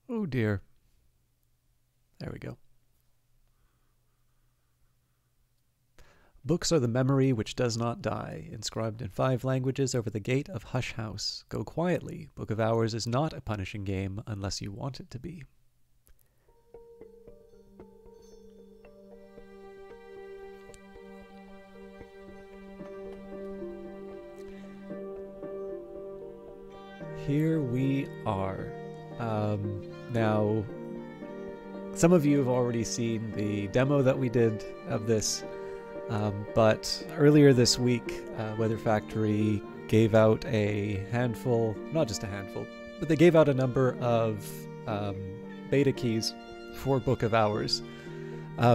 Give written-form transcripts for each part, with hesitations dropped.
Oh dear. There we go. Books are the memory which does not die, inscribed in 5 languages over the gate of Hush House. Go quietly. Book of Hours is not a punishing game unless you want it to be. Here we are. Now, some of you have already seen the demo that we did of this. But earlier this week, Weather Factory gave out a handful, not just a handful, but they gave out a number of beta keys for Book of Hours.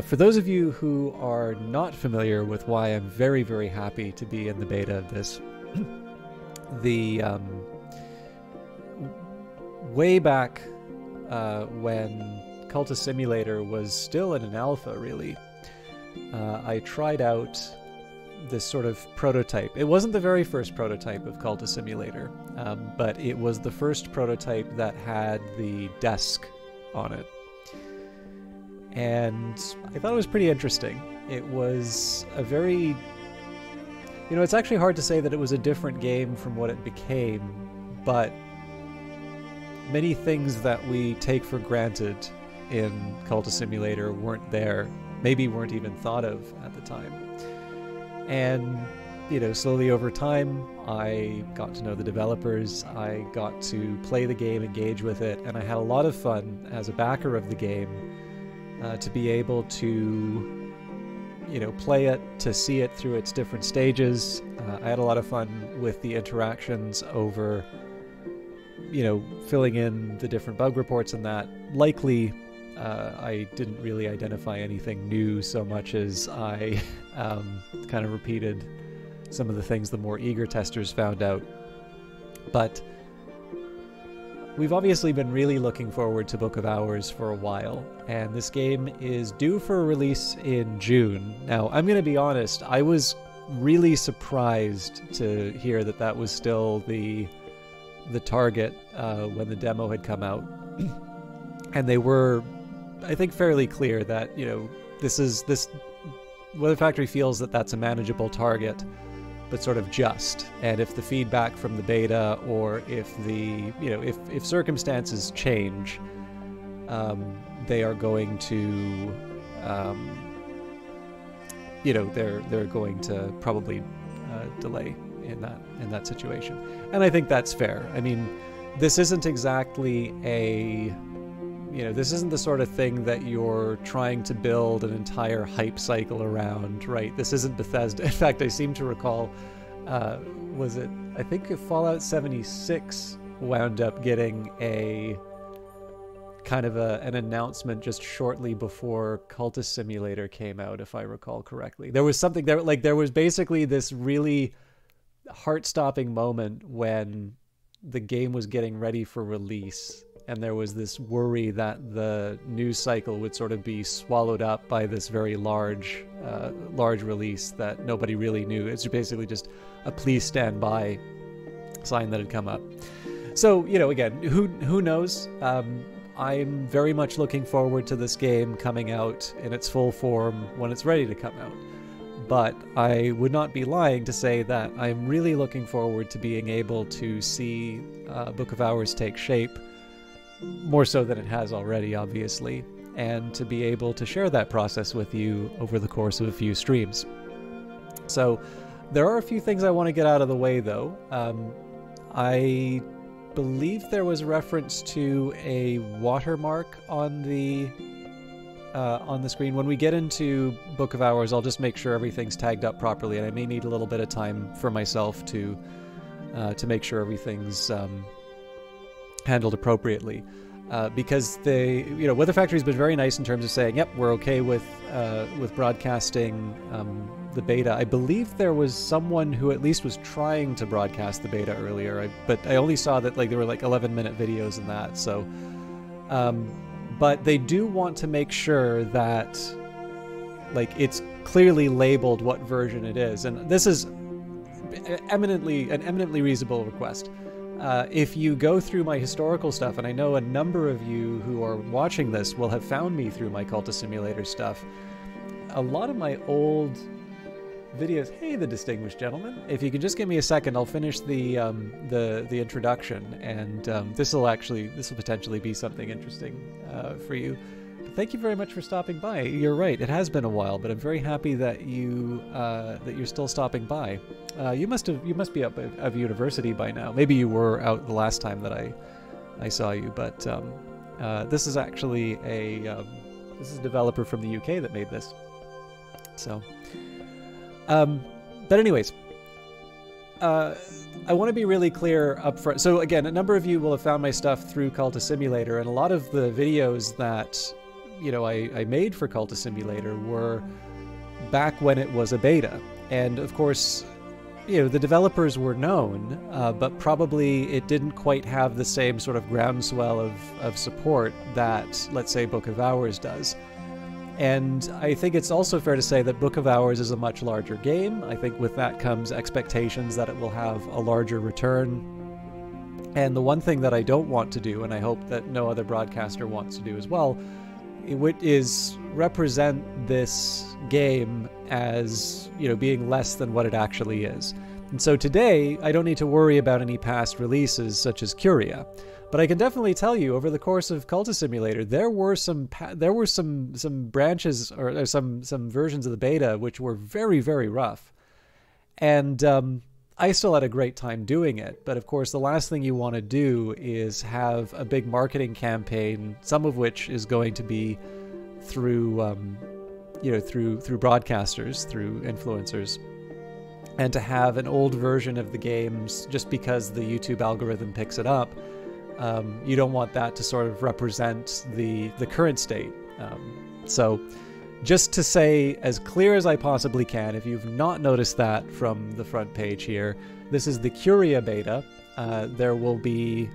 For those of you who are not familiar with why I'm very, very happy to be in the beta of this, the way back when Cultist Simulator was still in an alpha, really, I tried out this sort of prototype. It wasn't the very first prototype of Cultist Simulator, but it was the first prototype that had the desk on it. And I thought it was pretty interesting. It was a very... it's actually hard to say that it was a different game from what it became, but many things that we take for granted in Cultist Simulator weren't there. Maybe weren't even thought of at the time. And, slowly over time, I got to know the developers, I got to play the game, engage with it, and I had a lot of fun as a backer of the game to be able to, play it, to see it through its different stages. I had a lot of fun with the interactions over, filling in the different bug reports and that. Likely, I didn't really identify anything new so much as I kind of repeated some of the things the more eager testers found out. But we've obviously been really looking forward to Book of Hours for a while, and this game is due for a release in June. Now, I'm going to be honest, I was really surprised to hear that that was still the target when the demo had come out. And they were, I think, fairly clear that, this Weather Factory feels that that's a manageable target, but sort of just. And if the feedback from the beta, or if the, if circumstances change, they are going to, they're going to probably delay in that situation. And I think that's fair. I mean, this isn't exactly a... this isn't the sort of thing that you're trying to build an entire hype cycle around, right? This isn't Bethesda. In fact, I seem to recall, I think Fallout 76 wound up getting a kind of an announcement just shortly before Cultist Simulator came out, if I recall correctly. There was something there, there was basically this really heart-stopping moment when the game was getting ready for release, and there was this worry that the news cycle would sort of be swallowed up by this very large release that nobody really knew. It's basically just a please stand by sign that had come up. So, again, who knows? I'm very much looking forward to this game coming out in its full form when it's ready to come out. But I would not be lying to say that I'm really looking forward to being able to see Book of Hours take shape, more so than it has already, obviously, and to be able to share that process with you over the course of a few streams. So there are a few things I want to get out of the way, though. I believe there was reference to a watermark on the screen. When we get into Book of Hours, I'll just make sure everything's tagged up properly, and I may need a little bit of time for myself to make sure everything's handled appropriately, because Weather Factory's been very nice in terms of saying, yep, we're okay with broadcasting the beta. I believe there was someone who at least was trying to broadcast the beta earlier, but I only saw that there were 11-minute videos in that. So, but they do want to make sure that it's clearly labeled what version it is, and this is an eminently reasonable request. if you go through my historical stuff, and I know a number of you who are watching this will have found me through my Cultist Simulator stuff, a lot of my old videos. Hey, the distinguished gentleman. If you can just give me a second, I'll finish the introduction, and this will potentially be something interesting for you. But thank you very much for stopping by. You're right, it has been a while, but I'm very happy that you're still stopping by. You must be up of university by now. Maybe you were out the last time that I saw you, but this is actually this is a developer from the UK that made this. So, but anyways, I want to be really clear up front. So again, a number of you will have found my stuff through Cultist Simulator, and a lot of the videos that, you know, I made for Cultist Simulator were back when it was a beta. And of course, you know, the developers were known, but probably it didn't quite have the same sort of groundswell of support that, let's say, Book of Hours does. And I think it's also fair to say that Book of Hours is a much larger game. I think with that comes expectations that it will have a larger return. And the one thing that I don't want to do, and I hope that no other broadcaster wants to do as well, is represent this game as, you know, being less than what it actually is. And so today, I don't need to worry about any past releases such as Curia. But I can definitely tell you, over the course of Cultist Simulator, there were some branches or some versions of the beta which were very, very rough, and I still had a great time doing it. But of course, the last thing you want to do is have a big marketing campaign, some of which is going to be through, through broadcasters, through influencers, and to have an old version of the games just because the YouTube algorithm picks it up. You don't want that to sort of represent the current state. So just to say as clear as I possibly can, if you've not noticed that from the front page here, this is the Curia beta. There will be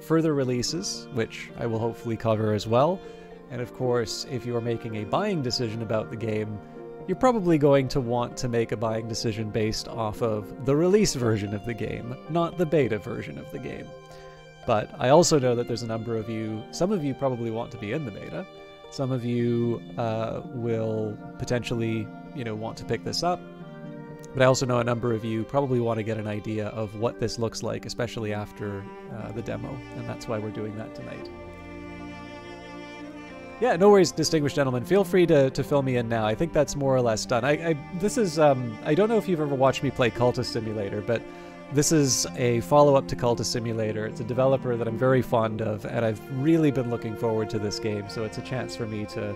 further releases, which I will hopefully cover as well. And of course, if you're making a buying decision about the game, you're probably going to want to make a buying decision based off of the release version of the game, not the beta version of the game. But I also know that there's a number of you, some of you probably want to be in the beta, some of you will potentially, you know, want to pick this up, but I also know a number of you probably want to get an idea of what this looks like, especially after the demo, and that's why we're doing that tonight. Yeah, no worries, distinguished gentlemen. Feel free to fill me in now. I think that's more or less done. This is, I don't know if you've ever watched me play Cultist Simulator, but this is a follow-up to Cultist Simulator. It's a developer that I'm very fond of, and I've really been looking forward to this game, so it's a chance for me to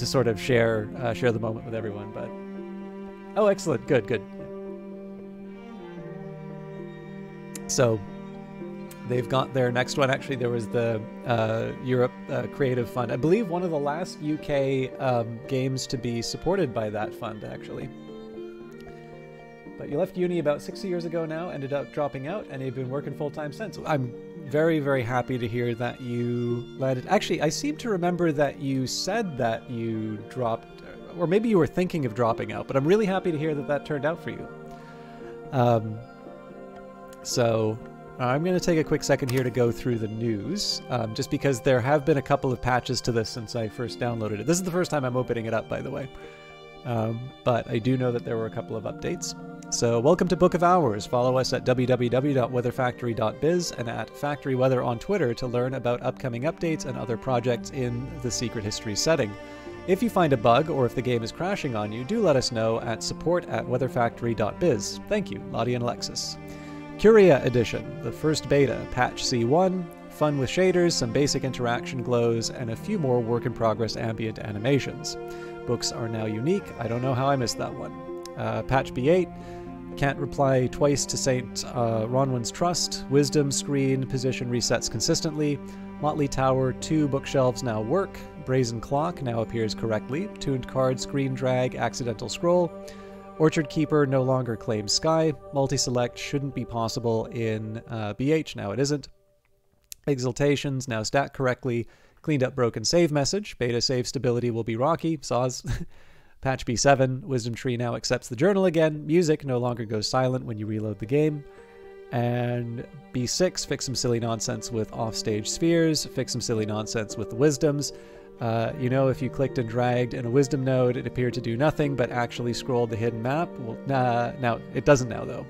sort of share the moment with everyone. But oh, excellent, good. So they've got their next one. Actually, there was the Europe Creative Fund. I believe one of the last UK games to be supported by that fund, actually. But you left uni about 6 years ago now, ended up dropping out, and you've been working full-time since. I'm very, very happy to hear that you landed. Actually, I seem to remember that you said that you dropped, or maybe you were thinking of dropping out, but I'm really happy to hear that that turned out for you. So I'm going to take a quick second here to go through the news, just because there have been a couple of patches to this since I first downloaded it. This is the first time I'm opening it up, by the way. But I do know that there were a couple of updates. So welcome to Book of Hours. Follow us at www.weatherfactory.biz and at Factory Weather on Twitter to learn about upcoming updates and other projects in the Secret History setting. If you find a bug or if the game is crashing on you, do let us know at support@weatherfactory.biz. Thank you, Lottie and Alexis. Curia Edition, the first beta, patch C1, fun with shaders, some basic interaction glows, and a few more work-in-progress ambient animations. Books are now unique. I don't know how I missed that one. Patch B8, can't reply twice to St. Ronwin's Trust. Wisdom screen position resets consistently. Motley Tower 2 bookshelves now work. Brazen Clock now appears correctly. Tuned card screen drag accidental scroll. Orchard Keeper no longer claims Sky. Multi-select shouldn't be possible in BH, now it isn't. Exaltations now stack correctly. Cleaned up broken save message. Beta save stability will be rocky. Saws. Patch B7, Wisdom Tree now accepts the journal again. Music no longer goes silent when you reload the game. And B6, fix some silly nonsense with offstage spheres, fix some silly nonsense with the wisdoms. You know, if you clicked and dragged in a wisdom node, it appeared to do nothing, but actually scrolled the hidden map. Well, now it doesn't now, though.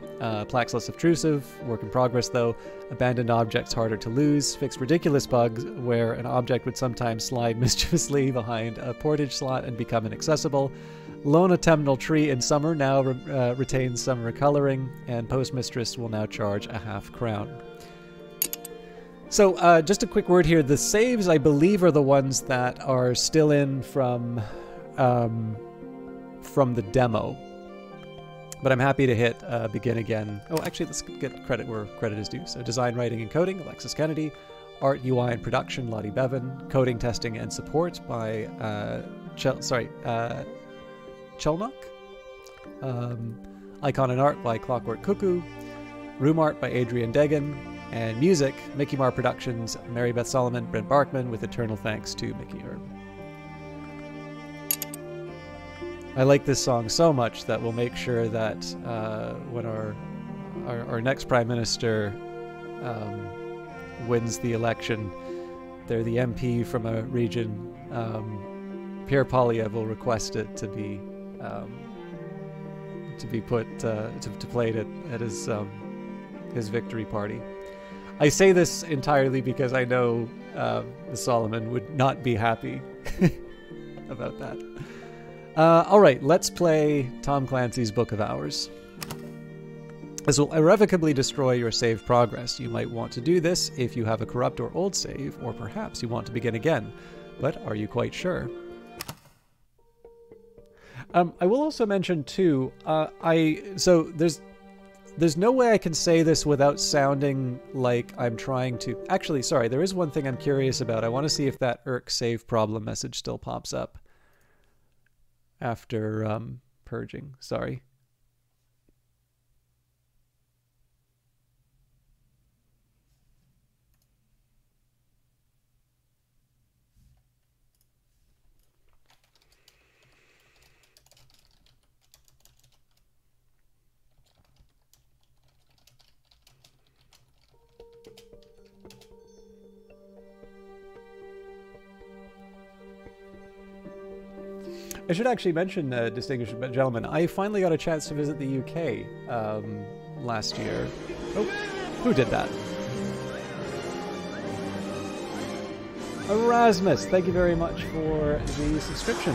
Plaques less obtrusive, work in progress, though. Abandoned objects harder to lose. Fix ridiculous bugs where an object would sometimes slide mischievously behind a portage slot and become inaccessible. Lone autumnal tree in summer now retains summer coloring, and postmistress will now charge a ½ crown. So just a quick word here. The saves, I believe, are the ones that are still in from the demo. But I'm happy to hit begin again. Oh, actually, let's get credit where credit is due. So design, writing, and coding, Alexis Kennedy. Art, UI, and production, Lottie Bevan. Coding, testing, and support by Chelnock. Icon and art by Clockwork Cuckoo. Room art by Adrian Degan. And music, Mickey Mar Productions, Mary Beth Solomon, Brent Barkman, with eternal thanks to Mickey Herb. I like this song so much that we'll make sure that when our next Prime Minister wins the election, they're the MP from a region, Pierre Poilievre will request it to be put to play it at his victory party. I say this entirely because I know Solomon would not be happy about that. All right, let's play Tom Clancy's Book of Hours. This will irrevocably destroy your save progress. You might want to do this if you have a corrupt or old save, or perhaps you want to begin again. But are you quite sure? I will also mention too, there's no way I can say this without sounding like I'm trying to... Actually, sorry, there is one thing I'm curious about. I want to see if that irk save problem message still pops up after purging. Sorry. I should actually mention, distinguished gentlemen, I finally got a chance to visit the UK last year. Oh, who did that? Erasmus, thank you very much for the subscription.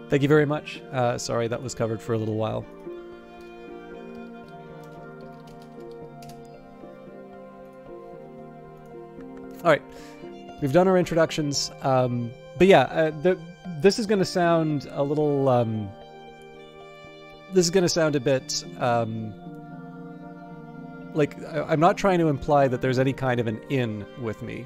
Thank you very much. Sorry, that was covered for a little while. All right, we've done our introductions, but yeah, this is going to sound a little. This is going to sound a bit like I'm not trying to imply that there's any kind of an in with me,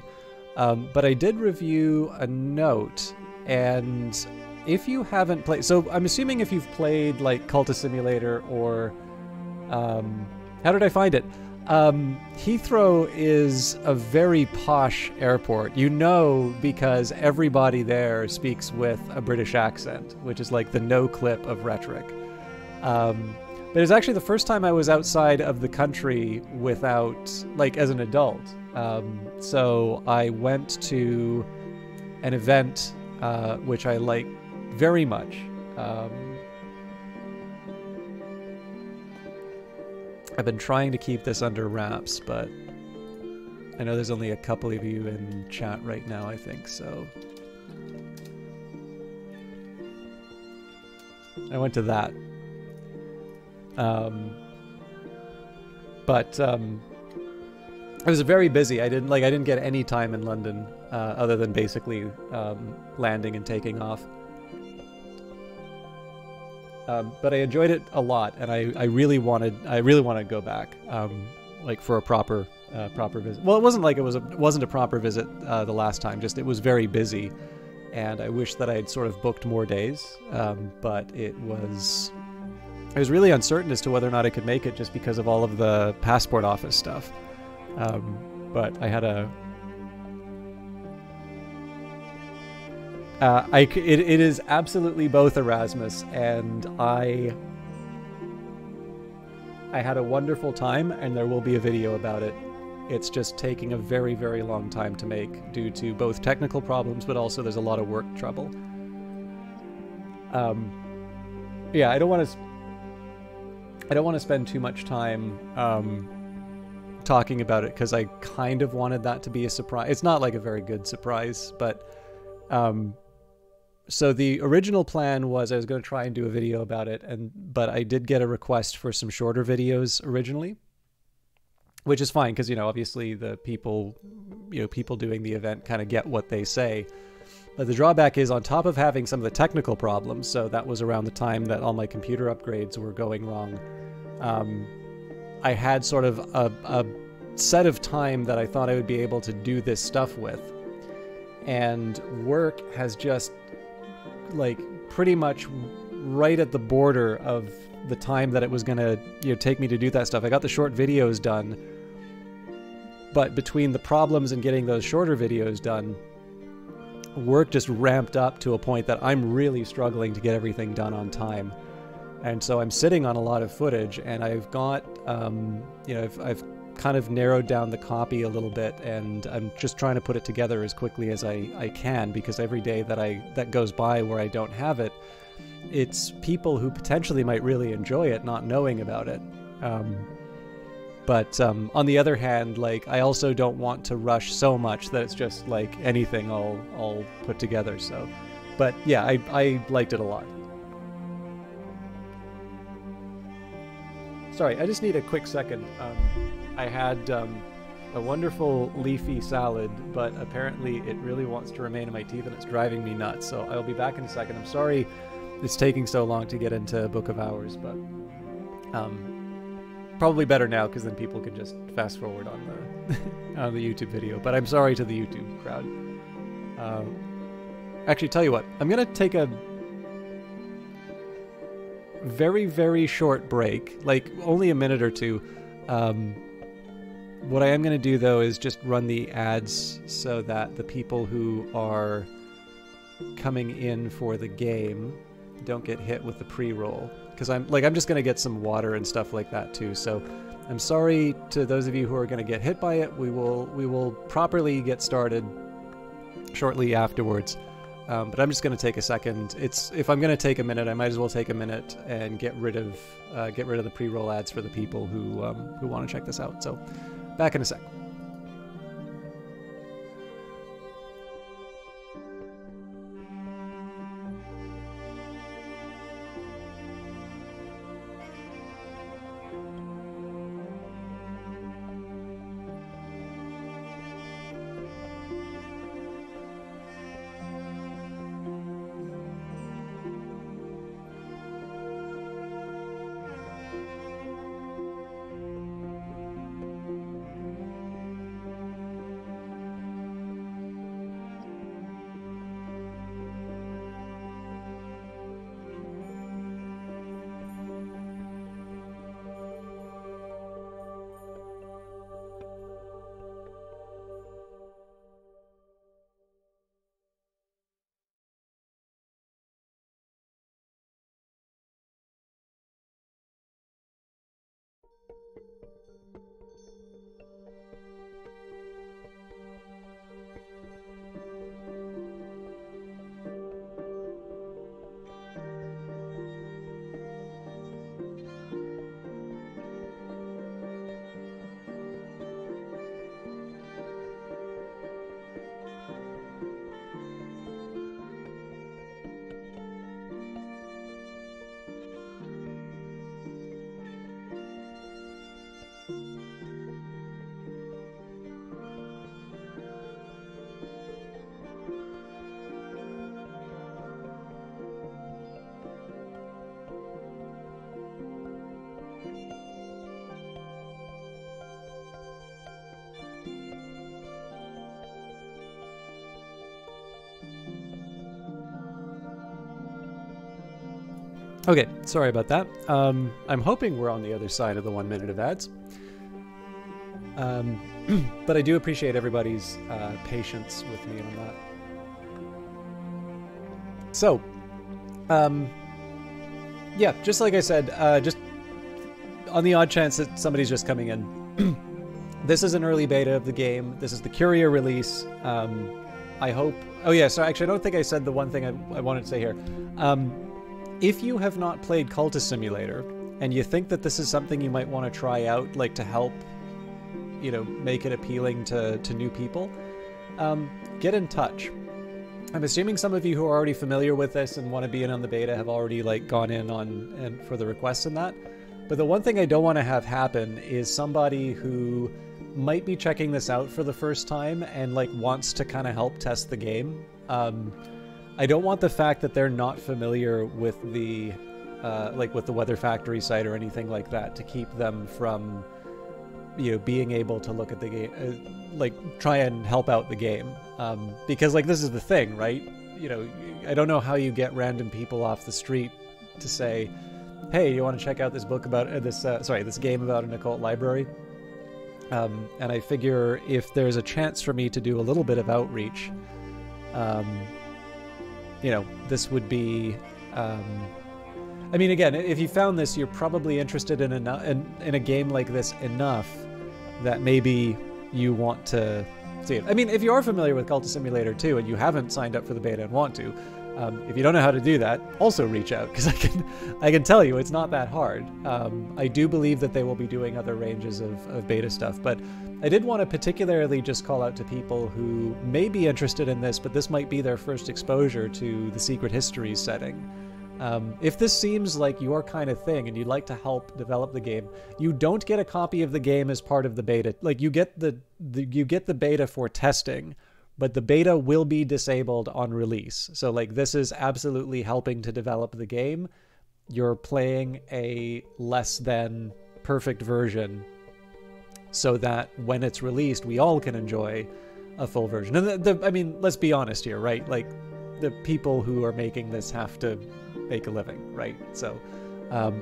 but I did review a note, and if you haven't played, so I'm assuming if you've played like Cultist Simulator or how did I find it? Heathrow is a very posh airport, you know, because everybody there speaks with a British accent, which is like the no clip of rhetoric. But it's actually the first time I was outside of the country without, like, as an adult. So I went to an event which I like very much. I've been trying to keep this under wraps, but I know there's only a couple of you in chat right now, I think, so. I went to that. But I was very busy. I didn't get any time in London other than basically landing and taking off. But I enjoyed it a lot, and I really wanted to go back, like for a proper visit. Well, it wasn't a proper visit the last time. Just it was very busy, and I wish that I had sort of booked more days. But I was really uncertain as to whether or not I could make it, just because of all of the passport office stuff. But I had It is absolutely both, Erasmus, and I had a wonderful time, and there will be a video about it. It's just taking a very, very long time to make due to both technical problems, but also there's a lot of work trouble. Yeah, I don't want to spend too much time talking about it because I kind of wanted that to be a surprise. It's not like a very good surprise, but so the original plan was I was going to try and do a video about it, but I did get a request for some shorter videos originally, which is fine because, you know, obviously the people doing the event kind of get what they say. But the drawback is, on top of having some of the technical problems, so that was around the time that all my computer upgrades were going wrong, I had sort of a set of time that I thought I would be able to do this stuff with. And work has just, like, pretty much right at the border of the time that it was going to, you know, take me to do that stuff. I got the short videos done, but between the problems and getting those shorter videos done, work just ramped up to a point that I'm really struggling to get everything done on time. And so I'm sitting on a lot of footage, and I've got, you know, I've kind of narrowed down the copy a little bit, and I'm just trying to put it together as quickly as I can, because every day that goes by where I don't have it, it's people who potentially might really enjoy it not knowing about it. But on the other hand, like, I also don't want to rush so much that it's just like anything all put together. So, but yeah, I liked it a lot. Sorry, I just need a quick second. I had a wonderful leafy salad, but apparently it really wants to remain in my teeth and it's driving me nuts. So I'll be back in a second. I'm sorry it's taking so long to get into Book of Hours, but probably better now, because then people can just fast forward on the on the YouTube video. But I'm sorry to the YouTube crowd. Actually, tell you what, I'm gonna take a very, very short break, like only a minute or two. What I am going to do, though, is just run the ads so that the people who are coming in for the game don't get hit with the pre-roll. Because I'm just going to get some water and stuff like that, too. So I'm sorry to those of you who are going to get hit by it. We will properly get started shortly afterwards. But I'm just going to take a second. If I'm going to take a minute, I might as well take a minute and get rid of the pre-roll ads for the people who want to check this out. So, back in a sec. Okay, sorry about that. I'm hoping we're on the other side of the 1 minute of ads. But I do appreciate everybody's patience with me on So, yeah, just like I said, just on the odd chance that somebody's just coming in, this is an early beta of the game. This is the Curia release. I hope... Oh yeah, so actually I don't think I said the one thing I wanted to say here. If you have not played Cultist Simulator, and you think that this is something you might want to try out, like to help, you know, make it appealing to new people, get in touch. I'm assuming some of you who are already familiar with this and want to be in on the beta have already like gone in on and for the requests and that. But the one thing I don't want to have happen is somebody who might be checking this out for the first time and like wants to kind of help test the game. I don't want the fact that they're not familiar with the like with the Weather Factory site or anything like that to keep them from, you know, being able to look at the game, like try and help out the game. Because like this is the thing, right? You know, I don't know how you get random people off the street to say, hey, you want to check out this book about this game about an occult library? And I figure if there's a chance for me to do a little bit of outreach, you know, this would be, I mean, again, if you found this, you're probably interested in a game like this enough that maybe you want to see it. I mean, if you are familiar with Cultist Simulator 2 and you haven't signed up for the beta and want to, if you don't know how to do that, also reach out, because I can tell you it's not that hard. I do believe that they will be doing other ranges of beta stuff, but I did want to particularly just call out to people who may be interested in this, but this might be their first exposure to the Secret Histories setting. If this seems like your kind of thing and you'd like to help develop the game, you don't get a copy of the game as part of the beta. Like you get the beta for testing, but the beta will be disabled on release. So like this is absolutely helping to develop the game. You're playing a less than perfect version so that when it's released, we all can enjoy a full version. And I mean, let's be honest here, right? Like the people who are making this have to make a living, right? So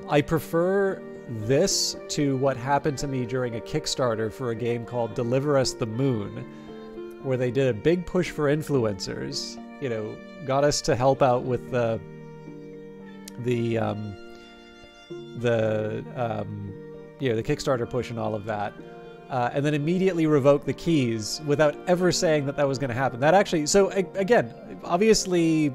I prefer this to what happened to me during a Kickstarter for a game called Deliver Us the Moon, where they did a big push for influencers, you know, got us to help out with the Kickstarter push and all of that, and then immediately revoked the keys without ever saying that was going to happen. That actually, so again, obviously,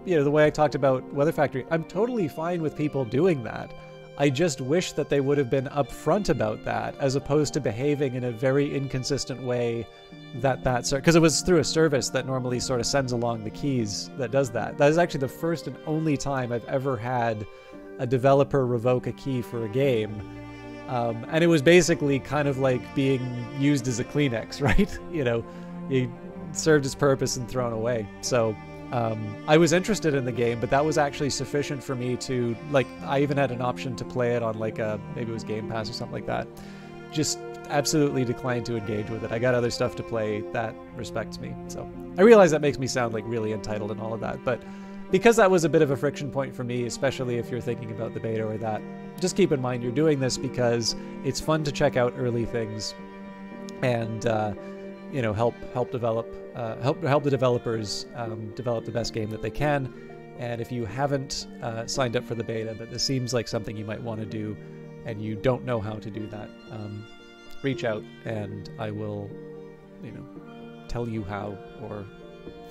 you know, the way I talked about Weather Factory, I'm totally fine with people doing that. I just wish that they would have been upfront about that, as opposed to behaving in a very inconsistent way because it was through a service that normally sort of sends along the keys that does that. That is actually the first and only time I've ever had a developer revoke a key for a game. And it was basically kind of like being used as a Kleenex, right? You know, it served its purpose and thrown away. So I was interested in the game, but that was actually sufficient for me to, like, I even had an option to play it on like maybe it was Game Pass or something like that. Just absolutely declined to engage with it. I got other stuff to play that respects me. So I realize that makes me sound like really entitled and all of that, but because that was a bit of a friction point for me, especially if you're thinking about the beta or that, just keep in mind you're doing this because it's fun to check out early things and you know, help the developers develop the best game that they can. And if you haven't signed up for the beta, but this seems like something you might want to do and you don't know how to do that, reach out and I will, you know, tell you how or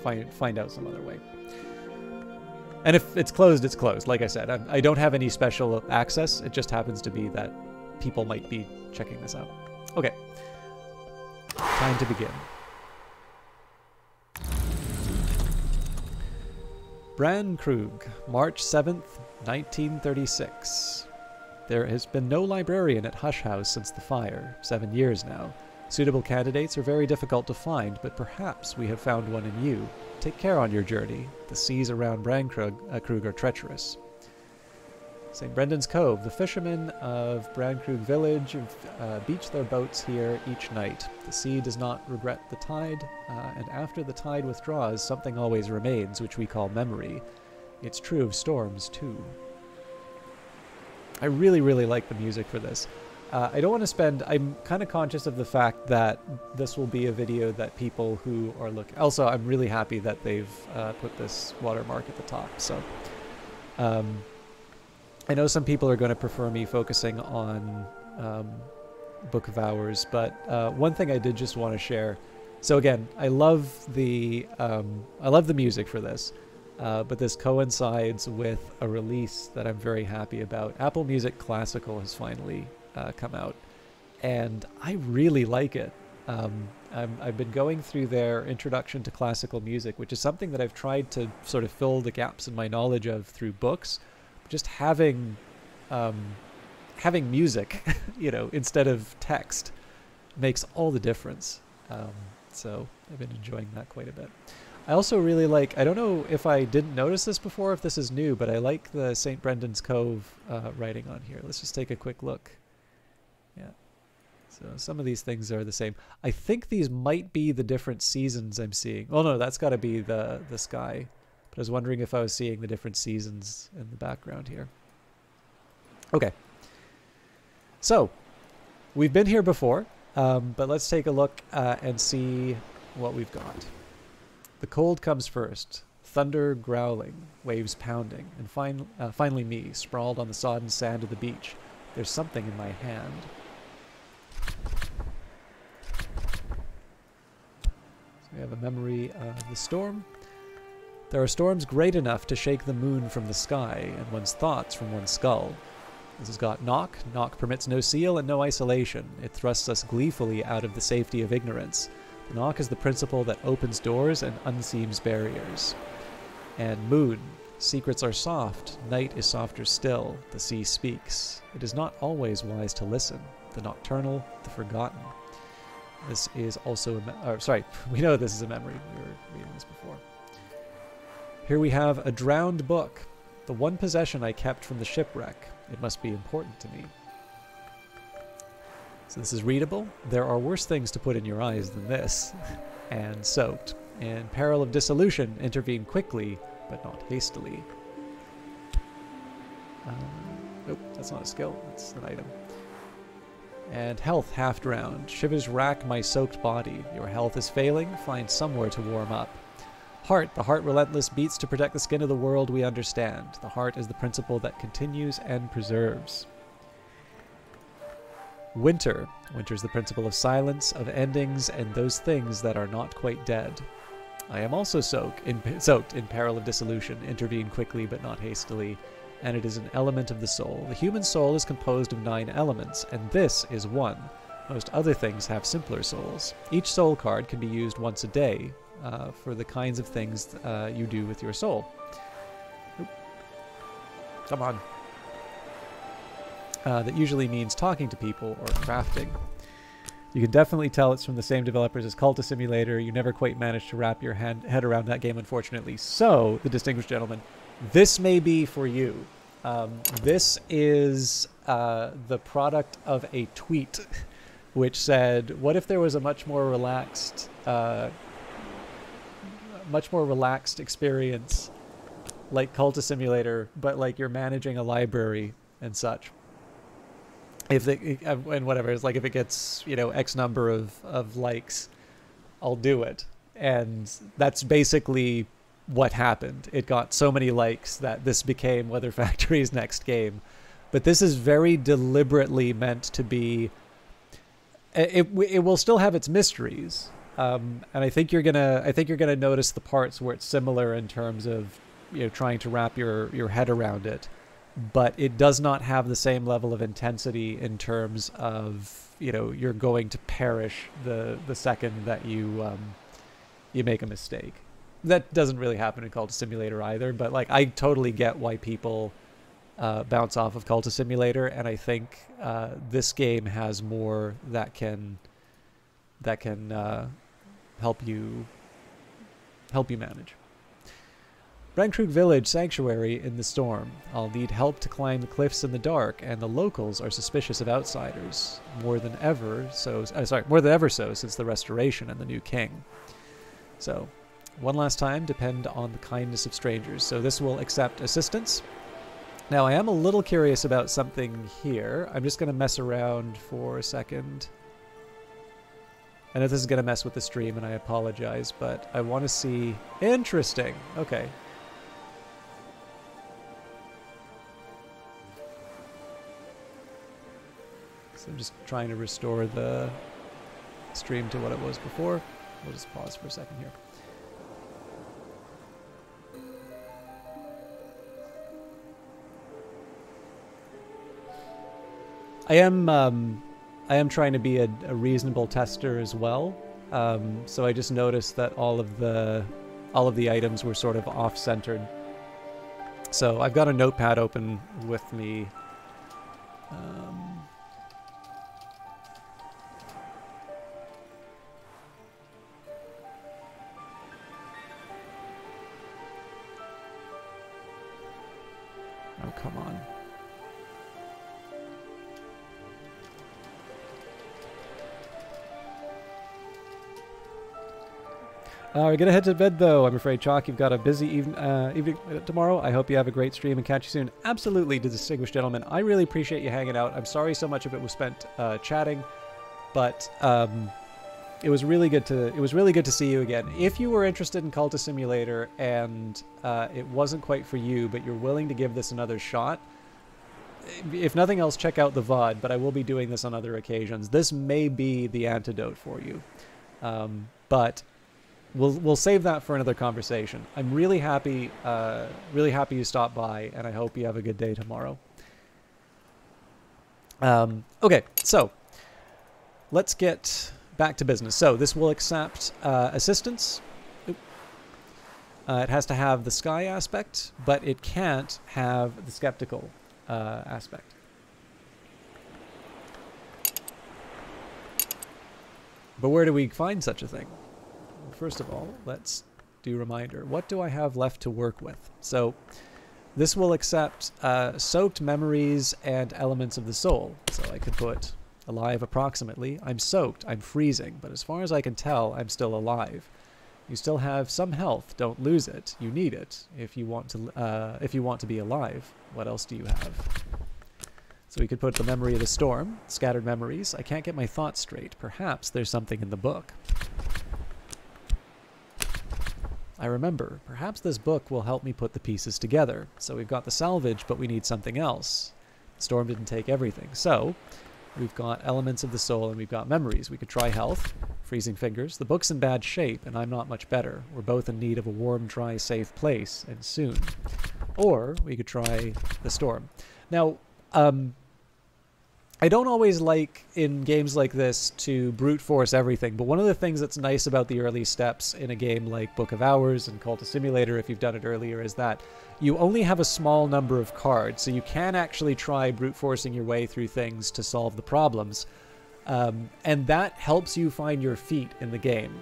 find out some other way. And if it's closed, it's closed. Like I said, I don't have any special access. It just happens to be that people might be checking this out. Okay. Time to begin. Bran Krug, March 7th, 1936. There has been no librarian at Hush House since the fire, 7 years now. Suitable candidates are very difficult to find, but perhaps we have found one in you. Take care on your journey. The seas around Bran Krug are treacherous. St. Brendan's Cove. The fishermen of Bran Krug village beach their boats here each night. The sea does not regret the tide, and after the tide withdraws, something always remains, which we call memory. It's true of storms, too. I really, really like the music for this. I don't want to spend... I'm kind of conscious of the fact that this will be a video that people who are looking... Also, I'm really happy that they've put this watermark at the top. So, I know some people are going to prefer me focusing on Book of Hours, but one thing I did just want to share... So again, I love the music for this, but this coincides with a release that I'm very happy about. Apple Music Classical has finally come out, and I really like it. I've been going through their introduction to classical music, which is something that I've tried to sort of fill the gaps in my knowledge of through books. Just having music, you know, instead of text makes all the difference. So I've been enjoying that quite a bit. I also really like, I don't know if I didn't notice this before, if this is new, but I like the St. Brendan's Cove writing on here. Let's just take a quick look. Yeah. So some of these things are the same. I think these might be the different seasons I'm seeing. Oh no, that's got to be the sky. But I was wondering if I was seeing the different seasons in the background here. Okay. So, we've been here before. But let's take a look and see what we've got. The cold comes first, thunder growling, waves pounding, and finally me, sprawled on the sodden sand of the beach. There's something in my hand. So we have a memory of the storm. There are storms great enough to shake the moon from the sky and one's thoughts from one's skull. This has got knock. Knock permits no seal and no isolation. It thrusts us gleefully out of the safety of ignorance. The knock is the principle that opens doors and unseams barriers. And moon. Secrets are soft. Night is softer still. The sea speaks. It is not always wise to listen. The nocturnal, the forgotten. This is also sorry, we know this is a memory. We were reading this before. Here we have a drowned book. The one possession I kept from the shipwreck. It must be important to me. So this is readable. There are worse things to put in your eyes than this. And soaked. In peril of dissolution, intervene quickly, but not hastily. Nope, that's not a skill. That's an item. And health half drowned. Shivers rack my soaked body. Your health is failing. Find somewhere to warm up. Heart. The heart relentless beats to protect the skin of the world we understand. The heart is the principle that continues and preserves. Winter. Winter is the principle of silence, of endings, and those things that are not quite dead. I am also soaked in peril of dissolution. Intervene quickly but not hastily. And it is an element of the soul. The human soul is composed of 9 elements, and this is one. Most other things have simpler souls. Each soul card can be used once a day, for the kinds of things you do with your soul. Oop. Come on. That usually means talking to people or crafting. You can definitely tell it's from the same developers as Culta Simulator. You never quite managed to wrap your head around that game, unfortunately. So, the distinguished gentleman, this may be for you. This is the product of a tweet which said, what if there was a much more relaxed experience like Culta Simulator, but like you're managing a library and such. And whatever, it's like if it gets, you know, X number of likes, I'll do it. And that's basically what happened. It got so many likes that this became Weather Factory's next game. But this is very deliberately meant to be... It will still have its mysteries. And I think you're gonna notice the parts where it's similar in terms of, you know, trying to wrap your head around it, but it does not have the same level of intensity in terms of, you know, you're going to perish the second that you make a mistake. That doesn't really happen in Culta Simulator either, but like I totally get why people bounce off of Culta Simulator, and I think this game has more that can help you manage. Brandkrug Village Sanctuary in the storm. I'll need help to climb the cliffs in the dark, and the locals are suspicious of outsiders more than ever so since the restoration and the new king. So, one last time, depend on the kindness of strangers. So this will accept assistance. Now, I am a little curious about something here. I'm just going to mess around for a second. I know this is going to mess with the stream, and I apologize, but I want to see... Interesting. Okay. So I'm just trying to restore the stream to what it was before. We'll just pause for a second here. I am trying to be a reasonable tester as well. So I just noticed that all of the items were sort of off-centered. So I've got a notepad open with me. Oh, come on. We're going to head to bed, though. I'm afraid, Chalk, you've got a busy evening tomorrow. I hope you have a great stream and catch you soon. Absolutely, distinguished gentlemen. I really appreciate you hanging out. I'm sorry so much of it was spent chatting, but it was really good to see you again. If you were interested in Cultist Simulator and it wasn't quite for you, but you're willing to give this another shot, if nothing else, check out the VOD, but I will be doing this on other occasions. This may be the antidote for you. But we'll save that for another conversation. I'm really happy you stopped by, and I hope you have a good day tomorrow. Okay, so let's get back to business. So this will accept assistance. It has to have the sky aspect, but it can't have the skeptical aspect. But where do we find such a thing? First of all, let's do a reminder. What do I have left to work with? So this will accept soaked memories and elements of the soul. So I could put alive approximately. I'm soaked, I'm freezing, but as far as I can tell, I'm still alive. You still have some health. Don't lose it. You need it if you want to be alive. What else do you have? So we could put the memory of the storm, scattered memories. I can't get my thoughts straight. Perhaps there's something in the book. I remember, perhaps this book will help me put the pieces together. So we've got the salvage, but we need something else. The storm didn't take everything. So we've got elements of the soul and we've got memories. We could try health, freezing fingers. The book's in bad shape and I'm not much better. We're both in need of a warm, dry, safe place, and soon. Or we could try the storm. Now, I don't always like, in games like this, to brute force everything, but one of the things that's nice about the early steps in a game like Book of Hours and Cultist Simulator, if you've done it earlier, is that you only have a small number of cards, so you can actually try brute forcing your way through things to solve the problems. And that helps you find your feet in the game.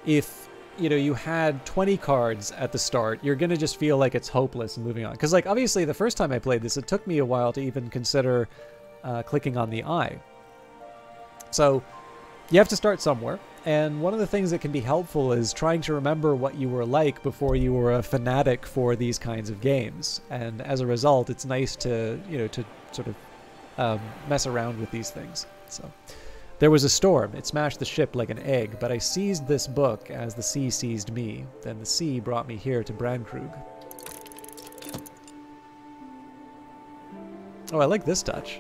If you had 20 cards at the start, you're going to just feel like it's hopeless and moving on. Because, like, obviously, the first time I played this, it took me a while to even consider clicking on the eye. So you have to start somewhere, and one of the things that can be helpful is trying to remember what you were like before you were a fanatic for these kinds of games. And as a result, it's nice to to sort of mess around with these things. So there was a storm. It smashed the ship like an egg, but I seized this book as the sea seized me. Then the sea brought me here to Brandkrug. Oh, I like this touch.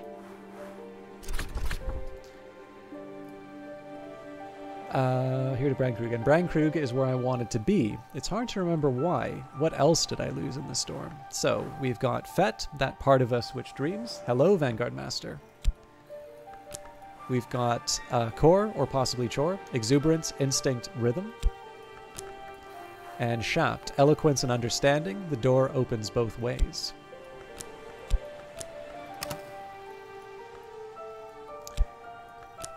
Here to Brandkrug. And Brandkrug is where I wanted to be. It's hard to remember why. What else did I lose in the storm? So, we've got Fet, that part of us which dreams. Hello, Vanguard Master. We've got Core, or possibly Chor, Exuberance, Instinct, Rhythm. And Shaft, Eloquence and Understanding. The door opens both ways.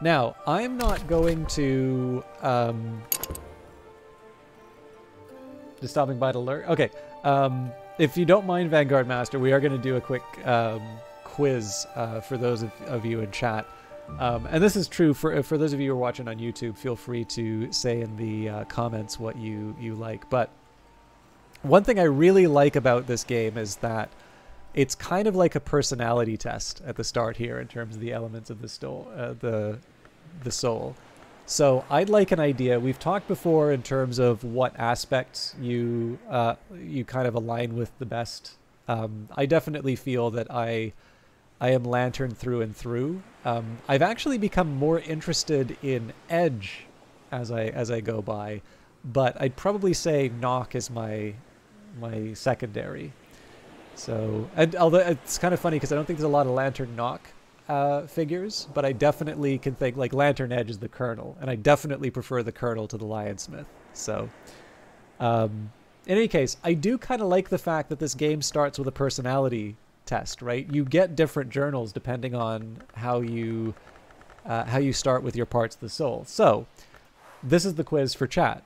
Now, I'm not going to... just stopping by to learn. Okay, if you don't mind, Vanguard Master, we are going to do a quick quiz for those of you in chat. And this is true for those of you who are watching on YouTube. Feel free to say in the comments what you like. But one thing I really like about this game is that it's kind of like a personality test at the start here in terms of the elements of the soul. So I'd like an idea. We've talked before in terms of what aspects you kind of align with the best. I definitely feel that I am lantern through and through. I've actually become more interested in edge as I go by, but I'd probably say knock is my secondary. So, and although it's kind of funny because I don't think there's a lot of lantern knock figures, but I definitely can think like lantern edge is the colonel, and I definitely prefer the colonel to the lionsmith. So, in any case, I do kind of like the fact that this game starts with a personality test, right? You get different journals depending on how you start with your parts of the soul. So, this is the quiz for chat.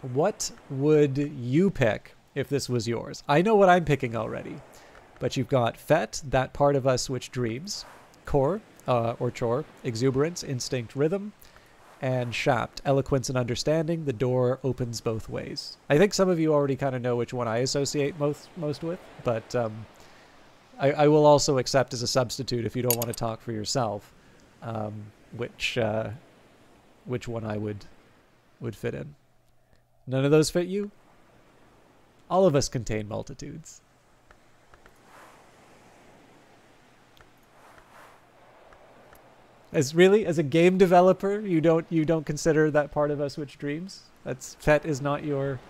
What would you pick if this was yours? I know what I'm picking already, but you've got Fet, that part of us which dreams, Core, or Chore, exuberance, instinct, rhythm, and Shapt, eloquence and understanding. The door opens both ways. I think some of you already kind of know which one I associate most with, but I will also accept as a substitute if you don't want to talk for yourself, which one I would fit in. None of those fit you? All of us contain multitudes. As a game developer, you don't consider that part of us which dreams? Fet is not your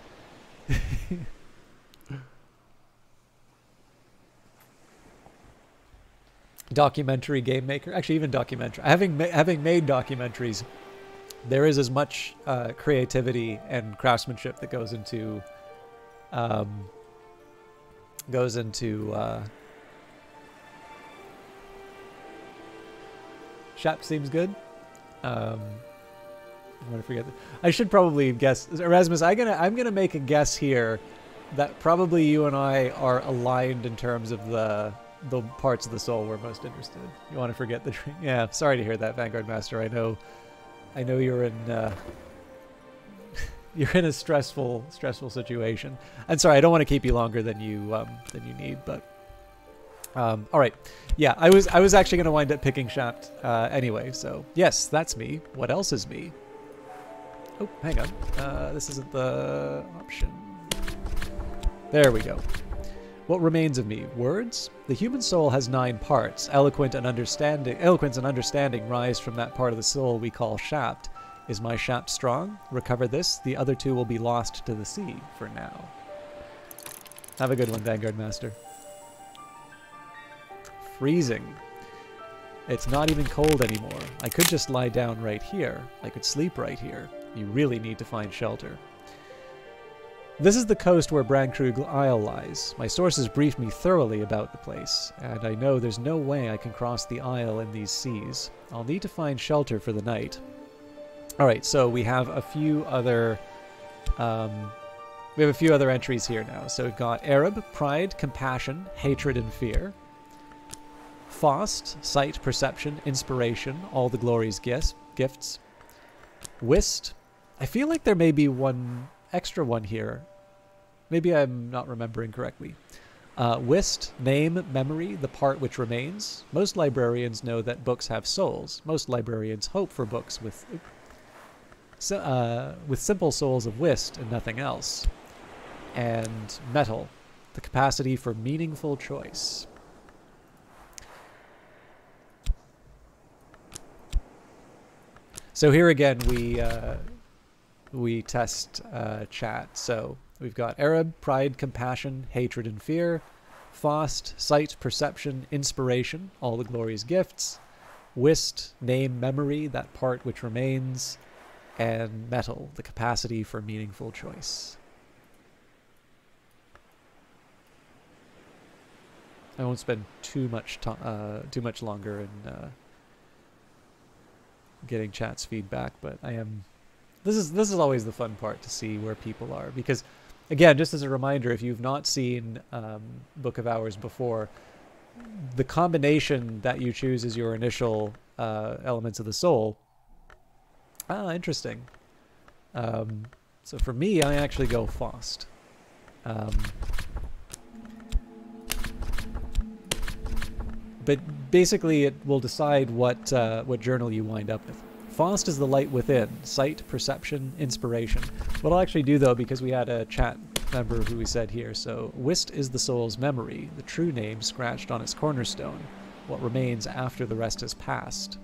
documentary game maker. Actually, even documentary. Having made documentaries, there is as much creativity and craftsmanship that goes into Shap seems good. I'm gonna forget that. I should probably guess, Erasmus. I'm gonna make a guess here that probably you and I are aligned in terms of the parts of the soul we're most interested. You want to forget the dream? Yeah. Sorry to hear that, Vanguard Master. I know you're in you're in a stressful situation. And sorry, I don't want to keep you longer than you need, but all right. Yeah, I was actually going to wind up picking Shapt anyway. So yes, that's me. What else is me? Oh, hang on. This isn't the option. There we go. What remains of me? Words? The human soul has 9 parts. Eloquence and understanding rise from that part of the soul we call Shapt. Is my Shapt strong? Recover this. The other 2 will be lost to the sea for now. Have a good one, Vanguard Master. Freezing. It's not even cold anymore. I could just lie down right here. I could sleep right here. You really need to find shelter. This is the coast where Brankrug Isle lies. My sources briefed me thoroughly about the place, and I know there's no way I can cross the isle in these seas. I'll need to find shelter for the night. Alright, so we have a few other entries here now. So we've got Arab, pride, compassion, hatred, and fear. Faust, sight, perception, inspiration, all the glory's gifts. Whist. I feel like there may be one extra one here. Maybe I'm not remembering correctly. Whist, name, memory, the part which remains. Most librarians know that books have souls. Most librarians hope for books with simple souls of whist and nothing else. And metal, the capacity for meaningful choice. So here again we test chat. So we've got Arab, pride, compassion, hatred, and fear. Faust, sight, perception, inspiration, all the glory's gifts. Whist, name, memory, that part which remains. And metal, the capacity for meaningful choice. I won't spend too much longer in getting chat's feedback, but I am. This is always the fun part, to see where people are, because, again, just as a reminder, if you've not seen Book of Hours before, the combination that you choose as your initial elements of the soul. Ah, interesting. So for me, I actually go Faust. but basically it will decide what journal you wind up with. Faust is the light within, sight, perception, inspiration. What I'll actually do though, because we had a chat member who we said here, so Wist is the soul's memory, the true name scratched on its cornerstone, what remains after the rest has passed.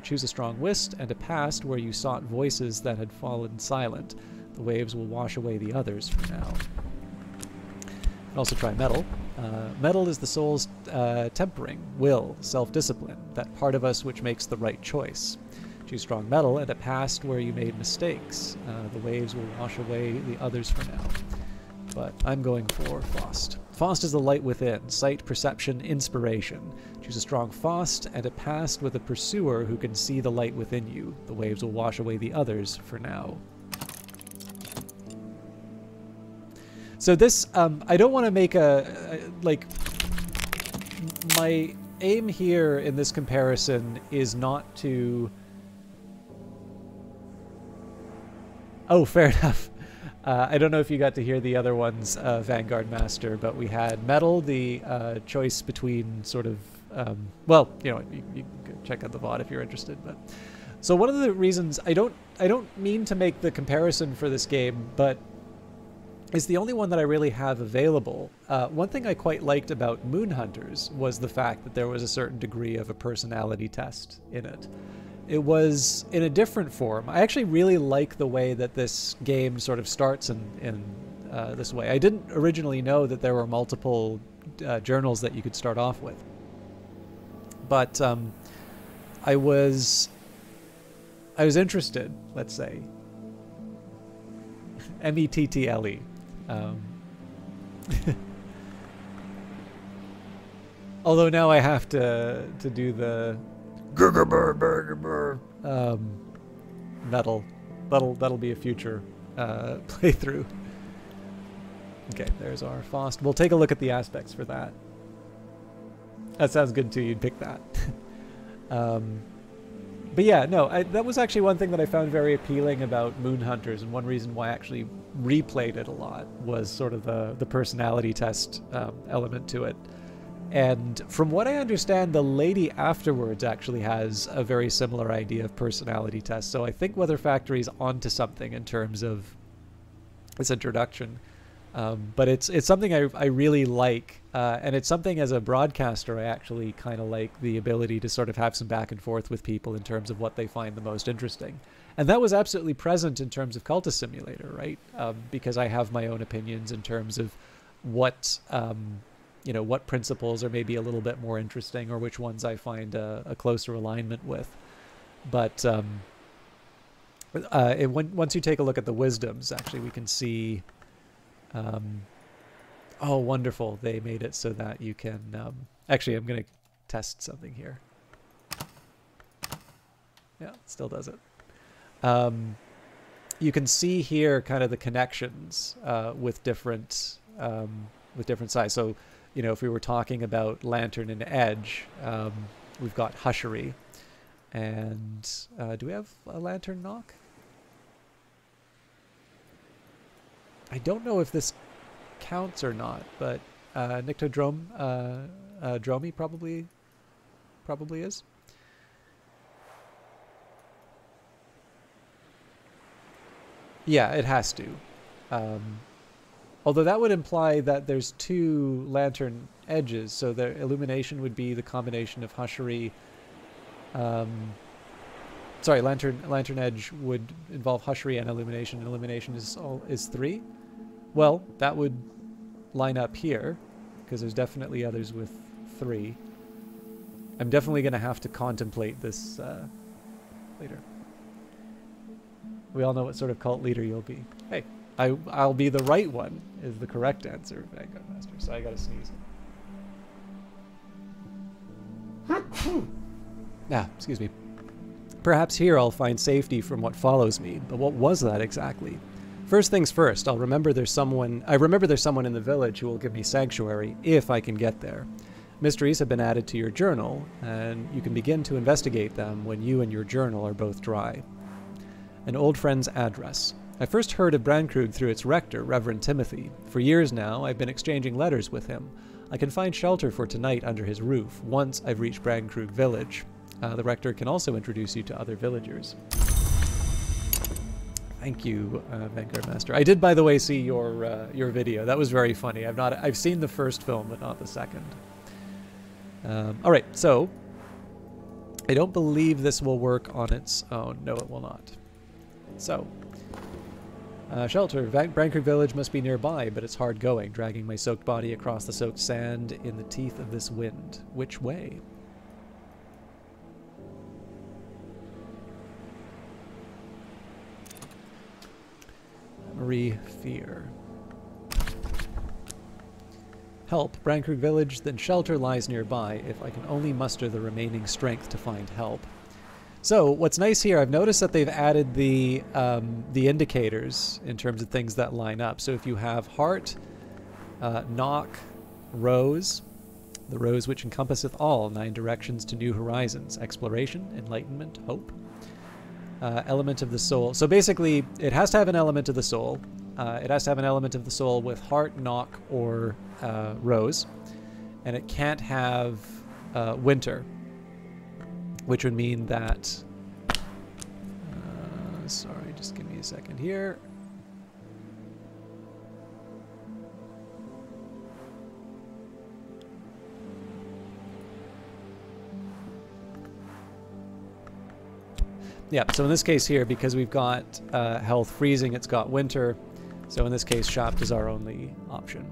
Choose a strong Wist and a past where you sought voices that had fallen silent. The waves will wash away the others for now. Also try metal. Metal is the soul's tempering, will, self-discipline, that part of us which makes the right choice. Choose strong metal and a past where you made mistakes. The waves will wash away the others for now. But I'm going for Faust. Faust is the light within, sight, perception, inspiration. Choose a strong Faust and a past with a pursuer who can see the light within you. The waves will wash away the others for now. So this, I don't want to make like, my aim here in this comparison is not to... Oh, fair enough. I don't know if you got to hear the other ones, Vanguard Master, but we had Metal, the choice between sort of, well, you know, you can check out the VOD if you're interested. But so one of the reasons I don't mean to make the comparison for this game, but it's the only one that I really have available. One thing I quite liked about Moon Hunters was the fact that there was a certain degree of a personality test in it. It was in a different form. I actually really like the way that this game sort of starts in this way. I didn't originally know that there were multiple journals that you could start off with. But I was interested, let's say. M-E-T-T-L-E. Although now I have to do the metal. That'll be a future playthrough. Okay, there's our Faust. We'll take a look at the aspects for that. That sounds good too. You'd pick that. But yeah, no, that was actually one thing that I found very appealing about Moon Hunters, and one reason why I actually replayed it a lot was sort of the personality test element to it. And from what I understand, the lady afterwards actually has a very similar idea of personality test. So I think Weather Factory's onto something in terms of its introduction. But it's something I really like, and it's something as a broadcaster I actually kind of like the ability to sort of have some back and forth with people in terms of what they find the most interesting. And that was absolutely present in terms of Cultist Simulator, right? Because I have my own opinions in terms of what, you know, what principles are maybe a little bit more interesting or which ones I find a closer alignment with. But once you take a look at the wisdoms, actually we can see... oh, wonderful. They made it so that you can... actually, I'm going to test something here. Yeah, it still does it. You can see here kind of the connections with different sides. So, you know, if we were talking about Lantern and Edge, we've got Hushery. And do we have a Lantern Knock? I don't know if this counts or not, but Nyctodrome, Dromi probably is. Yeah, it has to. Although that would imply that there's two Lantern Edges, so the illumination would be the combination of Hushery. Sorry, Lantern Edge would involve Hushery and Illumination. Illumination is 3. Well, that would line up here, because there's definitely others with 3. I'm definitely going to have to contemplate this later. We all know what sort of cult leader you'll be. Hey, I'll be the right one, is the correct answer, Vanguard Master. So I gotta sneeze. Excuse me. Perhaps here I'll find safety from what follows me, but what was that exactly? First things first, I remember there's someone in the village who will give me sanctuary if I can get there. Mysteries have been added to your journal, and you can begin to investigate them when you and your journal are both dry. An old friend's address. I first heard of Brandkrug through its rector, Reverend Timothy. For years now, I've been exchanging letters with him. I can find shelter for tonight under his roof once I've reached Brandkrug village. The rector can also introduce you to other villagers. Thank you, Vanguard Master. I did, by the way, see your video. That was very funny. I've seen the first film, but not the second. All right, so I don't believe this will work on its own. No, it will not. So, shelter. Brandkrug village must be nearby, but it's hard going, dragging my soaked body across the soaked sand in the teeth of this wind. Which way? Memory, fear. Help. Brandkrug village, then shelter lies nearby, if I can only muster the remaining strength to find help. So, what's nice here, I've noticed that they've added the indicators in terms of things that line up. So if you have heart, knock, rose, the rose which encompasseth all, 9 directions to new horizons, exploration, enlightenment, hope, element of the soul. So basically, it has to have an element of the soul. It has to have an element of the soul with heart, knock, or rose. And it can't have winter, which would mean that... sorry, just give me a second here. Yeah, so in this case here, because we've got health freezing, it's got winter. So in this case, Shapt is our only option.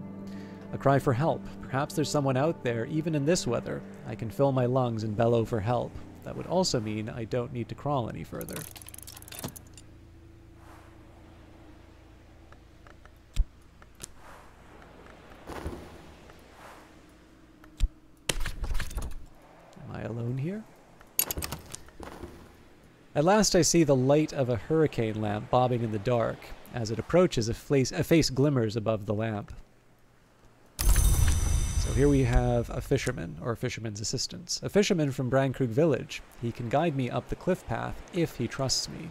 A cry for help. Perhaps there's someone out there, even in this weather. I can fill my lungs and bellow for help. That would also mean I don't need to crawl any further. Am I alone here? At last I see the light of a hurricane lamp bobbing in the dark. As it approaches, a face glimmers above the lamp. So here we have a fisherman, or a fisherman's assistant. A fisherman from Brandkrug village. He can guide me up the cliff path if he trusts me.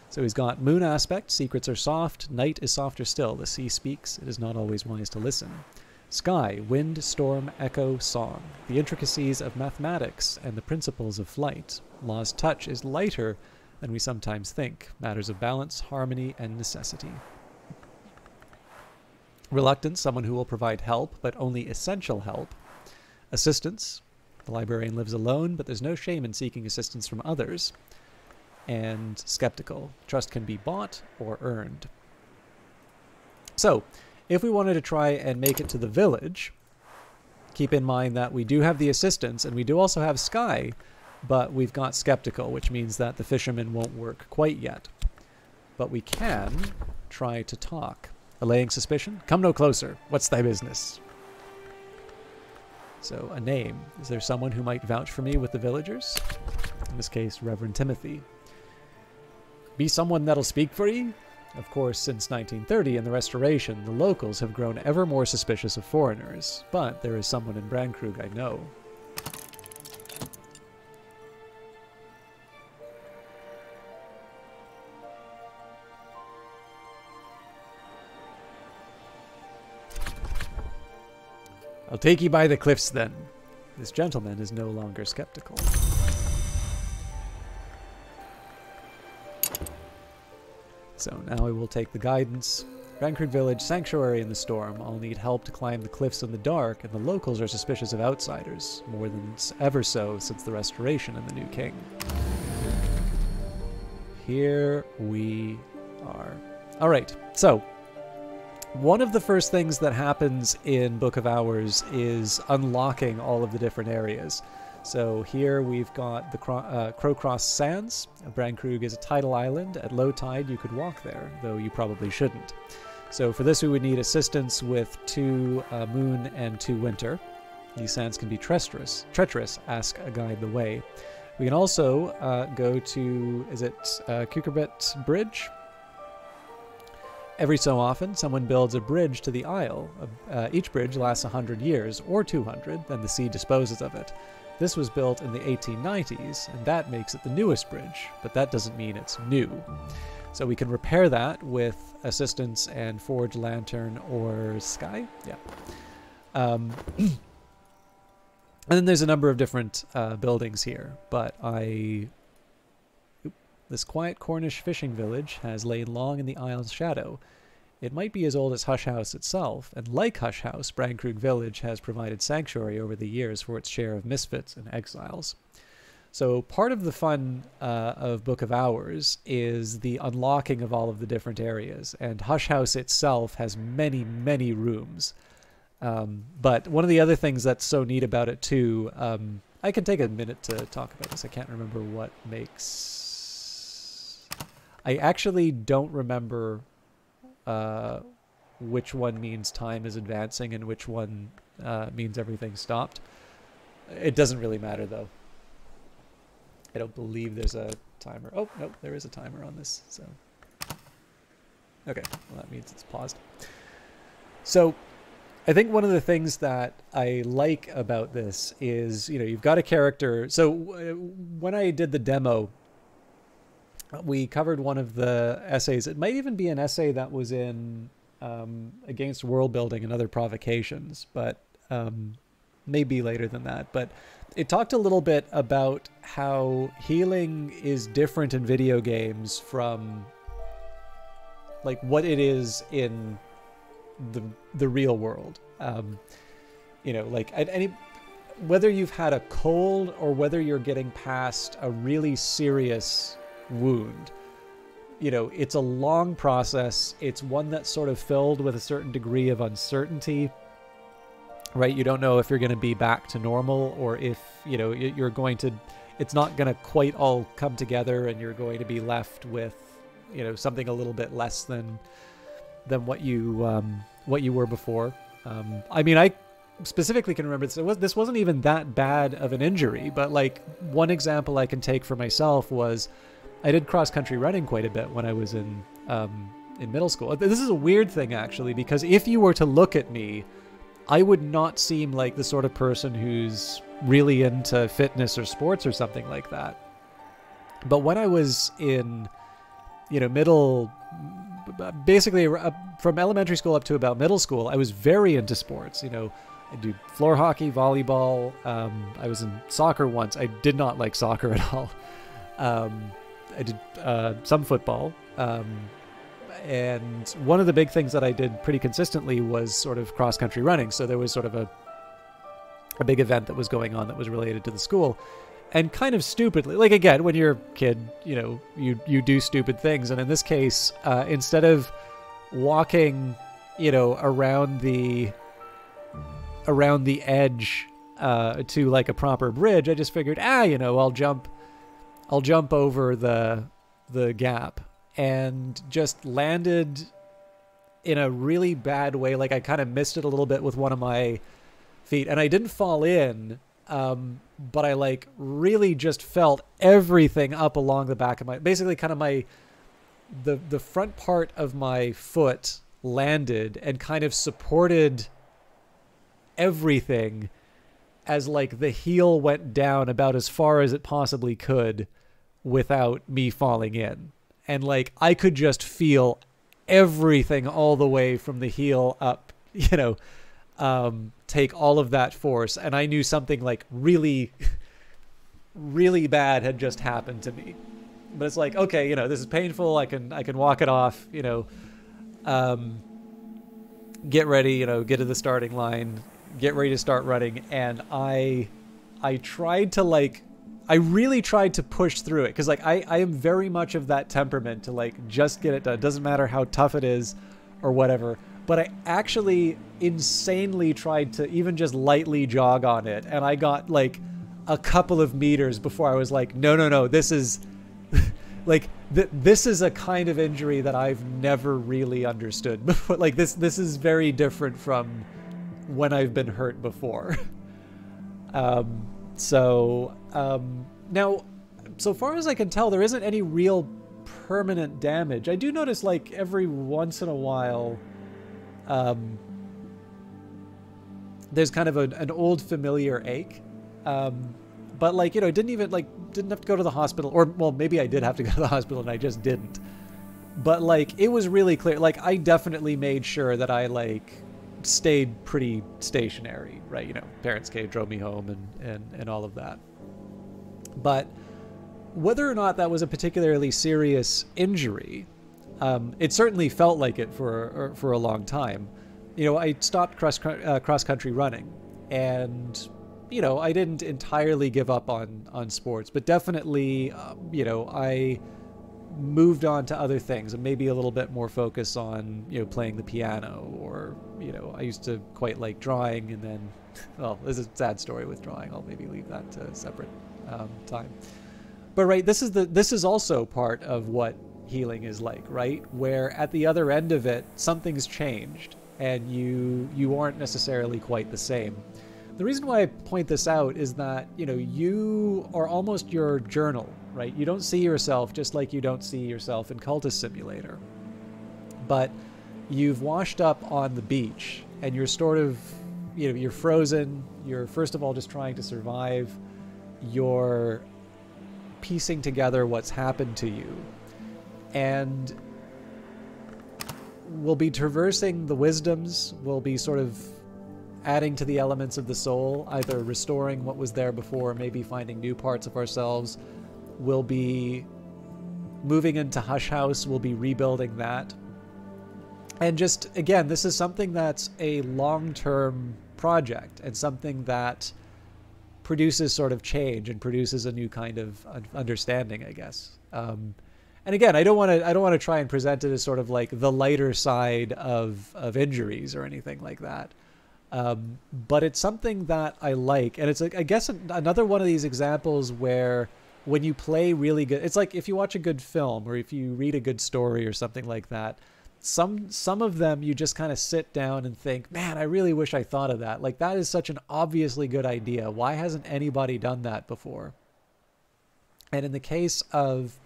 So he's got moon aspect, secrets are soft, night is softer still, the sea speaks, it is not always wise to listen. Sky, wind, storm, echo, song. The intricacies of mathematics and the principles of flight. Law's touch is lighter than we sometimes think. Matters of balance, harmony, and necessity. Reluctance, someone who will provide help, but only essential help. Assistance, the librarian lives alone, but there's no shame in seeking assistance from others. And skeptical, trust can be bought or earned. So, if we wanted to try and make it to the village, keep in mind that we do have the assistance, and we do also have Sky, but we've got skeptical, which means that the fisherman won't work quite yet. But we can try to talk. Allaying suspicion? Come no closer. What's thy business? So, a name. Is there someone who might vouch for me with the villagers? In this case, Reverend Timothy. Be someone that'll speak for ye? Of course, since 1930 and the Restoration, the locals have grown ever more suspicious of foreigners. But there is someone in Brandkrug I know. I'll take ye by the cliffs, then. This gentleman is no longer skeptical. So now I will take the guidance. Brandkrug village, sanctuary in the storm. I'll need help to climb the cliffs in the dark, and the locals are suspicious of outsiders, more than ever so since the Restoration and the new king. Here we are. Alright, so one of the first things that happens in Book of Hours is unlocking all of the different areas. So here we've got the Crowcross Sands. Brandkrug is a tidal island. At low tide you could walk there, though you probably shouldn't. So for this we would need assistance with 2 moon and 2 winter. These sands can be treacherous. Ask a guide the way. We can also go to, is it Cucurbit Bridge? Every so often, someone builds a bridge to the isle. Each bridge lasts 100 years, or 200, then the sea disposes of it. This was built in the 1890s, and that makes it the newest bridge, but that doesn't mean it's new. So we can repair that with assistance and forge lantern or sky. Yeah. And then there's a number of different buildings here, but this quiet Cornish fishing village has lain long in the isle's shadow. It might be as old as Hush House itself, and like Hush House, Brancrug Village has provided sanctuary over the years for its share of misfits and exiles. So part of the fun of Book of Hours is the unlocking of all of the different areas, and Hush House itself has many, many rooms. But one of the other things that's so neat about it too, I can take a minute to talk about this. I can't remember what makes... I actually don't remember which one means time is advancing and which one means everything's stopped. It doesn't really matter though. I don't believe there's a timer. Oh, no, there is a timer on this. So, okay, well that means it's paused. So I think one of the things that I like about this is, you know, you've got a character. So when I did the demo, we covered one of the essays. It might even be an essay that was in Against World Building and Other Provocations, but maybe later than that. But it talked a little bit about how healing is different in video games from like what it is in the real world. You know, like whether you've had a cold or whether you're getting past a really serious wound, you know, it's a long process. It's one that's sort of filled with a certain degree of uncertainty, right? You don't know if you're going to be back to normal or if, you know, you're going to, it's not going to quite all come together and you're going to be left with, you know, something a little bit less than what you were before. I mean, I specifically can remember this wasn't even that bad of an injury, but like one example I can take for myself was I did cross-country running quite a bit when I was in middle school. This is a weird thing, actually, because if you were to look at me, I would not seem like the sort of person who's really into fitness or sports or something like that. But when I was in, you know, basically from elementary school up to about middle school, I was very into sports. You know, I do floor hockey, volleyball. I was in soccer once. I did not like soccer at all. I did some football. And one of the big things that I did pretty consistently was sort of cross-country running. So there was sort of a big event that was going on that was related to the school. And kind of stupidly, like again, when you're a kid, you know, you do stupid things. And in this case, instead of walking, you know, around the edge to like a proper bridge, I just figured, you know, I'll jump over the gap, and just landed in a really bad way. Like I kind of missed it a little bit with one of my feet, and I didn't fall in, but I like really just felt everything up along the back of basically kind of the front part of my foot landed and kind of supported everything as like the heel went down about as far as it possibly could without me falling in. And like I could just feel everything all the way from the heel up, you know, take all of that force. And I knew something like really, really bad had just happened to me. But it's like, okay, you know, this is painful. I can walk it off, you know, get ready, you know, get to the starting line, get ready to start running. And I tried to like, I really tried to push through it, because like I am very much of that temperament to like just get it done. It doesn't matter how tough it is or whatever. But I actually insanely tried to even just lightly jog on it, and I got like a couple of meters before I was like, no, this is like this is a kind of injury that I've never really understood before. Like this is very different from when I've been hurt before. Now, so far as I can tell, there isn't any real permanent damage. I do notice, like, every once in a while, there's kind of an old familiar ache. But, like, you know, didn't have to go to the hospital. Or, well, maybe I did have to go to the hospital and I just didn't. But, like, it was really clear. Like, I definitely made sure that I, like, stayed pretty stationary, right? You know, parents came, drove me home, and all of that. But whether or not that was a particularly serious injury, it certainly felt like it for a long time. You know, I stopped cross country running, and you know, I didn't entirely give up on sports, but definitely, you know, I moved on to other things and maybe a little bit more focus on, you know, playing the piano, or, you know, I used to quite like drawing, and then, well, there's a sad story with drawing. I'll maybe leave that to a separate time. But right, this is also part of what healing is like, right? Where at the other end of it, something's changed, and you aren't necessarily quite the same. The reason why I point this out is that, you know, you are almost your journal, right? You don't see yourself just like you don't see yourself in Cultist Simulator. But you've washed up on the beach, and you're sort of, you know, you're frozen. You're, first of all, just trying to survive. You're piecing together what's happened to you. And we'll be traversing the wisdoms. We'll be sort of adding to the elements of the soul, either restoring what was there before, maybe finding new parts of ourselves. We'll be moving into Hush House. We'll be rebuilding that. And just, again, this is something that's a long-term project, and something that produces sort of change and produces a new kind of understanding, I guess. And again, I don't want to try and present it as sort of like the lighter side of injuries or anything like that. But it's something that I like, and it's like, I guess, another one of these examples where when you play really good, it's like if you watch a good film or if you read a good story or something like that, some of them you just kind of sit down and think, man, I really wish I thought of that. Like, that is such an obviously good idea. Why hasn't anybody done that before? And in the case of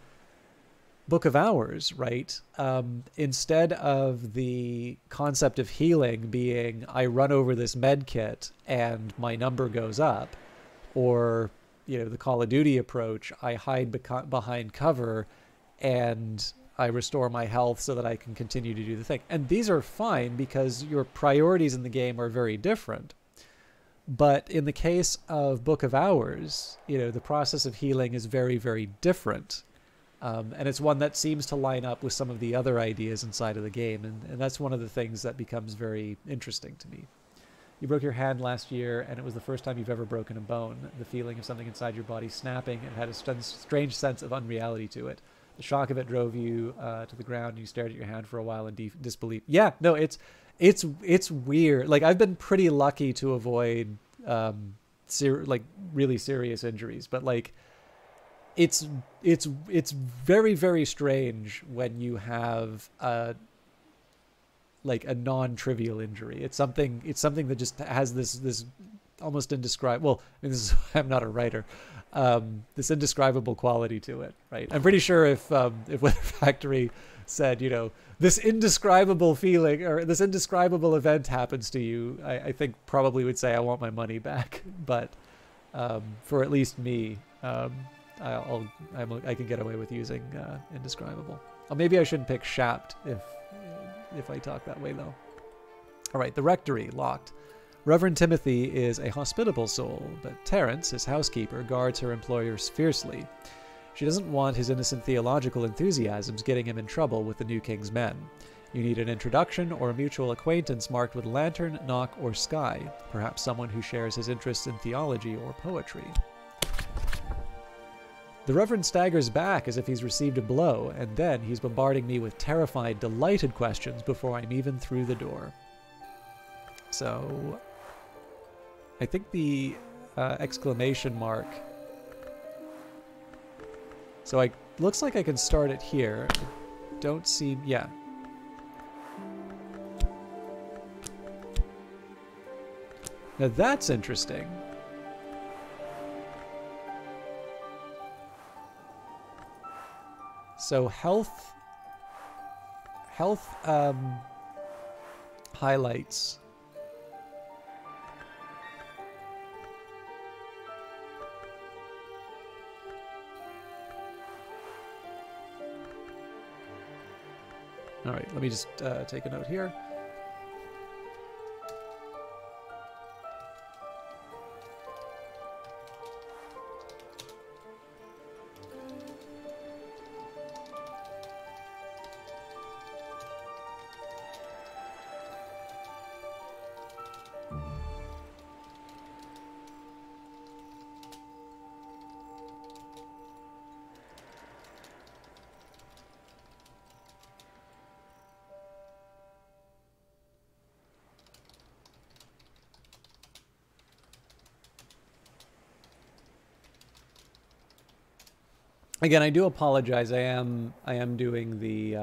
Book of Hours, right? Instead of the concept of healing being, I run over this med kit and my number goes up, or, you know, the Call of Duty approach, I hide behind cover and I restore my health so that I can continue to do the thing. And these are fine because your priorities in the game are very different. But in the case of Book of Hours, you know, the process of healing is very, very different. And it's one that seems to line up with some of the other ideas inside of the game. And that's one of the things that becomes very interesting to me. You broke your hand last year, and it was the first time you've ever broken a bone. The feeling of something inside your body snapping and had a strange sense of unreality to it. The shock of it drove you to the ground, and you stared at your hand for a while in disbelief. Yeah, no, it's weird. Like, I've been pretty lucky to avoid like really serious injuries, but like, it's very, very strange when you have like a non-trivial injury. It's something that just has this almost indescribable, well, I mean, I'm not a writer, this indescribable quality to it, right? I'm pretty sure if Weather Factory said, you know, this indescribable feeling or this indescribable event happens to you, I think probably would say I want my money back. But for at least me, I can get away with using indescribable. Oh, maybe I shouldn't pick Shapt if I talk that way, though. All right, the rectory locked. Reverend Timothy is a hospitable soul, but Terence, his housekeeper, guards her employers fiercely. She doesn't want his innocent theological enthusiasms getting him in trouble with the new king's men. You need an introduction or a mutual acquaintance marked with lantern, knock, or sky. Perhaps someone who shares his interests in theology or poetry. The Reverend staggers back as if he's received a blow, and then he's bombarding me with terrified, delighted questions before I'm even through the door. So, I think the exclamation mark. So looks like I can start it here. Don't see, yeah. Now that's interesting. So health highlights. All right, let me just take a note here. Again, I do apologize. I am doing the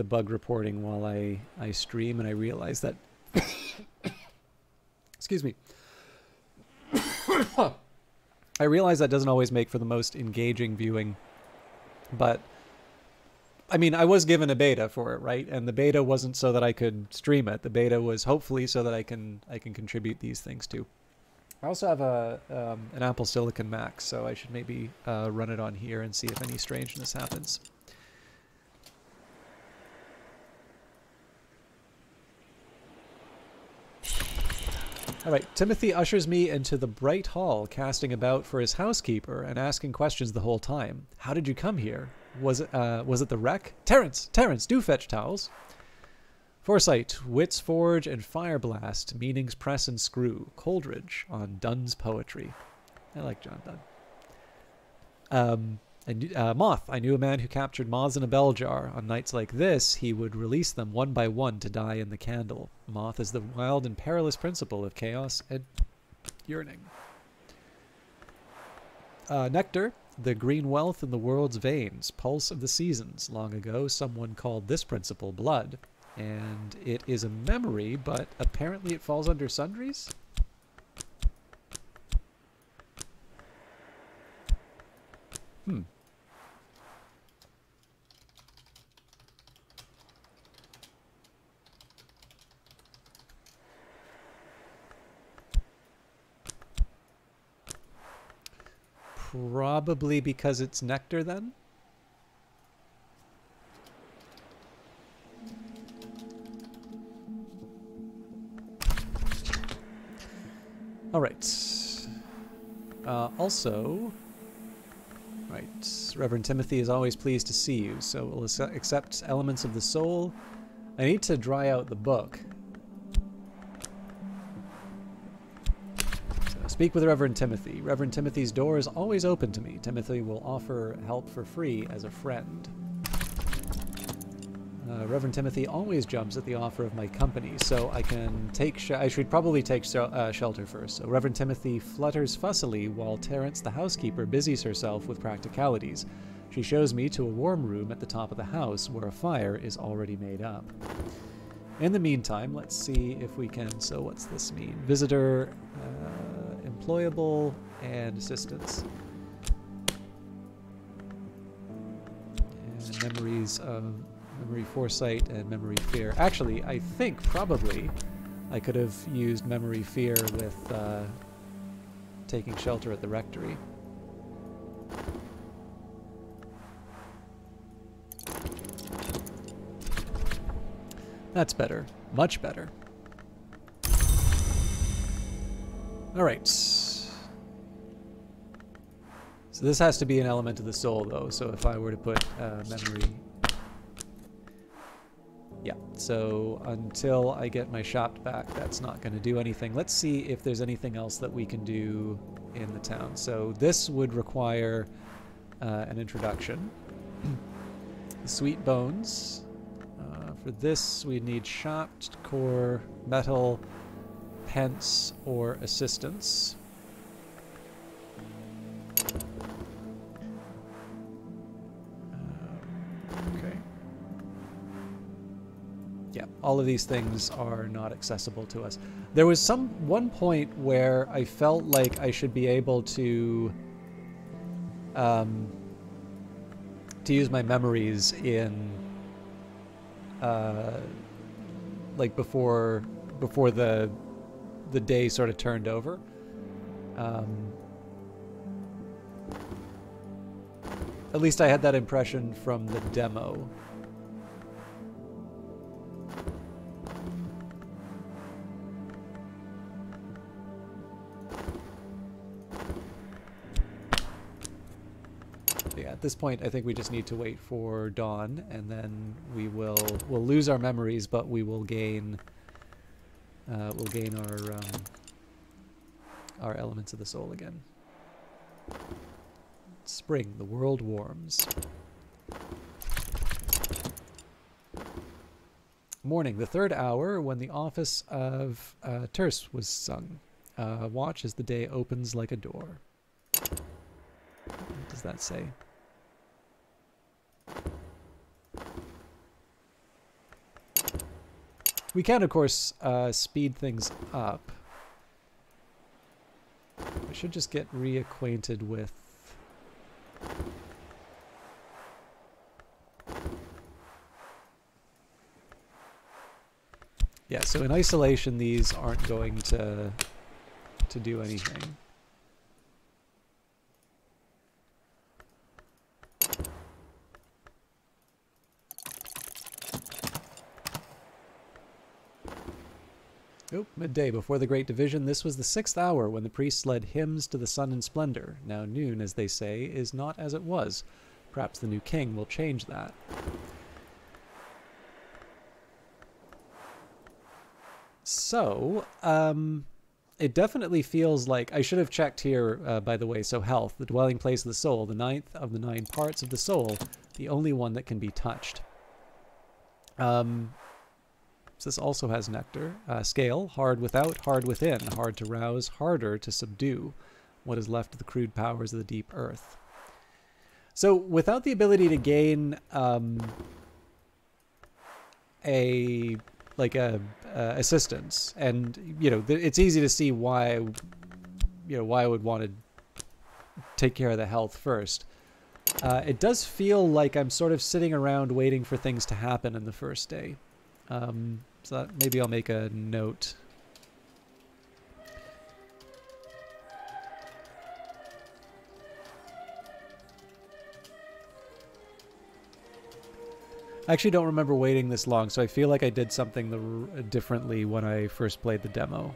bug reporting while I stream, and I realize that excuse me. I realize that doesn't always make for the most engaging viewing, but I mean, I was given a beta for it, right? And the beta wasn't so that I could stream it. The beta was hopefully so that I can contribute these things too. I also have an Apple Silicon Mac, so I should maybe run it on here and see if any strangeness happens. All right, Timothy ushers me into the bright hall, casting about for his housekeeper and asking questions the whole time. How did you come here? Was it the wreck? Terrence, do fetch towels. Foresight, Wits Forge and Fireblast, Meanings Press and Screw. Coleridge on Donne's poetry. I like John Donne. Moth, I knew a man who captured moths in a bell jar. On nights like this, he would release them one by one to die in the candle. Moth is the wild and perilous principle of chaos and yearning. Nectar, the green wealth in the world's veins, pulse of the seasons. Long ago, someone called this principle blood, and it is a memory, but apparently it falls under sundries? Probably because it's nectar, then? All right. Also, right, Reverend Timothy is always pleased to see you, so we'll accept elements of the soul. I need to dry out the book. Speak with Reverend Timothy. Reverend Timothy's door is always open to me. Timothy will offer help for free as a friend. Reverend Timothy always jumps at the offer of my company, so I can take I should probably take shelter first. So Reverend Timothy flutters fussily while Terence, the housekeeper, busies herself with practicalities. She shows me to a warm room at the top of the house where a fire is already made up. In the meantime, let's see if we can... So what's this mean? Visitor... employable and assistance. And memories of memory foresight and memory fear. Actually, I think probably I could have used memory fear with taking shelter at the rectory. That's better. Much better. All right. So this has to be an element of the soul, though. So if I were to put memory... Yeah, so until I get my shop back, that's not going to do anything. Let's see if there's anything else that we can do in the town. So this would require an introduction. Sweet bones. For this, we need shopped, core, metal, pence, or assistance. Okay. Yeah, all of these things are not accessible to us. There was one point where I felt like I should be able to use my memories in like before the day sort of turned over. At least I had that impression from the demo. Yeah, at this point, I think we just need to wait for dawn, and then we'll lose our memories, but we will gain our elements of the soul again. Spring, the world warms. Morning, the third hour, when the office of Terce was sung. Watch as the day opens like a door. does that say? We can, of course, speed things up. We should just get reacquainted with... Yeah, so in isolation, these aren't going to do anything. Oh, midday before the Great Division, this was the 6th hour when the priests led hymns to the sun and splendor. Now noon, as they say, is not as it was. Perhaps the new king will change that. So, it definitely feels like... I should have checked here, by the way. So health, the dwelling place of the soul, the 9th of the 9 parts of the soul, the only one that can be touched. So this also has nectar. Scale, hard without, hard within, hard to rouse, harder to subdue. What is left of the crude powers of the deep earth. So without the ability to gain assistance, and it's easy to see why why I would want to take care of the health first. It does feel like I'm sort of sitting around waiting for things to happen in the first day. So that, maybe I'll make a note. I actually don't remember waiting this long, so I feel like I did something differently when I first played the demo.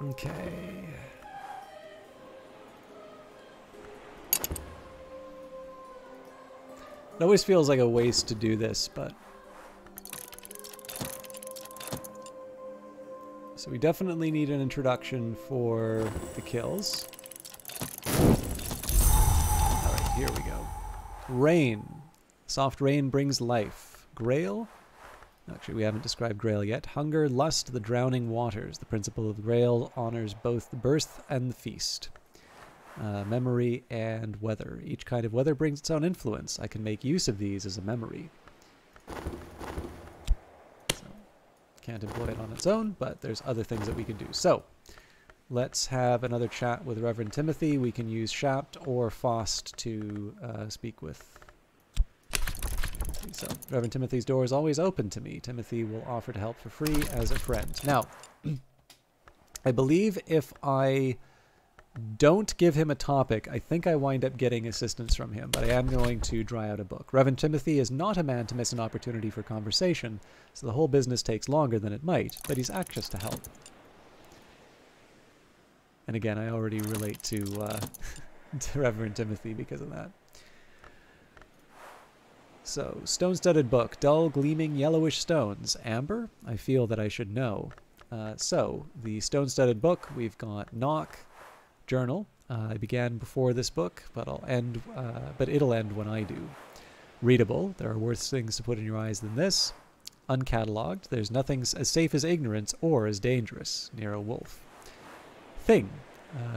Okay. It always feels like a waste to do this, but... So we definitely need an introduction for the kills. Alright, here we go. Rain. Soft rain brings life. Grail? Actually, we haven't described Grail yet. Hunger, lust, the drowning waters. The principle of Grail honors both the birth and the feast. Memory and weather. Each kind of weather brings its own influence. I can make use of these as a memory. So, can't employ it on its own, but there's other things that we can do. So, let's have another chat with Reverend Timothy. We can use Shapt or Faust to speak with. So, Reverend Timothy's door is always open to me. Timothy will offer to help for free as a friend. Now, I believe if I don't give him a topic, I think I wind up getting assistance from him, but I am going to dry out a book. Reverend Timothy is not a man to miss an opportunity for conversation, so the whole business takes longer than it might, but he's anxious to help. And again, I already relate to, to Reverend Timothy because of that. So, stone-studded book, dull, gleaming, yellowish stones. Amber? I feel that I should know. So, the stone-studded book, we've got Knock, Journal. I began before this book, but it'll end when I do. Readable. There are worse things to put in your eyes than this. Uncatalogued. There's nothing as safe as ignorance or as dangerous. Near a wolf. Thing.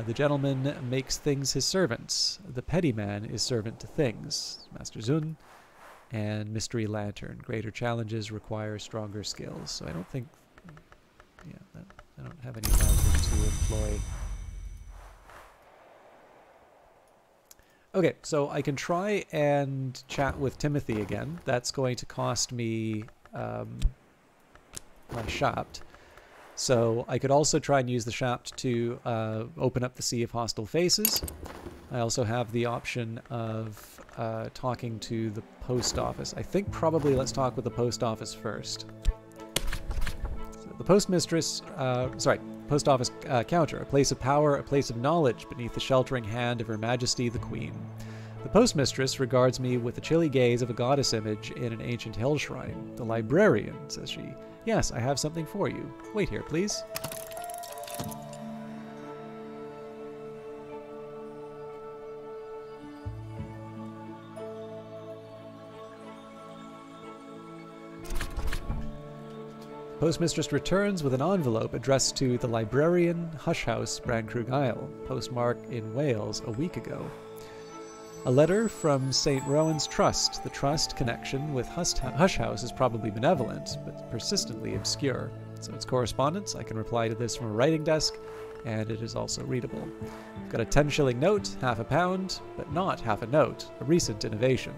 The gentleman makes things his servants. The petty man is servant to things. Master Zun. And Mystery Lantern. Greater challenges require stronger skills. So I don't think... Yeah, I don't have any lantern to employ. Okay, so I can try and chat with Timothy again. That's going to cost me my Shapt. So I could also try and use the Shapt to open up the Sea of Hostile Faces. I also have the option of talking to the post office. I think probably let's talk with the post office first. So the postmistress, post office counter, a place of power, a place of knowledge, beneath the sheltering hand of Her Majesty the Queen. The postmistress regards me with the chilly gaze of a goddess image in an ancient hill shrine. The librarian, says she. Yes, I have something for you. Wait here, please. Postmistress returns with an envelope addressed to the Librarian, Hush House, Brandkrug Isle, postmarked in Wales a week ago. A letter from St. Rowan's Trust. The trust connection with Hush House is probably benevolent, but persistently obscure. So it's correspondence. I can reply to this from a writing desk, and it is also readable. I've got a 10-shilling note, half a pound, but not half a note, a recent innovation.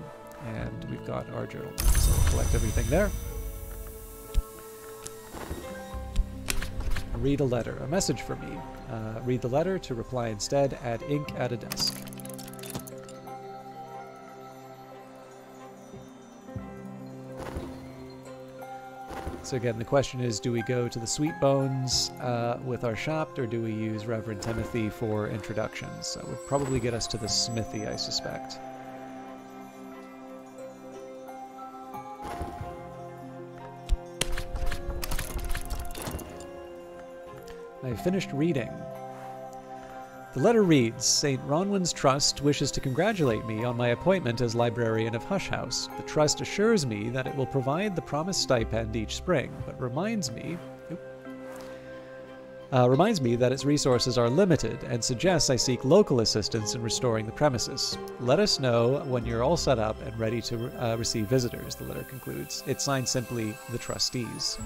And we've got our journal. So we'll collect everything there. Read a letter. A message for me. Read the letter. To reply instead, add ink at a desk. So again, the question is, do we go to the Sweet Bones with our shaft, or do we use Reverend Timothy for introductions? So it would probably get us to the smithy, I suspect. I finished reading. The letter reads, St. Ronwen's Trust wishes to congratulate me on my appointment as librarian of Hush House. The Trust assures me that it will provide the promised stipend each spring, but reminds me that its resources are limited and suggests I seek local assistance in restoring the premises. Let us know when you're all set up and ready to receive visitors, the letter concludes. It's signed simply, The Trustees.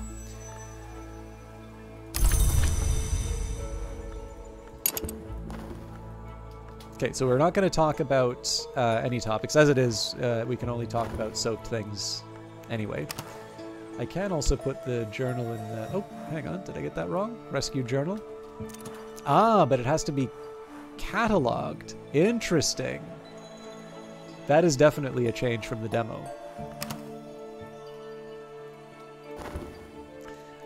Okay, so we're not going to talk about any topics. As it is, we can only talk about soaked things anyway. I can also put the journal in the... Oh, hang on. Did I get that wrong? Rescue journal? Ah, but it has to be cataloged. Interesting. That is definitely a change from the demo.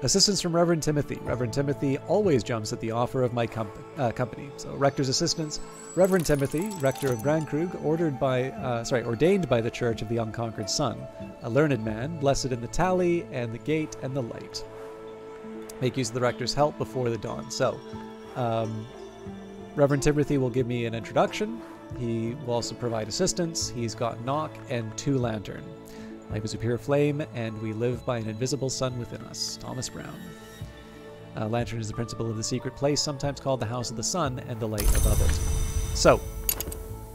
Assistance from Reverend Timothy. Reverend Timothy always jumps at the offer of my company. So, Rector's assistants. Reverend Timothy, Rector of Brandkrug, ordained by the Church of the Unconquered Sun. A learned man, blessed in the tally and the gate and the light. Make use of the Rector's help before the dawn. So, Reverend Timothy will give me an introduction. He will also provide assistance. He's got knock and 2 lantern. Life is a pure flame, and we live by an invisible sun within us. Thomas Brown. Lantern is the principle of the secret place, sometimes called the House of the Sun, and the light above it. So,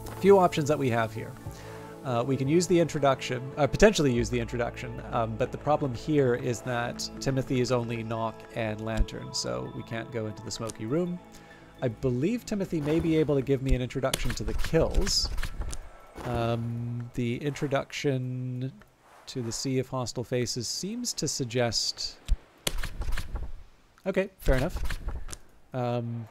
a few options that we have here. We can use the introduction, potentially use the introduction, but the problem here is that Timothy is only knock and lantern, so we can't go into the smoky room. I believe Timothy may be able to give me an introduction to the kills. The introduction to the Sea of Hostile Faces seems to suggest... Okay, fair enough. And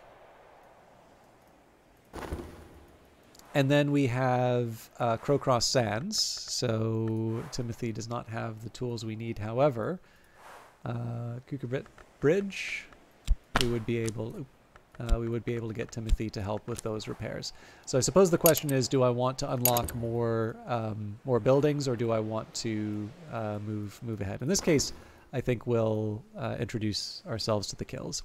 then we have Crowcross Sands, so Timothy does not have the tools we need. However, Kukurbit Bridge, we would be able to get Timothy to help with those repairs. So I suppose the question is, do I want to unlock more buildings, or do I want to move ahead? In this case, I think we'll introduce ourselves to the kills.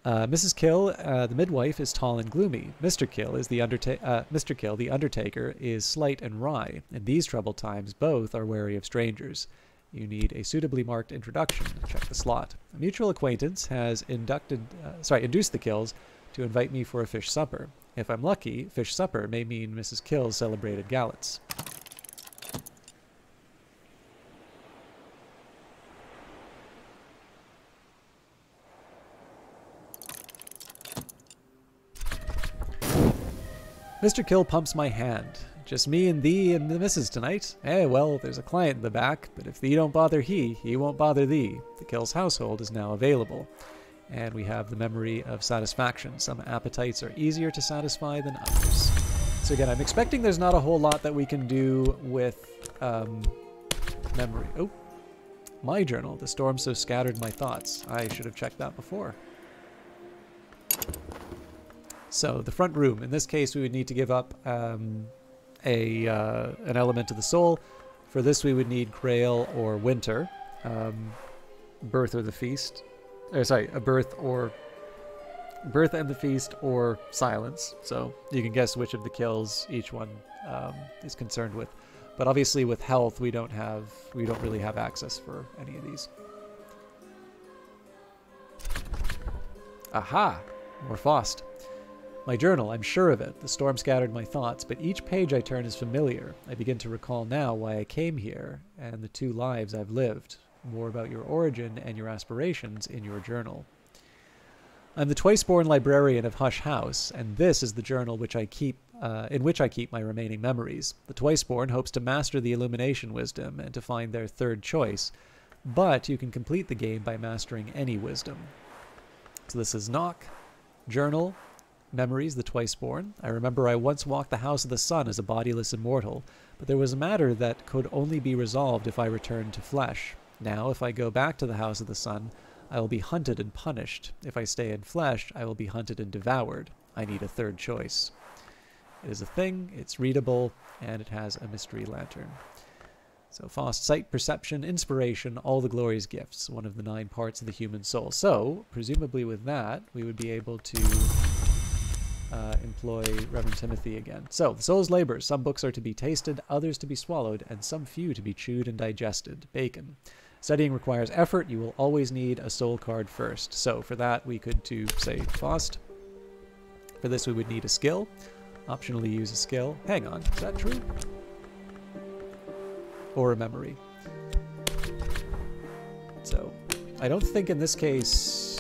Mrs. Kill, the midwife, is tall and gloomy. Mr. Kill, the undertaker, is slight and wry. In these troubled times, both are wary of strangers. You need a suitably marked introduction. Check the slot. A mutual acquaintance has induced the Kills to invite me for a fish supper. If I'm lucky, fish supper may mean Mrs. Kill's celebrated gallets. Mr. Kill pumps my hand. Just me and thee and the missus tonight. Eh, well, there's a client in the back, but if thee don't bother he won't bother thee. The Kill's household is now available. And we have the memory of satisfaction. Some appetites are easier to satisfy than others. So again, I'm expecting there's not a whole lot that we can do with memory. Oh, my journal. The storm so scattered my thoughts. I should have checked that before. So the front room. In this case, we would need to give up an element of the soul. For this, we would need Grail or Winter. Birth or the Feast. Sorry, a Birth and the Feast or Silence. So you can guess which of the kills each one is concerned with. But obviously with health, we don't really have access for any of these. Aha! More Faust. My journal, I'm sure of it. The storm scattered my thoughts, but each page I turn is familiar. I begin to recall now why I came here, and the 2 lives I've lived. More about your origin and your aspirations in your journal. I'm the twice-born librarian of Hush House, and this is the journal which I keep, in which I keep my remaining memories. The twice-born hopes to master the illumination wisdom and to find their third choice, but you can complete the game by mastering any wisdom. So this is Knock, Journal, Memories, the twice-born. I remember I once walked the House of the Sun as a bodiless immortal, but there was a matter that could only be resolved if I returned to flesh. Now, if I go back to the House of the Sun, I will be hunted and punished. If I stay in flesh, I will be hunted and devoured. I need a third choice. It is a thing, it's readable, and it has a mystery lantern. So Faust, sight, perception, inspiration, all the glorious gifts, one of the 9 parts of the human soul. So, presumably with that, we would be able to employ Reverend Timothy again. So, the soul's labors. Some books are to be tasted, others to be swallowed, and some few to be chewed and digested. Bacon. Studying requires effort. You will always need a soul card first. So, for that, we could do, say, Faust. For this, we would need a skill. Optionally use a skill. Hang on, is that true? Or a memory. So, I don't think in this case...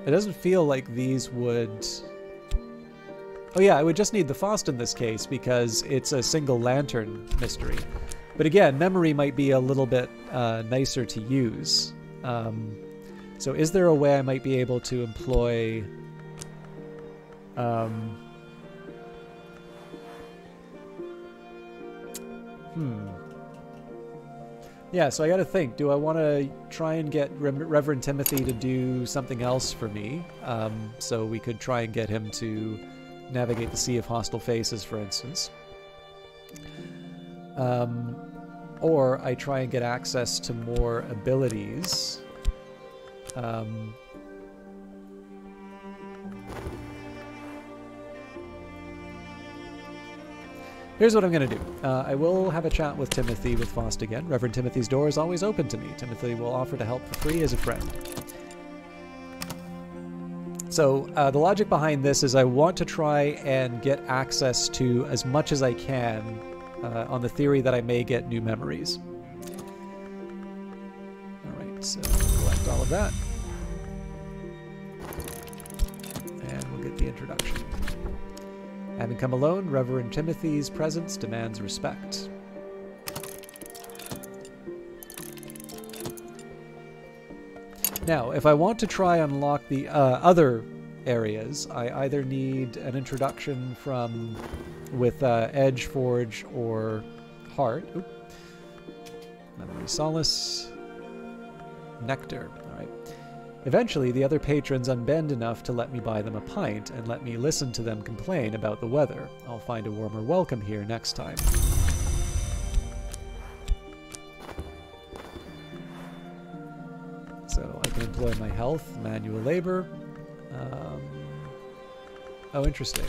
It doesn't feel like these would... Oh yeah, I would just need the Faust in this case because it's a single lantern mystery. But again, memory might be a little bit nicer to use. So is there a way I might be able to employ... Yeah, so I gotta think. Do I want to try and get Reverend Timothy to do something else for me? So we could try and get him to navigate the Sea of Hostile Faces, for instance. Or I try and get access to more abilities. Here's what I'm going to do. I will have a chat with Timothy with Faust again. Reverend Timothy's door is always open to me. Timothy will offer to help for free as a friend. So the logic behind this is I want to try and get access to as much as I can on the theory that I may get new memories. Alright, so collect all of that. And we'll get the introduction. Having come alone, Reverend Timothy's presence demands respect. Now, if I want to try and unlock the other areas, I either need an introduction with Edge, Forge, or Heart. Oop. Memory Solace. Nectar. Alright. Eventually, the other patrons unbend enough to let me buy them a pint and let me listen to them complain about the weather. I'll find a warmer welcome here next time. So I can employ my health, manual labor. Oh, interesting.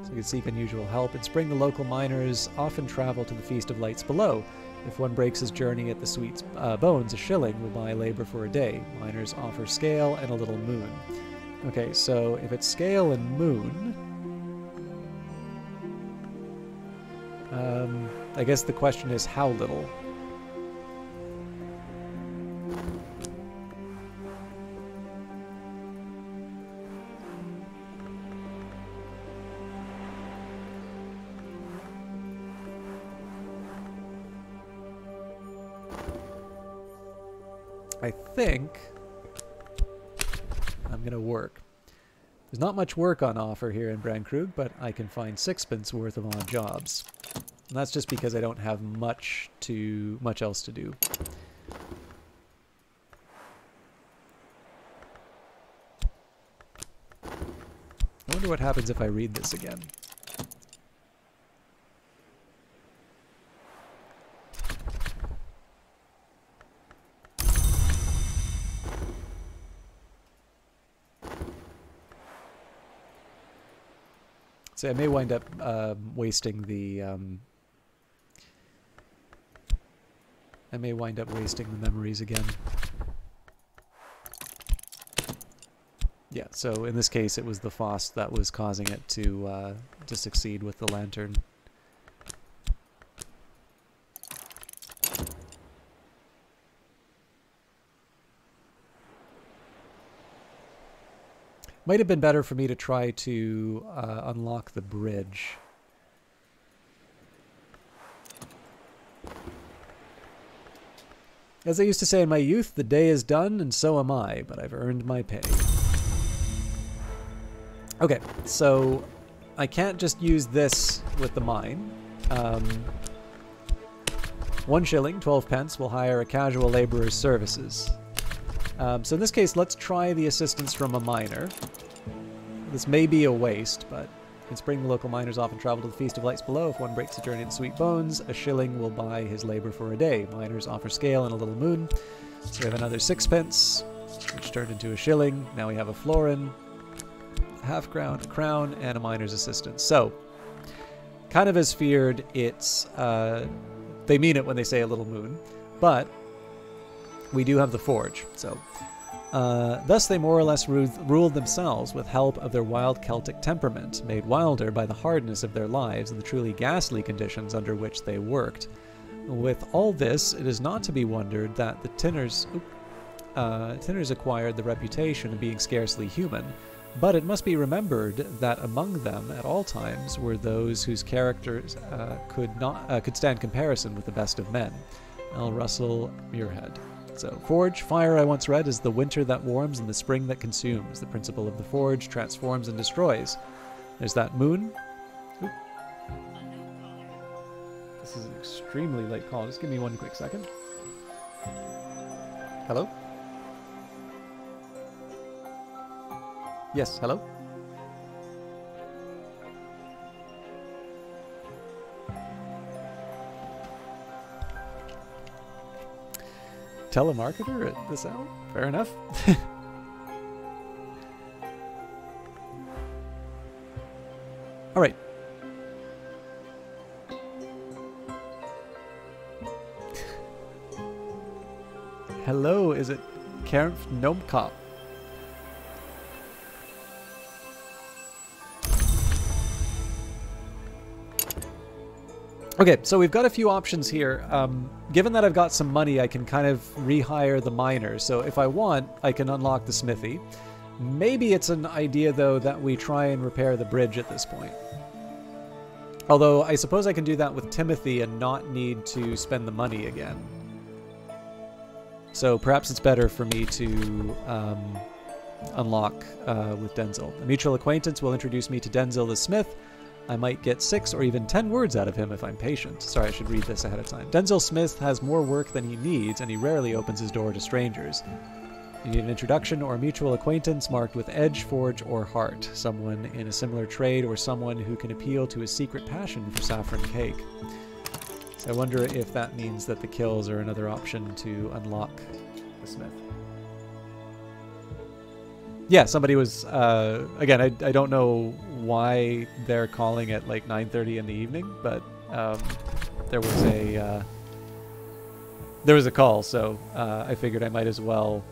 So you can seek unusual help. In spring, the local miners often travel to the Feast of Lights below. If one breaks his journey at the Sweet's Bones, a shilling will buy labor for a day. Miners offer scale and a little moon. Okay, so if it's scale and moon... I guess the question is how little? I think I'm going to work. There's not much work on offer here in Brandkrug, but I can find sixpence worth of odd jobs. And that's just because I don't have much else to do. wonder what happens if I read this again. So I may wind up wasting the memories again. Yeah, so in this case it was the Faust that was causing it to succeed with the lantern. Might have been better for me to try to unlock the bridge. As I used to say in my youth, the day is done and so am I, but I've earned my pay. Okay, so I can't just use this with the mine. 1 shilling, 12 pence, will hire a casual laborer's services. So in this case, let's try the assistance from a miner. This may be a waste, but in spring the local miners often travel to the Feast of Lights below. If one breaks the journey in Sweet Bones, a shilling will buy his labor for a day. Miners offer scale and a little moon. So we have another 6 pence, which turned into a shilling. Now we have a florin, a half crown, a crown, and a miner's assistance. So, kind of as feared, it's... they mean it when they say a little moon, but we do have the forge, so... thus they more or less ruled themselves with help of their wild Celtic temperament, made wilder by the hardness of their lives and the truly ghastly conditions under which they worked. With all this, it is not to be wondered that the Tinners acquired the reputation of being scarcely human, but it must be remembered that among them at all times were those whose characters could stand comparison with the best of men. L. Russell Muirhead. So, forge, fire I once read is the winter that warms and the spring that consumes. The principle of the forge transforms and destroys. There's that moon. Oop. This is an extremely late call. Just give me one quick second. Hello? Yes, hello? Telemarketer at this hour? Fair enough. All right. Hello, is it Kernf Nomkop? Okay, so we've got a few options here. Given that I've got some money, I can kind of rehire the miners. So if I want, I can unlock the smithy. Maybe it's an idea, though, that we try and repair the bridge at this point. Although, I suppose I can do that with Timothy and not need to spend the money again. So perhaps it's better for me to unlock with Denzel. A mutual acquaintance will introduce me to Denzel the Smith. I might get 6 or even 10 words out of him if I'm patient. Sorry, I should read this ahead of time. Denzel Smith has more work than he needs, and he rarely opens his door to strangers. You need an introduction or a mutual acquaintance marked with edge, forge, or heart. Someone in a similar trade or someone who can appeal to his secret passion for saffron cake. So I wonder if that means that the kills are another option to unlock the Smith. Yeah, somebody was, again, I don't know why they're calling it like 9:30 in the evening, but there was a call, so I figured I might as well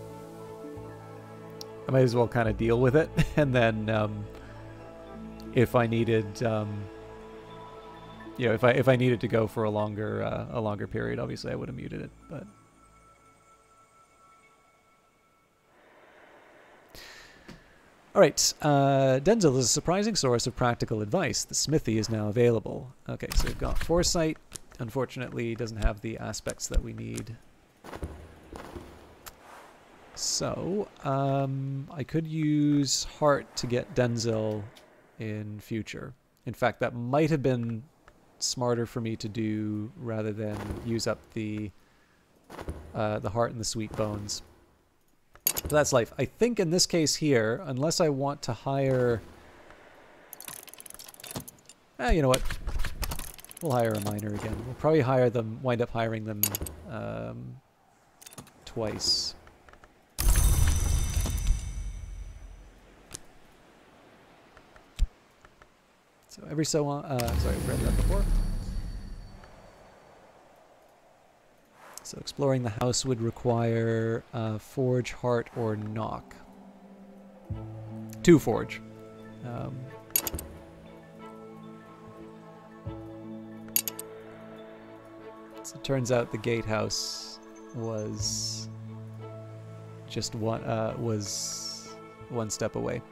kind of deal with it, and then if I needed, you know, if I needed to go for a longer period, obviously I would have muted it, but. All right, Denzel is a surprising source of practical advice. The smithy is now available. Okay, so we've got foresight. Unfortunately, doesn't have the aspects that we need. So, I could use heart to get Denzel in future. In fact, that might have been smarter for me to do rather than use up the heart and the sweet bones. So that's life. I think in this case here, unless I want to hire You know what? We'll hire a miner again. We'll probably wind up hiring them twice. So every so on, sorry, I've read that before. So exploring the house would require forge, heart, or knock. 2 forge. So it turns out the gatehouse was just one step away.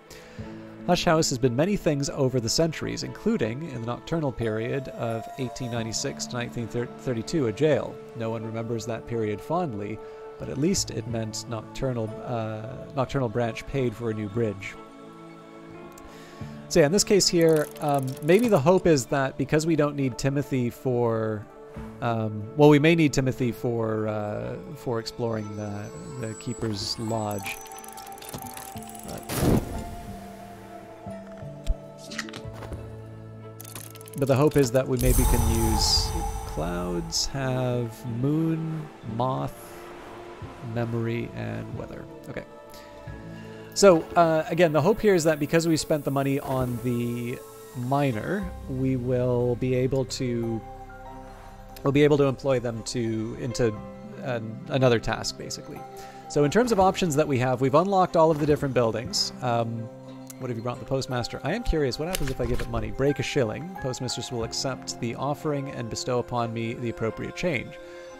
Hush House has been many things over the centuries, including, in the nocturnal period of 1896 to 1932, a jail. No one remembers that period fondly, but at least it meant Nocturnal Branch paid for a new bridge. So yeah, in this case here, maybe the hope is that because we don't need Timothy for... well, we may need Timothy for exploring the Keeper's Lodge. But the hope is that we maybe can use... Clouds have moon, moth, memory, and weather. Okay. So, again, the hope here is that because we spent the money on the miner, we will be able to... We'll be able to employ them into another task, basically. So in terms of options that we have, we've unlocked all of the different buildings. What have you brought the postmaster? I am curious, what happens if I give it money? Break a shilling. Postmistress will accept the offering and bestow upon me the appropriate change.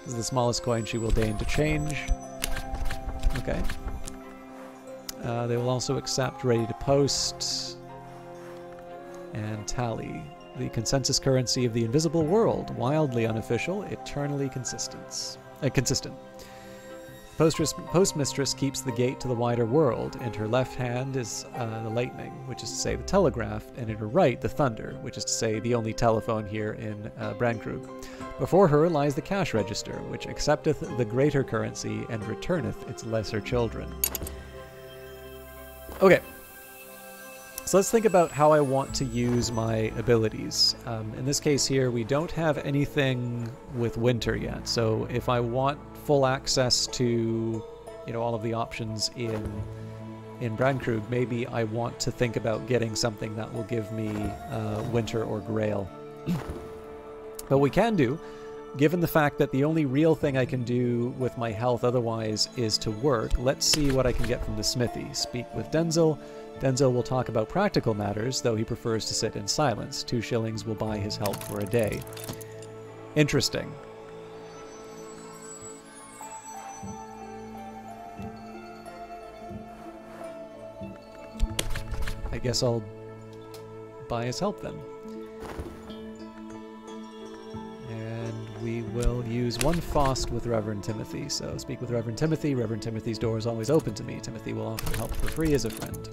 This is the smallest coin she will deign to change. Okay. They will also accept ready to post and tally. The consensus currency of the invisible world, wildly unofficial, eternally consistent. Postmistress keeps the gate to the wider world. In her left hand is the lightning, which is to say the telegraph, and in her right the thunder, which is to say the only telephone here in Brandkrug. Before her lies the cash register, which accepteth the greater currency and returneth its lesser children. Okay. So let's think about how I want to use my abilities. In this case here, we don't have anything with winter yet. So if I want full access to, all of the options in Brandkrug, maybe I want to think about getting something that will give me winter or grail. But we can do, given the fact that the only real thing I can do with my health otherwise is to work, let's see what I can get from the smithy. Speak with Denzel. Denzel will talk about practical matters, though he prefers to sit in silence. 2 shillings will buy his help for a day. Interesting. I guess I'll buy his help then. And we will use 1 Fost with Reverend Timothy. So speak with Reverend Timothy. Reverend Timothy's door is always open to me. Timothy will offer help for free as a friend.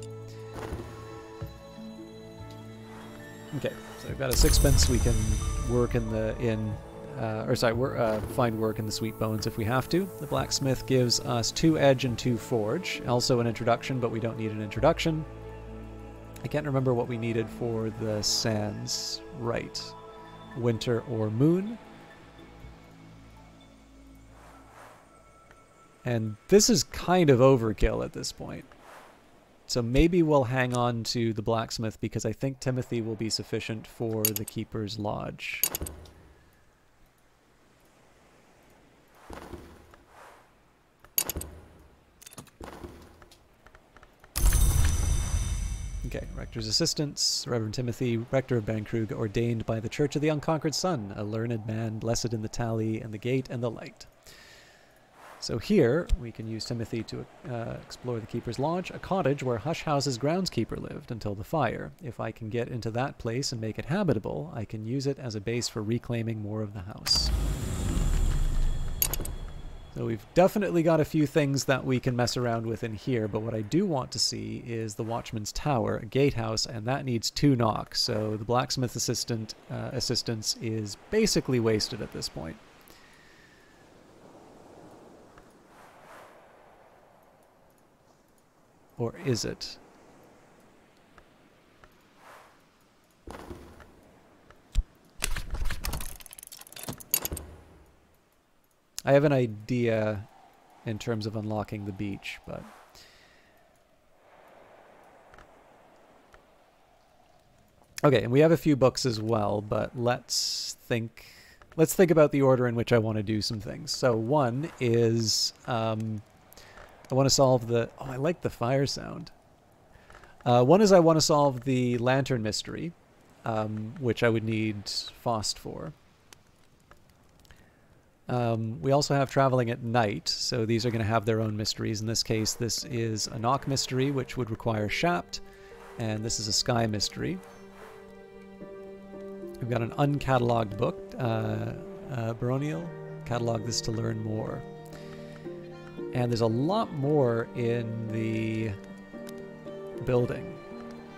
Okay, so I've got a 6pence. We can work in the find work in the Sweet Bones if we have to. The blacksmith gives us 2 edge and 2 forge. Also an introduction, but we don't need an introduction. I can't remember what we needed for the sands. Right. Winter or moon. And this is kind of overkill at this point. So maybe we'll hang on to the blacksmith because I think Timothy will be sufficient for the Keeper's Lodge. Okay, Rector's Assistants, Reverend Timothy, Rector of Brandkrug, ordained by the Church of the Unconquered Sun, a learned man, blessed in the tally and the gate and the light. So here, we can use Timothy to explore the Keeper's Lodge, a cottage where Hush House's groundskeeper lived until the fire. If I can get into that place and make it habitable, I can use it as a base for reclaiming more of the house. So we've definitely got a few things that we can mess around with in here, but what I do want to see is the Watchman's Tower, a gatehouse, and that needs 2 knocks, so the blacksmith assistance is basically wasted at this point. Or is it? I have an idea in terms of unlocking the beach, but... Okay, and we have a few books as well, but let's think about the order in which I want to do some things. So one is I want to solve the... Oh, I like the fire sound. One is I want to solve the lantern mystery, which I would need Faust for. We also have traveling at night, so these are going to have their own mysteries. In this case, this is a knock mystery, which would require Shapt, and this is a sky mystery. We've got an uncatalogued book, Baronial. Catalog this to learn more. And there's a lot more in the building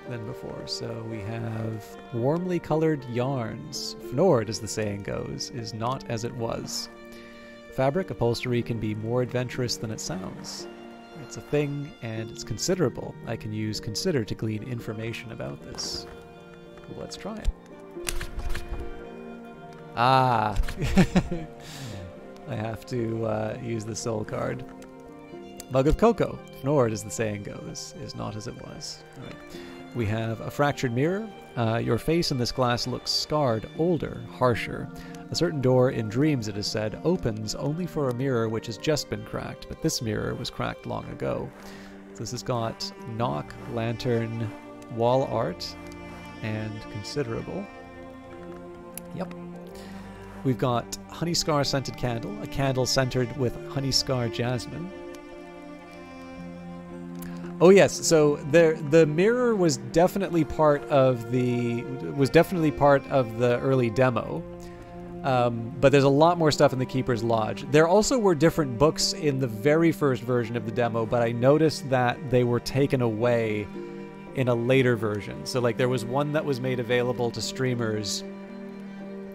than before. So we have warmly colored yarns. Fnord, as the saying goes, is not as it was. Fabric upholstery can be more adventurous than it sounds. It's a thing, and it's considerable. I can use consider to glean information about this. Well, let's try it. Ah! I have to use the soul card. Mug of cocoa. Fnord, as the saying goes, is not as it was. All right. We have a fractured mirror. Your face in this glass looks scarred, older, harsher. A certain door in dreams, it is said, opens only for a mirror which has just been cracked, but this mirror was cracked long ago. So this has got knock, lantern, wall art, and considerable. Yep. We've got honey scar scented candle, a candle centered with honey scar jasmine. Oh yes, so the mirror was definitely part of the early demo, but there's a lot more stuff in the Keeper's Lodge. There also were different books in the very first version of the demo, but I noticed that they were taken away in a later version. So like there was one that was made available to streamers,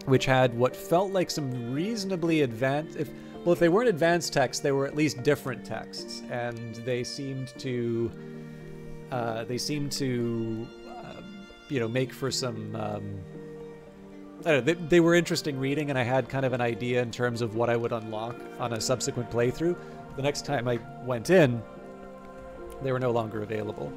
which had what felt like some reasonably advanced... If they weren't advanced texts, they were at least different texts, and they seemed to make for some... I don't know, they were interesting reading, and I had kind of an idea in terms of what I would unlock on a subsequent playthrough. The next time I went in, they were no longer available.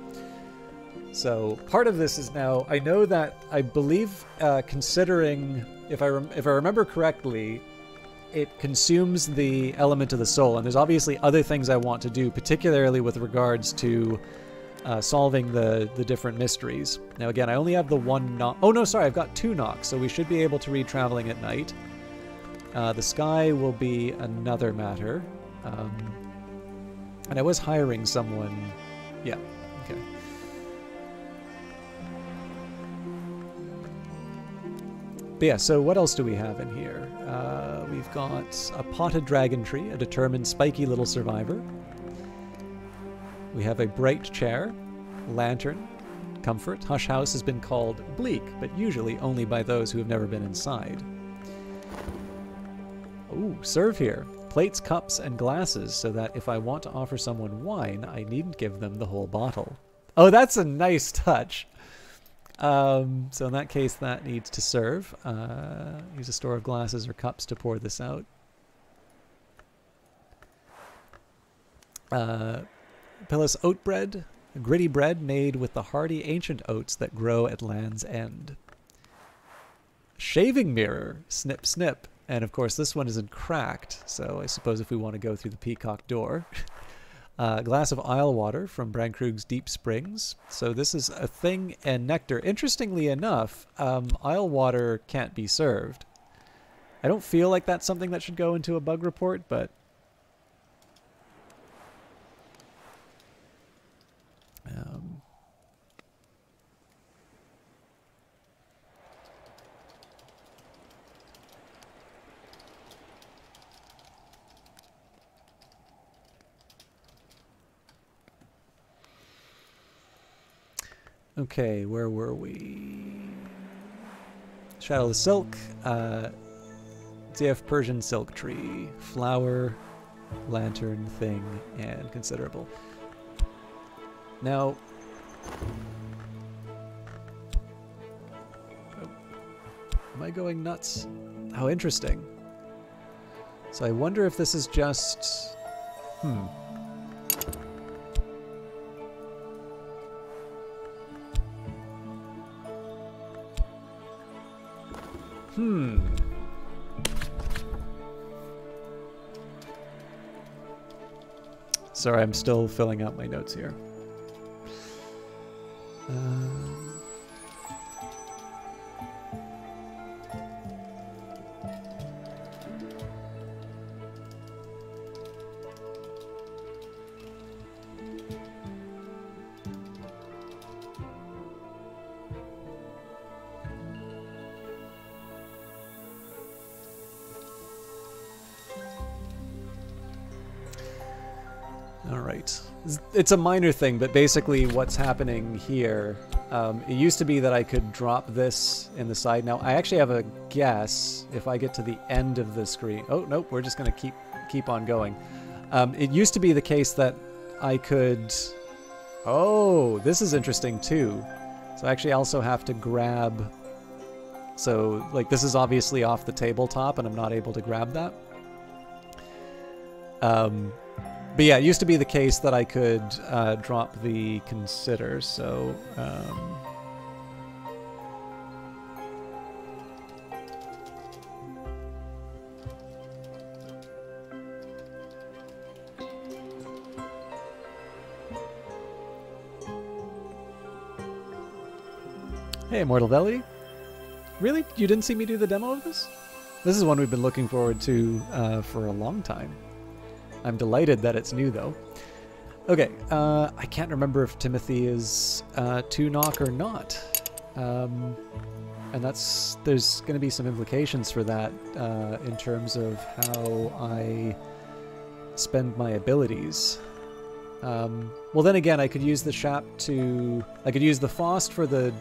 So part of this is now, I know that, I believe, considering, if I remember correctly, it consumes the element of the soul, and there's obviously other things I want to do, particularly with regards to solving the different mysteries. Now again, I only have the one knock. Oh no, sorry, I've got 2 knocks, so we should be able to read Traveling at Night. The sky will be another matter. And I was hiring someone. Yeah, okay. But yeah, so what else do we have in here? We've got a potted dragon tree, a determined, spiky little survivor. We have a bright chair, lantern, comfort. Hush House has been called bleak, but usually only by those who have never been inside. Ooh, serve here. Plates, cups, and glasses, so that if I want to offer someone wine, I needn't give them the whole bottle. Oh, that's a nice touch. So in that case, that needs to serve. Use a store of glasses or cups to pour this out. Pillis oat bread, gritty bread made with the hardy ancient oats that grow at Land's End. Shaving mirror, snip snip. And of course this one isn't cracked, so I suppose if we want to go through the peacock door. A glass of Isle water from Brankrug's Deep Springs. So this is a thing and nectar. Interestingly enough, Isle water can't be served. I don't feel like that's something that should go into a bug report, but... Okay, where were we? Shadow of the Silk, DF Persian Silk Tree, Flower, Lantern, Thing, and Considerable. Now, am I going nuts? How interesting. So I wonder if this is just... Hmm. Sorry, I'm still filling out my notes here. It's a minor thing, but basically what's happening here, it used to be that I could drop this in the side. Now, I actually have a guess if I get to the end of the screen. Oh, nope, we're just going to keep on going. It used to be the case that I could... Oh, this is interesting too. So I actually also have to grab... So, like, this is obviously off the tabletop, and I'm not able to grab that. But yeah, it used to be the case that I could drop the consider, so... Hey, Immortal Valley. Really? You didn't see me do the demo of this? This is one we've been looking forward to for a long time. I'm delighted that it's new, though. Okay, I can't remember if Timothy is 2-knock or not. And there's going to be some implications for that in terms of how I spend my abilities. Well, then again, I could use the Shap to... I could use the Faust for the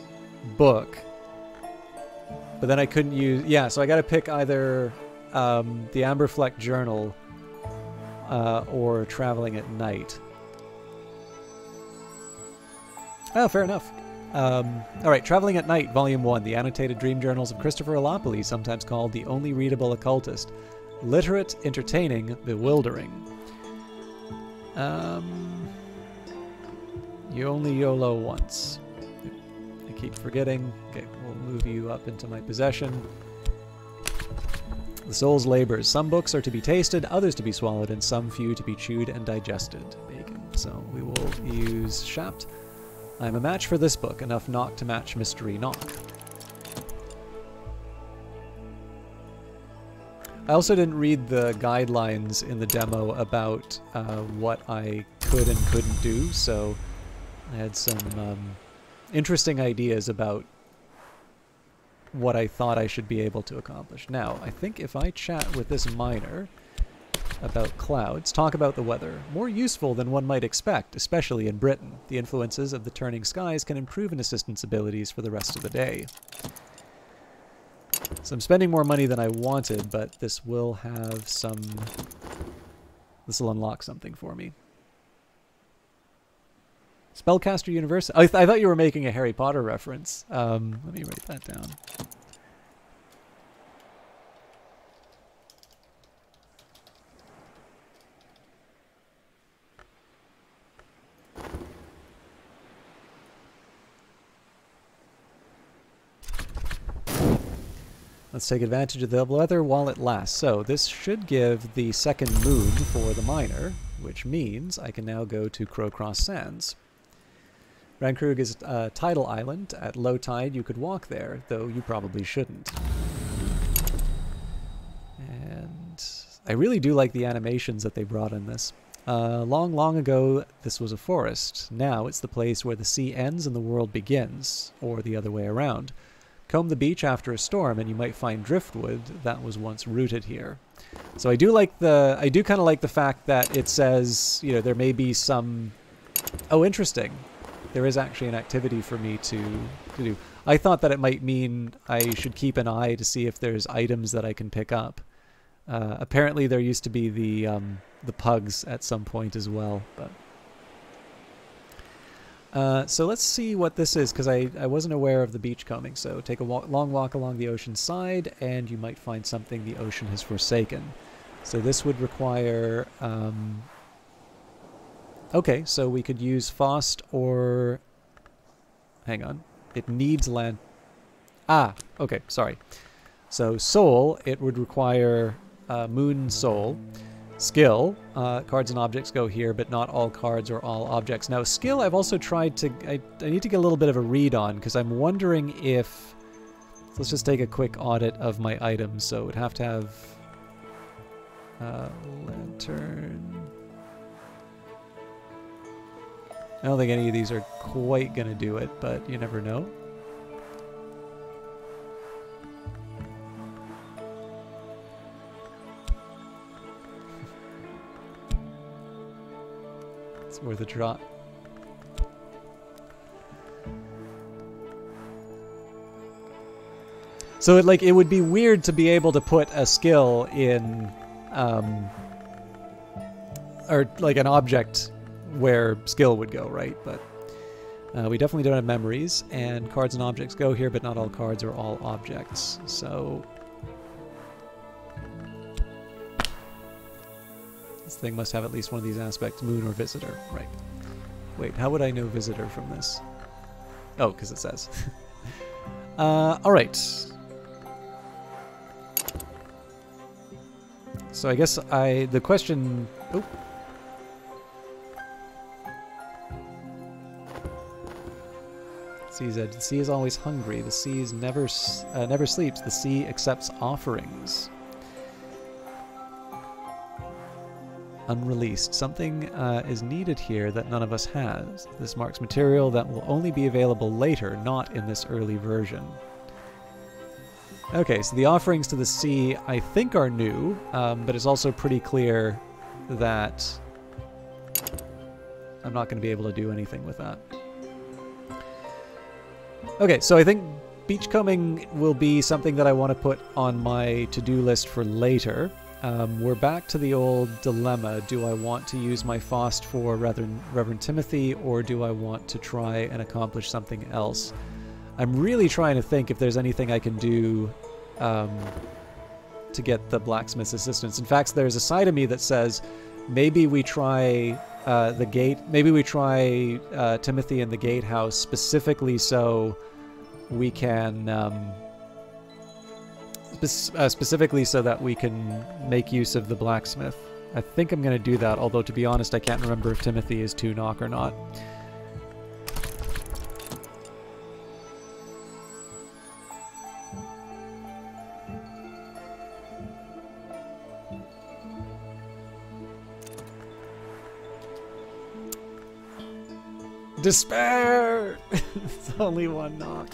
book, but then I couldn't use... Yeah, so I got to pick either the Amberfleck Journal or Traveling at Night. Oh, fair enough. Alright, Traveling at Night, Volume 1, The Annotated Dream Journals of Christopher Alopoli, sometimes called the only readable occultist. Literate, entertaining, bewildering. You only YOLO once. I keep forgetting. Okay, we'll move you up into my possession. The soul's labors. Some books are to be tasted, others to be swallowed, and some few to be chewed and digested. Bacon. So we will use Shapt. I'm a match for this book, enough knock to match mystery knock. I also didn't read the guidelines in the demo about what I could and couldn't do, so I had some interesting ideas about what I thought I should be able to accomplish. Now, I think if I chat with this miner about clouds, talk about the weather, more useful than one might expect, especially in Britain. The influences of the turning skies can improve an assistant's abilities for the rest of the day. So I'm spending more money than I wanted, but this will have some... This will unlock something for me. Spellcaster University. I thought you were making a Harry Potter reference. Let me write that down. Let's take advantage of the weather while it lasts. So this should give the second moon for the miner, which means I can now go to Crowcross Sands. Rankrug is a tidal island. At low tide you could walk there, though you probably shouldn't. And I really do like the animations that they brought in this. Long, long ago this was a forest. Now it's the place where the sea ends and the world begins, or the other way around. Comb the beach after a storm and you might find driftwood that was once rooted here. So I do kind of like the fact that it says, you know, there may be some... Oh, interesting. There is actually an activity for me to do. I thought that it might mean I should keep an eye to see if there's items that I can pick up. Apparently there used to be the pugs at some point as well. But so let's see what this is, because I wasn't aware of the beach combing. So take a long walk along the ocean side, and you might find something the ocean has forsaken. So this would require... okay, so we could use Faust or... Hang on. It needs land... Ah, okay, sorry. So Soul, it would require Moon Soul. Skill, cards and objects go here, but not all cards or all objects. Now, skill, I've also tried to... I need to get a little bit of a read on, because I'm wondering if... So let's just take a quick audit of my items. So it would have to have... lantern... I don't think any of these are quite going to do it, but you never know. It's worth a try. So it would be weird to be able to put a skill in, or like an object where skill would go, right? But we definitely don't have memories, and cards and objects go here, but not all cards are all objects. So this thing must have at least one of these aspects, moon or visitor, right? Wait, how would I know visitor from this? Oh, because it says. All right. So I guess the question... Oh. CZ, the sea is always hungry. The sea is never sleeps. The sea accepts offerings. Unreleased. Something is needed here that none of us has. This marks material that will only be available later, not in this early version. Okay, so the offerings to the sea, I think, are new, but it's also pretty clear that I'm not going to be able to do anything with that. Okay, so I think beachcombing will be something that I want to put on my to-do list for later. We're back to the old dilemma. Do I want to use my Faust for Reverend Timothy, or do I want to try and accomplish something else? I'm really trying to think if there's anything I can do to get the blacksmith's assistance. In fact, there's a side of me that says maybe we try the gate. Maybe we try Timothy in the gatehouse specifically so we can specifically so that we can make use of the blacksmith. I think I'm going to do that. Although to be honest, I can't remember if Timothy is 2-knock or not. Despair! It's only 1 knock.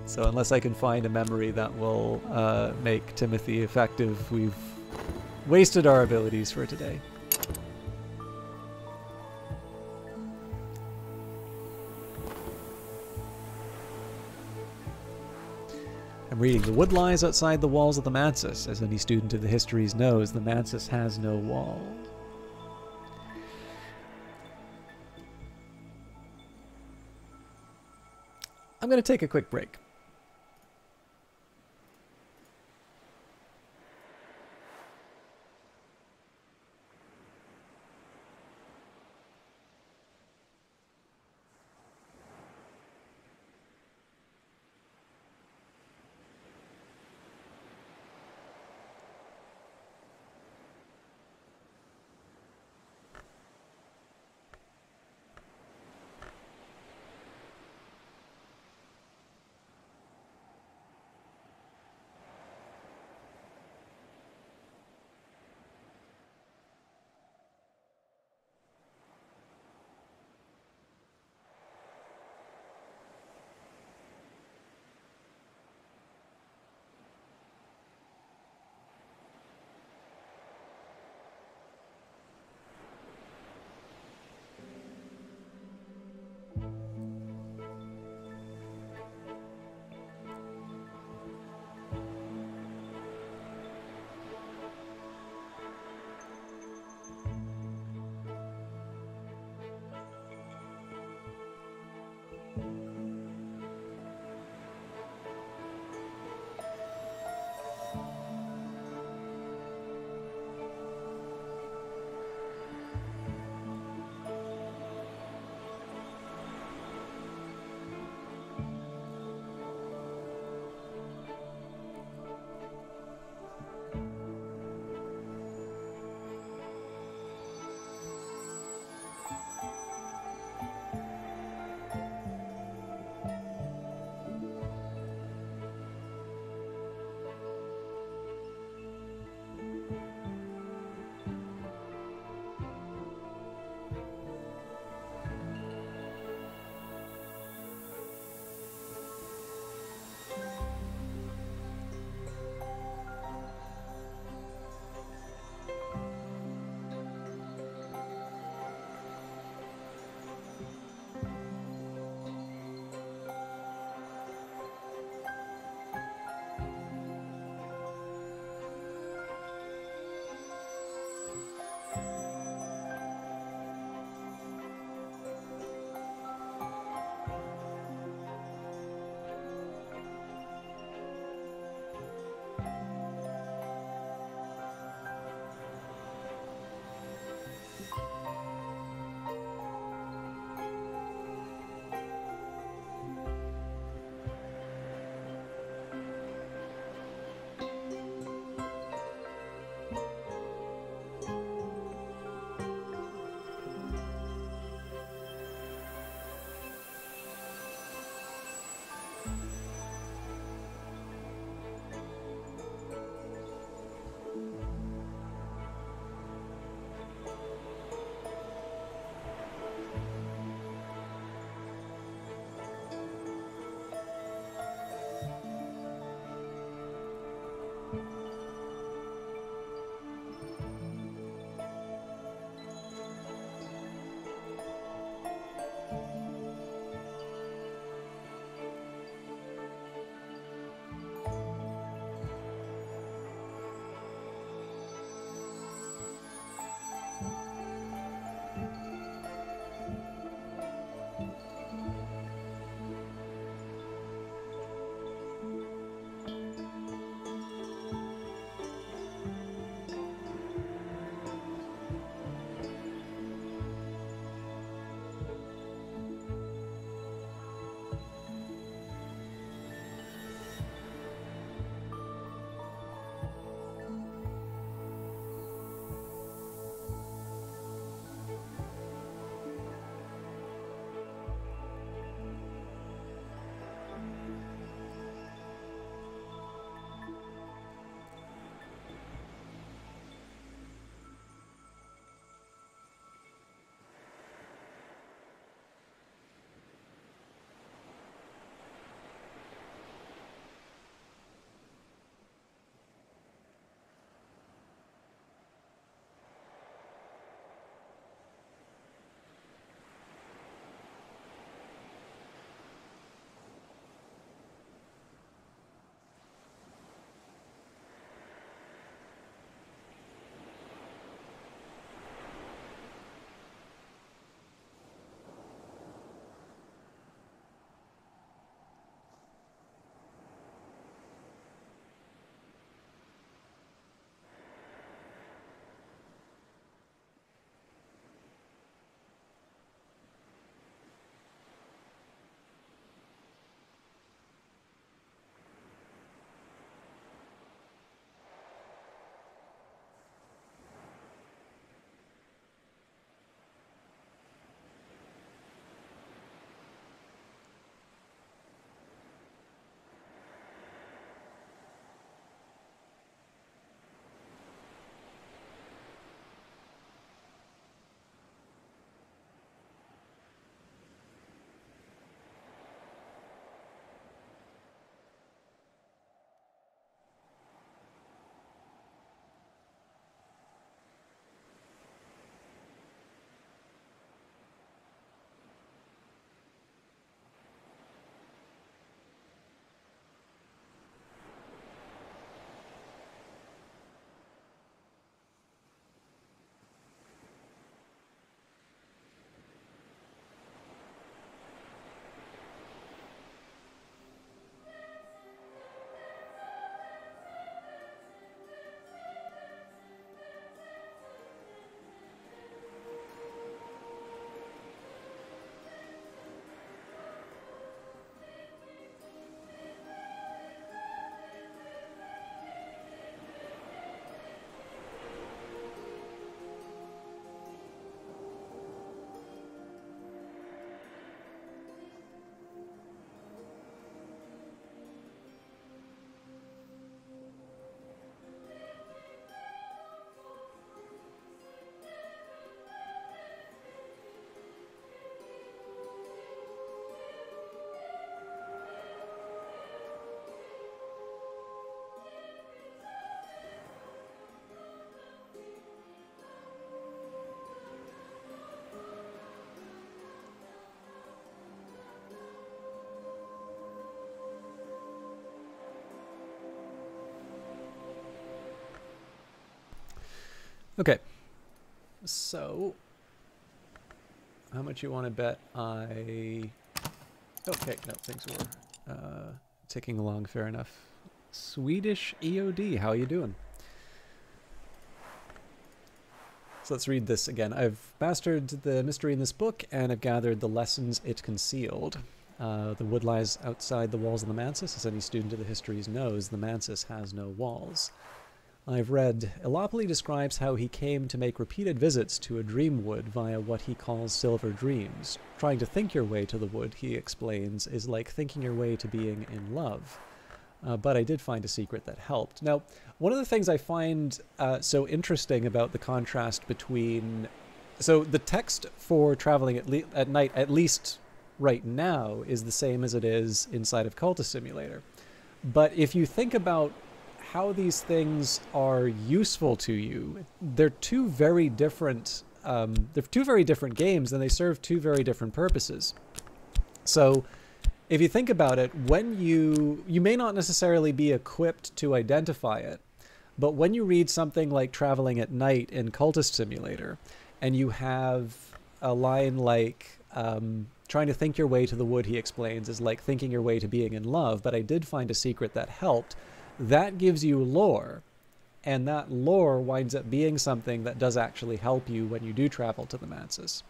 So unless I can find a memory that will make Timothy effective, we've wasted our abilities for today. I'm reading. The wood lies outside the walls of the mansus. As any student of the histories knows, the mansus has no wall. I'm going to take a quick break. Okay. So, how much you want to bet I... Okay, no, things were ticking along fair enough. Swedish EOD, how you doing? So let's read this again. I've mastered the mystery in this book, and I've gathered the lessons it concealed. The wood lies outside the walls of the Mansis. As any student of the histories knows, the Mansis has no walls. I've read, Elopoli describes how he came to make repeated visits to a dream wood via what he calls silver dreams. Trying to think your way to the wood, he explains, is like thinking your way to being in love. But I did find a secret that helped. Now, one of the things I find so interesting about the contrast between... So the text for traveling at night, at least right now, is the same as it is inside of Cultist Simulator. But if you think about how these things are useful to you, they're two very different games, and they serve two very different purposes. So if you think about it, when you may not necessarily be equipped to identify it, but when you read something like Traveling at Night in Cultist Simulator, and you have a line like, trying to think your way to the wood, he explains, is like thinking your way to being in love, but I did find a secret that helped. That gives you lore, and that lore winds up being something that does actually help you when you do travel to the Mansis.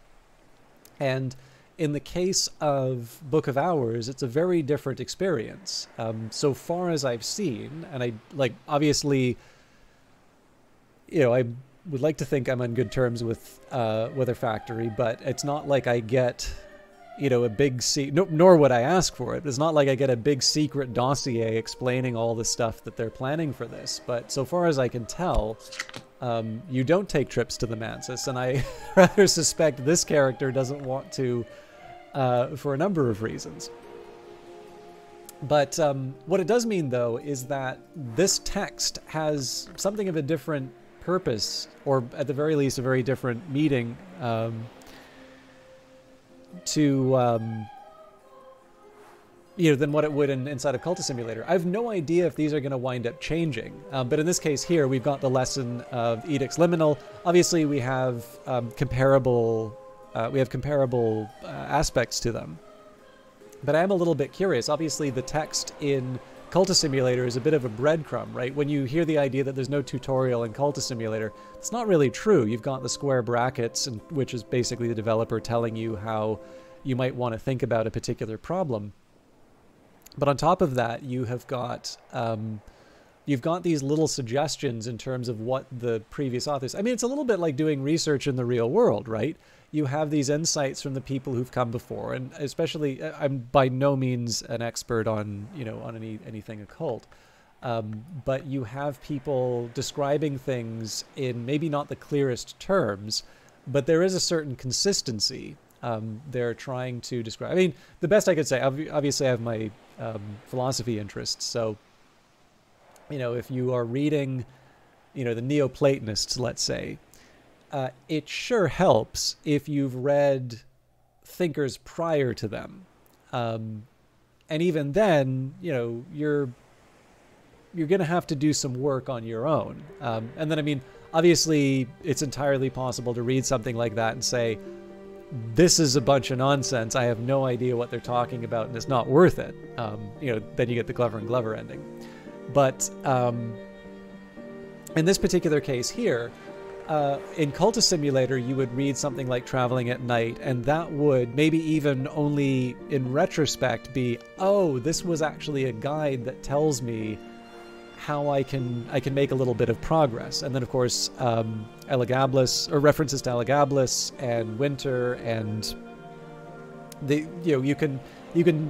And in the case of Book of Hours, it's a very different experience. So far as I've seen, and I, like, obviously, you know, I would like to think I'm on good terms with Weather Factory, but it's not like I get, you know, a big nor would I ask for it. It's not like I get a big secret dossier explaining all the stuff that they're planning for this. But so far as I can tell, you don't take trips to the Mansis, and I rather suspect this character doesn't want to for a number of reasons. But what it does mean, though, is that this text has something of a different purpose, or at the very least a very different meaning, you know, than what it would inside of Cultist Simulator. I have no idea if these are going to wind up changing, but in this case here, we've got the lesson of Edicts Liminal. Obviously, we have comparable aspects to them, but I am a little bit curious. Obviously, the text in Cultist Simulator is a bit of a breadcrumb, right? When you hear the idea that there's no tutorial in Cultist Simulator, it's not really true. You've got the square brackets, which is basically the developer telling you how you might want to think about a particular problem. But on top of that, you have got you've got these little suggestions in terms of what the previous authors... I mean, it's a little bit like doing research in the real world, right? You have these insights from the people who've come before, and especially, I'm by no means an expert on, you know, on anything occult, but you have people describing things in maybe not the clearest terms, but there is a certain consistency. They're trying to describe... I mean, the best I could say, obviously I have my philosophy interests, so, you know, if you are reading, you know, the Neoplatonists, let's say, it sure helps if you've read thinkers prior to them. And even then, you know, you're going to have to do some work on your own. And then, I mean, obviously, it's entirely possible to read something like that and say, this is a bunch of nonsense. I have no idea what they're talking about, and it's not worth it. You know, then you get the Glover and Glover ending. But in this particular case here, in Cultist Simulator, you would read something like Traveling at Night, and that would maybe even only in retrospect be, oh, this was actually a guide that tells me how I can make a little bit of progress. And then, of course, Elagabalus, or references to Elagabalus and Winter, and you know, you can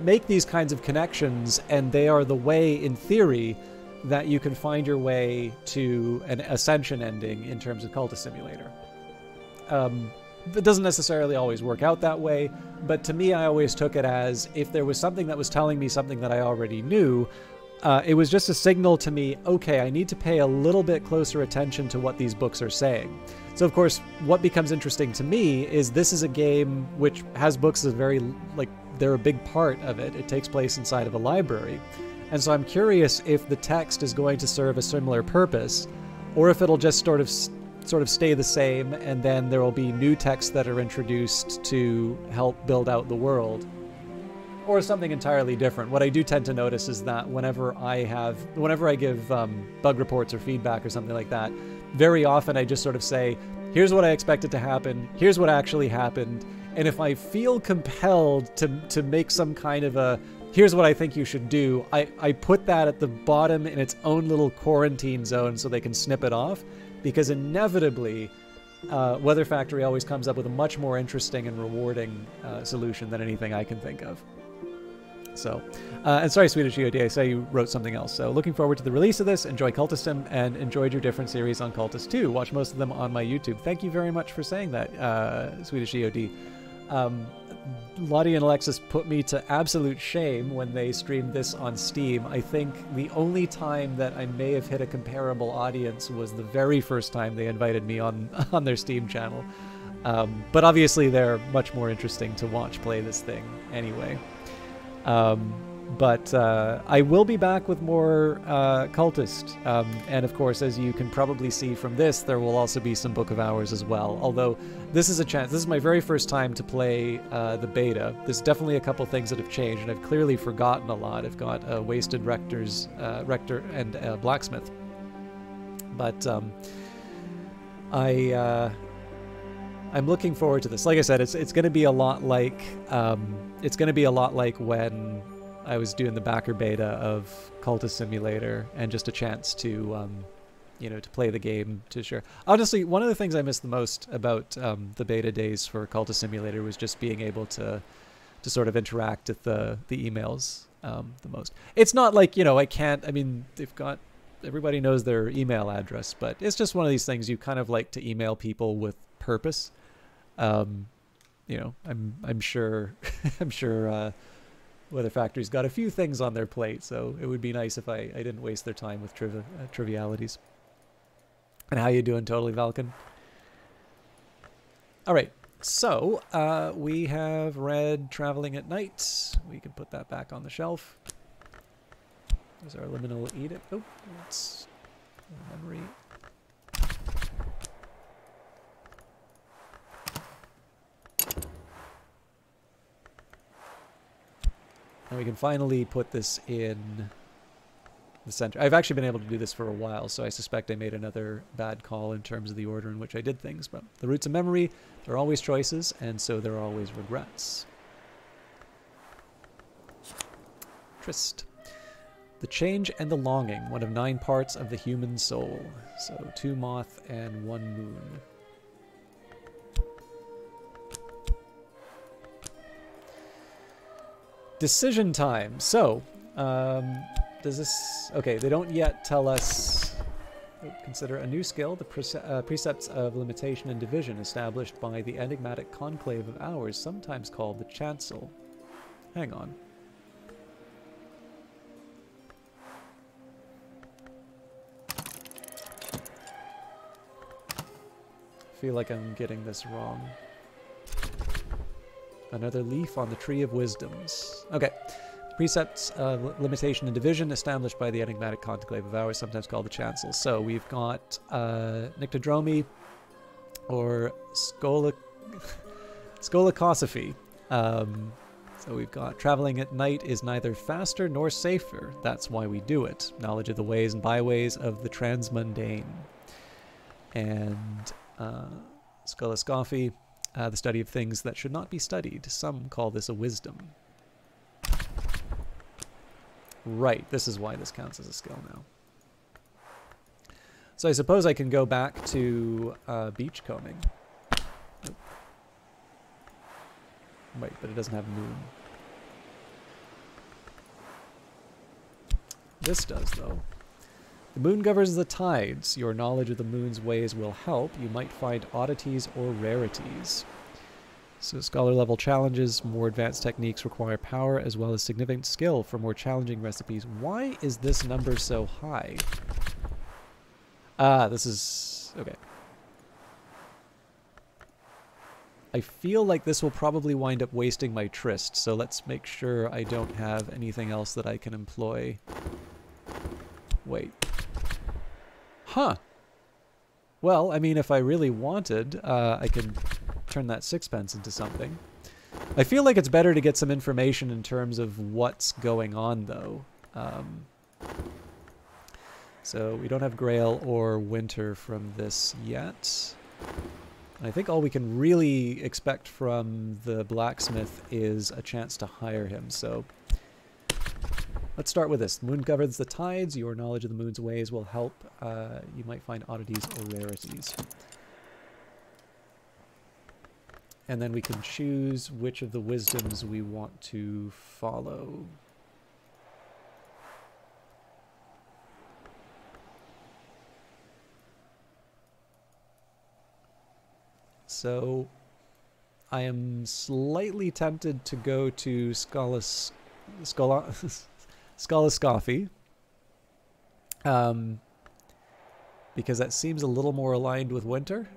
make these kinds of connections, and they are the way, in theory, that you can find your way to an Ascension ending in terms of Cultist Simulator. It doesn't necessarily always work out that way, but to me, I always took it as if there was something that was telling me something that I already knew, it was just a signal to me, okay, I need to pay a little bit closer attention to what these books are saying. So, of course, what becomes interesting to me is this is a game which has books as very, like, they're a big part of it. It takes place inside of a library. And so I'm curious if the text is going to serve a similar purpose, or if it'll just sort of sort of stay the same, and then there will be new texts that are introduced to help build out the world, or something entirely different. What I do tend to notice is that whenever I give bug reports or feedback or something like that, very often I just sort of say, here's what I expected to happen, here's what actually happened, and if I feel compelled to make some kind of a, here's what I think you should do, I put that at the bottom in its own little quarantine zone so they can snip it off, because inevitably, Weather Factory always comes up with a much more interesting and rewarding solution than anything I can think of. So, and sorry, Swedish EOD, I saw you wrote something else. So, looking forward to the release of this. Enjoy Cultism and enjoyed your different series on Cultist too. Watch most of them on my YouTube. Thank you very much for saying that, Swedish EOD. Lottie and Alexis put me to absolute shame when they streamed this on Steam. I think the only time that I may have hit a comparable audience was the very first time they invited me on their Steam channel. But obviously they're much more interesting to watch play this thing anyway. But I will be back with more Cultist, and of course, as you can probably see from this, there will also be some Book of Hours as well, although this is a chance. This is my very first time to play the beta. There's definitely a couple things that have changed, and I've clearly forgotten a lot. I've got Wasted Rector and Blacksmith, but I'm looking forward to this. Like I said, it's going to be a lot like when I was doing the backer beta of Cultist Simulator, and just a chance to, to play the game, to share. Honestly, one of the things I missed the most about the beta days for Cultist Simulator was just being able to sort of interact with the emails the most. It's not like, everybody knows their email address, but it's just one of these things you kind of like to email people with purpose. I'm sure Weather Factory's got a few things on their plate, so it would be nice if I didn't waste their time with trivialities. And how you doing, Totally Valken? All right, so we have read Traveling at Night. We can put that back on the shelf. There's our liminal edict. Oh, it's memory. And we can finally put this in the center. I've actually been able to do this for a while, so I suspect I made another bad call in terms of the order in which I did things. But the roots of memory, there are always choices, and so there are always regrets. Trist. The change and the longing, one of 9 parts of the human soul. So 2 moth and 1 moon. Decision time. So, does this... Okay, they don't yet tell us... Consider a new skill, the precepts of limitation and division established by the enigmatic conclave of hours, sometimes called the chancel. Hang on. I feel like I'm getting this wrong. Another leaf on the Tree of Wisdoms. Okay. Precepts of limitation and division established by the enigmatic conclave of hours, sometimes called the chancel. So we've got Nyctodromy or Skolakosophy. So we've got traveling at night is neither faster nor safer. That's why we do it. Knowledge of the ways and byways of the transmundane. And Skolaskophy. The study of things that should not be studied. Some call this a wisdom. Right, this is why this counts as a skill now. So I suppose I can go back to beachcombing. Oh. Wait, but it doesn't have moon. This does, though. The moon governs the tides. Your knowledge of the moon's ways will help. You might find oddities or rarities. So scholar level challenges, more advanced techniques require power as well as significant skill for more challenging recipes. Why is this number so high? This is... okay. I feel like this will probably wind up wasting my tryst, so let's make sure I don't have anything else that I can employ. Wait. Huh. Well, I mean, if I really wanted, I could turn that sixpence into something. I feel like it's better to get some information in terms of what's going on, though. So we don't have Grail or Winter from this yet. I think all we can really expect from the blacksmith is a chance to hire him. So let's start with this. The moon governs the tides. Your knowledge of the moon's ways will help. You might find oddities or rarities. And then we can choose which of the wisdoms we want to follow. So I am slightly tempted to go to Scholascophy, because that seems a little more aligned with Winter.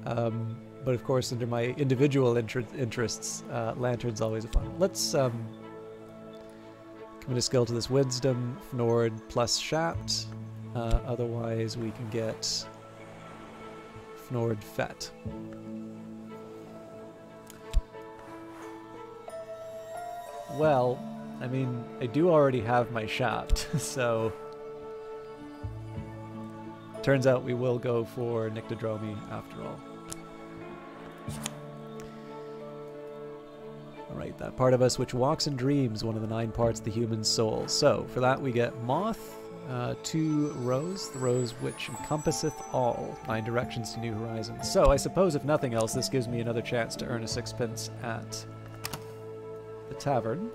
But of course, under my individual interests, Lantern's always a fun. Let's commit a skill to this Wisdom, Fnord plus Shapt. Otherwise, we can get Fnord Fet. Well, I mean, I do already have my Shapt, so turns out we will go for Nyctodromy after all. Alright, that part of us which walks and dreams, one of the 9 parts of the human soul. So, for that we get Moth, 2 Rose, the rose which encompasseth all, 9 directions to new horizons. So, I suppose if nothing else, this gives me another chance to earn a sixpence at the tavern.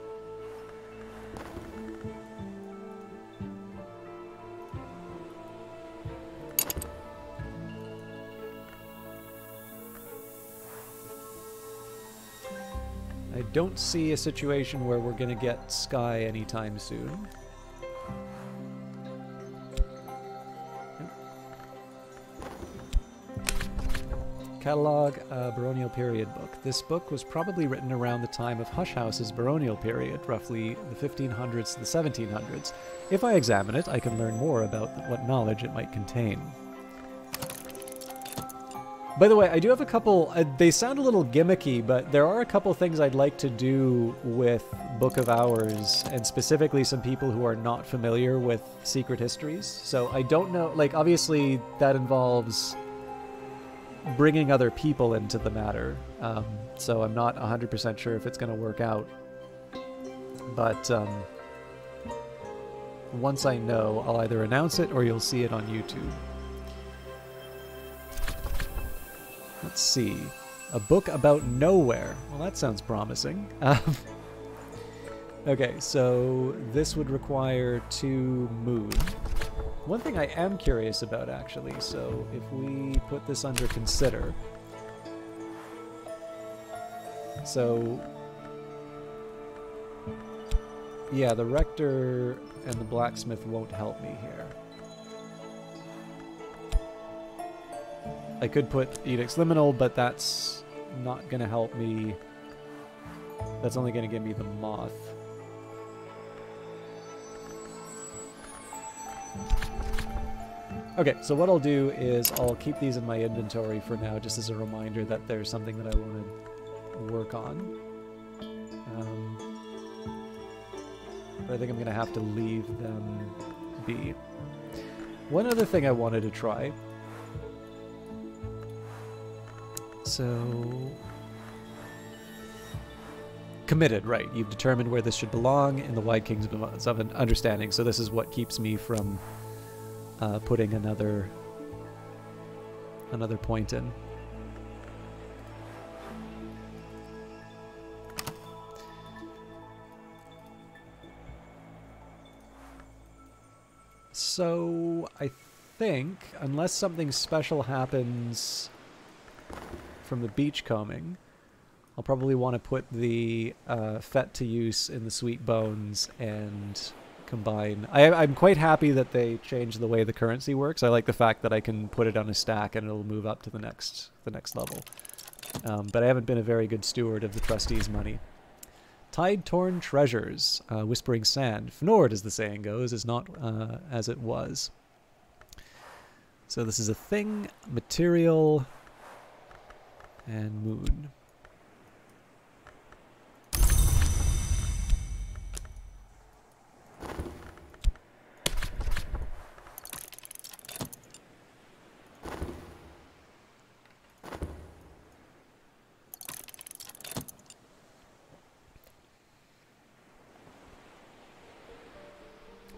I don't see a situation where we're going to get Sky anytime soon. Catalog, Baronial Period book. This book was probably written around the time of Hush House's Baronial Period, roughly the 1500s to the 1700s. If I examine it, I can learn more about what knowledge it might contain. By the way, I do have a couple, they sound a little gimmicky, but there are a couple things I'd like to do with Book of Hours, and specifically some people who are not familiar with secret histories. So I don't know, like, obviously that involves bringing other people into the matter, so I'm not 100% sure if it's going to work out. But once I know, I'll either announce it or you'll see it on YouTube. Let's see. A book about nowhere. Well, that sounds promising. Okay, so this would require 2 moon. One thing I am curious about, actually, so if we put this under consider. So, yeah, the rector and the blacksmith won't help me here. I could put Edict's Liminal, but that's not going to help me. That's only going to give me the Moth. Okay, so what I'll do is I'll keep these in my inventory for now, just as a reminder that there's something that I want to work on. But I think I'm going to have to leave them be. One other thing I wanted to try. So, committed, right. You've determined where this should belong in the wide kingdom of understanding. So this is what keeps me from putting another point in. So, I think, unless something special happens from the beachcombing, I'll probably want to put the Fet to use in the Sweet Bones and combine. I'm quite happy that they changed the way the currency works. I like the fact that I can put it on a stack and it'll move up to the next level. But I haven't been a very good steward of the trustees' money. Tide-torn treasures, whispering sand. Fnord, as the saying goes, is not as it was. So this is a thing, material, and moon.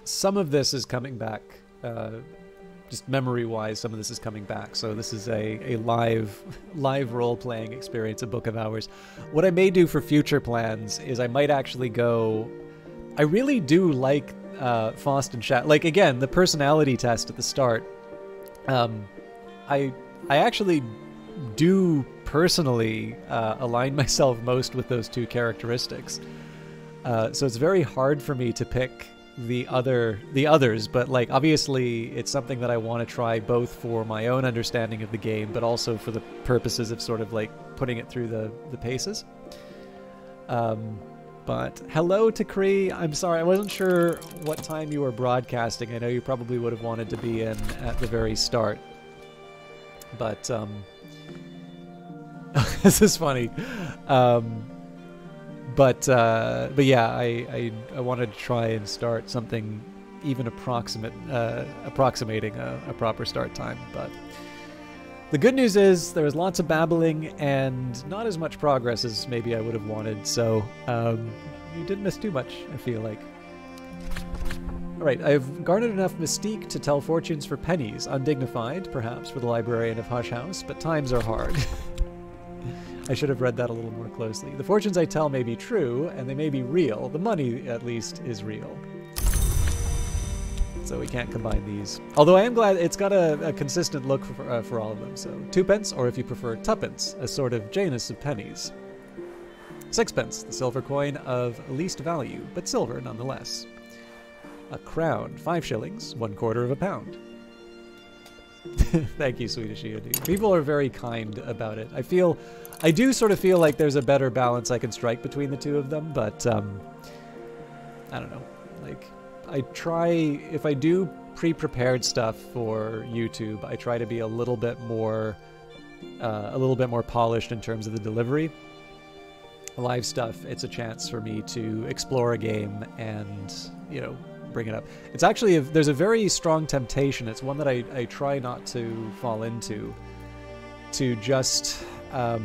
Some of this is coming back, just memory-wise, some of this is coming back. So this is a live role-playing experience, a book of hours. What I may do for future plans is I might actually go... I really do like Faust and Shat. Like, again, the personality test at the start, I actually do personally align myself most with those two characteristics. So it's very hard for me to pick the others, but like obviously it's something that I want to try both for my own understanding of the game, but also for the purposes of sort of like putting it through the paces. But hello to Cree. I'm sorry, I wasn't sure what time you were broadcasting. I know you probably would have wanted to be in at the very start, but this is funny. But yeah, I wanted to try and start something even approximating a proper start time. But the good news is there was lots of babbling and not as much progress as maybe I would have wanted. So you didn't miss too much, I feel like. All right, I've garnered enough mystique to tell fortunes for pennies. Undignified, perhaps, for the librarian of Hush House, but times are hard. I should have read that a little more closely. The fortunes I tell may be true, and they may be real. The money, at least, is real. So we can't combine these. Although I am glad it's got a consistent look for all of them. So 2p, or if you prefer, tuppence, a sort of Janus of pennies. 6p, the silver coin of least value, but silver nonetheless. A crown, 5 shillings, 1/4 of a pound. Thank you, Swedish Eodu. People are very kind about it. I do sort of feel like there's a better balance I can strike between the two of them, but I don't know. Like, I try, if I do pre-prepared stuff for YouTube, I try to be a little bit more polished in terms of the delivery. Live stuff, it's a chance for me to explore a game and, you know, bring it up. It's actually, there's a very strong temptation. It's one that I try not to fall into, to just, I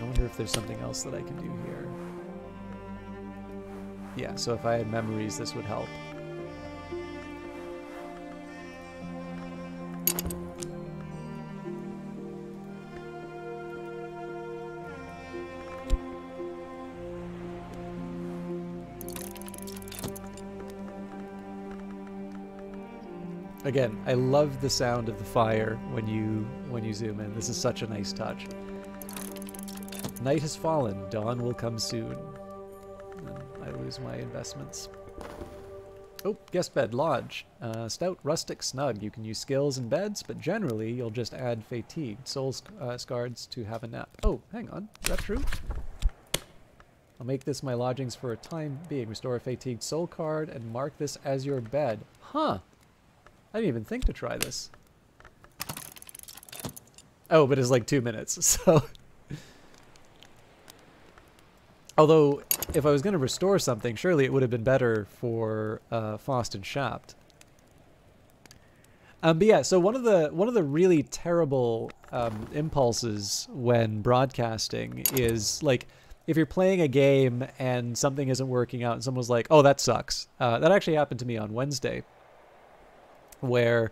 wonder if there's something else that I can do here. Yeah, so if I had memories, this would help. Again, I love the sound of the fire when you zoom in. This is such a nice touch. Night has fallen. Dawn will come soon. And I lose my investments. Oh, guest bed, lodge. Stout, rustic, snug. You can use skills and beds, but generally you'll just add fatigue. Soul scards to have a nap. Oh, hang on. Is that true? I'll make this my lodgings for a time being. Restore a fatigued soul card and mark this as your bed. Huh. I didn't even think to try this. Oh, but it's like 2 minutes, so... Although, if I was going to restore something, surely it would have been better for Faust and Shapt. But yeah, so one of the really terrible impulses when broadcasting is, like, if you're playing a game and something isn't working out and someone's like, oh, that sucks. That actually happened to me on Wednesday, where,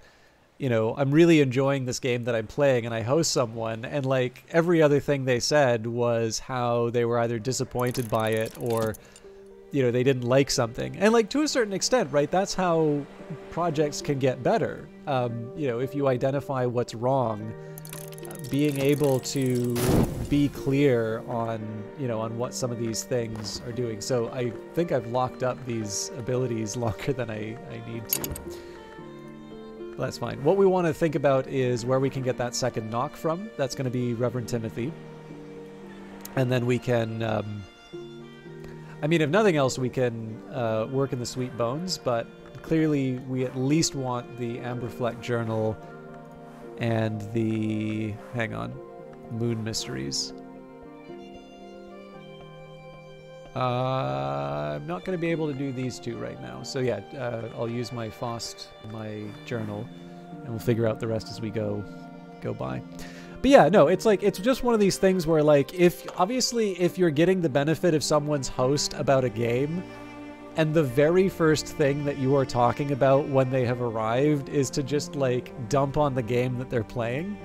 you know, I'm really enjoying this game that I'm playing and I host someone and like every other thing they said was how they were either disappointed by it or, you know, they didn't like something. And like to a certain extent, right, that's how projects can get better. You know, if you identify what's wrong, being able to be clear on, you know, on what some of these things are doing. So I think I've locked up these abilities longer than I need to. That's fine. What we want to think about is where we can get that second knock from. That's going to be Reverend Timothy. And then we can, I mean, if nothing else, we can work in the Sweet Bones, but clearly we at least want the Amberfleck Journal and the, hang on, Moon Mysteries. I'm not going to be able to do these two right now. So yeah, I'll use my Faust, my journal, and we'll figure out the rest as we go by. But yeah, no, it's like, it's just one of these things where, like, if you're getting the benefit of someone's host about a game, and the very first thing that you are talking about when they have arrived is to just, like, dump on the game that they're playing,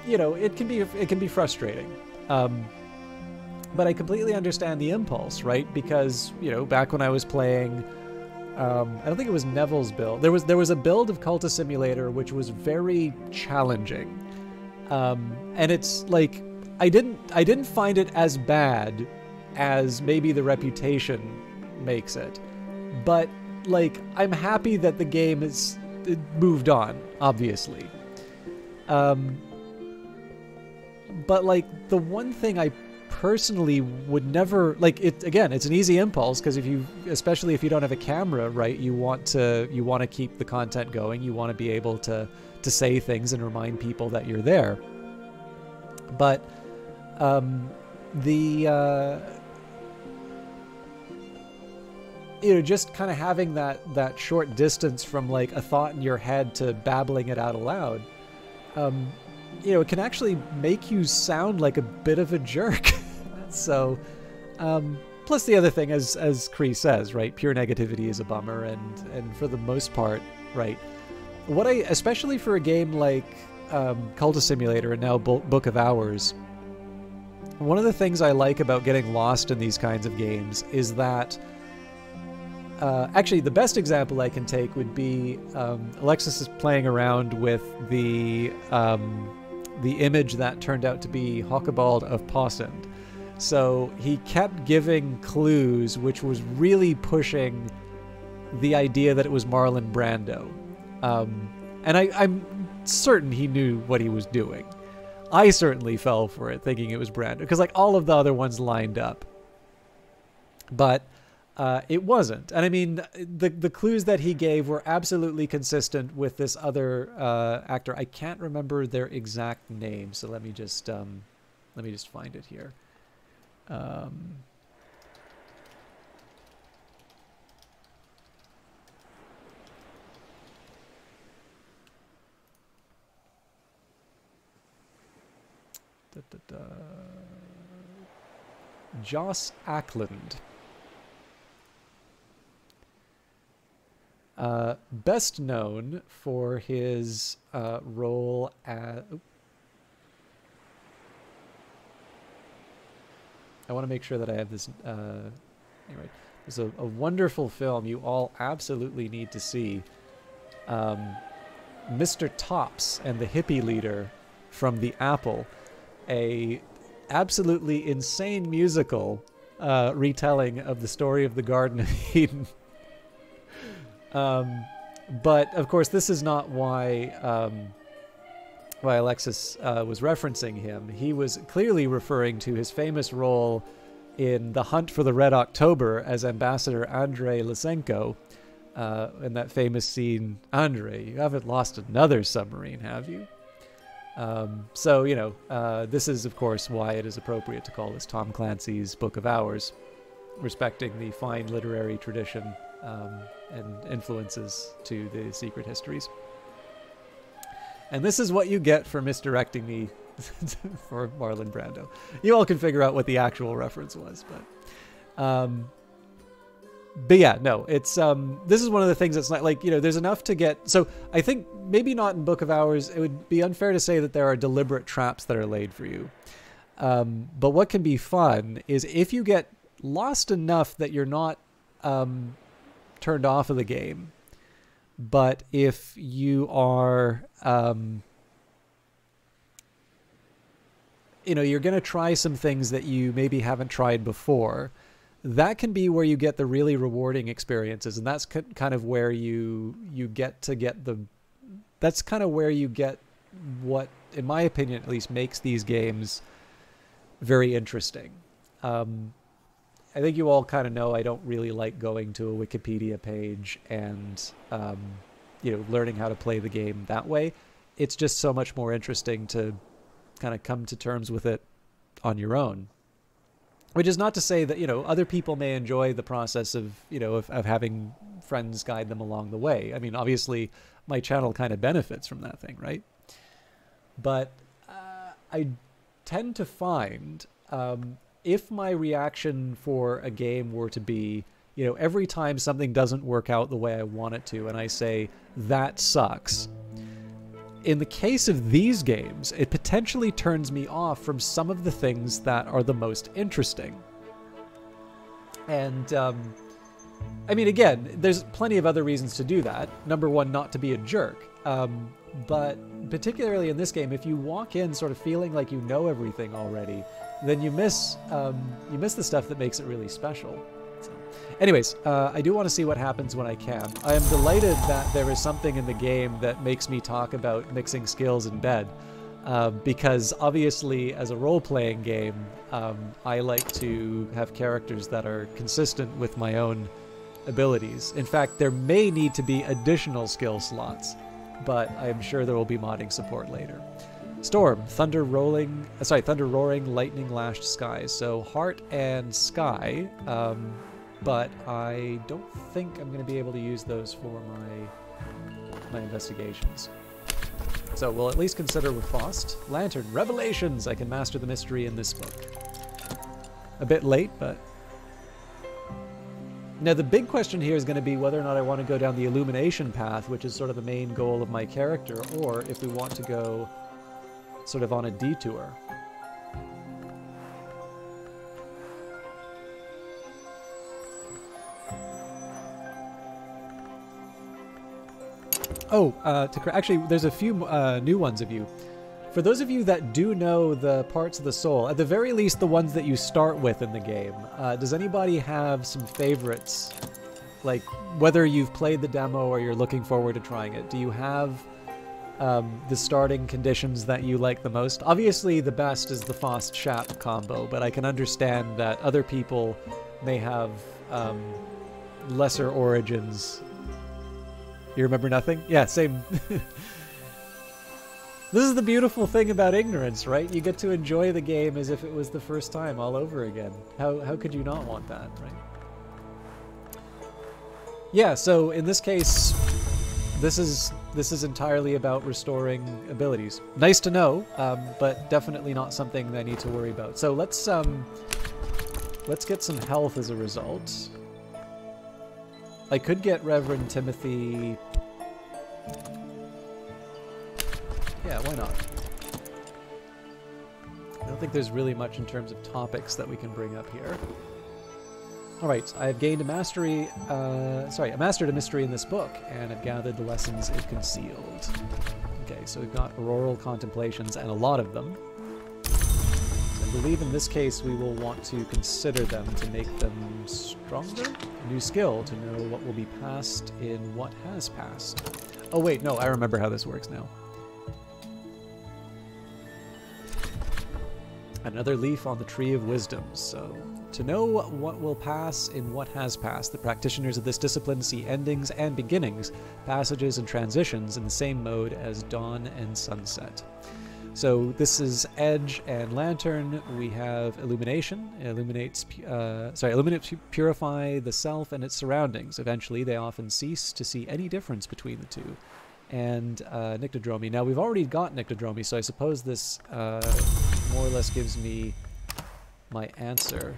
you know, it can be frustrating. But I completely understand the impulse, right? Because, you know, back when I was playing, I don't think it was Neville's build. There was a build of Cultist Simulator which was very challenging, and it's like I didn't find it as bad as maybe the reputation makes it, but like I'm happy that the game is moved on, obviously. But like the one thing I personally would never, like, it again, it's an easy impulse, because especially if you don't have a camera, right, you want to keep the content going, you want to be able to say things and remind people that you're there. But you know, just kind of having that short distance from like a thought in your head to babbling it out aloud, you know, it can actually make you sound like a bit of a jerk. So, plus the other thing, as Cree says, right, pure negativity is a bummer, and for the most part, right, especially for a game like Cultist Simulator and now Book of Hours, one of the things I like about getting lost in these kinds of games is that, actually, the best example I can take would be Alexis is playing around with the image that turned out to be Hockebald of Possend. So he kept giving clues, which was really pushing the idea that it was Marlon Brando. And I'm certain he knew what he was doing. I certainly fell for it, thinking it was Brando, because like all of the other ones lined up. But it wasn't. And I mean, the clues that he gave were absolutely consistent with this other actor. I can't remember their exact name, so let me just find it here. Joss Ackland. Best known for his role as... I want to make sure that I have this... anyway, there's a wonderful film you all absolutely need to see. Mr. Tops and the Hippie Leader from The Apple. A absolutely insane musical retelling of the story of the Garden of Eden. But of course, this is not why Alexis was referencing him. He was clearly referring to his famous role in The Hunt for the Red October as Ambassador Andrei Lysenko, in that famous scene, "Andrei, you haven't lost another submarine, have you?" So, you know, this is, of course, why it is appropriate to call this Tom Clancy's Book of Hours, respecting the fine literary tradition and influences to the secret histories. And this is what you get for misdirecting me for Marlon Brando. You all can figure out what the actual reference was, but yeah, no, it's this is one of the things that's not like, you know, there's enough to get. So I think maybe not in Book of Hours. It would be unfair to say that there are deliberate traps that are laid for you. But what can be fun is if you get lost enough that you're not turned off of the game, but if you are, you know, you're going to try some things that you maybe haven't tried before, that can be where you get the really rewarding experiences. And that's kind of where you get the, that's kind of where you get what, in my opinion, at least makes these games very interesting. I think you all kind of know I don't really like going to a Wikipedia page and, you know, learning how to play the game that way. It's just so much more interesting to kind of come to terms with it on your own. Which is not to say that, you know, other people may enjoy the process of, you know, of having friends guide them along the way. I mean, obviously, my channel kind of benefits from that thing, right? But I tend to find if my reaction for a game were to be, you know, every time something doesn't work out the way I want it to, and I say, that sucks. In the case of these games, it potentially turns me off from some of the things that are the most interesting. And, I mean, again, there's plenty of other reasons to do that. Number one, not to be a jerk. But particularly in this game, if you walk in sort of feeling like you know everything already, then you miss the stuff that makes it really special. So, anyways, I do want to see what happens when I can. I am delighted that there is something in the game that makes me talk about mixing skills in bed, because obviously as a role-playing game, I like to have characters that are consistent with my own abilities. In fact, there may need to be additional skill slots, but I'm sure there will be modding support later. Storm, thunder roaring, lightning lashed skies. So heart and sky, but I don't think I'm going to be able to use those for my investigations. So we'll at least consider with Faust. Lantern, revelations! I can master the mystery in this book. A bit late, but... Now the big question here is going to be whether or not I want to go down the illumination path, which is sort of the main goal of my character, or if we want to go sort of on a detour. Oh, actually, there's a few new ones of you. For those of you that do know the parts of the soul, at the very least the ones that you start with in the game, does anybody have some favorites? Like, whether you've played the demo or you're looking forward to trying it, do you have the starting conditions that you like the most? Obviously, the best is the Faust-Shap combo, but I can understand that other people may have lesser origins. You remember nothing? Yeah, same. This is the beautiful thing about ignorance, right? You get to enjoy the game as if it was the first time all over again. How could you not want that, right? Yeah, so in this case, this is entirely about restoring abilities. Nice to know, but definitely not something that I need to worry about. So let's get some health as a result. I could get Reverend Timothy. Yeah, why not? I don't think there's really much in terms of topics that we can bring up here. Alright, I have gained a mastery, I mastered a mystery in this book, and have gathered the lessons it concealed. Okay, so we've got auroral contemplations, and a lot of them. So I believe in this case we will want to consider them to make them stronger. A new skill to know what will be passed in what has passed. Oh wait, no, I remember how this works now. Another leaf on the tree of wisdom. So, to know what will pass in what has passed, the practitioners of this discipline see endings and beginnings, passages and transitions in the same mode as dawn and sunset. So this is Edge and Lantern. We have Illumination. Illuminates, purify the self and its surroundings. Eventually, they often cease to see any difference between the two. And Nyctodromy. Now, we've already got Nyctodromy, so I suppose this more or less gives me my answer.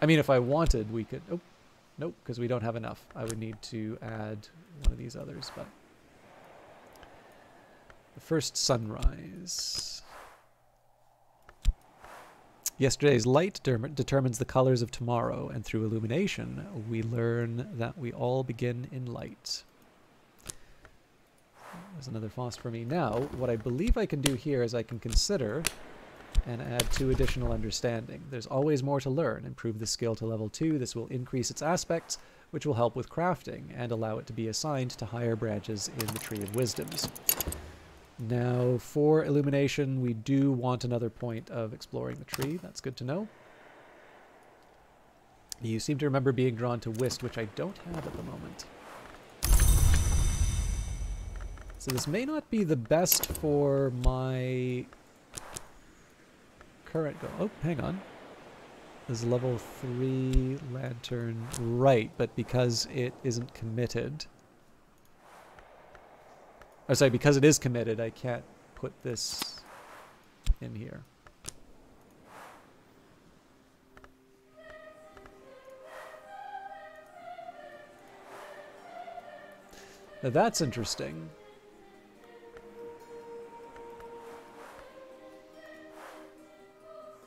I mean, if I wanted, we could... Oh, nope, because we don't have enough. I would need to add one of these others, but... The first sunrise. Yesterday's light determines the colors of tomorrow, and through illumination, we learn that we all begin in light. There's another Faust for me. Now, what I believe I can do here is I can consider and add 2 additional understanding. There's always more to learn. Improve the skill to level 2. This will increase its aspects, which will help with crafting, and allow it to be assigned to higher branches in the Tree of Wisdoms. Now, for illumination, we do want another point of exploring the tree. That's good to know. You seem to remember being drawn to whist, which I don't have at the moment. So this may not be the best for my current goal. Oh, hang on. There's level 3 lantern. Right, but because it isn't committed... Oh, sorry, because it is committed, I can't put this in here. Now that's interesting.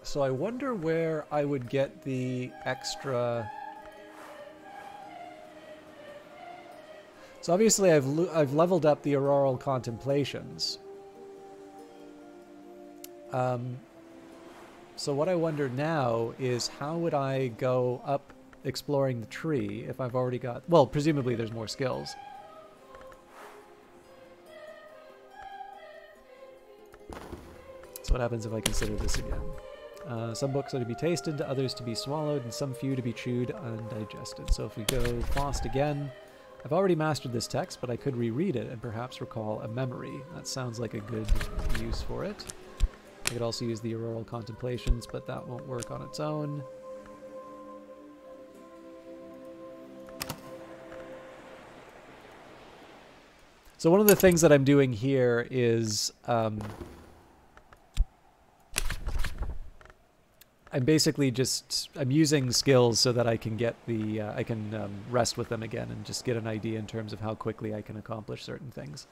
So I wonder where I would get the extra... So obviously I've leveled up the Auroral Contemplations. So what I wonder now is how would I go up exploring the tree if I've already got... Well, presumably there's more skills. So what happens if I consider this again? Some books are to be tasted, others to be swallowed, and some few to be chewed and digested. So if we go fast again, I've already mastered this text, but I could reread it and perhaps recall a memory. That sounds like a good use for it. I could also use the Auroral Contemplations, but that won't work on its own. So one of the things that I'm doing here is I'm basically just I'm using skills so that I can get the I can rest with them again and just get an idea in terms of how quickly I can accomplish certain things.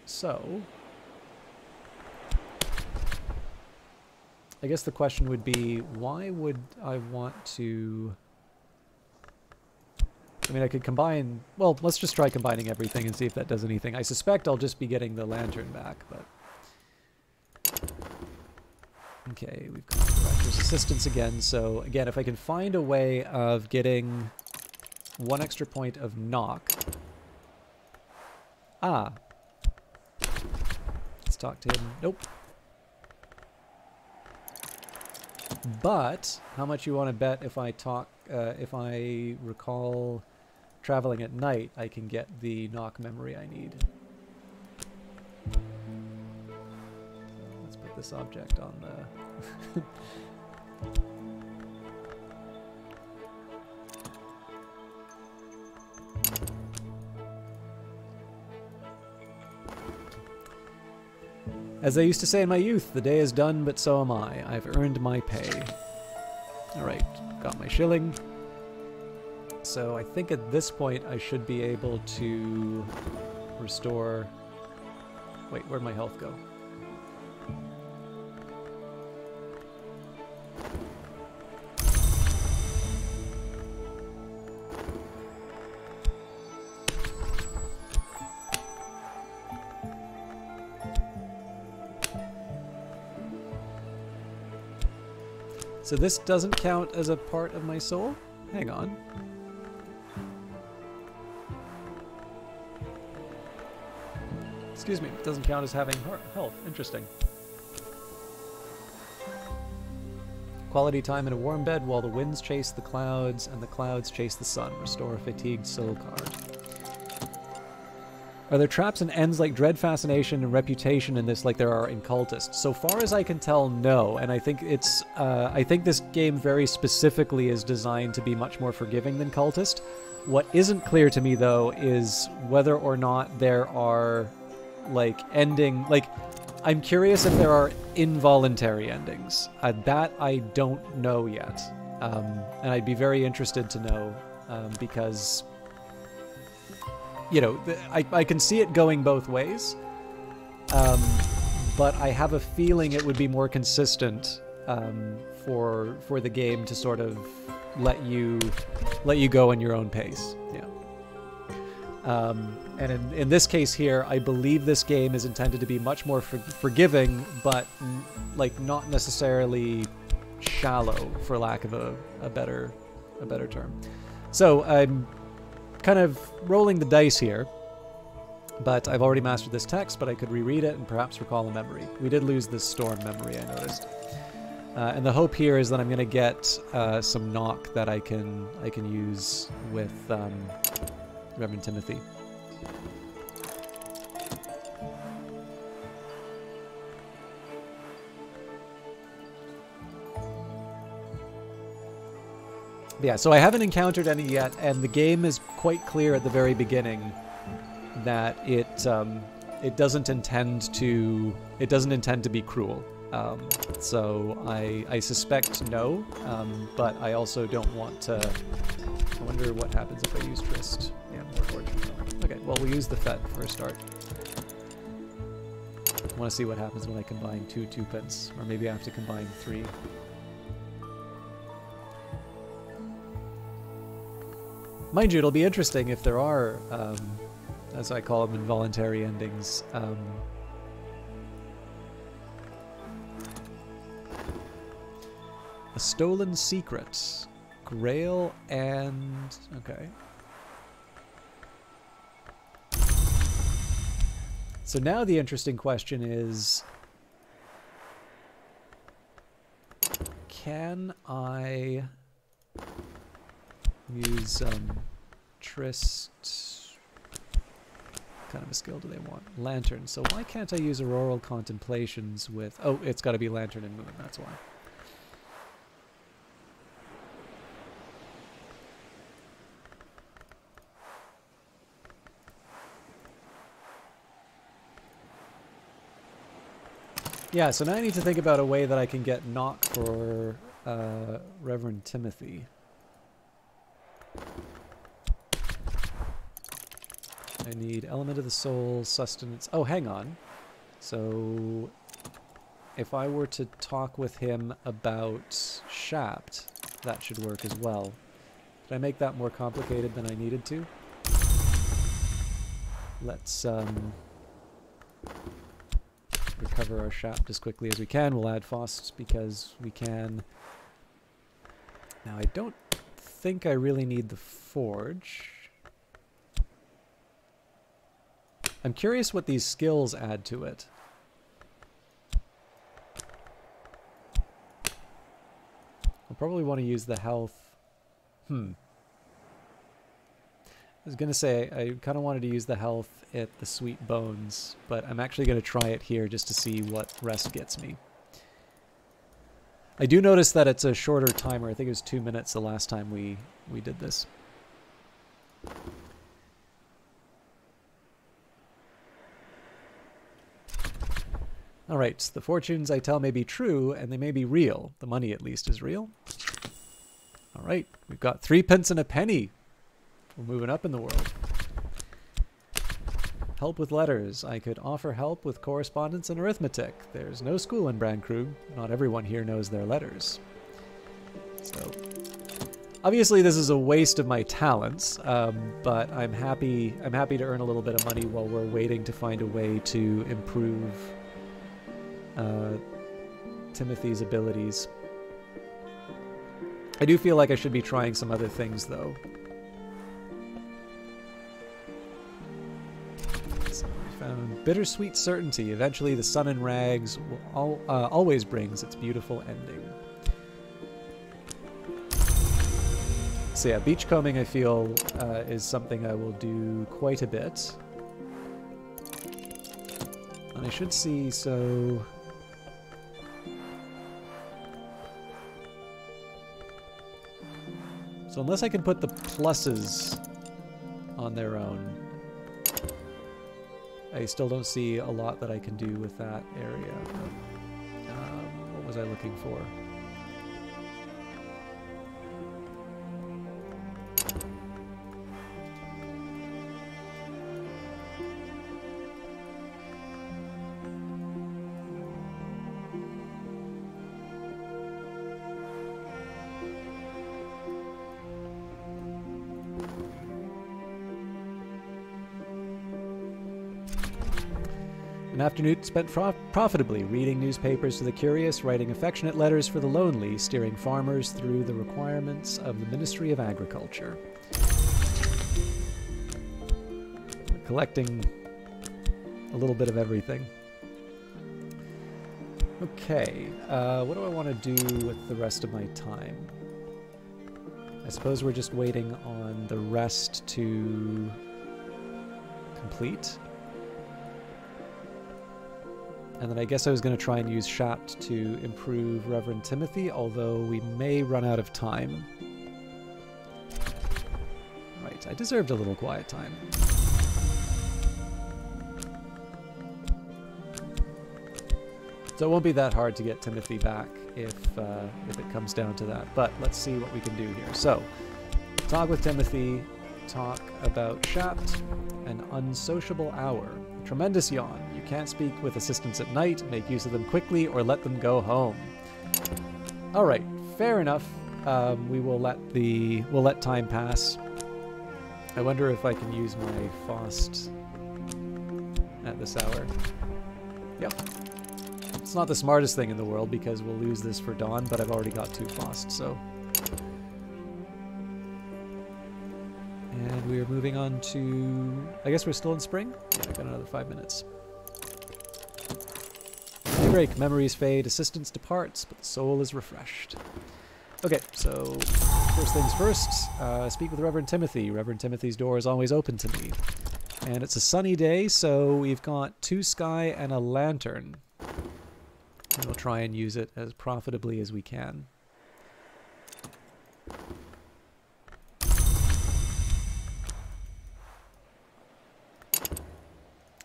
So I guess the question would be, why would I want to... I mean, I could combine... Well, let's just try combining everything and see if that does anything. I suspect I'll just be getting the lantern back, but... Okay, we've got Director's Assistance again, so again, if I can find a way of getting 1 extra point of knock... Ah! Let's talk to him. Nope. But, how much you want to bet if I talk... if I recall traveling at night, I can get the knock memory I need. Let's put this object on the... As I used to say in my youth, the day is done, but so am I. I've earned my pay. Alright, got my shilling. So I think at this point I should be able to restore... Wait, where'd my health go? So this doesn't count as a part of my soul? Hang on. Excuse me, it doesn't count as having health. Interesting. Quality time in a warm bed while the winds chase the clouds and the clouds chase the sun. Restore a fatigued soul card. Are there traps and ends like dread, fascination, and reputation in this like there are in Cultist? So far as I can tell, no. And I think it's, I think this game very specifically is designed to be much more forgiving than Cultist. What isn't clear to me, though, is whether or not there are, like, I'm curious if there are involuntary endings. That I don't know yet. And I'd be very interested to know, because... You know, I can see it going both ways, but I have a feeling it would be more consistent for the game to sort of let you go in your own pace. Yeah. And in this case here, I believe this game is intended to be much more forgiving, but like not necessarily shallow, for lack of a better term. So I'm kind of rolling the dice here, but I've already mastered this text, but I could reread it and perhaps recall a memory. We did lose this storm memory, I noticed. And the hope here is that I'm going to get some knock that I can use with Reverend Timothy. Yeah, so I haven't encountered any yet, and the game is quite clear at the very beginning that it doesn't intend to be cruel. So I suspect no, but I also don't want to. I wonder what happens if I use Trist. Yeah, more fortune. Okay, well we'll use the Fet for a start. I want to see what happens when I combine 2 2-pence, or maybe I have to combine 3. Mind you, it'll be interesting if there are, as I call them, involuntary endings. A stolen secret. Grail and... okay. So now the interesting question is... can I use Trist? What kind of a skill do they want? Lantern. So why can't I use Auroral Contemplations with... oh, it's got to be Lantern and Moon, that's why. Yeah, so now I need to think about a way that I can get knock for Reverend Timothy. I need Element of the Soul, Sustenance. Oh, hang on. So if I were to talk with him about Shapt, that should work as well. Did I make that more complicated than I needed to? Let's recover our Shapt as quickly as we can. We'll add Faust because we can. Now, I don't think I really need the Forge. I'm curious what these skills add to it. I'll probably want to use the health. I was going to say, I kind of wanted to use the health at the Sweet Bones, but I'm actually going to try it here just to see what rest gets me. I do notice that it's a shorter timer. I think it was 2 minutes the last time we did this. All right, the fortunes I tell may be true, and they may be real. The money, at least, is real. All right, we've got 3 pence and a penny. We're moving up in the world. Help with letters. I could offer help with correspondence and arithmetic. There's no school in Brandkrug. Not everyone here knows their letters. So, obviously, this is a waste of my talents, but I'm happy to earn a little bit of money while we're waiting to find a way to improve Timothy's abilities. I do feel like I should be trying some other things, though. So we found bittersweet certainty. Eventually, the sun in rags will always brings its beautiful ending. So yeah, beachcombing I feel is something I will do quite a bit. And I should see, so... so unless I can put the pluses on their own, I still don't see a lot that I can do with that area. What was I looking for? An afternoon spent profitably, reading newspapers to the curious, writing affectionate letters for the lonely, steering farmers through the requirements of the Ministry of Agriculture. Collecting a little bit of everything. Okay, what do I want to do with the rest of my time? I suppose we're just waiting on the rest to complete. And then I guess I was going to try and use Shapt to improve Reverend Timothy, although we may run out of time. Right, I deserved a little quiet time. So it won't be that hard to get Timothy back if it comes down to that. But let's see what we can do here. So, talk with Timothy, talk about Shapt, an unsociable hour. Tremendous yawn. You can't speak with assistants at night. Make use of them quickly or let them go home. All right, fair enough. We'll let time pass. I wonder if I can use my Faust at this hour. Yep. It's not the smartest thing in the world because we'll lose this for Dawn, but I've already got 2 Faust, so. And we are moving on to... I guess we're still in spring? Yeah, I got another 5 minutes. Daybreak, memories fade, assistance departs, but the soul is refreshed. Okay, so first things first, speak with Reverend Timothy. Reverend Timothy's door is always open to me. And it's a sunny day, so we've got 2 sky and a lantern. And we'll try and use it as profitably as we can.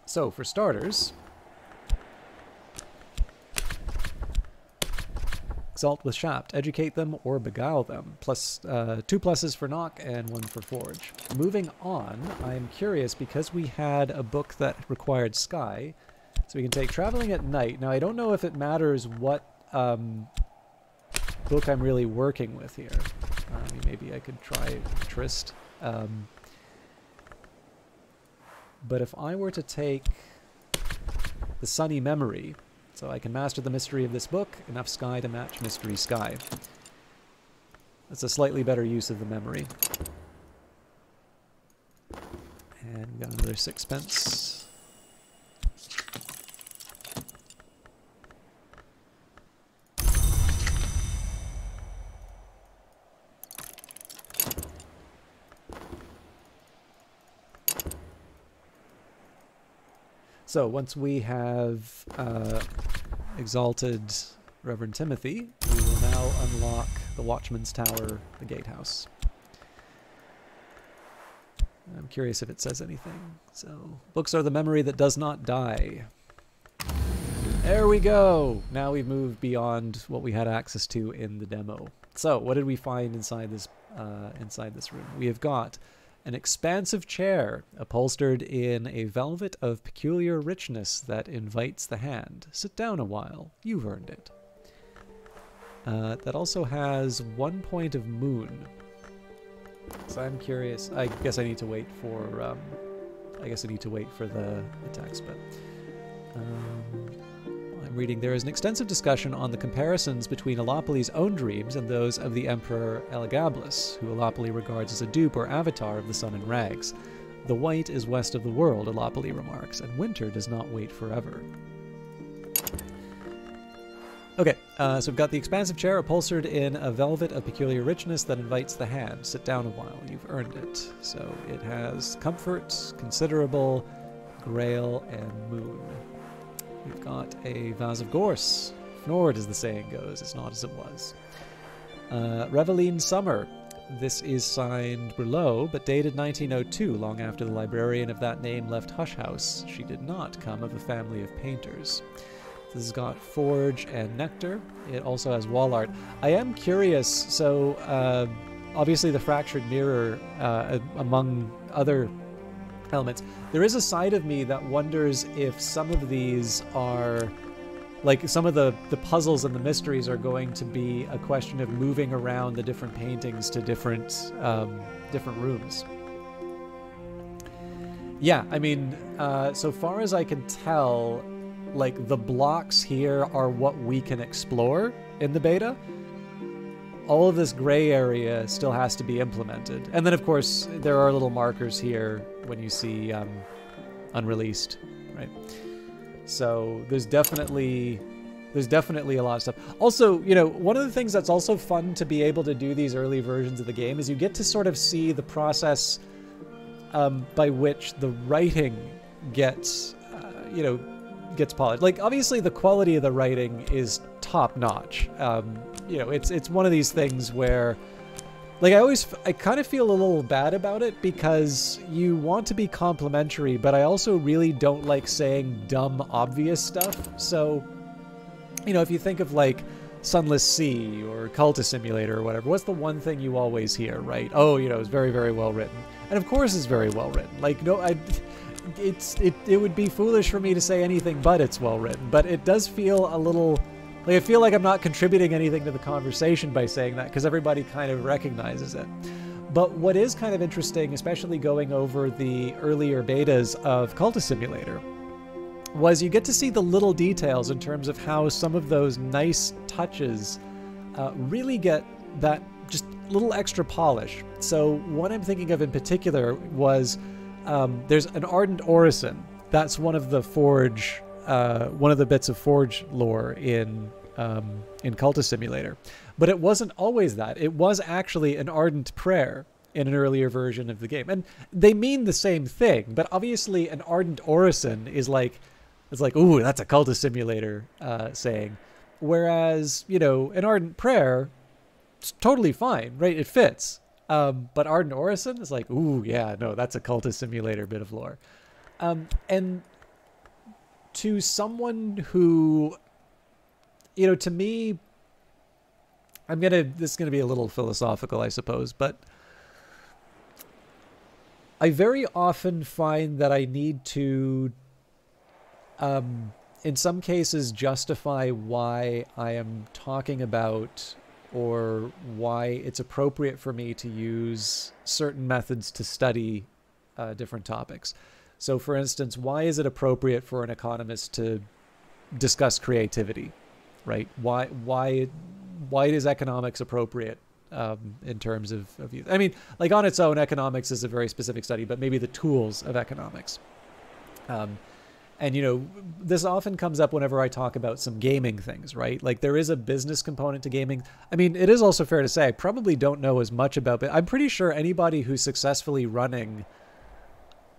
So, for starters, exalt with Shapt, educate them or beguile them. Plus 2 pluses for knock and 1 for forge. Moving on, I'm curious because we had a book that required sky. So we can take Traveling at Night. Now, I don't know if it matters what book I'm really working with here. Maybe I could try Trist. But if I were to take the Sunny Memory, so I can master the mystery of this book, enough sky to match Mystery Sky. That's a slightly better use of the memory. And we got another 6 pence. So once we have exalted Reverend Timothy, we will now unlock the Watchman's Tower, the Gatehouse. I'm curious if it says anything. So, books are the memory that does not die. There we go! Now we've moved beyond what we had access to in the demo. So, what did we find inside this room? We have got an expansive chair, upholstered in a velvet of peculiar richness that invites the hand. Sit down a while. You've earned it. That also has 1 point of moon. So I'm curious. I guess I need to wait for. The text, but. I'm reading, there is an extensive discussion on the comparisons between Allopoly's own dreams and those of the Emperor Elagabalus, who Allopoly regards as a dupe or avatar of the sun in rags. The white is west of the world, Allopoly remarks, and winter does not wait forever. Okay, so we've got the expansive chair upholstered in a velvet of peculiar richness that invites the hand. Sit down a while, you've earned it. So it has comfort, considerable, grail, and moon. We've got a vase of gorse. Nord, as the saying goes, it's not as it was. Reveline Summer. This is signed below, but dated 1902, long after the librarian of that name left Hush House. She did not come of a family of painters. This has got forge and nectar. It also has wall art. I am curious, so obviously the fractured mirror, among other elements. There is a side of me that wonders if some of these are, like some of the puzzles and the mysteries are going to be a question of moving around the different paintings to different rooms. Yeah, I mean, so far as I can tell, like the blocks here are what we can explore in the beta. All of this gray area still has to be implemented. And then, of course, there are little markers here when you see unreleased, right? So there's definitely There's definitely a lot of stuff. Also, you know, one of the things that's also fun to be able to do these early versions of the game is you get to sort of see the process by which the writing gets, you know, gets polished. Like, obviously the quality of the writing is top notch. You know, it's one of these things where, like, I kind of feel a little bad about it because you want to be complimentary, but I also really don't like saying dumb, obvious stuff. So, you know, if you think of like Sunless Sea or Cultist Simulator or whatever, what's the one thing you always hear, right? Oh, you know, it's very, very well written. And of course it's very well written. Like, no, it would be foolish for me to say anything but it's well written. But it does feel a little, like, I feel like I'm not contributing anything to the conversation by saying that, because everybody kind of recognizes it. But what is kind of interesting, especially going over the earlier betas of Cultist Simulator, was you get to see the little details in terms of how some of those nice touches really get that just little extra polish. So what I'm thinking of in particular was there's an Ardent Orison. That's one of the Forge, one of the bits of Forge lore in Cultist Simulator. But it wasn't always that. It was actually an Ardent Prayer in an earlier version of the game. And they mean the same thing, but obviously an Ardent Orison is like, it's like, ooh, that's a Cultist Simulator saying. Whereas, you know, an Ardent Prayer, it's totally fine, right? It fits. But Ardent Orison is like, ooh, yeah, no, that's a Cultist Simulator bit of lore. And to someone who, you know, to me, this is gonna be a little philosophical, I suppose, but I very often find that I need to, in some cases, justify why I am talking about or why it's appropriate for me to use certain methods to study different topics. So, for instance, why is it appropriate for an economist to discuss creativity, right? Why is economics appropriate in terms of youth? I mean, like, on its own, economics is a very specific study, but maybe the tools of economics. And, you know, this often comes up whenever I talk about some gaming things, right? Like, there is a business component to gaming. I mean, it is also fair to say I probably don't know as much about it. I'm pretty sure anybody who's successfully running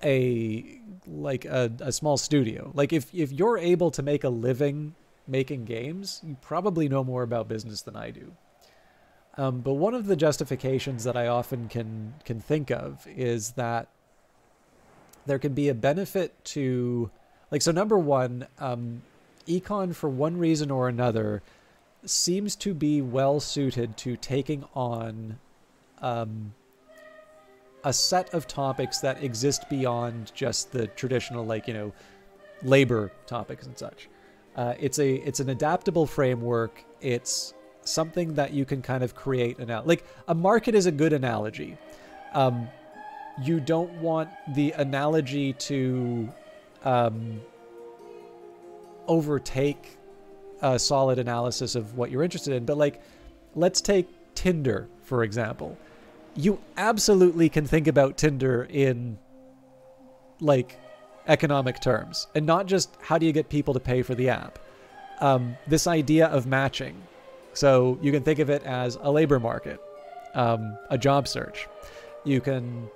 a small studio, like, if you're able to make a living making games, you probably know more about business than I do. But one of the justifications that I often can think of is that there can be a benefit to, like, so number one, econ, for one reason or another, seems to be well suited to taking on a set of topics that exist beyond just the traditional, like, you know, labor topics and such. It's an adaptable framework. It's something that you can kind of create like, a market is a good analogy. You don't want the analogy to overtake a solid analysis of what you're interested in. But, like, let's take Tinder, for example. You absolutely can think about Tinder in, like, economic terms, and not just how do you get people to pay for the app. This idea of matching. So you can think of it as a labor market, a job search. You can,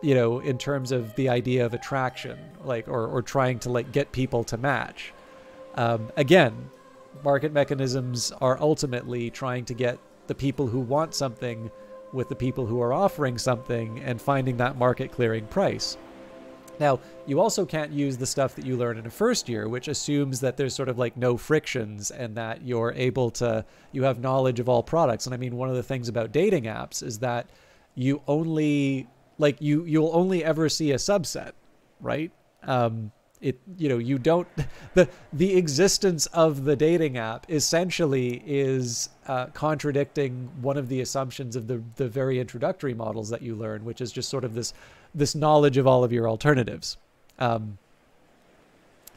you know, in terms of the idea of attraction, like, or trying to, like, get people to match. Again, market mechanisms are ultimately trying to get the people who want something with the people who are offering something and finding that market clearing price. Now, you also can't use the stuff that you learn in a first year, which assumes that there's sort of, like, no frictions and that you have knowledge of all products. And I mean, one of the things about dating apps is that you only, like, you'll only ever see a subset, right? You don't, the existence of the dating app essentially is contradicting one of the assumptions of the very introductory models that you learn, which is just sort of this knowledge of all of your alternatives. Now,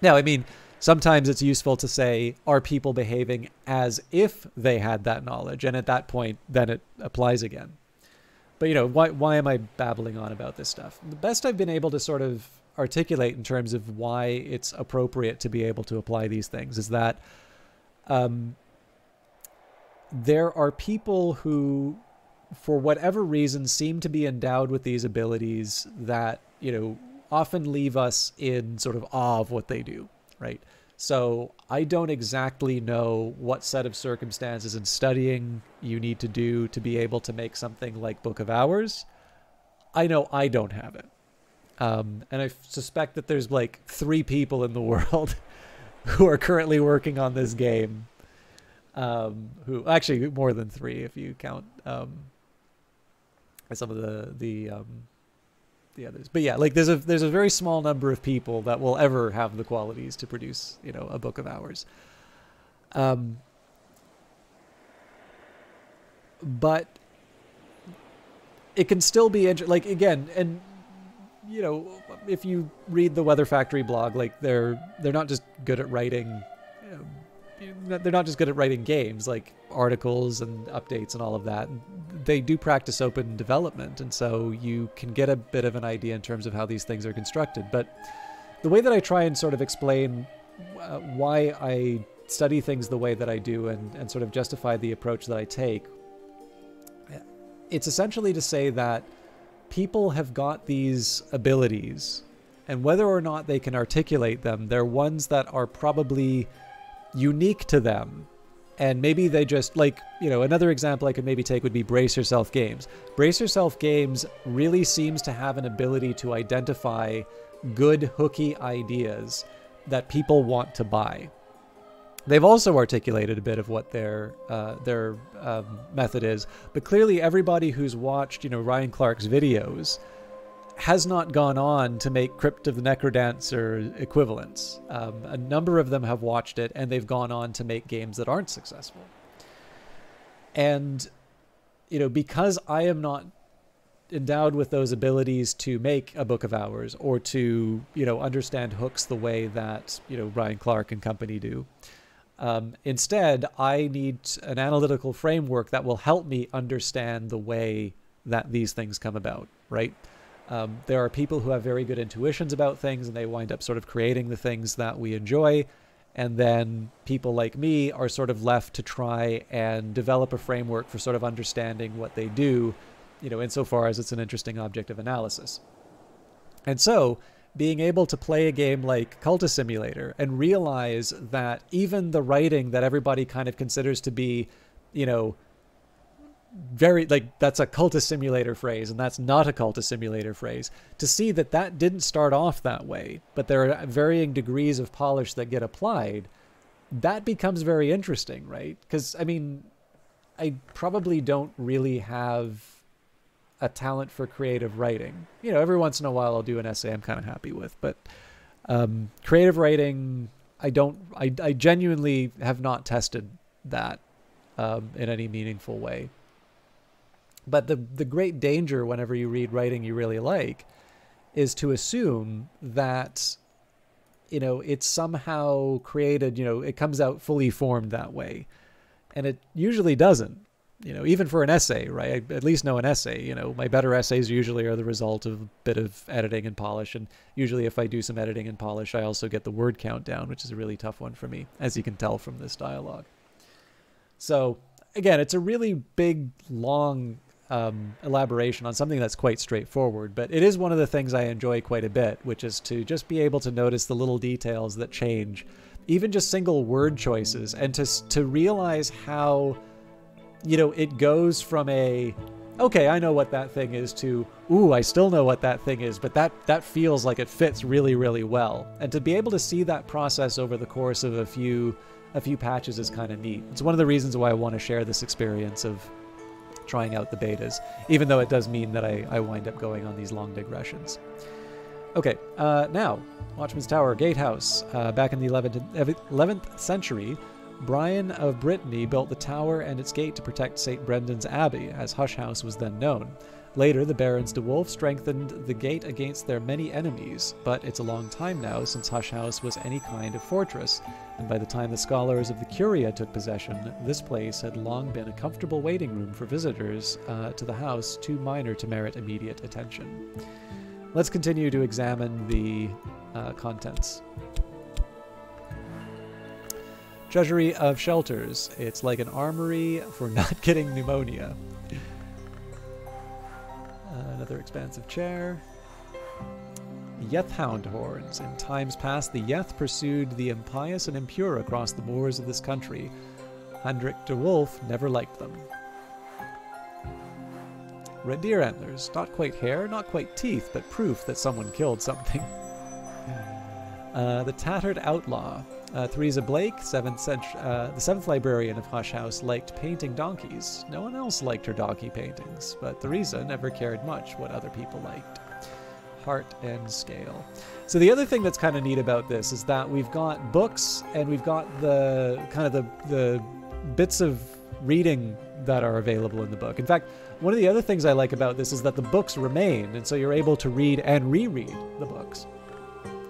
I mean, sometimes it's useful to say, are people behaving as if they had that knowledge? And at that point, then it applies again. But, you know, why am I babbling on about this stuff? The best I've been able to sort of articulate in terms of why it's appropriate to be able to apply these things is that there are people who, for whatever reason, seem to be endowed with these abilities that, you know, often leave us in sort of awe of what they do, right? So I don't exactly know what set of circumstances and studying you need to do to be able to make something like Book of Hours. I know I don't have it. And I suspect that there's like 3 people in the world who are currently working on this game. Who actually more than 3 if you count some of the others. But yeah, like there's a very small number of people that will ever have the qualities to produce, you know, a Book of Hours. But it can still be like, again, and you know, if you read the Weather Factory blog, like they're not just good at writing. They're not just good at writing games, like articles and updates and all of that. They do practice open development, and so you can get a bit of an idea in terms of how these things are constructed. But the way that I try and sort of explain why I study things the way that I do and sort of justify the approach that I take, it's essentially to say that people have got these abilities, and whether or not they can articulate them, they're ones that are probably unique to them. And maybe they just, like, you know, another example I could maybe take would be Brace Yourself Games. Brace Yourself Games really seems to have an ability to identify good hooky ideas that people want to buy. They've also articulated a bit of what their method is, but clearly everybody who's watched, you know, Ryan Clark's videos has not gone on to make Crypt of the Necrodancer equivalents. A number of them have watched it, and they've gone on to make games that aren't successful. And, you know, because I am not endowed with those abilities to make a Book of Hours or to, you know, understand hooks the way that, you know, Ryan Clark and company do, instead, I need an analytical framework that will help me understand the way that these things come about, right? There are people who have very good intuitions about things, and they wind up sort of creating the things that we enjoy. And then people like me are sort of left to try and develop a framework for sort of understanding what they do, you know, insofar as it's an interesting object of analysis. And so being able to play a game like Cultist Simulator and realize that even the writing that everybody kind of considers to be, you know, very, like, that's a Cultist Simulator phrase, and that's not a Cultist Simulator phrase, to see that that didn't start off that way, but there are varying degrees of polish that get applied, that becomes very interesting, right? Because, I mean, I probably don't really have a talent for creative writing. You know, every once in a while I'll do an essay I'm kind of happy with, but creative writing, I genuinely have not tested that in any meaningful way. But the great danger whenever you read writing you really like is to assume that, you know, it's somehow created, you know, it comes out fully formed that way. And it usually doesn't, you know, even for an essay, right? I at least know an essay, you know, my better essays usually are the result of a bit of editing and polish. And usually if I do some editing and polish, I also get the word count down, which is a really tough one for me, as you can tell from this dialogue. So again, it's a really big, long elaboration on something that's quite straightforward, but it is one of the things I enjoy quite a bit, which is to just be able to notice the little details that change, even just single word choices, and to realize how, you know, it goes from a, okay, I know what that thing is, to, ooh, I still know what that thing is, but that feels like it fits really, really well. And to be able to see that process over the course of a few patches is kind of neat. It's one of the reasons why I want to share this experience of trying out the betas, even though it does mean that I wind up going on these long digressions. Okay, now, Watchman's Tower, Gatehouse. Back in the 11th century, Brian of Brittany built the tower and its gate to protect St. Brendan's Abbey, as Hush House was then known. Later, the Barons de Wolf strengthened the gate against their many enemies, but it's a long time now since Hush House was any kind of fortress, and by the time the scholars of the Curia took possession, this place had long been a comfortable waiting room for visitors to the house too minor to merit immediate attention. Let's continue to examine the contents. Treasury of Shelters. It's like an armory for not getting pneumonia. Another expansive chair. Yeth Hound Horns. In times past, the Yeth pursued the impious and impure across the moors of this country. Hendrik de Wolf never liked them. Red deer antlers. Not quite hair, not quite teeth, but proof that someone killed something. The Tattered Outlaw. Theresa Blake, the 7th librarian of Hush House, liked painting donkeys. No one else liked her donkey paintings, but Theresa never cared much what other people liked. Heart and scale. So the other thing that's kind of neat about this is that we've got books and we've got the kind of the bits of reading that are available in the book. In fact, one of the other things I like about this is that the books remain, and so you're able to read and reread the books,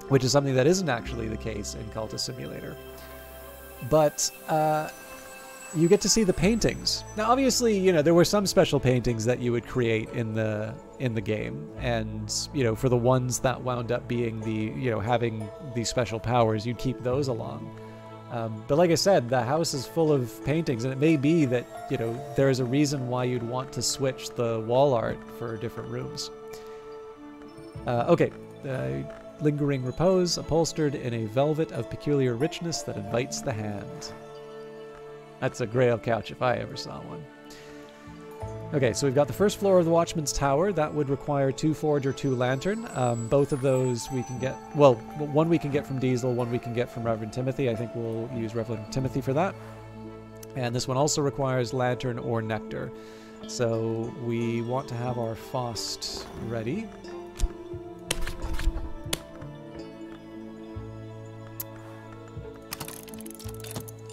which is something that isn't actually the case in Cultist Simulator. But you get to see the paintings. Now, obviously, you know, there were some special paintings that you would create in the game, and, you know, for the ones that wound up being the, you know, having these special powers, you'd keep those along. But like I said, the house is full of paintings, and it may be that, you know, there's a reason why you'd want to switch the wall art for different rooms. Okay. Lingering repose, upholstered in a velvet of peculiar richness that invites the hand. That's a grail couch if I ever saw one. Okay, so we've got the first floor of the Watchman's Tower. That would require 2 forge or 2 lantern. Both of those we can get... Well, one we can get from Diesel, one we can get from Reverend Timothy. I think we'll use Reverend Timothy for that. And this one also requires lantern or nectar. So we want to have our Faust ready.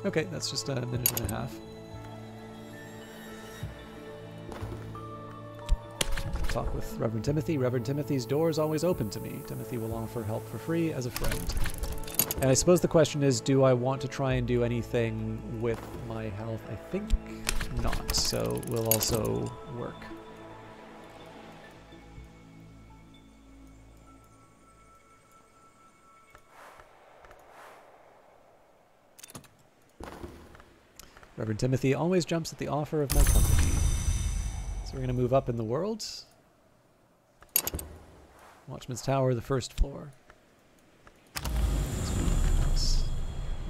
Okay, that's just a minute and a half. Talk with Reverend Timothy. Reverend Timothy's door is always open to me. Timothy will offer help for free as a friend. And I suppose the question is, do I want to try and do anything with my health? I think not, so we'll also work. Reverend Timothy always jumps at the offer of my company. So we're going to move up in the world. Watchman's Tower, the first floor.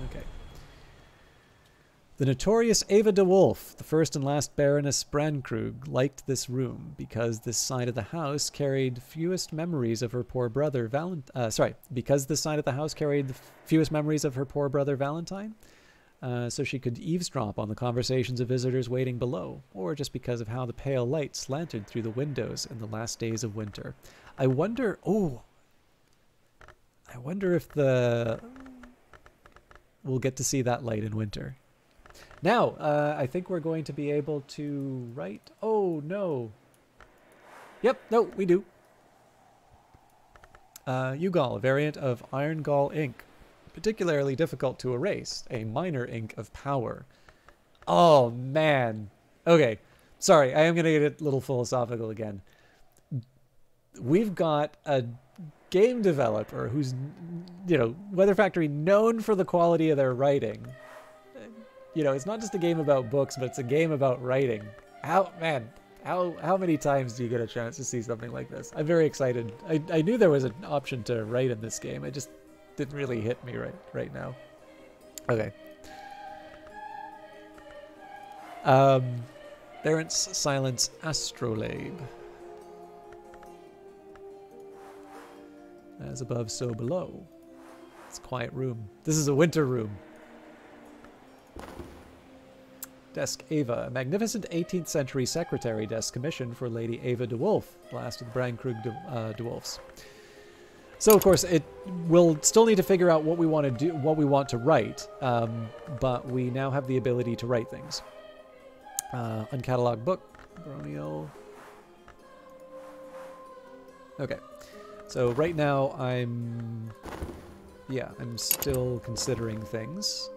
Okay. The notorious Ava de Wolf, the first and last Baroness Brandkrug, liked this room because this side of the house carried fewest memories of her poor brother because this side of the house carried the fewest memories of her poor brother Valentine. So she could eavesdrop on the conversations of visitors waiting below, or just because of how the pale light slanted through the windows in the last days of winter. I wonder if we'll get to see that light in winter. Now, I think we're going to be able to write... Oh, no. Yep, no, we do. Ugal, a variant of Iron Gall ink. Particularly difficult to erase, a minor ink of power. Oh, man. Okay, sorry, I am going to get a little philosophical again. We've got a game developer who's, you know, Weather Factory, known for the quality of their writing. You know, it's not just a game about books, but it's a game about writing. How many times do you get a chance to see something like this? I'm very excited. I knew there was an option to write in this game. I just... didn't really hit me right now. Okay. Barent's Silence Astrolabe. As above, so below. It's a quiet room. This is a winter room. Desk Ava, a magnificent 18th century secretary desk commissioned for Lady Ava de Wolf, last of the Brandkrug de Wolfs. So, of course, we'll still need to figure out what we want to do, what we want to write, but we now have the ability to write things. Uncatalogued book, Bronial. Okay, so right now I'm still considering things.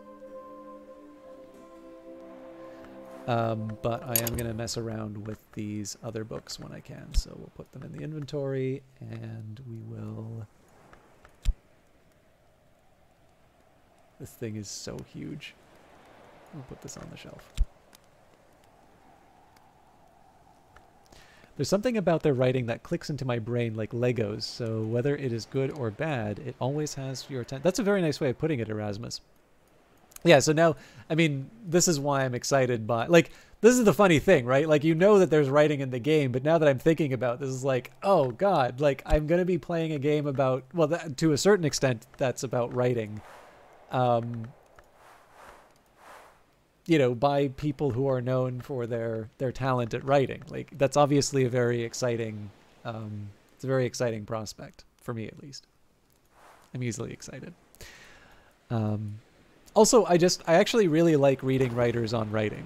But I am going to mess around with these other books when I can. So we'll put them in the inventory, and we will... This thing is so huge. We'll put this on the shelf. There's something about their writing that clicks into my brain like Legos, so whether it is good or bad, it always has your attention. That's a very nice way of putting it, Erasmus. Yeah, so now, I mean, this is why I'm excited by, like, this is the funny thing, right? Like, you know that there's writing in the game, but now that I'm thinking about this, is like, oh, God, like, I'm going to be playing a game about, well, that, to a certain extent, that's about writing. You know, by people who are known for their talent at writing. Like, that's obviously a very exciting, it's a very exciting prospect, for me at least. I'm easily excited. Also, I actually really like reading writers on writing.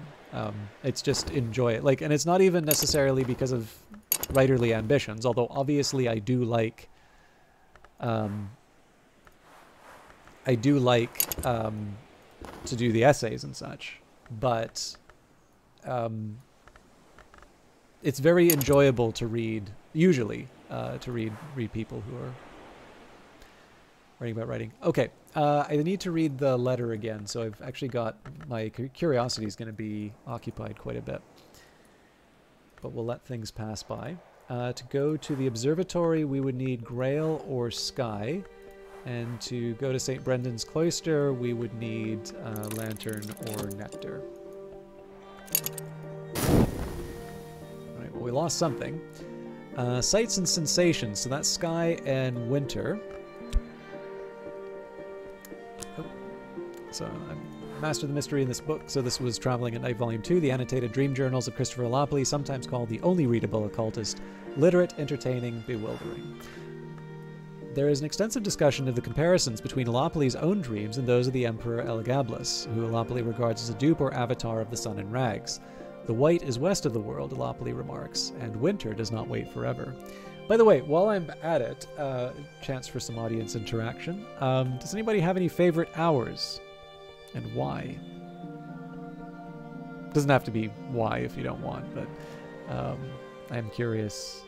It's just enjoy it. Like, and it's not even necessarily because of writerly ambitions, although obviously I do like, to do the essays and such. But it's very enjoyable to read, usually, to read people who are writing about writing. Okay, I need to read the letter again, so I've actually got, my curiosity is going to be occupied quite a bit. But we'll let things pass by. To go to the observatory, we would need Grail or Sky. And to go to St. Brendan's Cloister, we would need Lantern or Nectar. Alright, well, we lost something. Sights and sensations, so that's Sky and Winter. Oh. So I mastered the mystery in this book, so this was Traveling at Night Volume 2, the annotated dream journals of Christopher Loppley, sometimes called the only readable occultist, literate, entertaining, bewildering. There is an extensive discussion of the comparisons between Lopley's own dreams and those of the Emperor Elagabalus, who Lopley regards as a dupe or avatar of the sun in rags. The white is west of the world, Lopley remarks, and winter does not wait forever. By the way, while I'm at it, chance for some audience interaction. Does anybody have any favorite hours? And why? Doesn't have to be why if you don't want, but I'm curious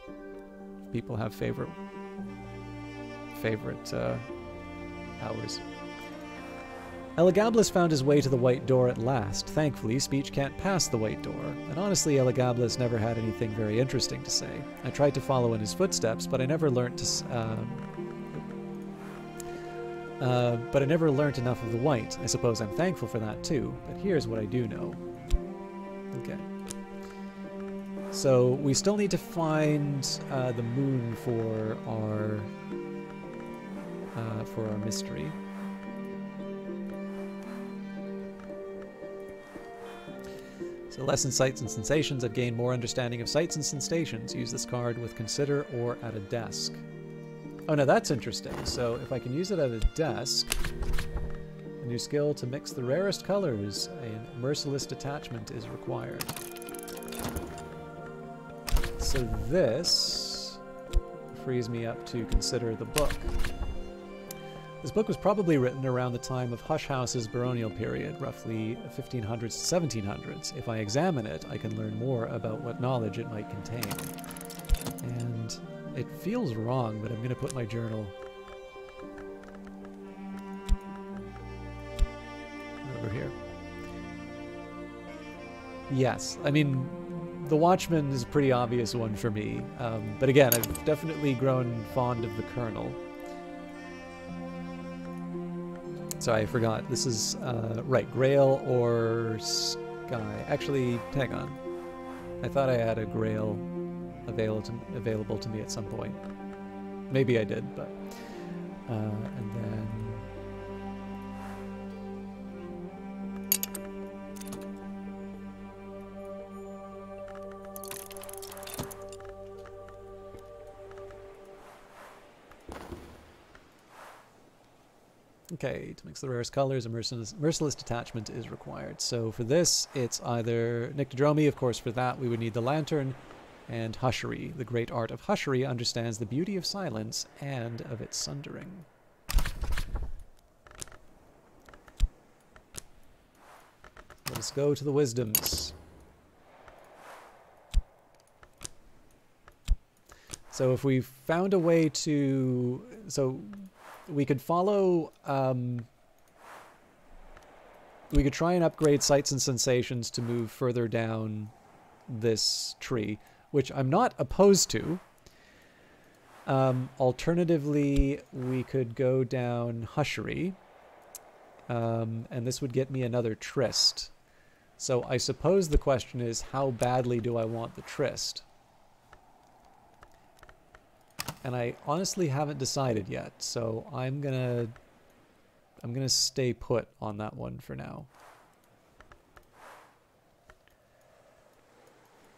if people have favorite hours. Elagabalus found his way to the White Door at last. Thankfully, speech can't pass the White Door, and honestly, Elagabalus never had anything very interesting to say. I tried to follow in his footsteps, but I never learnt enough of the white. I suppose I'm thankful for that too, but here's what I do know. Okay. So we still need to find the moon for our mystery. So lesson sights and sensations. I've gained more understanding of sights and sensations. Use this card with consider or at a desk. Oh, now that's interesting. So if I can use it at a desk, a new skill to mix the rarest colors, a merciless detachment is required. So this frees me up to consider the book. This book was probably written around the time of Hush House's baronial period, roughly 1500s to 1700s. If I examine it, I can learn more about what knowledge it might contain. And it feels wrong, but I'm going to put my journal over here. Yes, I mean, The Watchman is a pretty obvious one for me. But again, I've definitely grown fond of the Colonel. Sorry, I forgot. This is, right, Grail or Sky. Actually, hang on. I thought I had a Grail available to me at some point. Maybe I did, but... and then... Okay, to mix the rarest colors, a merciless detachment is required. So for this, it's either Nyctodromy, of course for that we would need the lantern, and Hushery. The great art of Hushery understands the beauty of silence and of its sundering. Let us go to the wisdoms. So if we found a way to... So we could follow... we could try and upgrade sights and sensations to move further down this tree, which I'm not opposed to. Alternatively, we could go down Hushery, and this would get me another tryst. So I suppose the question is, how badly do I want the tryst? And I honestly haven't decided yet, so I'm gonna stay put on that one for now.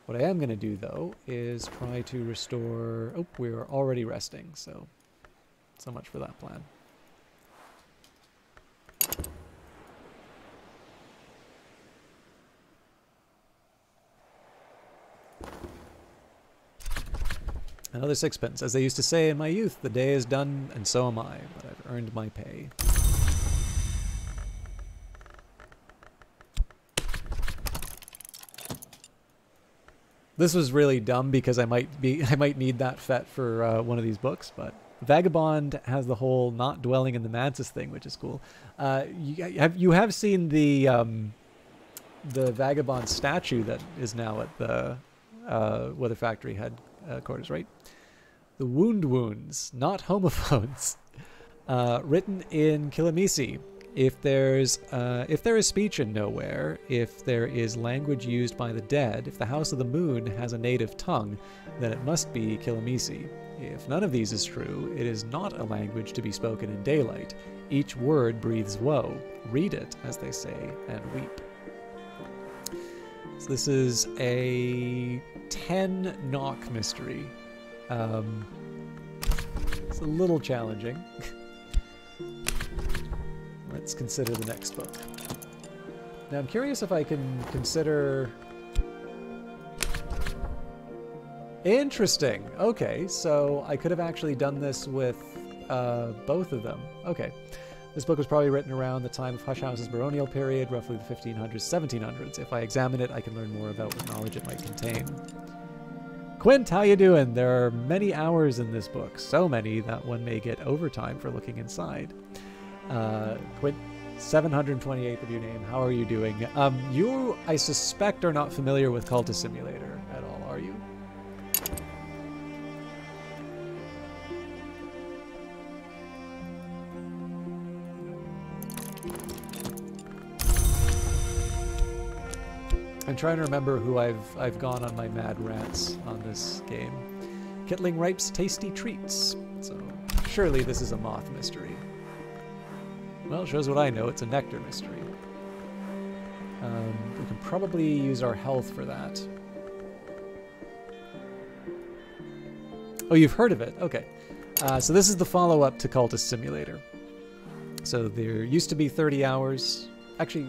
What I am going to do, though, is try to restore... Oh, we are already resting, so much for that plan. Another sixpence. As they used to say in my youth, the day is done, and so am I, but I've earned my pay. This was really dumb because I might need that fet for one of these books, but Vagabond has the whole not dwelling in the mantis thing, which is cool. You have seen the Vagabond statue that is now at the Weather Factory headquarters, right? The wounds, not homophones, written in Kilimisi. If there is speech in Nowhere, if there is language used by the dead, if the House of the Moon has a native tongue, then it must be Kilimisi. If none of these is true, it is not a language to be spoken in daylight. Each word breathes woe. Read it, as they say, and weep. So this is a 10 knock mystery. It's a little challenging. Let's consider the next book. Now I'm curious if I can consider... Interesting. Okay, so I could have actually done this with both of them. Okay. This book was probably written around the time of Hush House's baronial period, roughly the 1500s, 1700s. If I examine it, I can learn more about what knowledge it might contain. Quint, how you doing? There are many hours in this book. So many that one may get overtime for looking inside. Quint, 728th of your name. How are you doing? You, I suspect, are not familiar with Cultist Simulator at all, are you? I'm trying to remember who I've gone on my mad rants on this game. Kittling Ripe's Tasty Treats. So surely this is a moth mystery. Well, it shows what I know. It's a nectar mystery. We can probably use our health for that. Oh, you've heard of it? Okay. So this is the follow-up to Cultist Simulator. So there used to be 30 hours. Actually,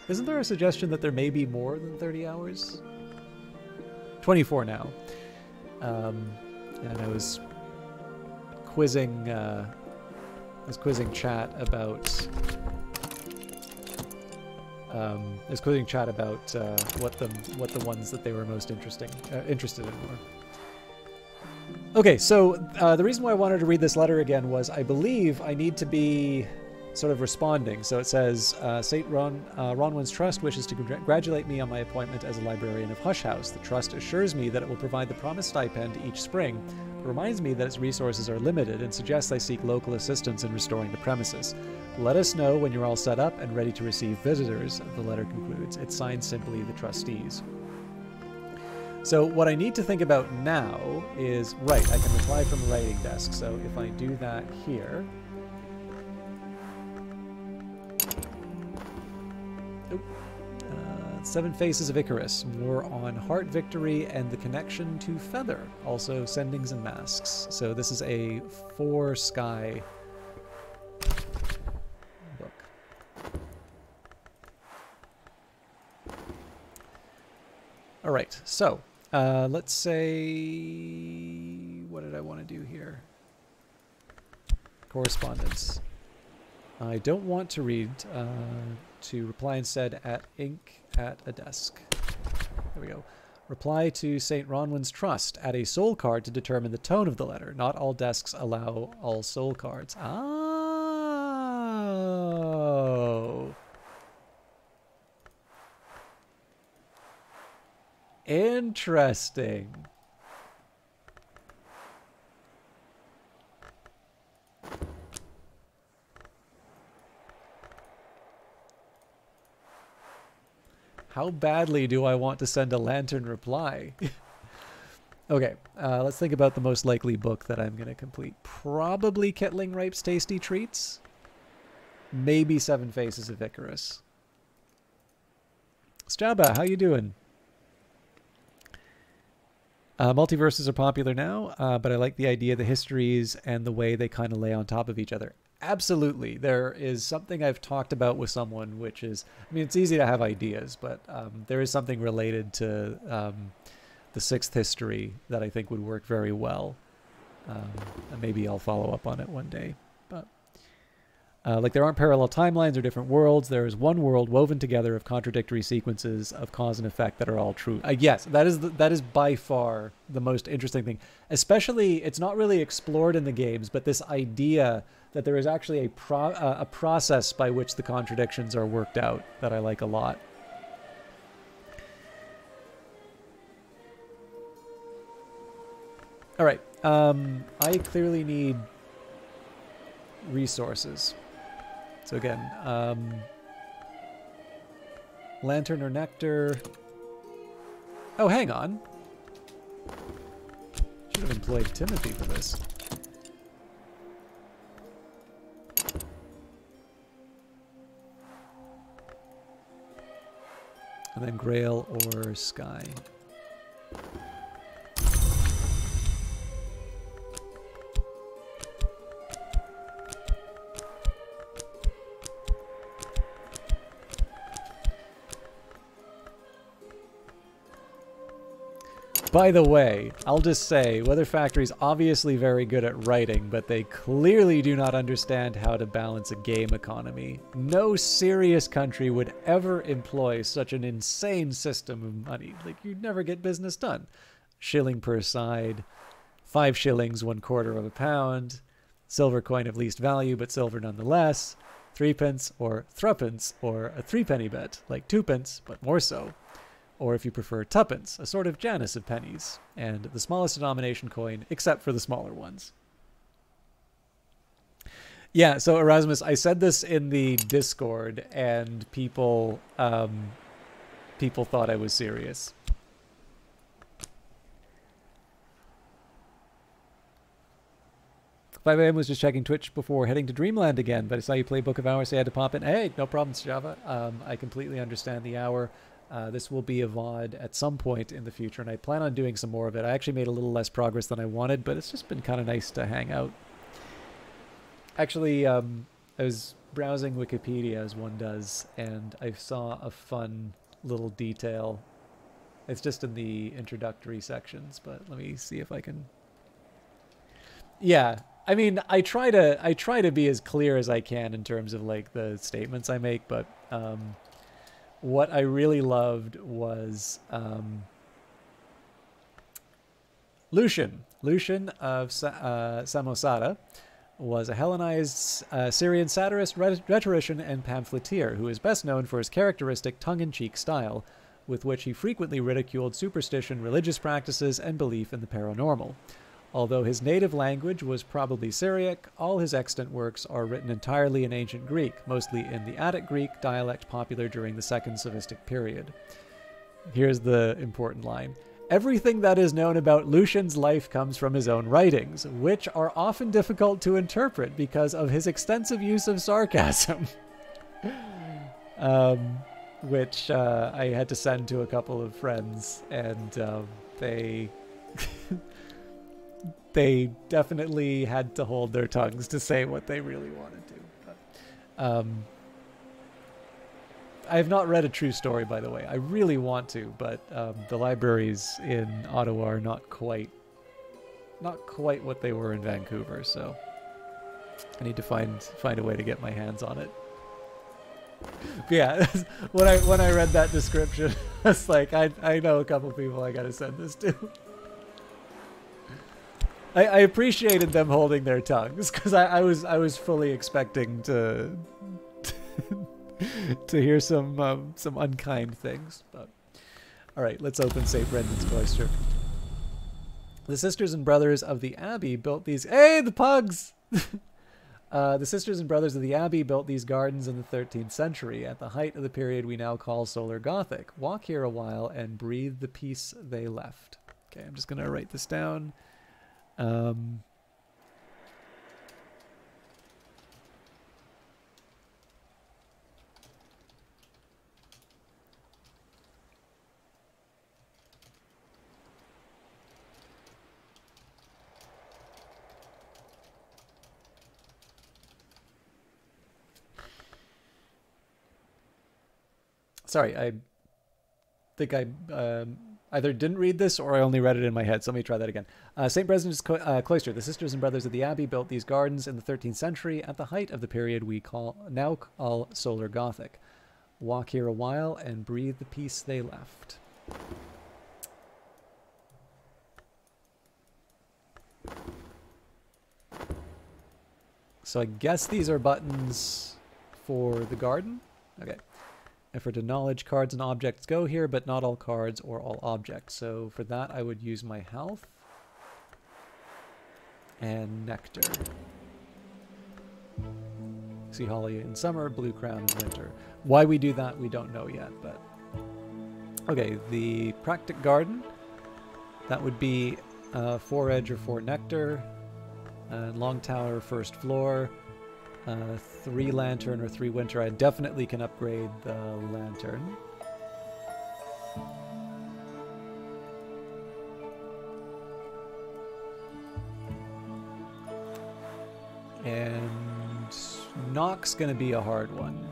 isn't there a suggestion that there may be more than 30 hours? 24 now. And I was quizzing chat about what the ones that they were most interested in were. Okay, so the reason why I wanted to read this letter again was I believe I need to be sort of responding. So it says, St. Ronwin's Trust wishes to congratulate me on my appointment as a librarian of Hush House. The Trust assures me that it will provide the promised stipend each spring, but reminds me that its resources are limited and suggests I seek local assistance in restoring the premises. Let us know when you're all set up and ready to receive visitors, the letter concludes. It's signed simply the trustees. So what I need to think about now is, right, I can reply from the writing desk. So if I do that here... Seven Faces of Icarus, more on Heart Victory and the connection to Feather, also Sendings and Masks. So this is a 4 Sky book. All right, so let's say, what did I want to do here? Correspondence. I don't want to read, to reply instead at ink at a desk. There we go. Reply to St. Ronwin's Trust. Add a soul card to determine the tone of the letter. Not all desks allow all soul cards. Oh. Interesting. How badly do I want to send a lantern reply? Okay, let's think about the most likely book that I'm going to complete. Probably Kittling Ripe's Tasty Treats. Maybe Seven Faces of Icarus. Staba, how you doing? Multiverses are popular now, but I like the idea of the histories and the way they kind of lay on top of each other. Absolutely. There is something I've talked about with someone, which is, I mean, it's easy to have ideas, but there is something related to the sixth history that I think would work very well. And maybe I'll follow up on it one day. But like there aren't parallel timelines or different worlds. There is one world woven together of contradictory sequences of cause and effect that are all true. Yes, that is by far the most interesting thing. Especially, it's not really explored in the games, but this idea that there is actually a process by which the contradictions are worked out that I like a lot. All right, I clearly need resources. So again, lantern or nectar. Oh, hang on. Should have employed Timothy for this. And then Grail or Sky. By the way, I'll just say, Weather Factory's obviously very good at writing, but they clearly do not understand how to balance a game economy. No serious country would ever employ such an insane system of money. Like, you'd never get business done. Shilling per side, 5 shillings, 1/4 of a pound, silver coin of least value, but silver nonetheless, 3p or threepence, or a 3-penny bet, like 2p, but more so. Or if you prefer, tuppence, a sort of Janus of pennies, and the smallest denomination coin, except for the smaller ones. Yeah, so Erasmus, I said this in the Discord, and people thought I was serious. "5 AM was just checking Twitch before heading to Dreamland again, but I saw you play Book of Hours, so I had to pop in." Hey, no problem, Java. I completely understand the hour. This will be a VOD at some point in the future, and I plan on doing some more of it. I actually made a little less progress than I wanted, but it's just been kind of nice to hang out. Actually, I was browsing Wikipedia, as one does, and I saw a fun little detail. It's just in the introductory sections, but let me see if I can... Yeah, I mean, I try to be as clear as I can in terms of, like, the statements I make, but... what I really loved was Lucian. Lucian of Samosata was a Hellenized Syrian satirist, rhetorician, and pamphleteer who is best known for his characteristic tongue-in-cheek style, with which he frequently ridiculed superstition, religious practices, and belief in the paranormal. Although his native language was probably Syriac, all his extant works are written entirely in ancient Greek, mostly in the Attic Greek dialect popular during the Second Sophistic period. Here's the important line. "Everything that is known about Lucian's life comes from his own writings, which are often difficult to interpret because of his extensive use of sarcasm." Which I had to send to a couple of friends, and they... they definitely had to hold their tongues to say what they really wanted to. But, I have not read A True Story, by the way. I really want to, but the libraries in Ottawa are not quite what they were in Vancouver, so I need to find a way to get my hands on it. But yeah, when I read that description, I was like, I know a couple people I gotta send this to. I appreciated them holding their tongues, because I was fully expecting to to hear some unkind things. But All right, let's open St. Brendan's Cloister. The sisters and brothers of the Abbey built these... Hey, the pugs! The sisters and brothers of the Abbey built these gardens in the 13th century, at the height of the period we now call Solar Gothic. Walk here a while and breathe the peace they left. Okay, I'm just going to write this down. Sorry, I think I either didn't read this or I only read it in my head. So let me try that again. St. Brendan's Cloister. The sisters and brothers of the Abbey built these gardens in the 13th century at the height of the period we now call Solar Gothic. Walk here a while and breathe the peace they left. So I guess these are buttons for the garden. Okay. Effort to knowledge, cards and objects go here, but not all cards or all objects. So for that, I would use my health and nectar. See holly in summer, blue crown in winter. Why we do that, we don't know yet. But okay, the practic garden. That would be 4 edge or 4 nectar, long tower, first floor. 3 lantern or 3 winter. I definitely can upgrade the lantern. And knock's gonna be a hard one.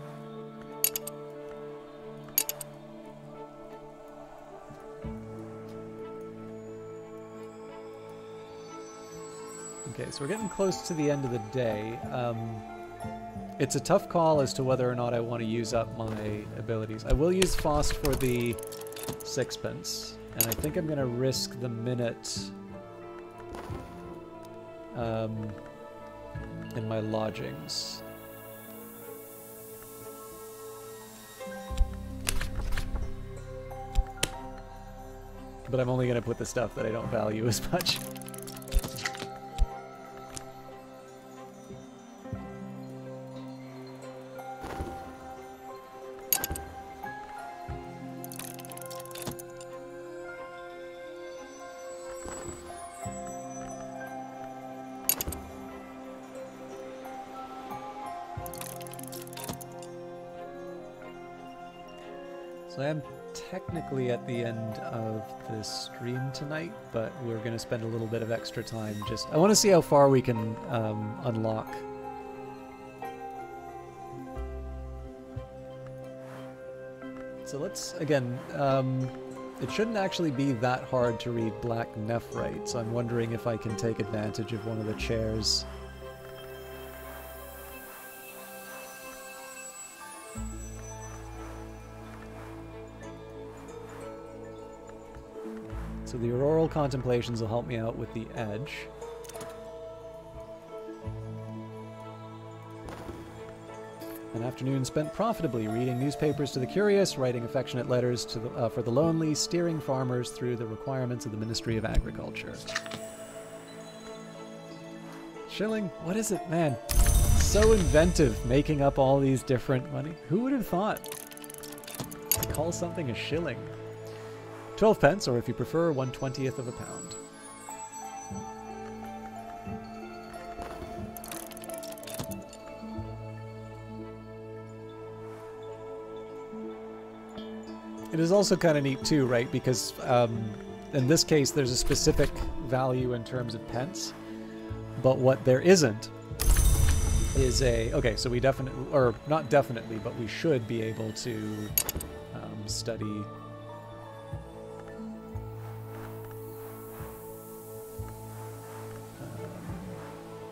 Okay, so we're getting close to the end of the day. It's a tough call as to whether or not I want to use up my abilities. I will use Fost for the 6pence, and I think I'm going to risk the minute in my lodgings. But I'm only going to put the stuff that I don't value as much. So I am technically at the end of this stream tonight, but we're going to spend a little bit of extra time just... I want to see how far we can unlock. So let's, again, it shouldn't actually be that hard to read Black Nephrite, so I'm wondering if I can take advantage of one of the chairs. So the auroral contemplations will help me out with the edge. An afternoon spent profitably reading newspapers to the curious, writing affectionate letters to the, for the lonely, steering farmers through the requirements of the Ministry of Agriculture. Shilling? What is it, man? So inventive, making up all these different money. Who would have thought to call something a shilling? 12 pence, or if you prefer, 1/20th of a pound. It is also kind of neat too, right? Because in this case, there's a specific value in terms of pence, but what there isn't is a... Okay, so we definitely, or not definitely, but we should be able to study...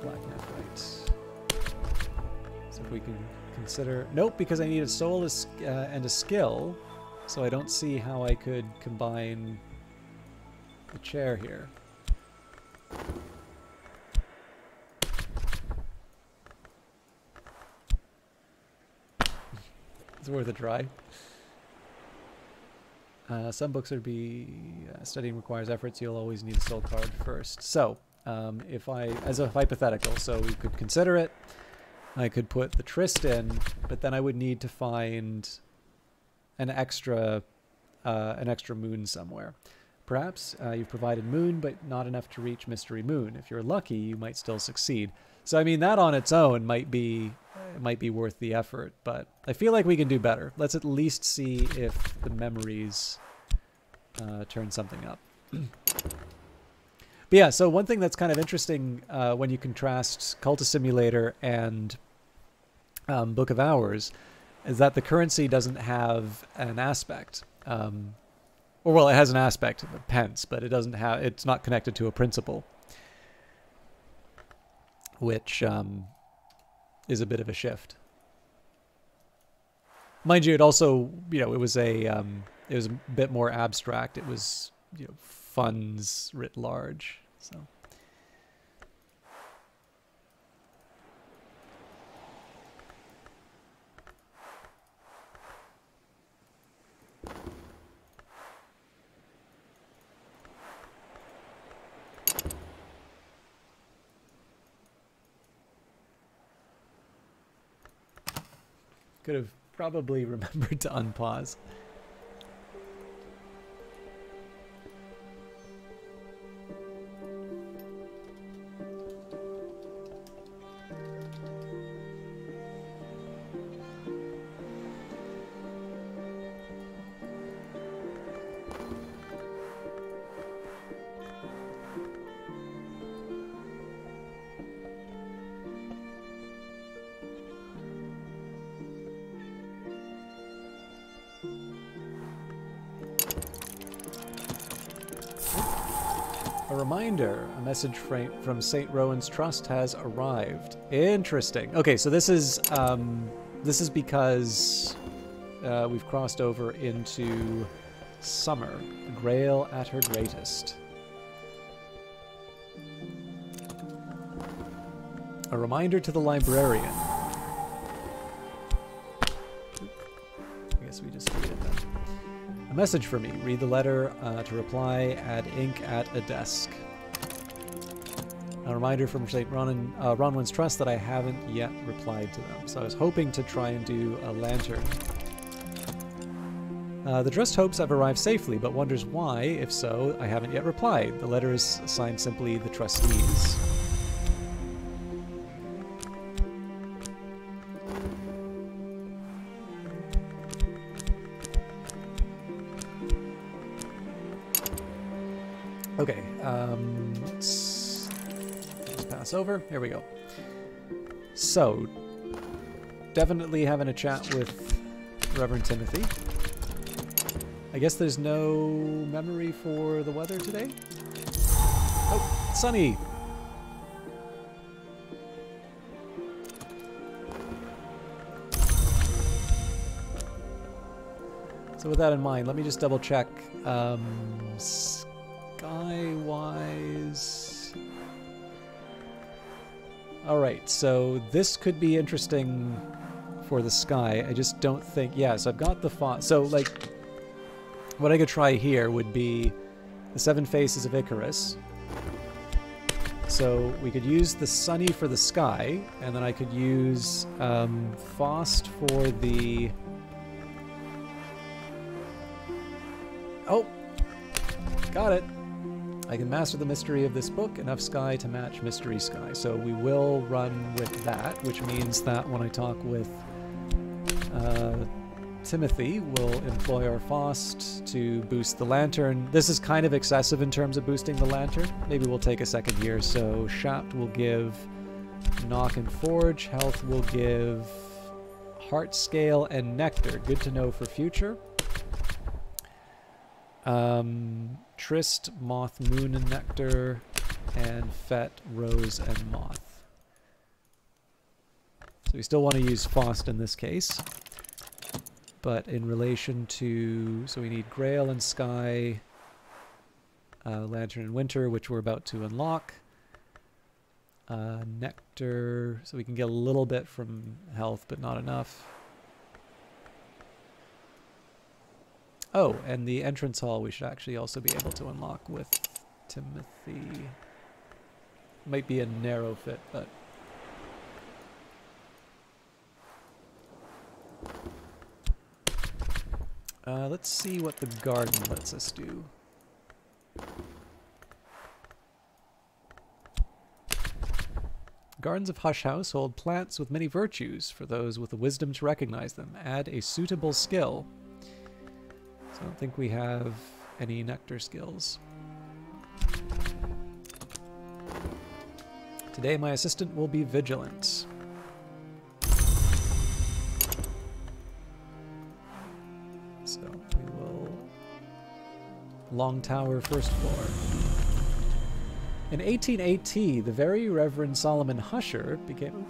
Black Nephrite. So if we can consider... Nope, because I need a soul and a skill, so I don't see how I could combine the chair here. It's worth a try. Some books are studying requires efforts. You'll always need a soul card first. So, if I, as a hypothetical, so we could consider it. I could put the Tryst in, but then I would need to find an extra moon somewhere. Perhaps you've provided moon, but not enough to reach Mystery Moon. If you're lucky, you might still succeed. So I mean, that on its own might be worth the effort, but I feel like we can do better. Let's at least see if the memories turn something up. But yeah, so one thing that's kind of interesting when you contrast Cultist Simulator and Book of Hours is that the currency doesn't have an aspect. Or well, it has an aspect of pence, but it's not connected to a principle, which is a bit of a shift. Mind you, it also, it was a bit more abstract. It was, funds writ large. So. Could have probably remembered to unpause. A reminder, a message from St. Rowan's Trust has arrived. Interesting. Okay, so this is because we've crossed over into summer. Grail at her greatest. A reminder to the librarian. I guess we just read it then. A message for me. Read the letter to reply. Add ink at a desk. A reminder from St. Ronwin's Trust that I haven't yet replied to them. So I was hoping to try and do a lantern. The Trust hopes I've arrived safely, but wonders why, if so, I haven't yet replied. The letter is signed simply the Trustees. Okay, let's pass over. Here we go. So, definitely having a chat with Reverend Timothy. I guess there's no memory for the weather today? Oh, sunny! So with that in mind, let me just double check. Sky-wise... Alright, so this could be interesting for the sky. I just don't think... Yeah, so I've got the font. So, like, what I could try here would be the Seven Faces of Icarus. So we could use the sunny for the sky, and then I could use Faust for the... Oh! Got it! I can master the mystery of this book, enough sky to match mystery sky. So we will run with that, which means that when I talk with Timothy, we'll employ our Faust to boost the lantern. This is kind of excessive in terms of boosting the lantern. Maybe we'll take a second here. So Shapt will give Knock and Forge. Health will give Heart Scale and Nectar. Good to know for future. Tryst, Moth, Moon, and Nectar, and Fet, Rose, and Moth. So we still want to use Faust in this case. But in relation to... So we need Grail and Sky, Lantern and Winter, which we're about to unlock. Nectar, so we can get a little bit from health, but not enough. Oh, and the entrance hall we should actually also be able to unlock with Timothy. Might be a narrow fit, but... let's see what the garden lets us do. Gardens of Hush House hold plants with many virtues for those with the wisdom to recognize them. Add a suitable skill. So I don't think we have any nectar skills. Today my assistant will be vigilant. So we will... Long Tower, first floor. In 1880, the very Reverend Solomon Husher became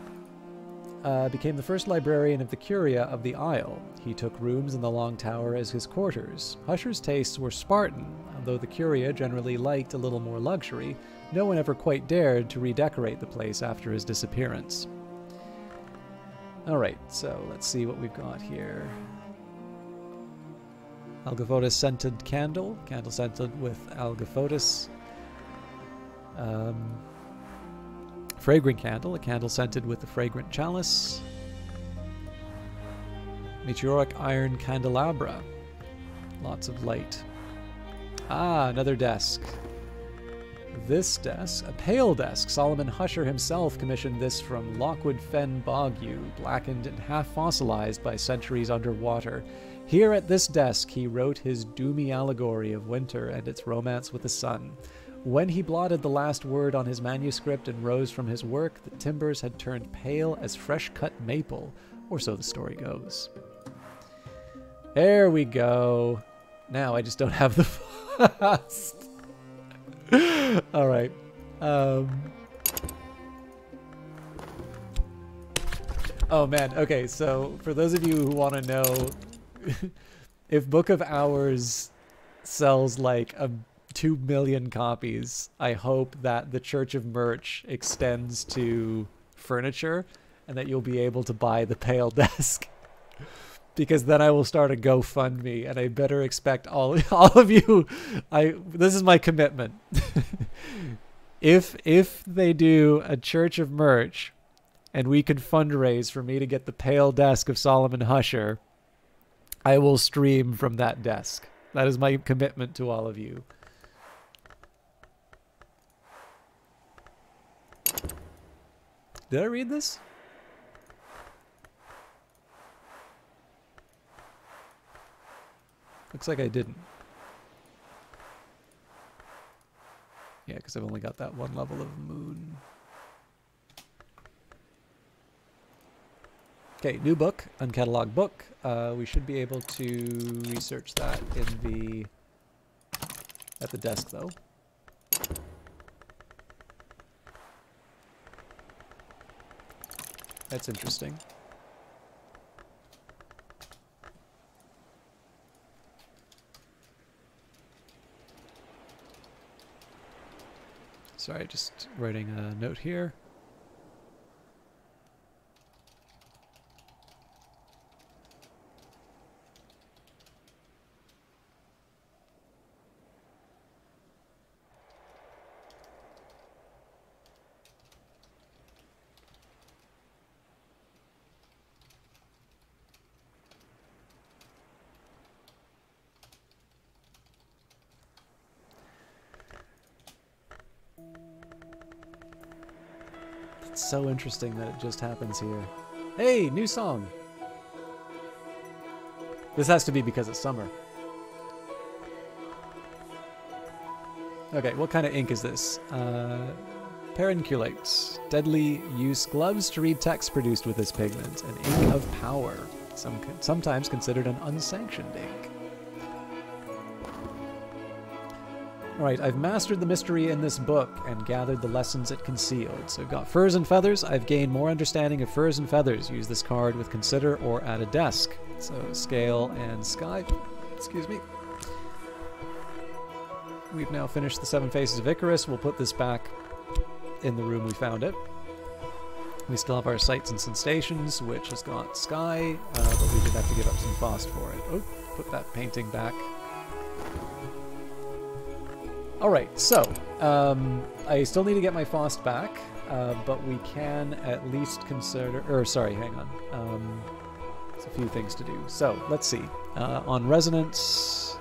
the first librarian of the Curia of the Isle. He took rooms in the Long Tower as his quarters. Husher's tastes were Spartan. Although the Curia generally liked a little more luxury, no one ever quite dared to redecorate the place after his disappearance. Alright, so let's see what we've got here. Algaphotis scented candle. Candle scented with Algaphotis. Fragrant candle. A candle scented with the fragrant chalice. Meteoric iron candelabra. Lots of light. Ah, another desk. This desk, a pale desk. Solomon Husher himself commissioned this from Lockwood Fen bog yew, blackened and half fossilized by centuries underwater. Here at this desk he wrote his doomy allegory of winter and its romance with the sun. When he blotted the last word on his manuscript and rose from his work, the timbers had turned pale as fresh-cut maple, or so the story goes. There we go. Now I just don't have the fast. All right. Oh man. Okay. So for those of you who want to know, if Book of Hours sells like 2 million copies, I hope that the Church of Merch extends to furniture, and that you'll be able to buy the pale desk. Because then I will start a GoFundMe, and I better expect all of you. This is my commitment. If they do a Church of Merch, and we can fundraise for me to get the pale desk of Solomon Husher, I will stream from that desk. That is my commitment to all of you. Did I read this? Looks like I didn't. Yeah, because I've only got that one level of moon. Okay, new book, uncatalogued book. We should be able to research that at the desk though. That's interesting. Sorry, just writing a note here. It's so interesting that it just happens here. Hey, new song! This has to be because it's summer. Okay, what kind of ink is this? Perenculate. Deadly use gloves to read text produced with this pigment. An ink of power. Sometimes considered an unsanctioned ink. Alright, I've mastered the mystery in this book and gathered the lessons it concealed. So I've got furs and feathers. I've gained more understanding of furs and feathers. Use this card with consider or at a desk. So scale and sky. Excuse me. We've now finished the 7 Faces of Icarus. We'll put this back in the room we found it. We still have our sights and sensations, which has got sky, but we did have to give up some frost for it. Oh, put that painting back. All right, so I still need to get my Faust back, but we can at least consider. Or sorry, hang on. There's a few things to do. So let's see. On resonance,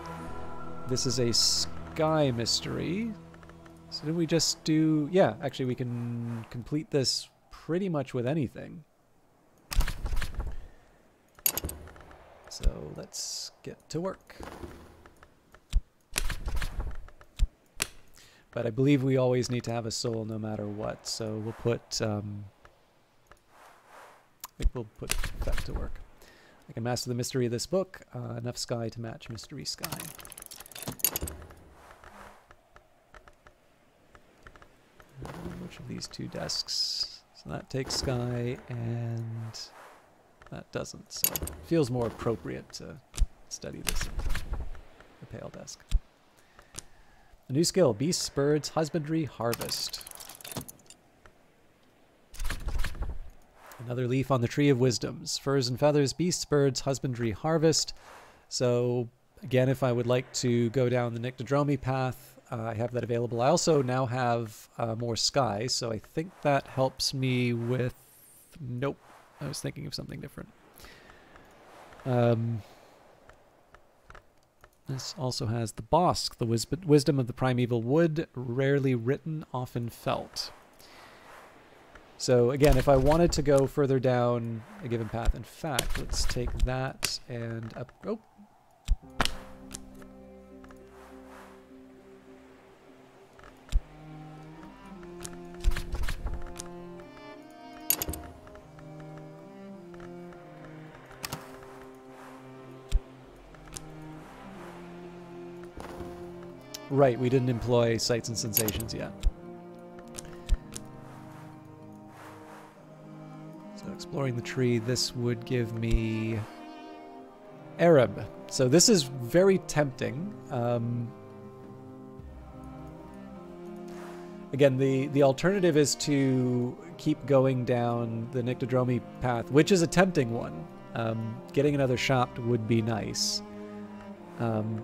this is a sky mystery. So did we just do? Yeah, actually, we can complete this pretty much with anything. So let's get to work. But I believe we always need to have a soul no matter what. So we'll put, I think we'll put that to work. I can master the mystery of this book. Enough sky to match mystery sky. Which of these two desks? So that takes sky and that doesn't. So it feels more appropriate to study this at the pale desk. A new skill, beasts, birds, husbandry, harvest. Another leaf on the tree of wisdoms. Furs and feathers, beasts, birds, husbandry, harvest. So again, if I would like to go down the Nyctodromy path, I have that available. I also now have more sky, so I think that helps me with... Nope, I was thinking of something different. This also has the Bosk, the wisdom of the primeval wood, rarely written, often felt. So again, if I wanted to go further down a given path, in fact, let's take that and up. Oh. Right, we didn't employ sights and sensations yet. So exploring the tree, this would give me Arab. So this is very tempting. Again, the alternative is to keep going down the Nyctodromy path, which is a tempting one. Getting another shop would be nice.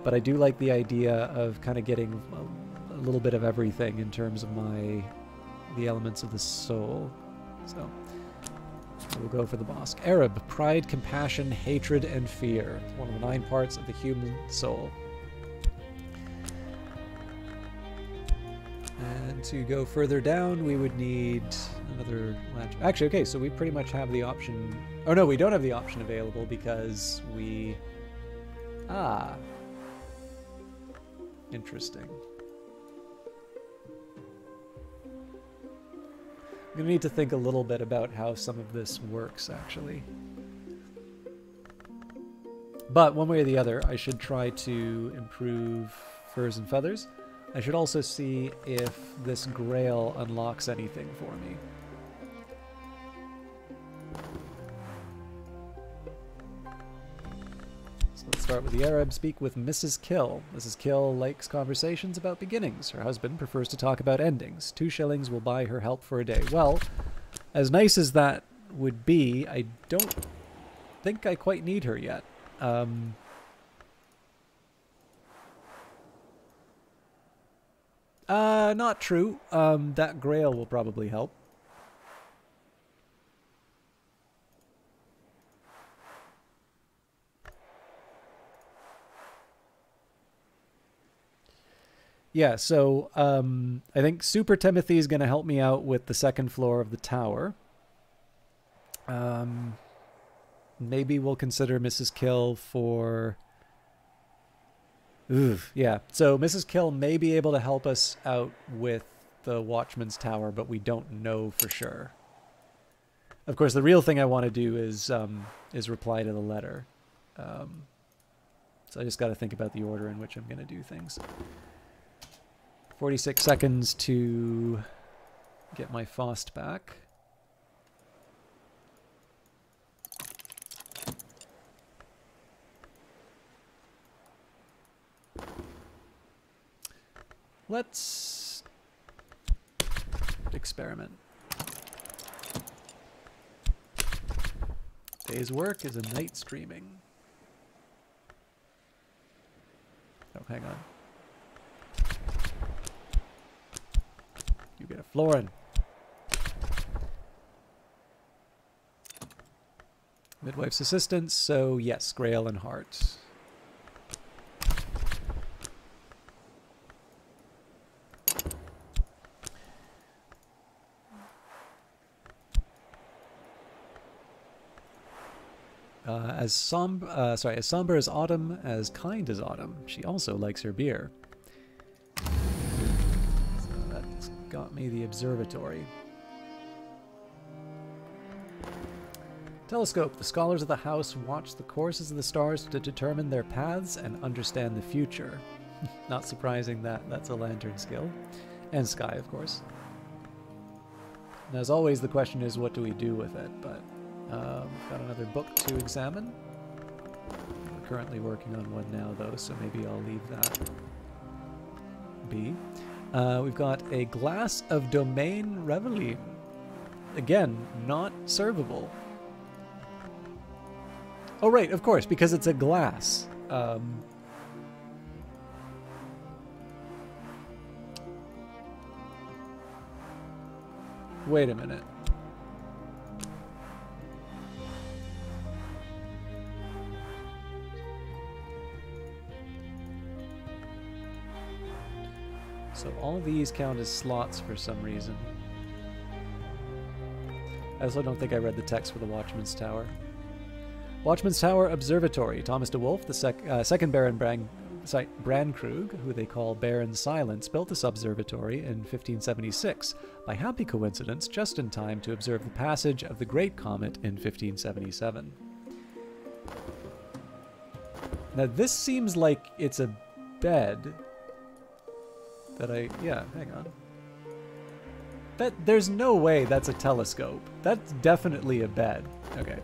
But I do like the idea of kind of getting a little bit of everything in terms of the elements of the soul. So we'll go for the Bosk. Arab, pride, compassion, hatred, and fear. It's one of the 9 parts of the human soul. And to go further down, we would need another latch. Actually, okay, so we pretty much have the option. Oh no, we don't have the option available because we... Ah. Interesting. I'm going to need to think a little bit about how some of this works, actually. But one way or the other, I should try to improve furs and feathers. I should also see if this grail unlocks anything for me. Let's start with the Arab. Speak with Mrs. Kill. Mrs. Kill likes conversations about beginnings. Her husband prefers to talk about endings. 2 shillings will buy her help for a day. Well, as nice as that would be, I don't think I quite need her yet. Not true. That grail will probably help. Yeah, so I think Super Timothy is going to help me out with the 2nd floor of the tower. Maybe we'll consider Mrs. Kill for... Oof, yeah. So Mrs. Kill may be able to help us out with the Watchman's Tower, but we don't know for sure. Of course, the real thing I want to do is reply to the letter. So I just got to think about the order in which I'm going to do things. 46 seconds to get my Faust back. Let's experiment. Day's work is a night's dreaming. Oh, hang on. You get a florin. Midwife's assistance, so yes, Grail and Heart. As somber as Autumn, as kind as Autumn. She also likes her beer. So that's got me the observatory. Telescope. The scholars of the house watch the courses of the stars to determine their paths and understand the future. Not surprising that that's a lantern skill. And sky, of course. And as always, the question is, what do we do with it? But we've got another book to examine. I'm currently working on one now, though, so maybe I'll leave that be. We've got a Glass of Domain Reveille. Again, not servable. Oh, right, of course, because it's a glass. Wait a minute. So all of these count as slots for some reason. I also don't think I read the text for the Watchman's Tower. Watchman's Tower Observatory. Thomas de Wolf, the second Baron Brankrug, who they call Baron Silence, built this observatory in 1576, by happy coincidence just in time to observe the passage of the Great Comet in 1577. Now this seems like it's a bed that yeah, hang on. There's no way that's a telescope. That's definitely a bed. Okay.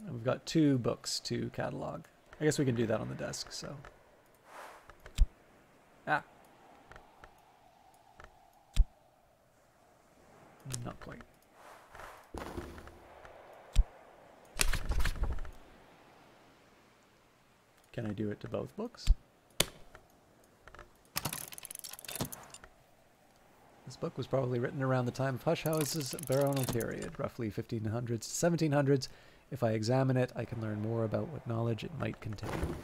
We've got 2 books to catalog. I guess we can do that on the desk, so. Ah. Not quite. Can I do it to both books? This book was probably written around the time of Hush House's baronial period, roughly 1500s, 1700s. If I examine it, I can learn more about what knowledge it might contain.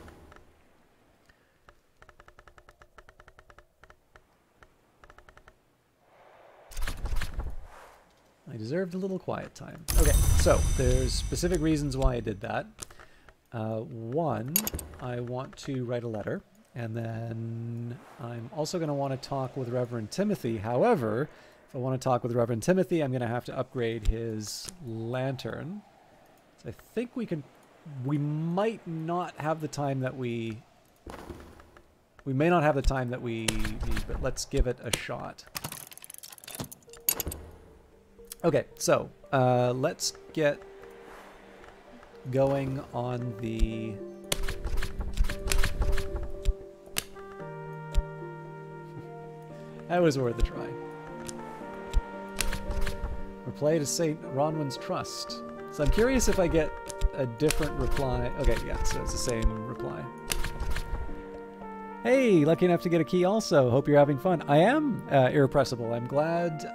I deserved a little quiet time. Okay, so there's specific reasons why I did that. One, I want to write a letter. And then I'm also going to want to talk with Reverend Timothy. However, if I want to talk with Reverend Timothy, I'm going to have to upgrade his lantern. So I think we might not have the time that we may not have the time that we need, but let's give it a shot. Okay, so let's get going on the... That was worth a try. Reply to St. Ronwin's Trust. So I'm curious if I get a different reply. Okay, yeah, so it's the same reply. Hey, lucky enough to get a key also. Hope you're having fun. I am irrepressible. I'm glad...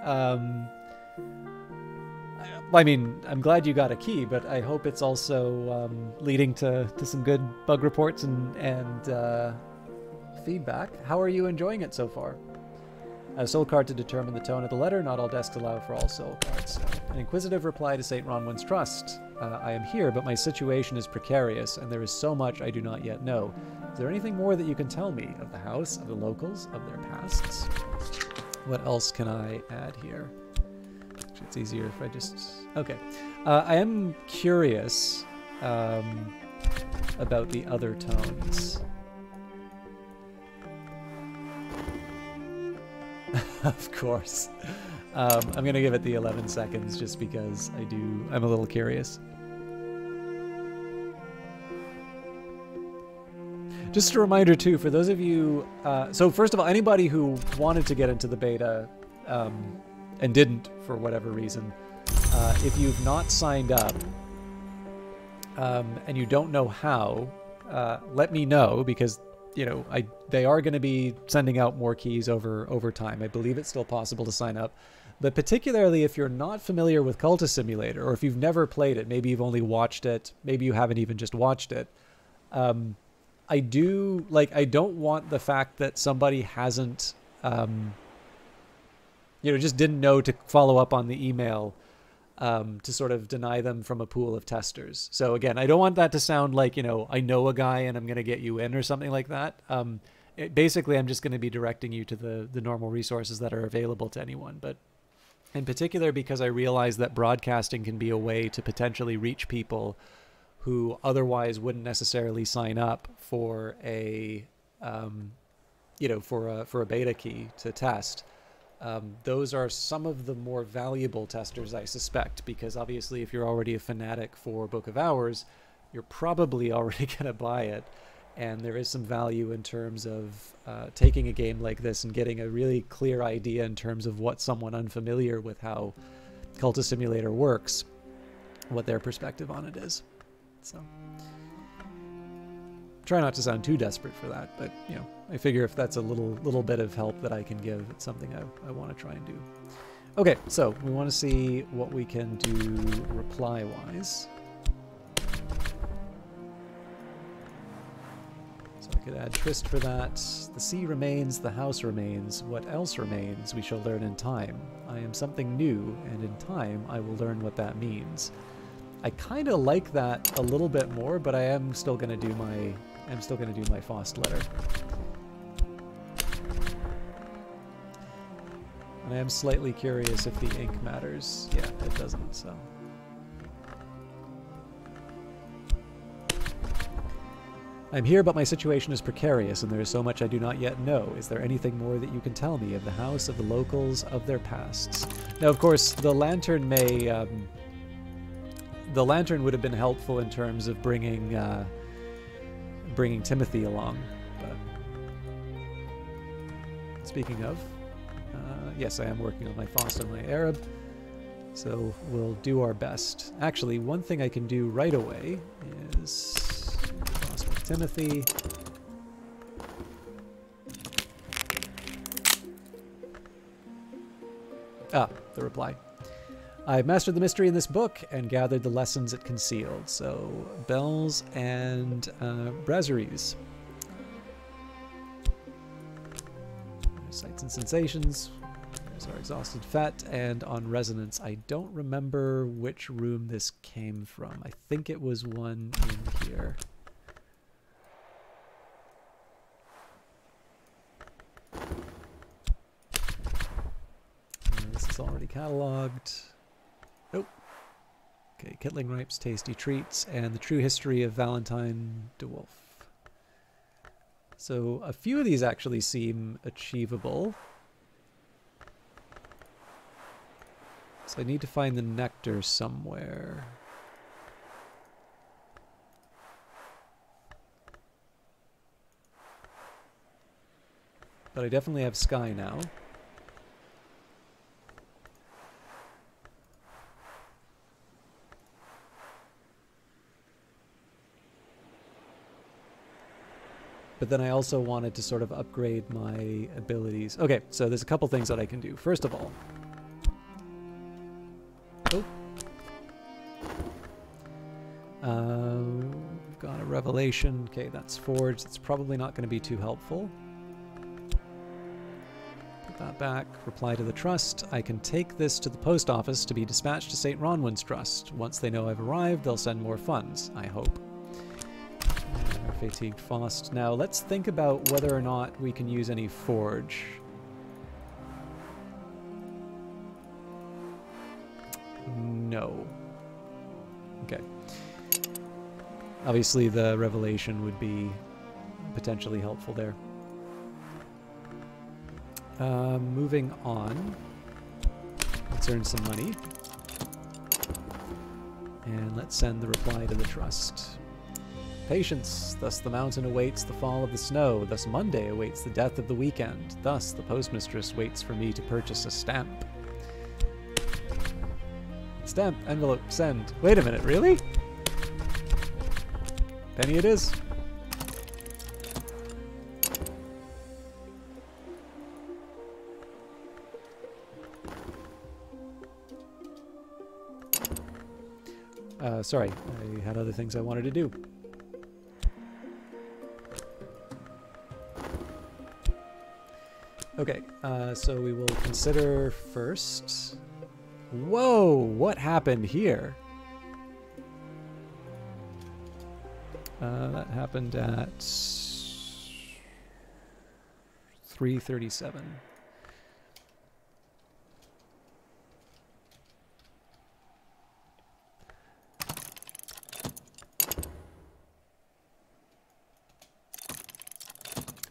I mean, I'm glad you got a key, but I hope it's also leading to some good bug reports and feedback. How are you enjoying it so far? A soul card to determine the tone of the letter. Not all desks allow for all soul cards. So, an inquisitive reply to St. Ronwin's Trust. I am here, but my situation is precarious, and there is so much I do not yet know. Is there anything more that you can tell me of the house, of the locals, of their pasts? What else can I add here? Actually, it's easier if I just... Okay. I am curious about the other tones. Of course. I'm going to give it the 11 seconds just because I'm a little curious. Just a reminder too, for those of you, so first of all, anybody who wanted to get into the beta and didn't for whatever reason, if you've not signed up and you don't know how, let me know, because you know they are going to be sending out more keys over time. I believe it's still possible to sign up, but particularly if you're not familiar with Cultist Simulator, or if you've never played it, maybe you've only watched it, maybe you haven't even just watched it. I don't want the fact that somebody hasn't, just didn't know to follow up on the email to sort of deny them from a pool of testers. So again, I don't want that to sound like, I know a guy and I'm going to get you in or something like that. Basically, I'm just going to be directing you to the normal resources that are available to anyone. But in particular, because I realize that broadcasting can be a way to potentially reach people who otherwise wouldn't necessarily sign up for a, for a beta key to test. Those are some of the more valuable testers, I suspect, because obviously if you're already a fanatic for Book of Hours, you're probably already going to buy it. And there is some value in terms of taking a game like this and getting a really clear idea in terms of what someone unfamiliar with how Cultist Simulator works, what their perspective on it is. So, try not to sound too desperate for that, but I figure if that's a little bit of help that I can give, it's something I want to try and do. Okay, so we want to see what we can do reply-wise. So I could add Trist for that. The sea remains, the house remains. What else remains, we shall learn in time. I am something new, and in time I will learn what that means. I kind of like that a little bit more, but I am still going to do my Faust letter. And I am slightly curious if the ink matters. Yeah, it doesn't, so. I'm here, but my situation is precarious, and there is so much I do not yet know. Is there anything more that you can tell me of the house, of the locals, of their pasts? Now, of course, the lantern may... the lantern would have been helpful in terms of bringing Timothy along. But speaking of, yes, I am working on my Faust and my Arab, so we'll do our best. Actually, one thing I can do right away is Faust with Timothy. Ah, the reply. I've mastered the mystery in this book and gathered the lessons it concealed. So, bells and brasseries. Sights and sensations. There's our exhausted fet. And on resonance, I don't remember which room this came from. I think it was one in here. This is already cataloged. Nope. Okay, Kittling Ripes, Tasty Treats, and The True History of Valentine de Wolf. So a few of these actually seem achievable. So I need to find the nectar somewhere. But I definitely have Sky now. But then I also wanted to sort of upgrade my abilities. Okay, so there's a couple things that I can do. First of all, we've got a revelation. Okay, that's forged. It's probably not going to be too helpful. Put that back. Reply to the trust. I can take this to the post office to be dispatched to St. Ronwin's Trust. Once they know I've arrived, they'll send more funds, I hope. Fatigued Faust. Now let's think about whether or not we can use any forge. No. Okay. Obviously the revelation would be potentially helpful there. Moving on. Let's earn some money. And let's send the reply to the trust. Patience, thus the mountain awaits the fall of the snow, thus Monday awaits the death of the weekend, thus the postmistress waits for me to purchase a stamp. Stamp, envelope, send. Wait a minute, really? Penny it is. Sorry, I had other things I wanted to do. Okay, so we will consider first... Whoa! What happened here? That happened at 3:37.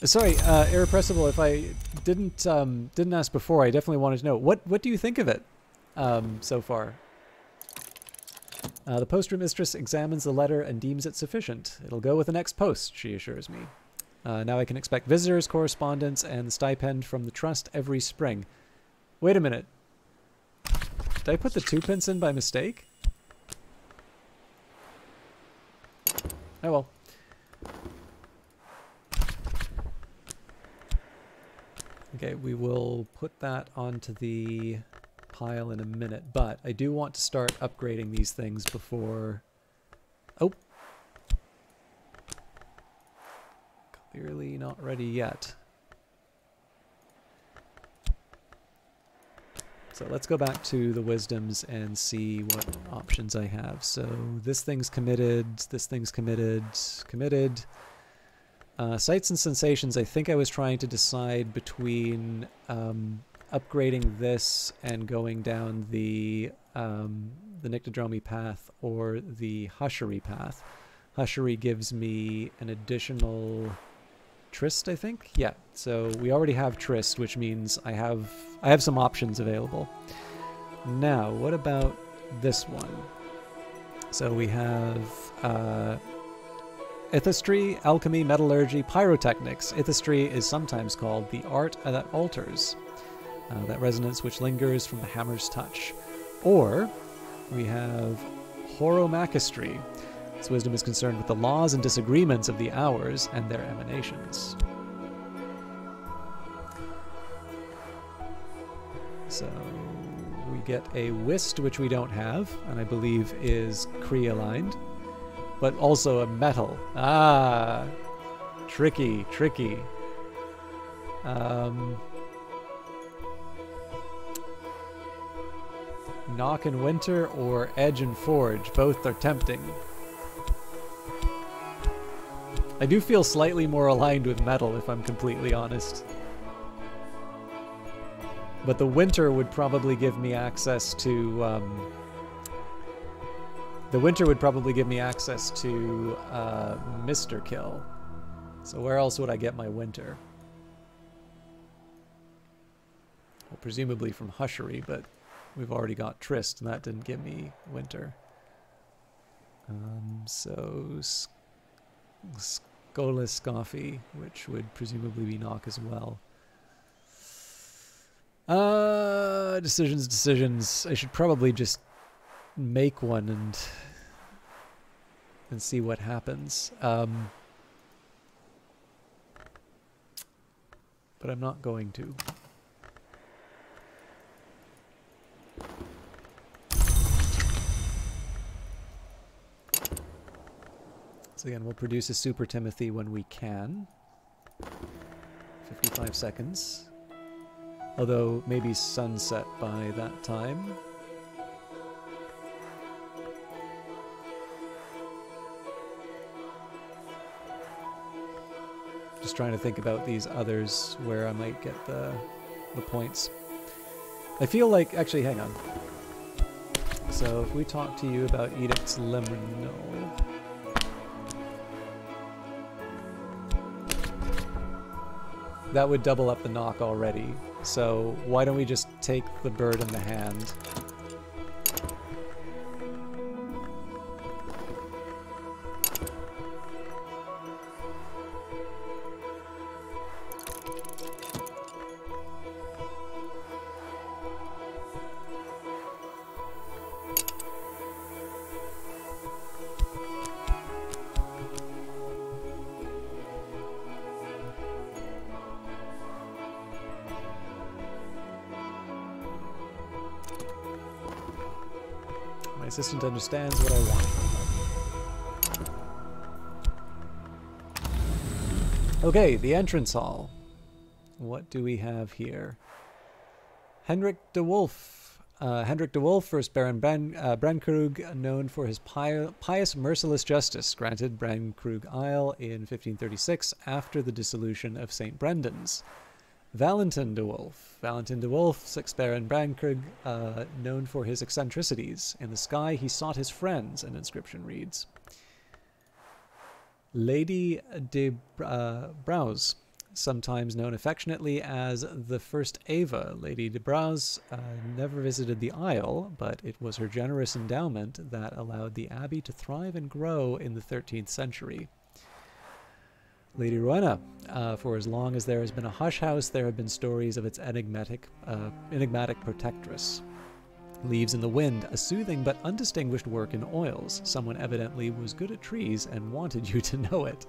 Sorry, Irrepressible, if I didn't ask before, I definitely wanted to know, what do you think of it so far? The postmistress examines the letter and deems it sufficient. It'll go with the next post, she assures me. Now I can expect visitors, correspondence, and stipend from the trust every spring. Wait a minute. Did I put the 2 pence in by mistake? Oh well. Okay, we will put that onto the pile in a minute, but I do want to start upgrading these things before... Oh! Clearly not ready yet. So let's go back to the wisdoms and see what options I have. So this thing's committed, this thing's committed, committed. Sights and sensations, I think I was trying to decide between upgrading this and going down the Nyctodromy path or the Hushery path. Hushery gives me an additional Tryst, I think? Yeah, so we already have Tryst, which means I have some options available. Now, what about this one? So we have... Ethistry, alchemy, metallurgy, pyrotechnics. Ethistry is sometimes called the art that alters, that resonance which lingers from the hammer's touch. Or we have horomachistry. Its wisdom is concerned with the laws and disagreements of the hours and their emanations. So we get a Whist, which we don't have, and I believe is Curia aligned. But also a metal. Ah, tricky, tricky. Knock and Winter or Edge and Forge. Both are tempting. I do feel slightly more aligned with metal, if I'm completely honest. But the Winter would probably give me access to... The Winter would probably give me access to Mr. Kill. So where else would I get my Winter? Well, presumably from Hushery, but we've already got Tryst, and that didn't give me Winter. So Skoliscoffy, which would presumably be Knock as well. Decisions. I should probably just make one and see what happens. But I'm not going to. So again, we'll produce a Super Timothy when we can. 55 seconds. Although maybe sunset by that time. Just trying to think about these others where I might get the points. I feel like... Actually, hang on. So if we talk to you about Edict's Liminal... That would double up the knock already. So why don't we just take the bird in the hand? My assistant understands what I want from her. Okay, the entrance hall. What do we have here? Hendrik de Wolf. Hendrik de Wolf, first Baron Brankrug, known for his pious, merciless justice, granted Brankrug Isle in 1536 after the dissolution of St. Brendan's. Valentin de Wolf. Valentin de Wolf, 6th Baron Brankrug, known for his eccentricities. In the sky he sought his friends, an inscription reads. Lady de Braus, sometimes known affectionately as the First Ava. Lady de Braus never visited the Isle, but it was her generous endowment that allowed the abbey to thrive and grow in the 13th century. Lady Rowena, for as long as there has been a hush house, there have been stories of its enigmatic protectress. Leaves in the Wind, a soothing but undistinguished work in oils. Someone evidently was good at trees and wanted you to know it.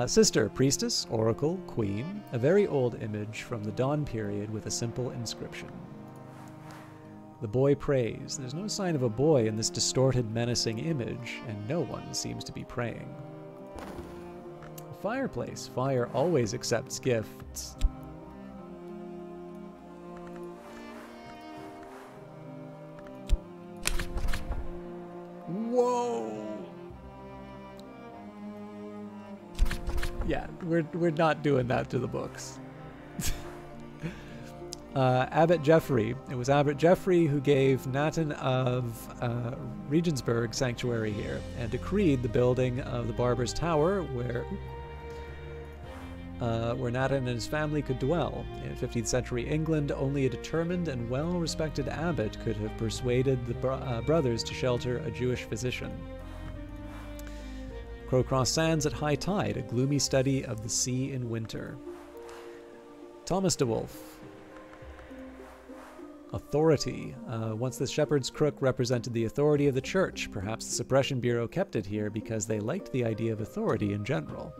Sister, priestess, oracle, queen, a very old image from the dawn period with a simple inscription. The boy prays. There's no sign of a boy in this distorted, menacing image, and no one seems to be praying. Fireplace. Fire always accepts gifts. Whoa! Yeah, we're not doing that to the books. Abbot Geoffrey. It was Abbot Geoffrey who gave Natin of Regensburg sanctuary here and decreed the building of the Barber's Tower where Natin and his family could dwell. In 15th century England, only a determined and well-respected abbot could have persuaded the brothers to shelter a Jewish physician. Crowcross Sands at high tide, a gloomy study of the sea in winter. Thomas de Wolf. Authority. Once the shepherd's crook represented the authority of the church. Perhaps the Suppression Bureau kept it here because they liked the idea of authority in general.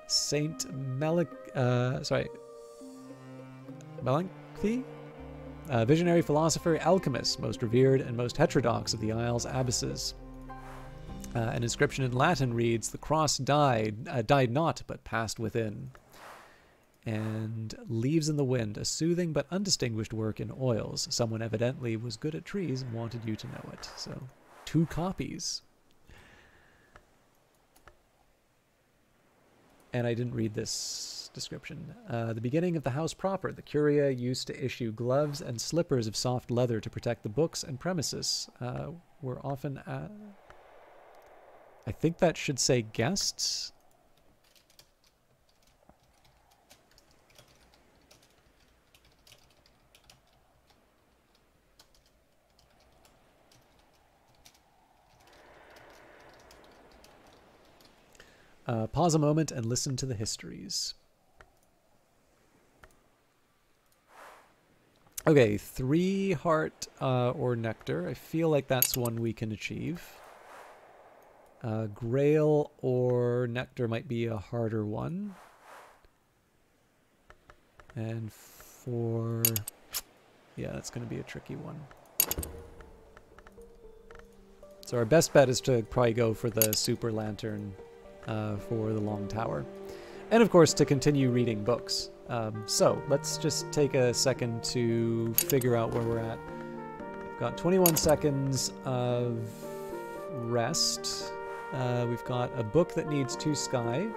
Saint Melanchthon? Visionary philosopher, alchemist, most revered and most heterodox of the Isles' abbesses. An inscription in Latin reads, "The cross died not, but passed within." And Leaves in the Wind, a soothing but undistinguished work in oils. Someone evidently was good at trees and wanted you to know it. So, 2 copies. And I didn't read this description. The beginning of the house proper. The Curia used to issue gloves and slippers of soft leather to protect the books and premises. Were often... I think that should say guests. Pause a moment and listen to the histories. Okay, 3 heart or nectar. I feel like that's one we can achieve. Grail or nectar might be a harder one. And for... yeah, that's going to be a tricky one. So our best bet is to probably go for the super lantern for the long tower. And of course to continue reading books. So let's just take a second to figure out where we're at. We've got 21 seconds of rest. We've got a book that needs 2 sky.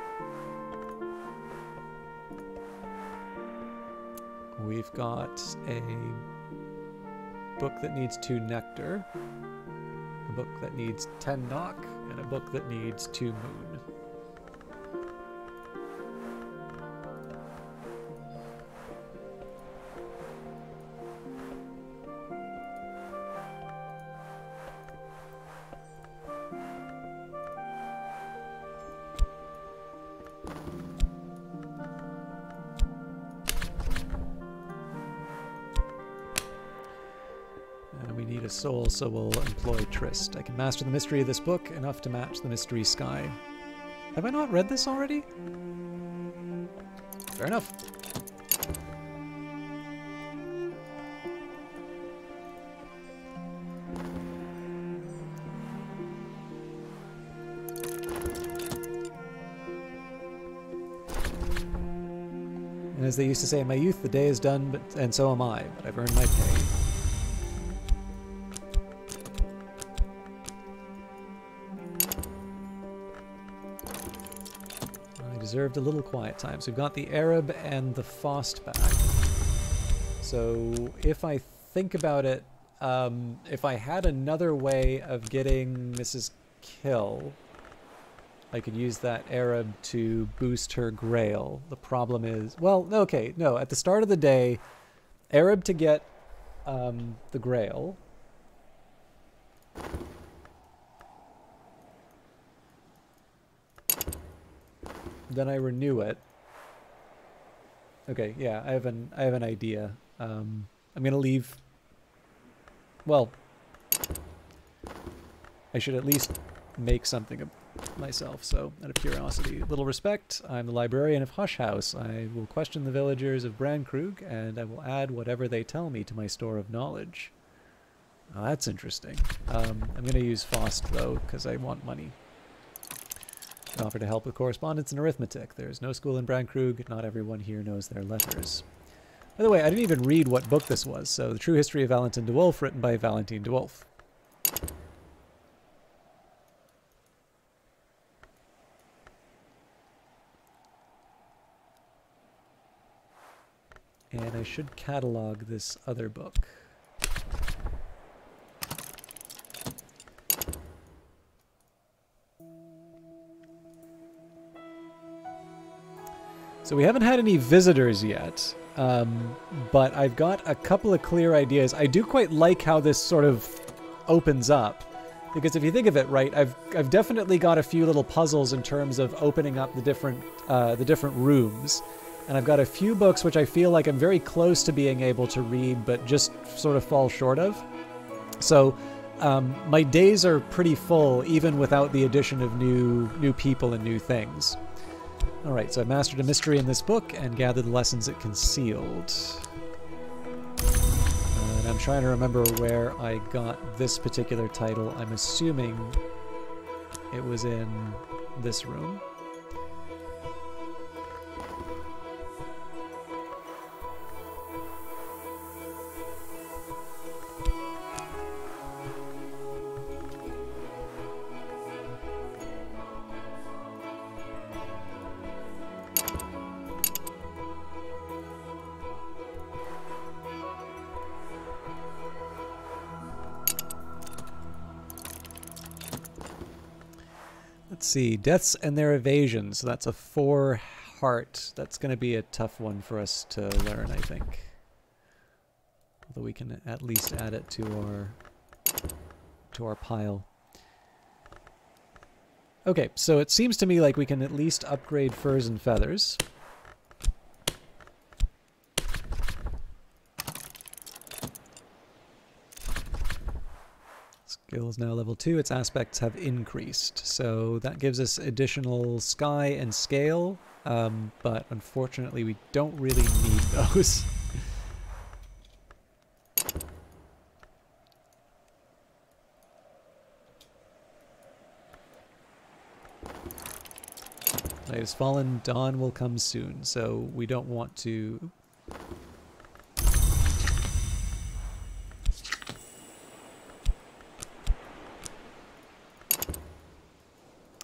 We've got a book that needs 2 nectar. A book that needs 10 knock. And a book that needs 2 moon. Soul, so we'll employ Trist. I can master the mystery of this book, enough to match the mystery sky. Have I not read this already? Fair enough. And as they used to say in my youth, the day is done, and so am I, but I've earned my pay. I deserved a little quiet time. So we've got the Arab and the Fost back. So if I think about it, if I had another way of getting Mrs. Kill, I could use that Arab to boost her Grail. The problem is, well, okay, no, at the start of the day, Arab to get the Grail. Then I renew it. Okay, yeah, I have an idea. I'm gonna leave. Well, I should at least make something of myself, so out of curiosity. Little respect, I'm the librarian of Hush House. I will question the villagers of Brandkrug, and I will add whatever they tell me to my store of knowledge. Oh, that's interesting. I'm going to use Fost, though, because I want money. I offer to help with correspondence and arithmetic. There's no school in Brandkrug. Not everyone here knows their letters. By the way, I didn't even read what book this was, so The True History of Valentin de Wolf, written by Valentine de Wolf. And I should catalog this other book. So we haven't had any visitors yet, but I've got a couple of clear ideas. I do quite like how this sort of opens up, because if you think of it, right, I've definitely got a few little puzzles in terms of opening up the different rooms. And I've got a few books which I feel like I'm very close to being able to read, but just sort of fall short of. So my days are pretty full, even without the addition of new people and new things. All right, so I mastered a mystery in this book and gathered the lessons it concealed. And I'm trying to remember where I got this particular title. I'm assuming it was in this room. Let's see, deaths and their evasions. So that's a 4 heart. That's going to be a tough one for us to learn, I think. Although we can at least add it to our pile. Okay, so it seems to me like we can at least upgrade furs and feathers. Skill is now level 2. Its aspects have increased. So that gives us additional sky and scale, but unfortunately we don't really need those. Night has fallen, dawn will come soon, so we don't want to...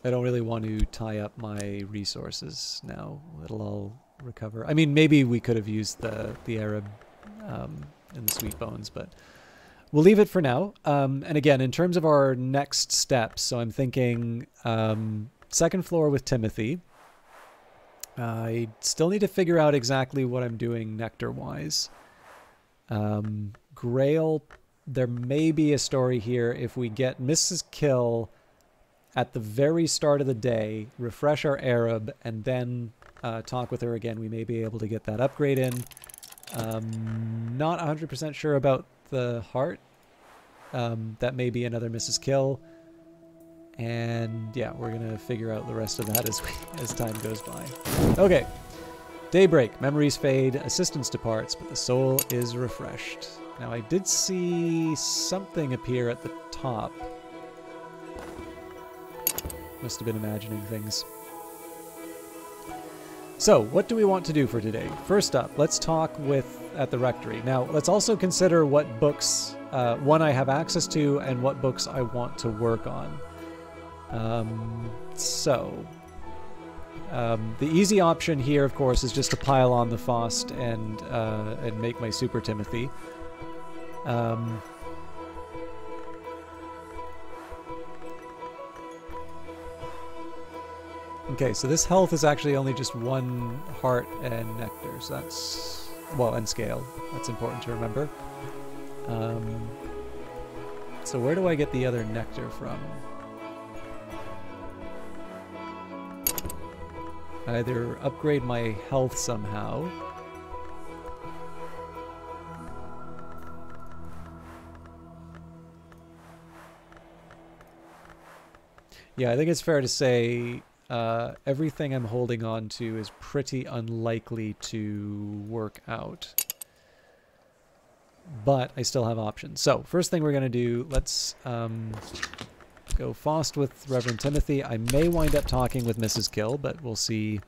I don't really want to tie up my resources now. It'll all recover. I mean, maybe we could have used the Arab and the sweet bones, but we'll leave it for now. And again, in terms of our next steps, so I'm thinking second floor with Timothy. I still need to figure out exactly what I'm doing nectar-wise. Grail, there may be a story here if we get Mrs. Kill at the very start of the day, refresh our Arab, and then talk with her again. We may be able to get that upgrade in. Not 100% sure about the heart. That may be another Mrs. Kill. And yeah, we're going to figure out the rest of that as time goes by. Okay. Daybreak. Memories fade. Assistance departs, but the soul is refreshed. Now, I did see something appear at the top. Must have been imagining things. So, what do we want to do for today? First up, let's talk at the rectory. Now, let's also consider what books, one, I have access to and what books I want to work on. The easy option here, of course, is just to pile on the Faust and make my Super Timothy. Okay, so this health is actually only just 1 heart and nectar, so that's, well, and scale. That's important to remember. So where do I get the other nectar from? Either upgrade my health somehow. Yeah, I think it's fair to say everything I'm holding on to is pretty unlikely to work out. But I still have options. So, first thing we're going to do, let's go Faust with Reverend Timothy. I may wind up talking with Mrs. Kill, but we'll see.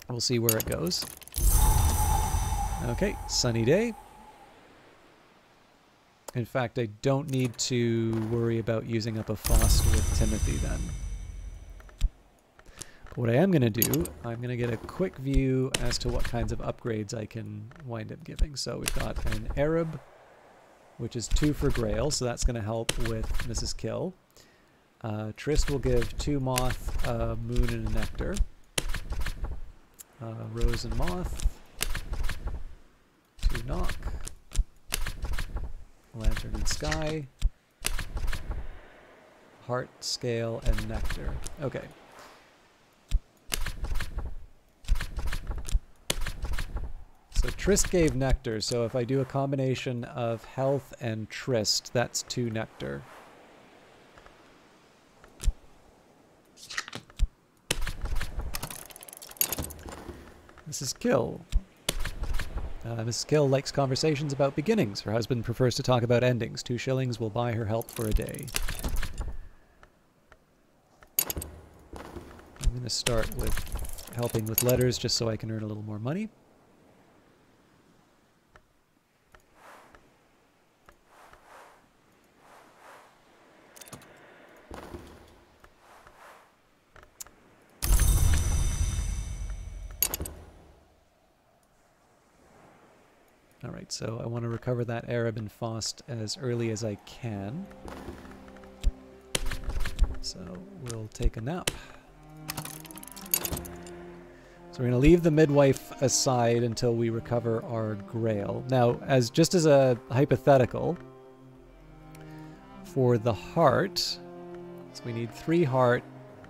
We'll see where it goes. Okay, sunny day. In fact, I don't need to worry about using up a Faust with Timothy then. But what I am going to do, I'm going to get a quick view as to what kinds of upgrades I can wind up giving. So we've got an Arab, which is 2 for Grail, so that's going to help with Mrs. Kill. Trist will give 2 Moth, Moon, and a Nectar. Rose and Moth, 2 Knock. Lantern and Sky, Heart, Scale, and Nectar. Okay. So Trist gave Nectar, so if I do a combination of Health and Trist, that's 2 Nectar. Mrs. Kill. Mrs. Kill likes conversations about beginnings. Her husband prefers to talk about endings. 2 shillings will buy her help for a day. I'm going to start with helping with letters just so I can earn a little more money. Alright, so I want to recover that Arab and Faust as early as I can. So we'll take a nap. So we're going to leave the midwife aside until we recover our Grail. Now, just as a hypothetical, for the heart, so we need 3 heart,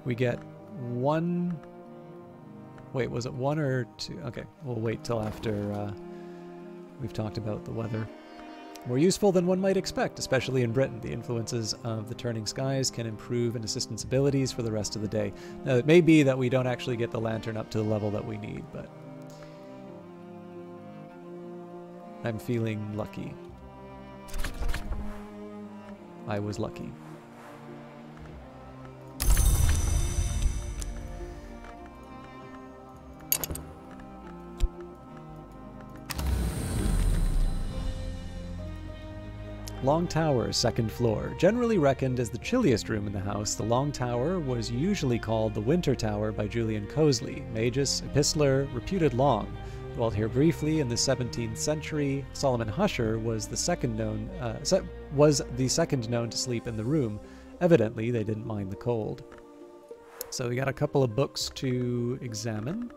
we get 1... Wait, was it 1 or 2? Okay, we'll wait till after... we've talked about the weather. More useful than one might expect, especially in Britain. The influences of the turning skies can improve an assistant's abilities for the rest of the day. Now, it may be that we don't actually get the lantern up to the level that we need, but I'm feeling lucky. I was lucky. Long Tower, 2nd floor. Generally reckoned as the chilliest room in the house, the Long Tower was usually called the Winter Tower by Julian Cosley, magus, epistler, reputed long. Dwelt here briefly in the 17th century. Solomon Husher was the second known to sleep in the room. Evidently, they didn't mind the cold. So we got a couple of books to examine.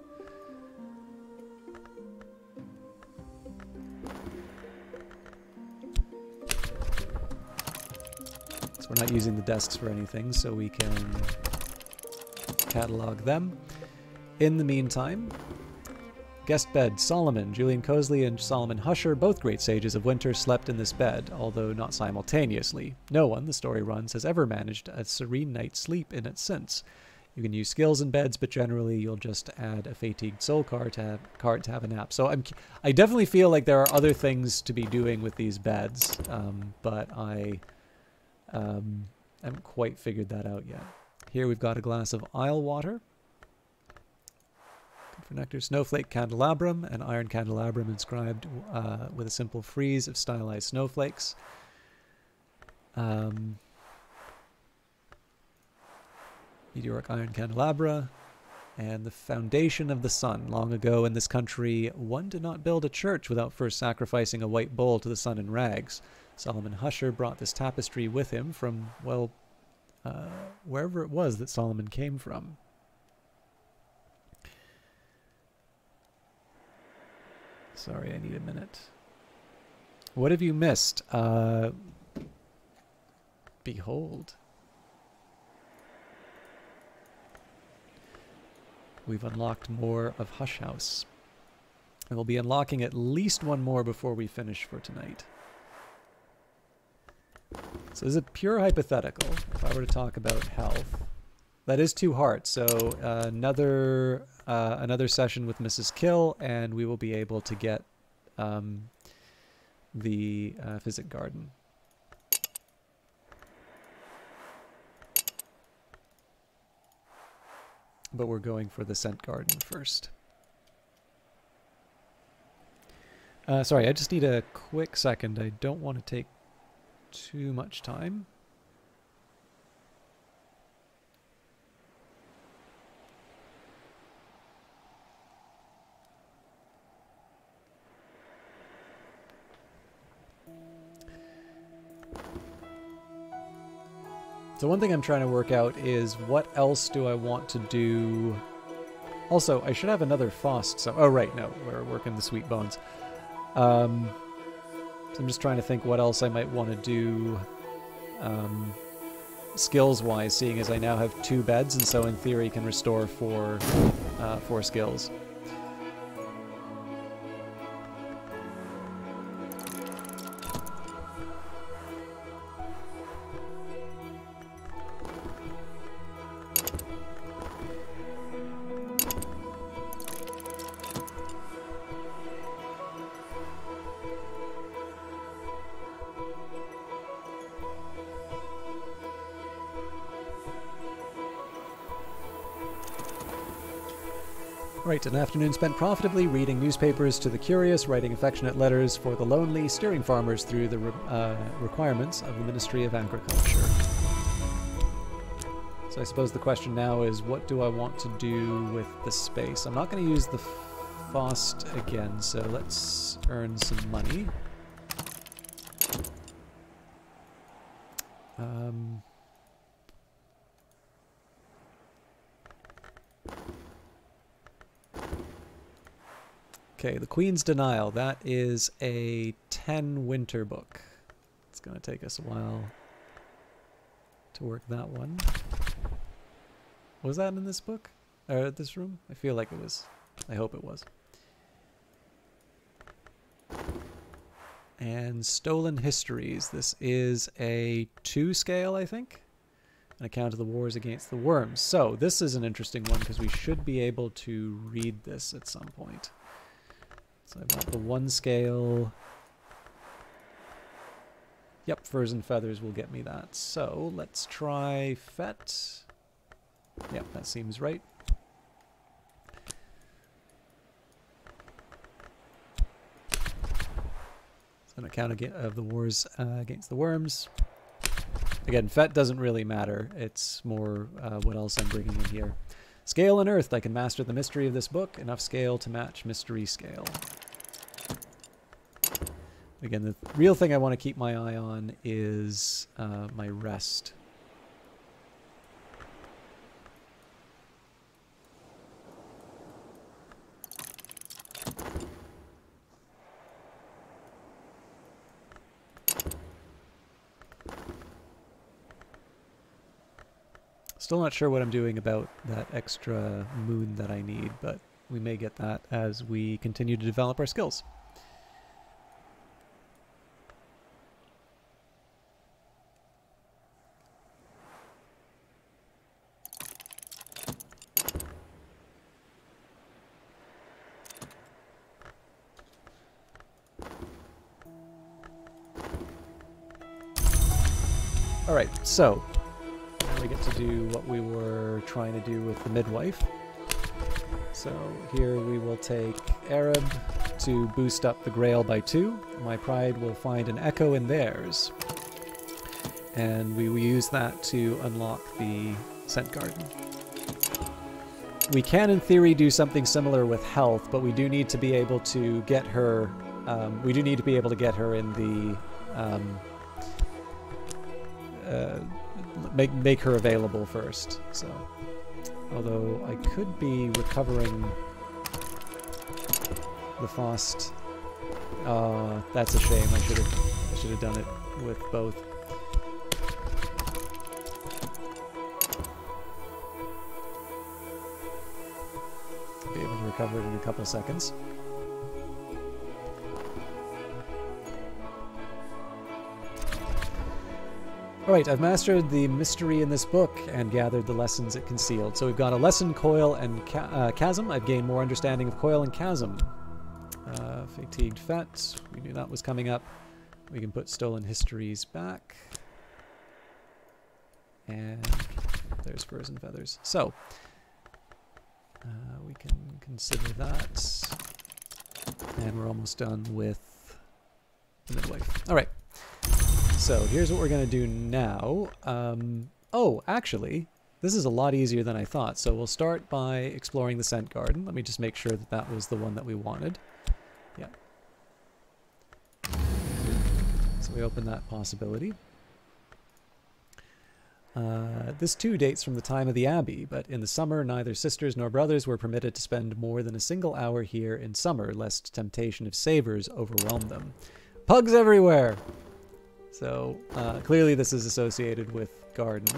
We're not using the desks for anything, so we can catalog them. In the meantime, guest bed, Solomon. Julian Cosley and Solomon Husher, both great sages of winter, slept in this bed, although not simultaneously. No one, the story runs, has ever managed a serene night's sleep in it since. You can use skills in beds, but generally you'll just add a fatigued soul card to have a nap. So I definitely feel like there are other things to be doing with these beds, but I haven't quite figured that out yet. Here we've got a glass of Isle water. Could for nectar. Snowflake candelabrum, an iron candelabrum inscribed with a simple frieze of stylized snowflakes. Meteoric iron candelabra. And the foundation of the sun. Long ago in this country, one did not build a church without first sacrificing a white bull to the sun in rags. Solomon Husher brought this tapestry with him from, well, wherever it was that Solomon came from. Sorry, I need a minute. What have you missed? Behold. We've unlocked more of Hush House. And we'll be unlocking at least one more before we finish for tonight. So this is a pure hypothetical. If I were to talk about health, that is 2 hearts. So another session with Mrs. Kill, and we will be able to get the Physic Garden. But we're going for the Scent Garden first. Sorry, I just need a quick second. I don't want to take too much time. So one thing I'm trying to work out is what else do I want to do. Also, I should have another Faust. So, oh, right, no, we're working the Sweet Bones. So I'm just trying to think what else I might want to do skills-wise, seeing as I now have 2 beds, and so in theory can restore 4 skills. Right, an afternoon spent profitably reading newspapers to the curious, writing affectionate letters for the lonely, steering farmers through the requirements of the Ministry of Agriculture. So I suppose the question now is, what do I want to do with the space? I'm not going to use the Faust again, so let's earn some money. Okay, the Queen's Denial. That is a 10 winter book. It's going to take us a while to work that one. Was that in this book? Or this room? I feel like it was. I hope it was. And Stolen Histories. This is a 2 scale, I think. An account of the wars against the worms. So, this is an interesting one because we should be able to read this at some point. So I've got the 1 scale. Yep, Furs and Feathers will get me that. So let's try Fet. Yep, that seems right. An account of the wars against the worms. Again, Fet doesn't really matter. It's more what else I'm bringing in here. Scale unearthed. I can master the mystery of this book. Enough scale to match mystery scale. Again, the real thing I want to keep my eye on is my rest. Still not sure what I'm doing about that extra moon that I need, but we may get that as we continue to develop our skills. Alright, so now we get to do what we were trying to do with the midwife. So here we will take Arab to boost up the Grail by 2. My pride will find an echo in theirs. And we will use that to unlock the Scent Garden. We can, in theory, do something similar with health, but we do need to be able to get her... we do need to be able to get her in the... make her available first, so... Although I could be recovering the Faust. That's a shame. I should have done it with both. I'll be able to recover it in a couple of seconds. Alright, I've mastered the mystery in this book and gathered the lessons it concealed. So we've got a lesson, coil, and chasm. I've gained more understanding of coil and chasm. Fatigued Fat. We knew that was coming up. We can put stolen histories back. And there's furs and feathers. So, we can consider that. And we're almost done with the midwife. Alright. So here's what we're going to do now. Oh, actually, this is a lot easier than I thought. So we'll start by exploring the Scent Garden. Let me just make sure that that was the one that we wanted. Yeah. So we open that possibility. This too dates from the time of the Abbey, but in the summer neither sisters nor brothers were permitted to spend more than a single hour here in summer, lest temptation of savors overwhelm them. Pugs everywhere! So, clearly this is associated with garden.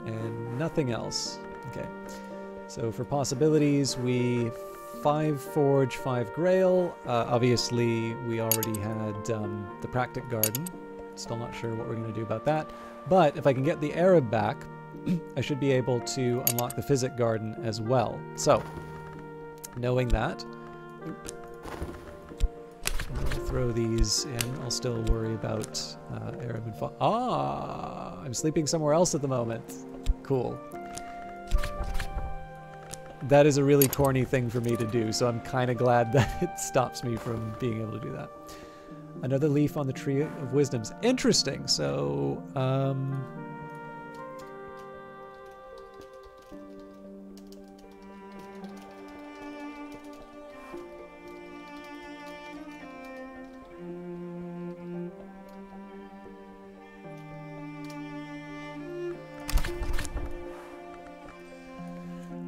And nothing else. Okay. So for possibilities, we 5 Forge, 5 Grail. Obviously, we already had the Practic Garden. Still not sure what we're going to do about that. But if I can get the Arab back, I should be able to unlock the Physic Garden as well. So, knowing that, I'll throw these in. I'll still worry about Arab and I'm sleeping somewhere else at the moment. Cool. That is a really corny thing for me to do, so I'm kind of glad that it stops me from being able to do that. Another leaf on the Tree of Wisdoms. Interesting. So,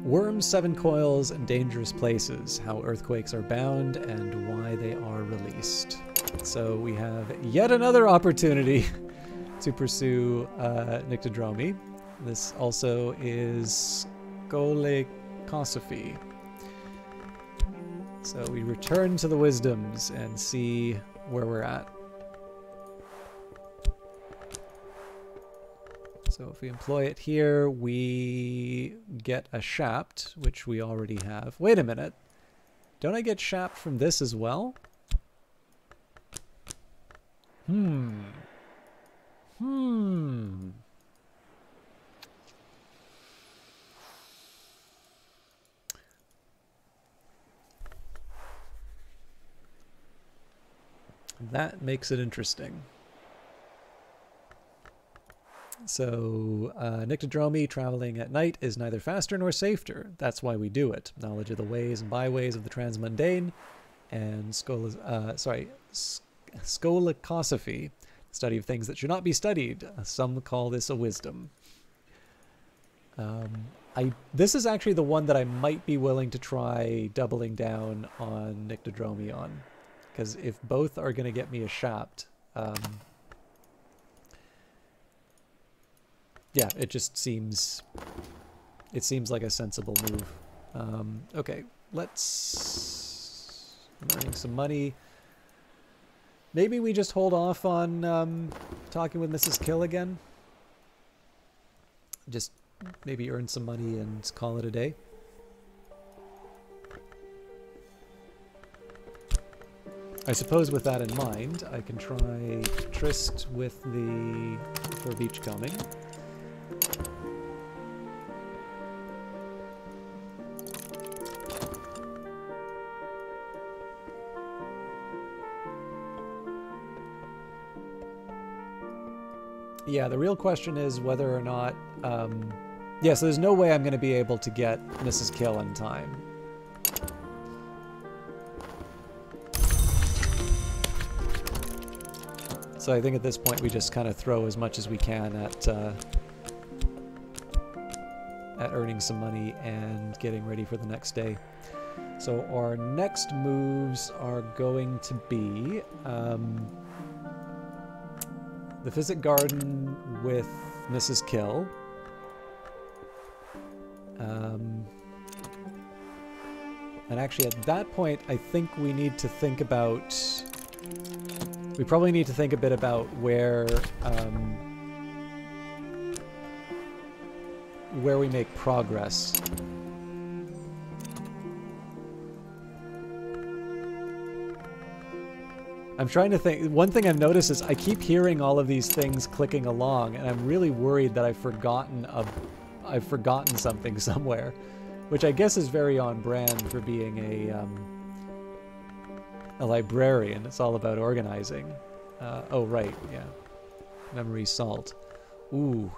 Worms, 7 coils, and dangerous places, how earthquakes are bound and why they are released. So we have yet another opportunity to pursue Nyctodromy. This also is Skolekosophy. So we return to the Wisdoms and see where we're at. So if we employ it here, we get a Shapt, which we already have. Wait a minute. Don't I get Shapt from this as well? That makes it interesting. So, Nyctodromy, traveling at night, is neither faster nor safer. That's why we do it. Knowledge of the ways and byways of the transmundane, and Skolekosophy, study of things that should not be studied. Some call this a wisdom. This is actually the one that I might be willing to try doubling down on Nyctodromy on, because if both are going to get me a Shapt, yeah, it just seems... It seems like a sensible move. Okay, let's... I'm earning some money. Maybe we just hold off on talking with Mrs. Kill again. Just maybe earn some money and call it a day. I suppose with that in mind, I can try tryst with the for beachcombing. Yeah, the real question is whether or not... yeah, so there's no way I'm going to be able to get Mrs. Kill in time. So I think at this point we just kind of throw as much as we can at earning some money and getting ready for the next day. So our next moves are going to be... the Physic Garden with Mrs. Kill. And actually at that point, I think we need to think about... We probably need to think a bit about where we make progress. I'm trying to think. One thing I've noticed is I keep hearing all of these things clicking along, and I'm really worried that I've forgotten something somewhere, which I guess is very on brand for being a librarian. It's all about organizing. Oh right, yeah. Memory salt. Ooh,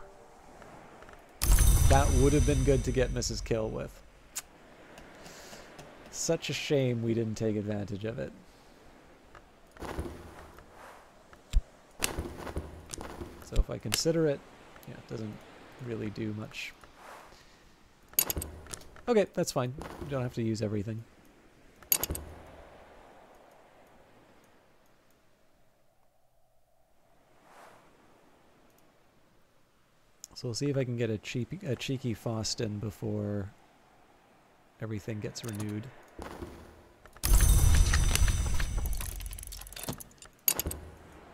that would have been good to get Mrs. Kill with. Such a shame we didn't take advantage of it. So if I consider it, yeah, it doesn't really do much. Okay, that's fine. You don't have to use everything. So we'll see if I can get a cheeky Faust in before everything gets renewed.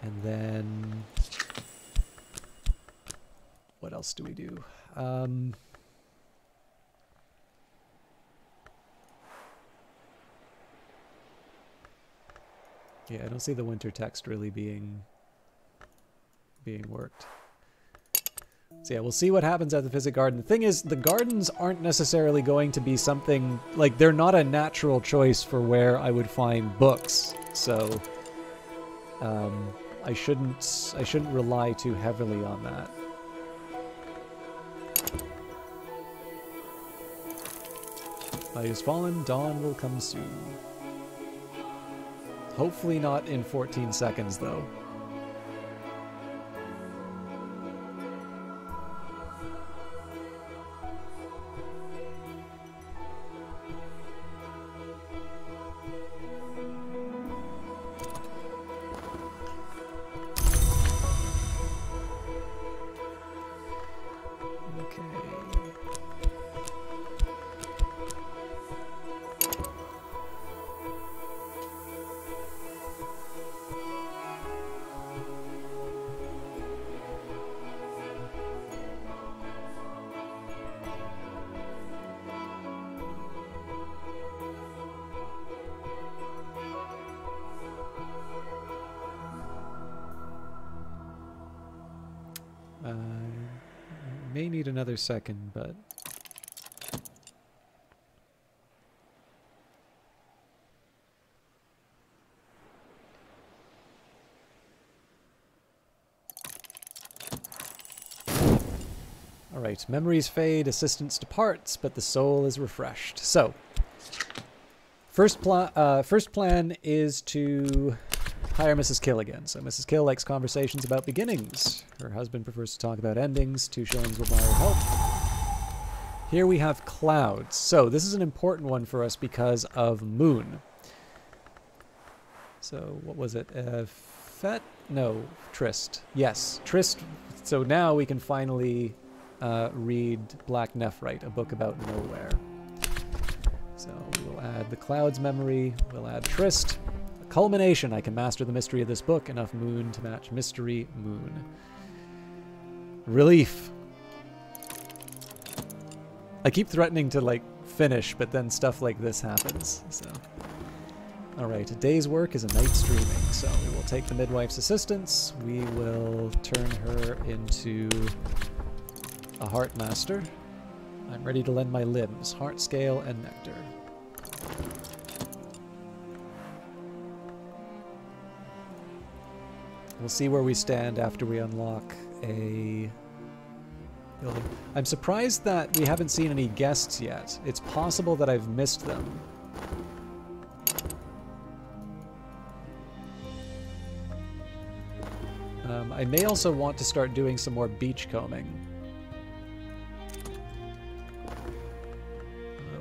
And then... what else do we do? Yeah, I don't see the winter text really being worked. So yeah, we'll see what happens at the Physic Garden. The thing is, the gardens aren't necessarily going to be something... like, they're not a natural choice for where I would find books. So, I shouldn't rely too heavily on that. Light is fallen, dawn will come soon. Hopefully not in 14 seconds, though. May need another second, but... Alright, memories fade, assistance departs, but the soul is refreshed. So, first plan is to hire Mrs. Kill again. So Mrs. Kill likes conversations about beginnings. Her husband prefers to talk about endings. 2 shillings will buy her help. Here we have clouds. So this is an important one for us because of moon. So what was it? Fet? No, Trist. Yes, Trist. So now we can finally read Black Nephrite, a book about nowhere. So we'll add the clouds memory. We'll add Trist. Culmination. I can master the mystery of this book. Enough moon to match mystery moon. Relief. I keep threatening to, like, finish, but then stuff like this happens, so... All right, a day's work is a night's dreaming. So we will take the midwife's assistance. We will turn her into a heart master. I'm ready to lend my limbs. Heart scale and nectar. We'll see where we stand after we unlock a building. I'm surprised that we haven't seen any guests yet. It's possible that I've missed them. I may also want to start doing some more beach combing.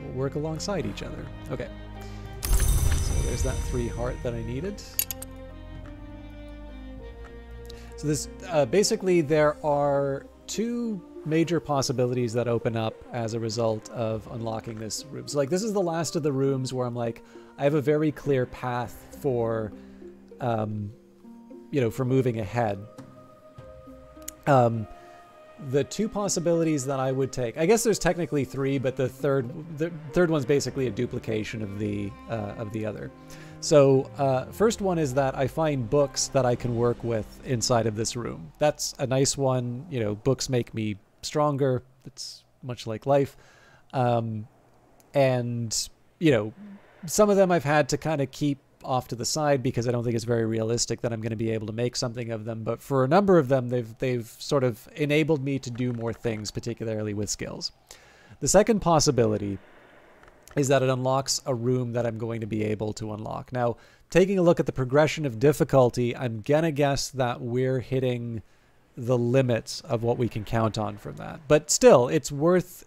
We'll work alongside each other. Okay. So there's that 3 heart that I needed. So this, basically there are 2 major possibilities that open up as a result of unlocking this room. So like this is the last of the rooms where I'm like, I have a very clear path for, you know, for moving ahead. The 2 possibilities that I would take, I guess there's technically 3, but the third one's basically a duplication of the other. So first one is that I find books that I can work with inside of this room. That's a nice one. You know, books make me stronger. It's much like life. And, you know, some of them I've had to kind of keep off to the side because I don't think it's very realistic that I'm going to be able to make something of them. But for a number of them, they've sort of enabled me to do more things, particularly with skills. The second possibility is that it unlocks a room that I'm going to be able to unlock. Now, taking a look at the progression of difficulty, I'm gonna guess that we're hitting the limits of what we can count on from that. But still, it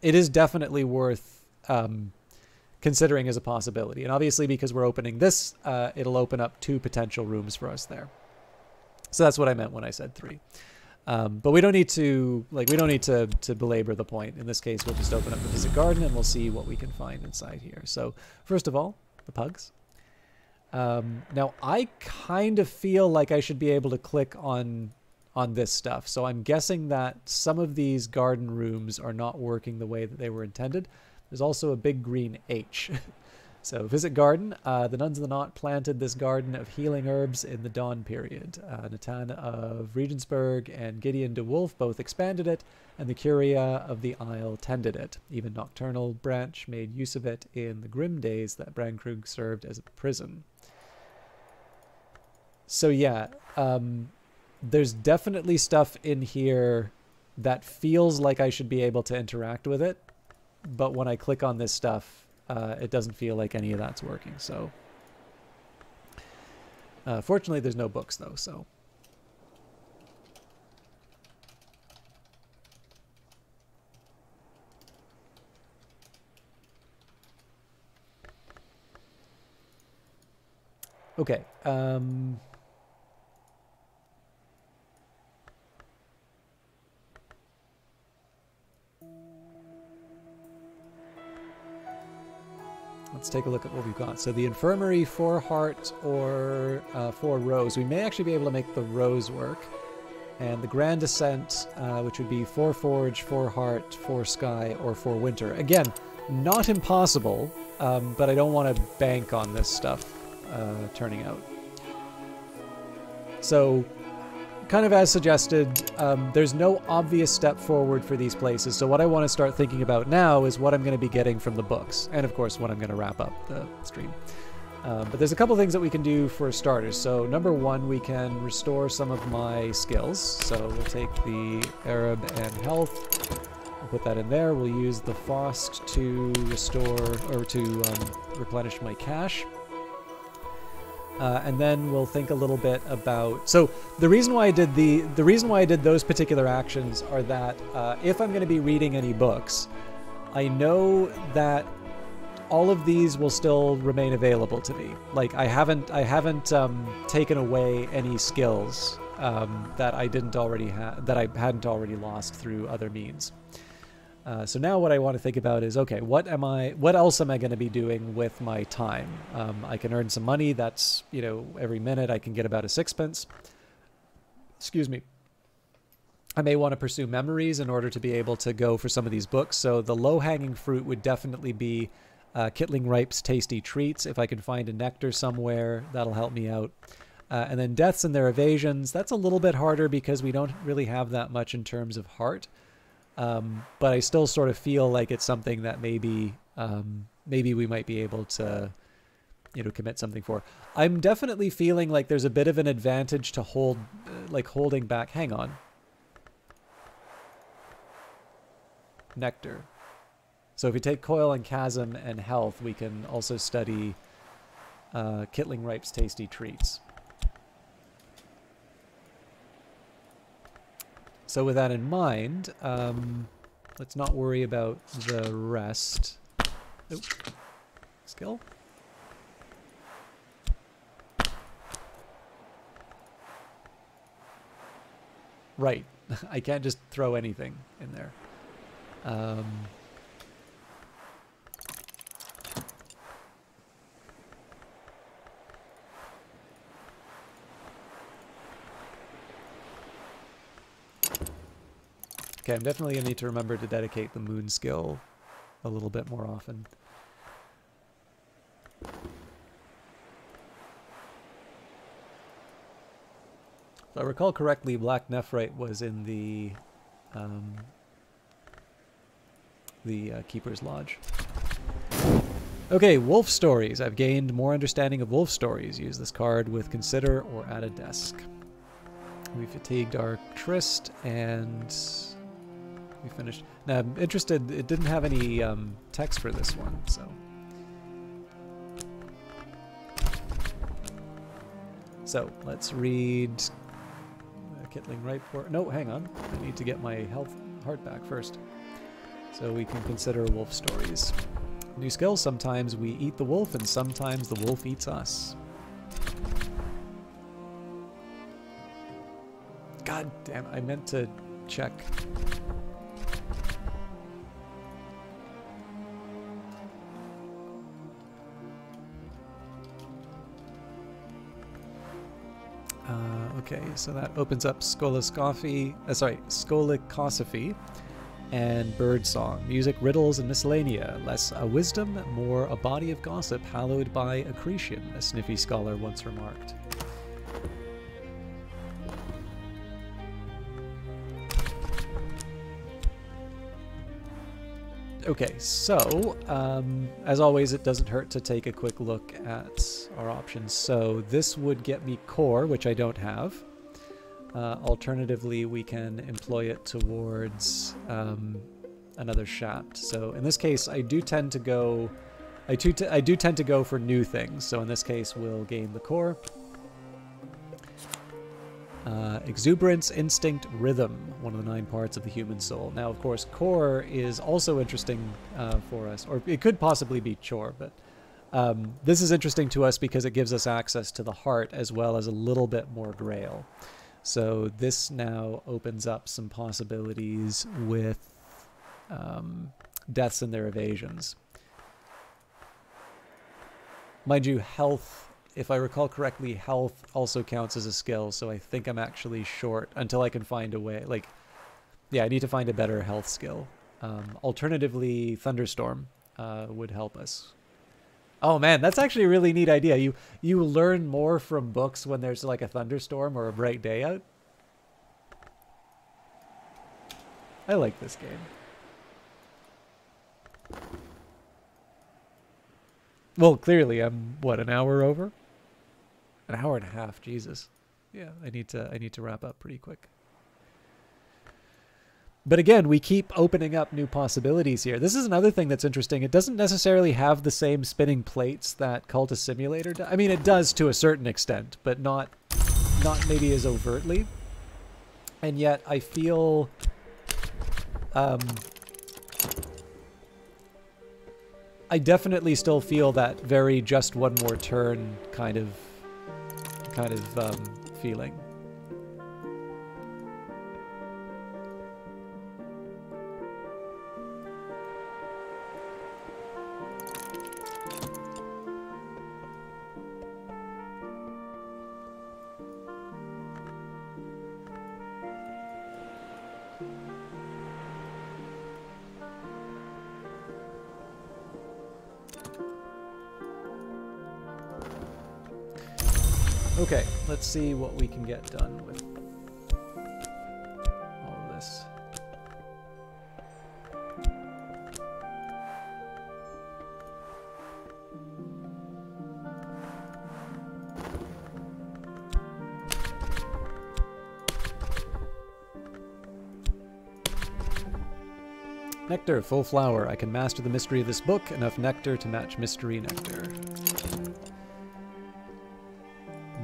is definitely worth considering as a possibility. And obviously, because we're opening this, it'll open up 2 potential rooms for us there. So that's what I meant when I said 3. But we don't need to belabor the point. In this case, we'll just open up the visit garden and we'll see what we can find inside here. So first of all, the pugs. Now I kind of feel like I should be able to click on this stuff. So I'm guessing that some of these garden rooms are not working the way that they were intended. There's also a big green H. So visit garden. The Nuns of the Knot planted this garden of healing herbs in the dawn period. Natan of Regensburg and Gideon de Wolf both expanded it, and the Curia of the Isle tended it. Even Nocturnal Branch made use of it in the grim days that Brandkrug served as a prison. So yeah, there's definitely stuff in here that feels like I should be able to interact with it, but when I click on this stuff, it doesn't feel like any of that's working. So fortunately, there's no books, though. So okay. Let's take a look at what we've got. So the infirmary, 4 heart or 4 rose. We may actually be able to make the rose work. And the grand ascent, which would be 4 forge, 4 heart, 4 sky, or 4 winter. Again, not impossible, but I don't want to bank on this stuff turning out. So kind of as suggested, there's no obvious step forward for these places. So what I want to start thinking about now is what I'm going to be getting from the books. And of course, when I'm going to wrap up the stream. But there's a couple things that we can do for starters. So number 1, we can restore some of my skills. So we'll take the Arab and health. We'll put that in there. We'll use the Faust to restore or to replenish my cash. And then we'll think a little bit about. So the reason why I did those particular actions are that if I'm going to be reading any books, I know that all of these will still remain available to me. Like I haven't taken away any skills that I didn't already have, that I hadn't already lost through other means. So now what I want to think about is, okay, what else am I going to be doing with my time? I can earn some money. That's, you know, every minute I can get about a 6pence. Excuse me. I may want to pursue memories in order to be able to go for some of these books. So the low-hanging fruit would definitely be Kittling Ripe's Tasty Treats. If I can find a nectar somewhere, that'll help me out. And then Deaths and Their Evasions. That's a little bit harder because we don't really have that much in terms of heart. But I still sort of feel like it's something that maybe we might be able to, commit something for. I'm definitely feeling like there's a bit of an advantage to holding back. Hang on. Nectar. So if we take Coil and Chasm and Health, we can also study Kittling Ripe's Tasty Treats. So with that in mind, let's not worry about the rest. Oop. Skill? Right. I can't just throw anything in there. Okay, I'm definitely going to need to remember to dedicate the moon skill a little bit more often. If I recall correctly, Black Nephrite was in the Keeper's Lodge. Okay, wolf stories. I've gained more understanding of wolf stories. Use this card with Consider or at a desk. We fatigued our tryst and we finished. Now I'm interested, it didn't have any text for this one, so. So let's read Kittling Ripe. No, hang on. I need to get my heart back first. So we can consider wolf stories. New skill, sometimes we eat the wolf and sometimes the wolf eats us. God damn, I meant to check. Okay, so that opens up Scolicosophy and Birdsong. Music, riddles, and miscellanea. Less a wisdom, more a body of gossip hallowed by accretion, a sniffy scholar once remarked. Okay, so, as always, it doesn't hurt to take a quick look at our options. So this would get me core, which I don't have. Alternatively, we can employ it towards another shaft. So in this case, I do tend to go for new things. So in this case, we'll gain the core. Exuberance, instinct, rhythm, one of the 9 parts of the human soul. Now, of course, core is also interesting for us, or it could possibly be chore, but this is interesting to us because it gives us access to the heart as well as a little bit more grail. So this now opens up some possibilities with deaths and their evasions. Mind you, health, if I recall correctly, health also counts as a skill, so I think I'm actually short until I can find a way. Like, yeah, I need to find a better health skill. Alternatively, Thunderstorm would help us. Oh man, that's actually a really neat idea. You learn more from books when there's like a thunderstorm or a bright day out. I like this game. Well, clearly I'm what, an hour over? An hour and a half, Jesus. Yeah, I need to wrap up pretty quick. But again, we keep opening up new possibilities here. This is another thing that's interesting. It doesn't necessarily have the same spinning plates that Cultist Simulator does. I mean, it does to a certain extent, but not maybe as overtly. And yet, I feel... I definitely still feel that very just one more turn kind of feeling. Okay, let's see what we can get done with all of this. Nectar, full flower. I can master the mystery of this book. Enough nectar to match mystery nectar.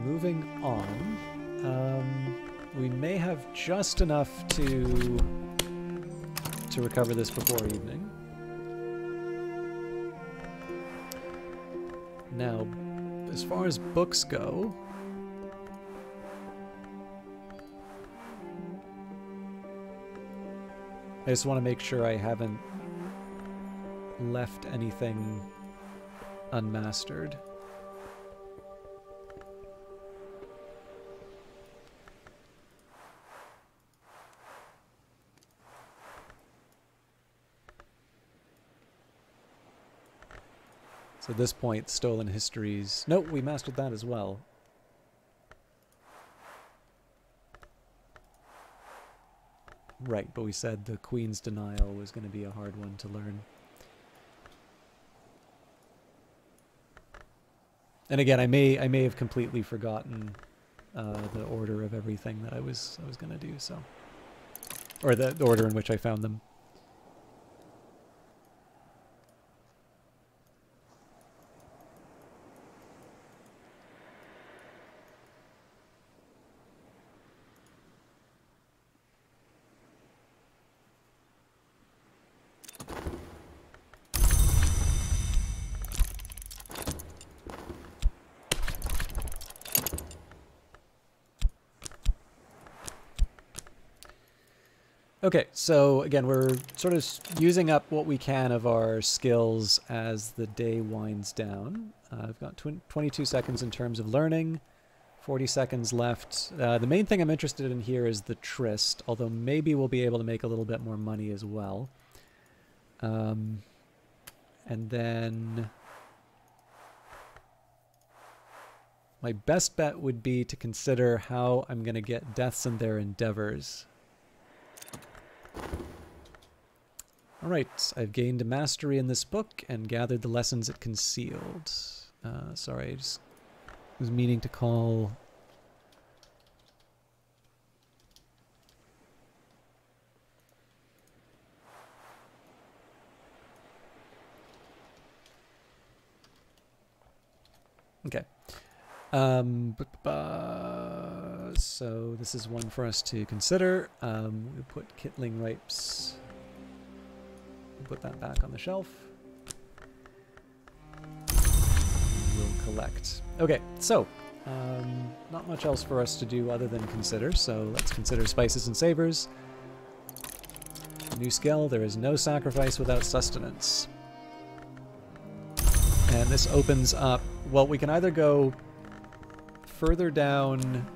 Moving on. We may have just enough to recover this before evening. Now, as far as books go, I just want to make sure I haven't left anything unmastered. So at this point, Stolen Histories... Nope, we mastered that as well. Right, but we said the Queen's Denial was going to be a hard one to learn. And again, I may have completely forgotten the order of everything that I was going to do, so... Or the order in which I found them. Okay, so again, we're sort of using up what we can of our skills as the day winds down. I've got 22 seconds in terms of learning, 40 seconds left. The main thing I'm interested in here is the Tryst, although maybe we'll be able to make a little bit more money as well. And then my best bet would be to consider how I'm going to get deaths in their endeavors. Alright, I've gained a mastery in this book and gathered the lessons it concealed. Sorry, I just was meaning to call... Okay. So this is one for us to consider. We'll put Kittling Ripes... Put that back on the shelf. We'll collect. Okay, so not much else for us to do other than consider, so let's consider spices and savors. New skill, there is no sacrifice without sustenance. And this opens up, well, we can either go further down,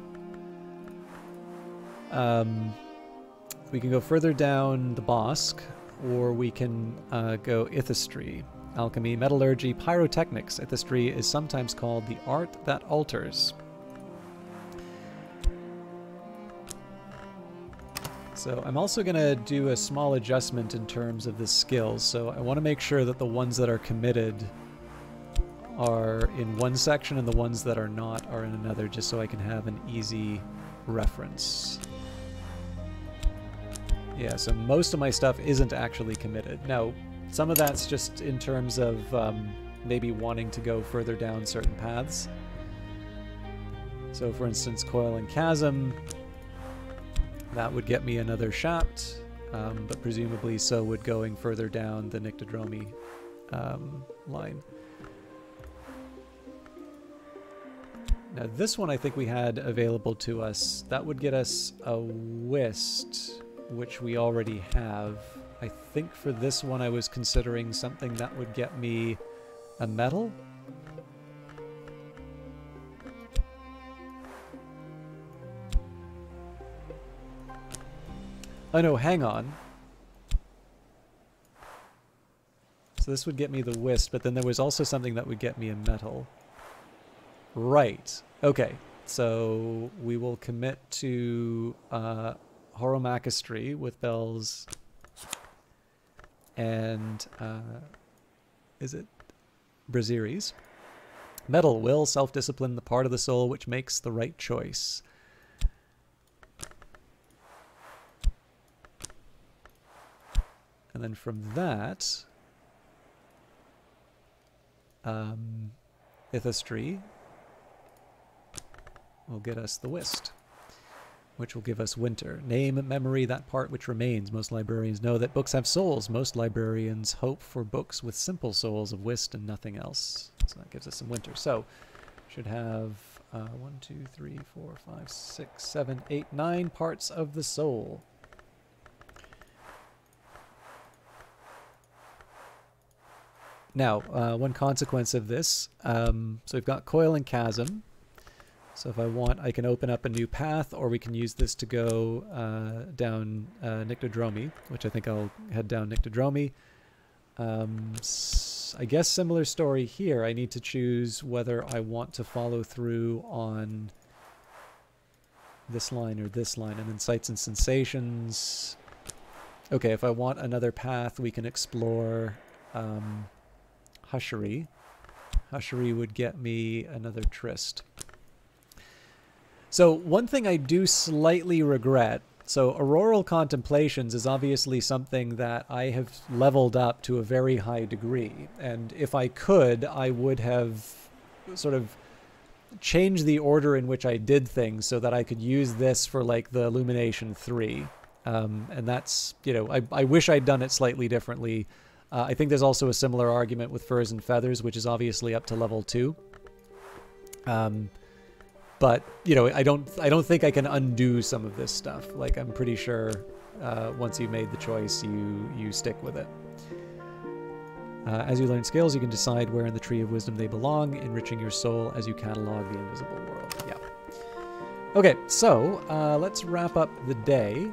we can go further down the Bosque, or we can go Ithistry. Alchemy, metallurgy, pyrotechnics. Ithistry is sometimes called the art that alters. So I'm also going to do a small adjustment in terms of the skills. So I want to make sure that the ones that are committed are in one section and the ones that are not are in another, just so I can have an easy reference. Yeah, so most of my stuff isn't actually committed. Now, some of that's just in terms of maybe wanting to go further down certain paths. So, for instance, Coil and Chasm, that would get me another shaft, but presumably so would going further down the Nyctodromy line. Now, this one I think we had available to us. That would get us a Whist, which we already have. I think for this one I was considering something that would get me a metal. Oh no, hang on. So this would get me the Whist, but then there was also something that would get me a metal. Right. Okay. So we will commit to Horomachistry with bells and is it Braziris? Metal, will, self-discipline, the part of the soul which makes the right choice. And then from that, Ithastry will get us the Whist, which will give us winter. Name, memory, that part which remains. Most librarians know that books have souls. Most librarians hope for books with simple souls of whist and nothing else. So that gives us some winter. So should have 1, 2, 3, 4, 5, 6, 7, 8, 9 parts of the soul. Now, one consequence of this, so we've got coil and chasm. So if I want, I can open up a new path, or we can use this to go down Nyctodromy, which I think I'll head down Nyctodromy. I guess similar story here. I need to choose whether I want to follow through on this line or this line, and then sights and sensations. Okay, if I want another path, we can explore Hushery. Hushery would get me another tryst. So one thing I do slightly regret, so Auroral Contemplations is obviously something that I have leveled up to a very high degree. And if I could, I would have sort of changed the order in which I did things so that I could use this for like the Illumination 3. And that's, you know, I wish I'd done it slightly differently. I think there's also a similar argument with Furs and Feathers, which is obviously up to level 2. But, you know, I don't think I can undo some of this stuff. Like, I'm pretty sure once you've made the choice, you stick with it. As you learn skills, you can decide where in the Tree of Wisdom they belong, enriching your soul as you catalog the invisible world. Yeah. Okay, so let's wrap up the day.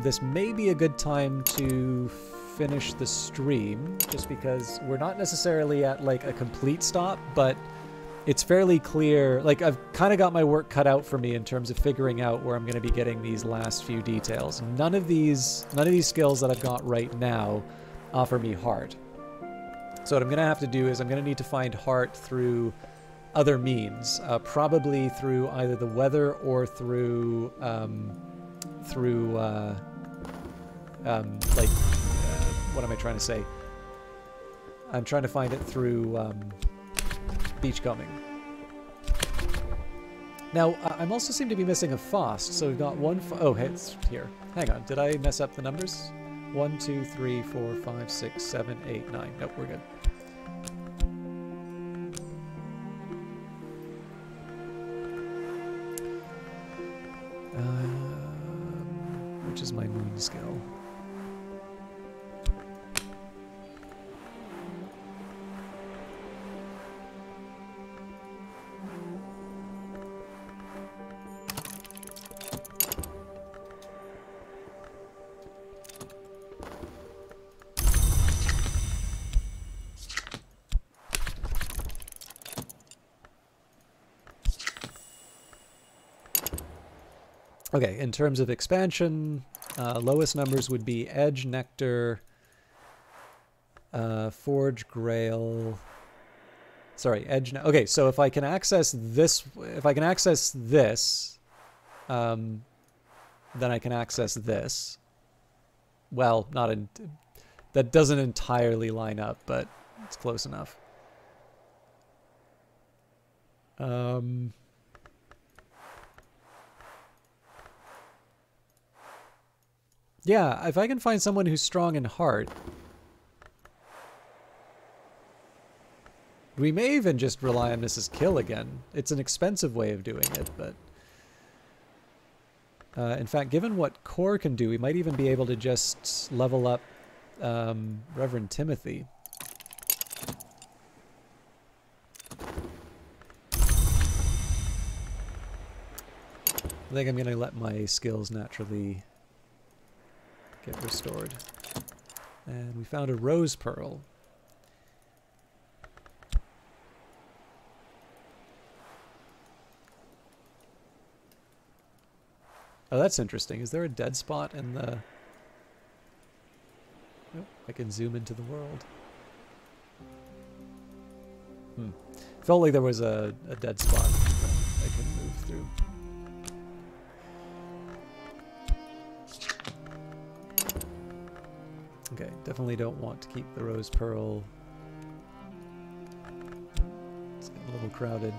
This may be a good time to finish the stream, just because we're not necessarily at, like, a complete stop, but it's fairly clear. Like, I've kind of got my work cut out for me in terms of figuring out where I'm going to be getting these last few details. None of these skills that I've got right now offer me heart. So what I'm going to have to do is I'm going to need to find heart through other means, probably through either the weather or through like, what am I trying to say? I'm trying to find it through beachcombing. Now, I'm also seem to be missing a Fost, so we've got one. Oh, hey, it's here. Hang on, did I mess up the numbers? 1, 2, 3, 4, 5, 6, 7, 8, 9. Nope, we're good. Which is my moon skill? Okay, in terms of expansion, lowest numbers would be Edge, Nectar, Forge, Grail. Sorry, Edge. Okay, so if I can access this, then I can access this. Well, not in. That doesn't entirely line up, but it's close enough. Yeah, if I can find someone who's strong in heart. We may even just rely on Mrs. Kill again. It's an expensive way of doing it, but... in fact, given what Core can do, we might even be able to just level up Reverend Timothy. I think I'm going to let my skills naturally get restored. And we found a rose pearl. Oh, that's interesting. Is there a dead spot in the... Oh, I can zoom into the world. Felt like there was a dead spot that I could move through. Okay, definitely don't want to keep the rose pearl. It's getting a little crowded.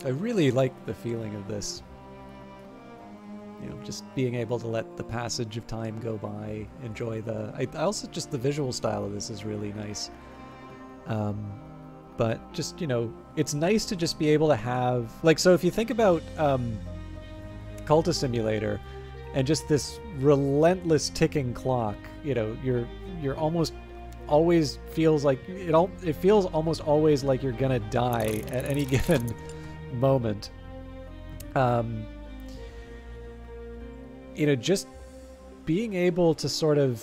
I really like the feeling of this. You know, just being able to let the passage of time go by, enjoy the... I also, just the visual style of this is really nice. But just, you know, it's nice to just be able to have... Like, so if you think about Cultist Simulator and just this relentless ticking clock, you know, you're almost always feels like... It feels almost always like you're gonna die at any given moment. You know, just being able to sort of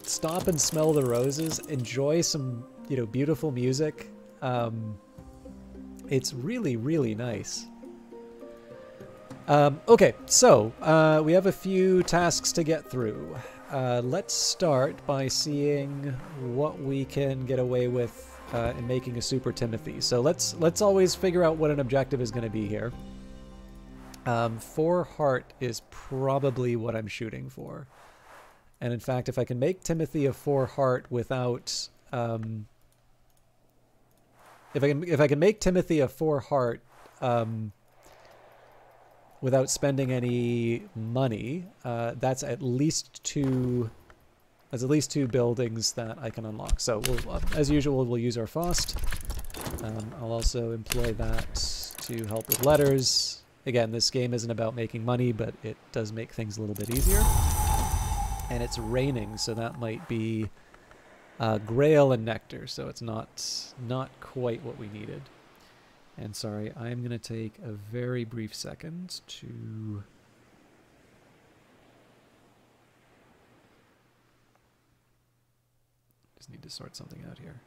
stop and smell the roses, enjoy some, you know, beautiful music. It's really, really nice. Okay, so we have a few tasks to get through. Let's start by seeing what we can get away with in making a Super Timothy. So let's always figure out what an objective is going to be here. 4 heart is probably what I'm shooting for. And in fact, if I can make Timothy a 4 heart without... if I can make Timothy a 4 heart without spending any money, that's at least 2... There's at least 2 buildings that I can unlock. So, we'll, as usual, we'll use our Faust. I'll also employ that to help with letters. Again, this game isn't about making money, but it does make things a little bit easier. And it's raining, so that might be Grail and Nectar, so it's not quite what we needed. And sorry, I'm going to take a very brief second to... Just need to sort something out here.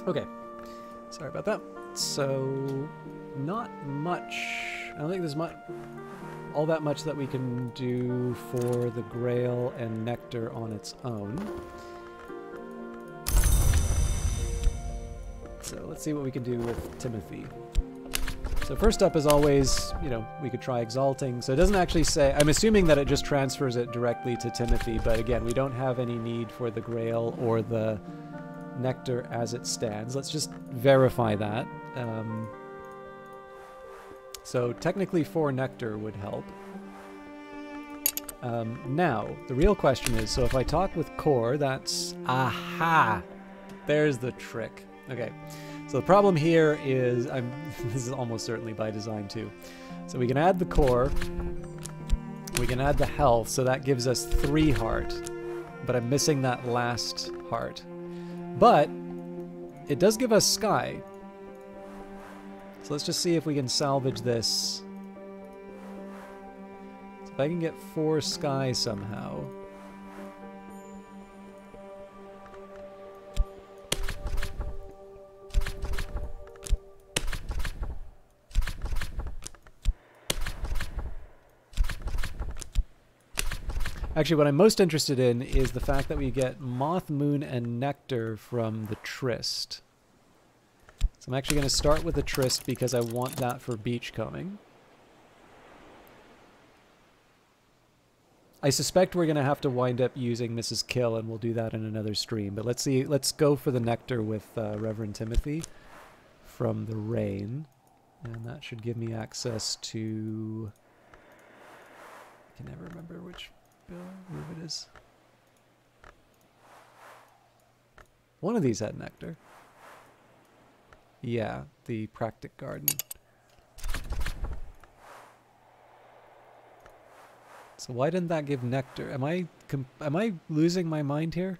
Okay, sorry about that. So, not much. I don't think there's all that much that we can do for the Grail and Nectar on its own. So let's see what we can do with Timothy. So first up, as always, you know, we could try Exalting. So it doesn't actually say... I'm assuming that it just transfers it directly to Timothy, but again, we don't have any need for the Grail or the Nectar as it stands. Let's just verify that. So technically 4 Nectar would help. Now, the real question is, so if I talk with Core, that's... Aha! There's the trick. Okay, so the problem here is... this is almost certainly by design too. So we can add the Core, we can add the health, so that gives us 3 heart. But I'm missing that last heart. But it does give us Sky. So let's just see if we can salvage this. So if I can get 4 Sky somehow. Actually, what I'm most interested in is the fact that we get moth, moon, and nectar from the tryst. So I'm actually going to start with the tryst because I want that for beachcombing. I suspect we're going to have to wind up using Mrs. Kill, and we'll do that in another stream. But let's see. Let's go for the nectar with Reverend Timothy from the rain. And that should give me access to... I can never remember which room it is. One of these had nectar. Yeah, the Practic Garden. So why didn't that give nectar? Am I losing my mind here?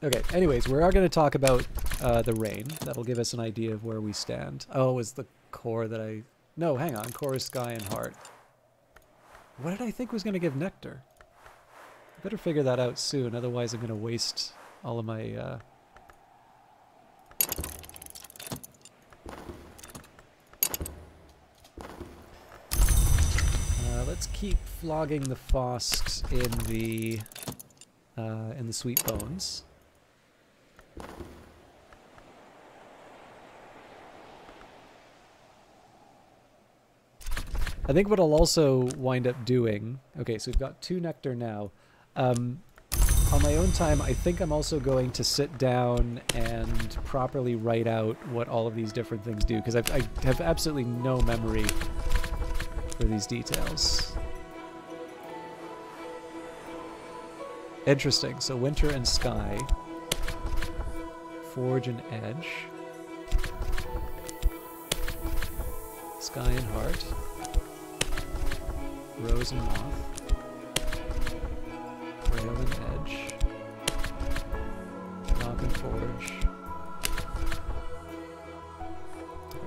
Okay, anyways, we are going to talk about the rain. That'll give us an idea of where we stand. Oh, is the core that I... No, hang on. Core is sky and heart. What did I think was going to give nectar? I better figure that out soon, otherwise I'm going to waste all of my... let's keep flogging the Fost in the Sweet Bones. I think what I'll also wind up doing... Okay, so we've got 2 nectar now. On my own time, I think I'm also going to sit down and properly write out what all of these different things do, because I have absolutely no memory for these details. Interesting. So winter and sky. Forge and edge. Sky and heart. Rose and moth. Rail and edge. Knock and forge.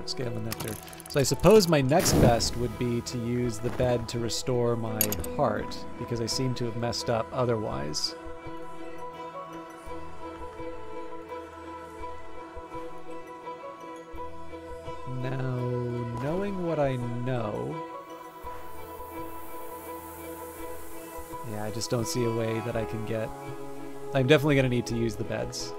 Scale and nectar. So I suppose my next best would be to use the bed to restore my heart, because I seem to have messed up otherwise. Now, knowing what I know... Yeah, I just don't see a way that I can get... I'm definitely going to need to use the beds.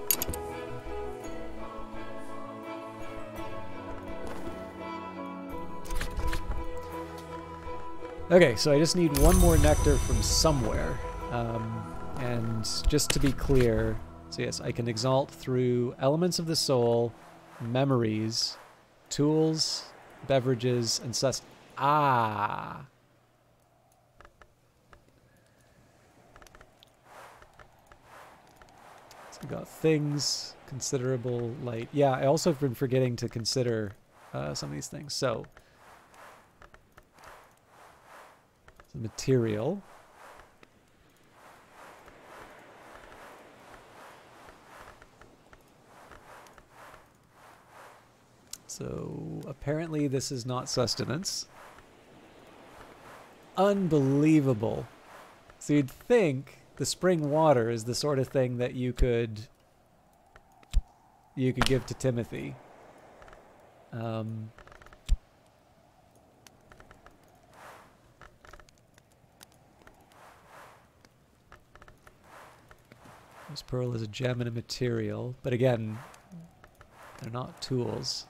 Okay, so I just need one more nectar from somewhere. And just to be clear, so yes, I can exalt through elements of the soul, memories, tools, beverages, and sus... Ah! So we got things, considerable light. Yeah, I also have been forgetting to consider some of these things. So... material. So apparently this is not sustenance. Unbelievable. So you'd think the spring water is the sort of thing that you could give to Timothy. This pearl is a gem and a material, but again, they're not tools.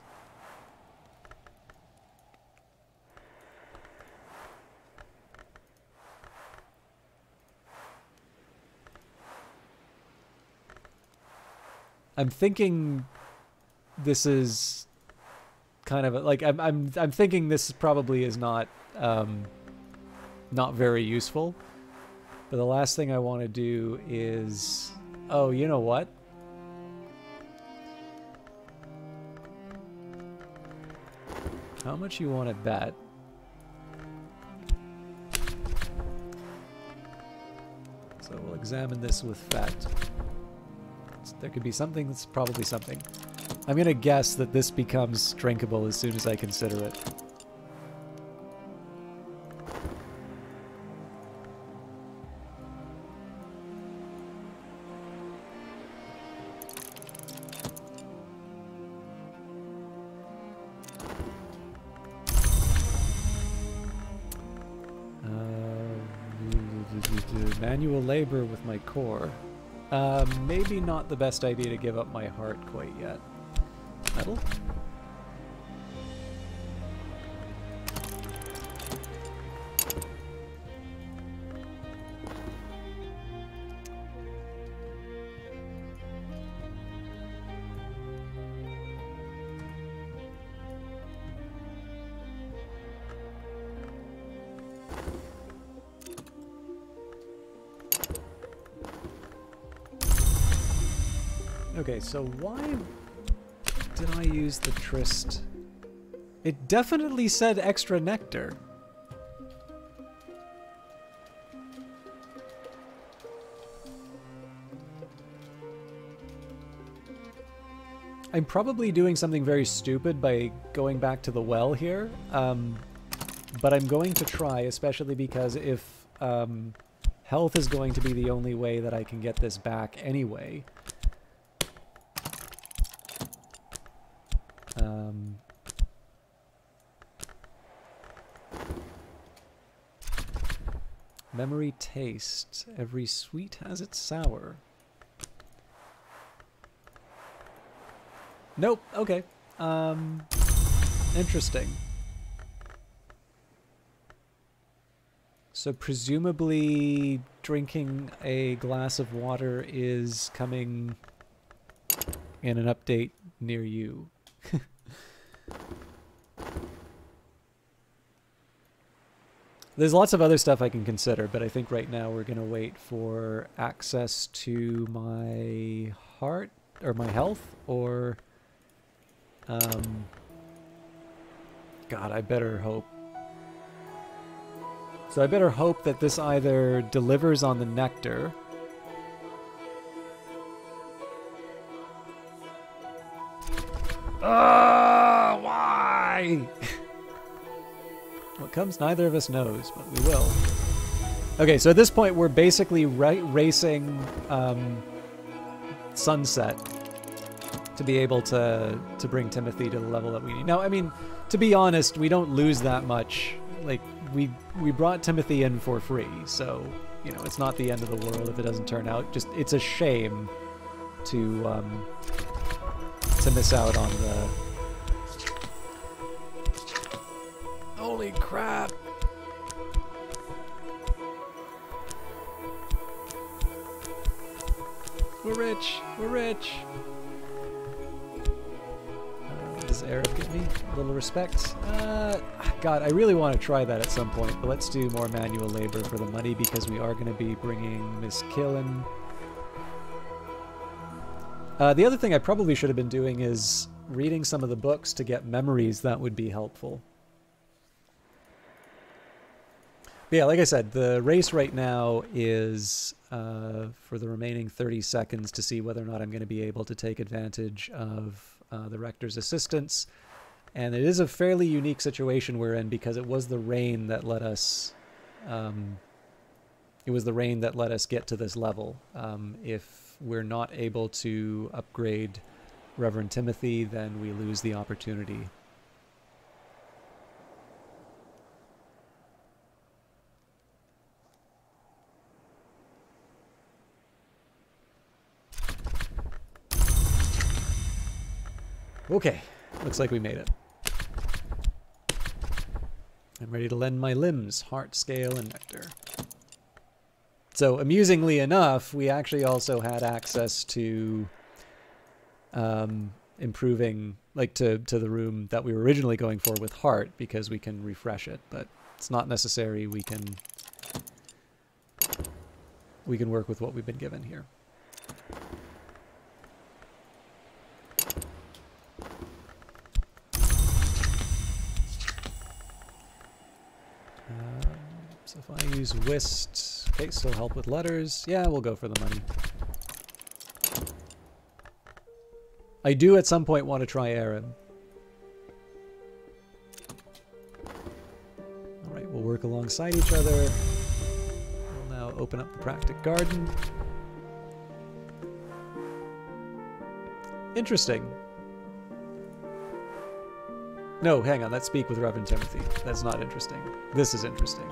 I'm thinking this is kind of a, like I'm thinking this probably is not not very useful. But the last thing I want to do is... Oh, you know what? How much you want to bet? So we'll examine this with fact. There could be something that's probably something. I'm going to guess that this becomes drinkable as soon as I consider it. manual labor with my core. Maybe not the best idea to give up my heart quite yet. Metal? Okay, so why did I use the Tryst? It definitely said extra nectar. I'm probably doing something very stupid by going back to the well here, but I'm going to try, especially because if health is going to be the only way that I can get this back anyway. Memory taste. Every sweet has its sour. Nope. Okay. Interesting. So presumably drinking a glass of water is coming in an update near you. There's lots of other stuff I can consider, but I think right now we're going to wait for access to my heart, or my health, or... God, I better hope. So I better hope that this either delivers on the nectar... Why? What comes, neither of us knows, but we will. Okay, so at this point, we're basically racing Sunset to be able to bring Timothy to the level that we need. Now, I mean, to be honest, we don't lose that much. Like, we brought Timothy in for free, so, you know, it's not the end of the world if it doesn't turn out. Just, it's a shame to miss out on the... Holy crap! We're rich! We're rich! Does Arab get me a little respect? God, I really want to try that at some point, but let's do more manual labor for the money because we are going to be bringing Miss Killen. The other thing I probably should have been doing is reading some of the books to get memories. That would be helpful. But yeah, like I said, the race right now is for the remaining 30 seconds to see whether or not I'm going to be able to take advantage of the Rector's assistance. And it is a fairly unique situation we're in because it was the rain that let us... get to this level. If we're not able to upgrade Reverend Timothy, then we lose the opportunity. Okay, looks like we made it. I'm ready to lend my limbs, heart, scale, and nectar. So, amusingly enough, we actually also had access to improving, like, to the room that we were originally going for with heart, because we can refresh it, but it's not necessary. We can work with what we've been given here. So if I use whist, okay, still help with letters. Yeah, we'll go for the money. I do at some point want to try Arab. Alright, we'll work alongside each other. We'll now open up the Practic Garden. Interesting. No, hang on, let's speak with Reverend Timothy. That's not interesting. This is interesting.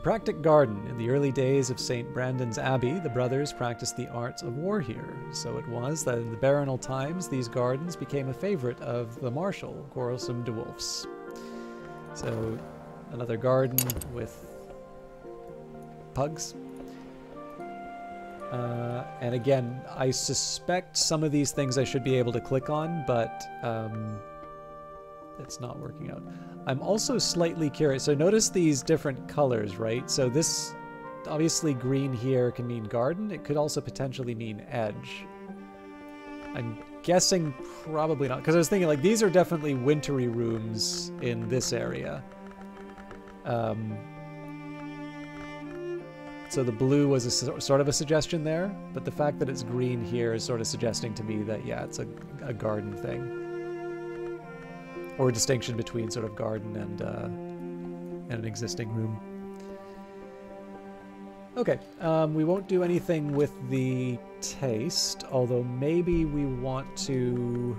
Chiropractic garden. In the early days of St. Brandon's Abbey, the brothers practiced the arts of war here. So it was that in the baronial times, these gardens became a favorite of the marshal, quarrelsome de Wolfs. So another garden with pugs. And again, I suspect some of these things I should be able to click on, but it's not working out. I'm also slightly curious. So notice these different colors, right? So this, obviously green here can mean garden. It could also potentially mean edge. I'm guessing probably not, because I was thinking like these are definitely wintry rooms in this area. So the blue was a sort of a suggestion there, but the fact that it's green here is sort of suggesting to me that, yeah, it's a garden thing. Or a distinction between sort of garden and an existing room. Okay, we won't do anything with the taste, although maybe we want to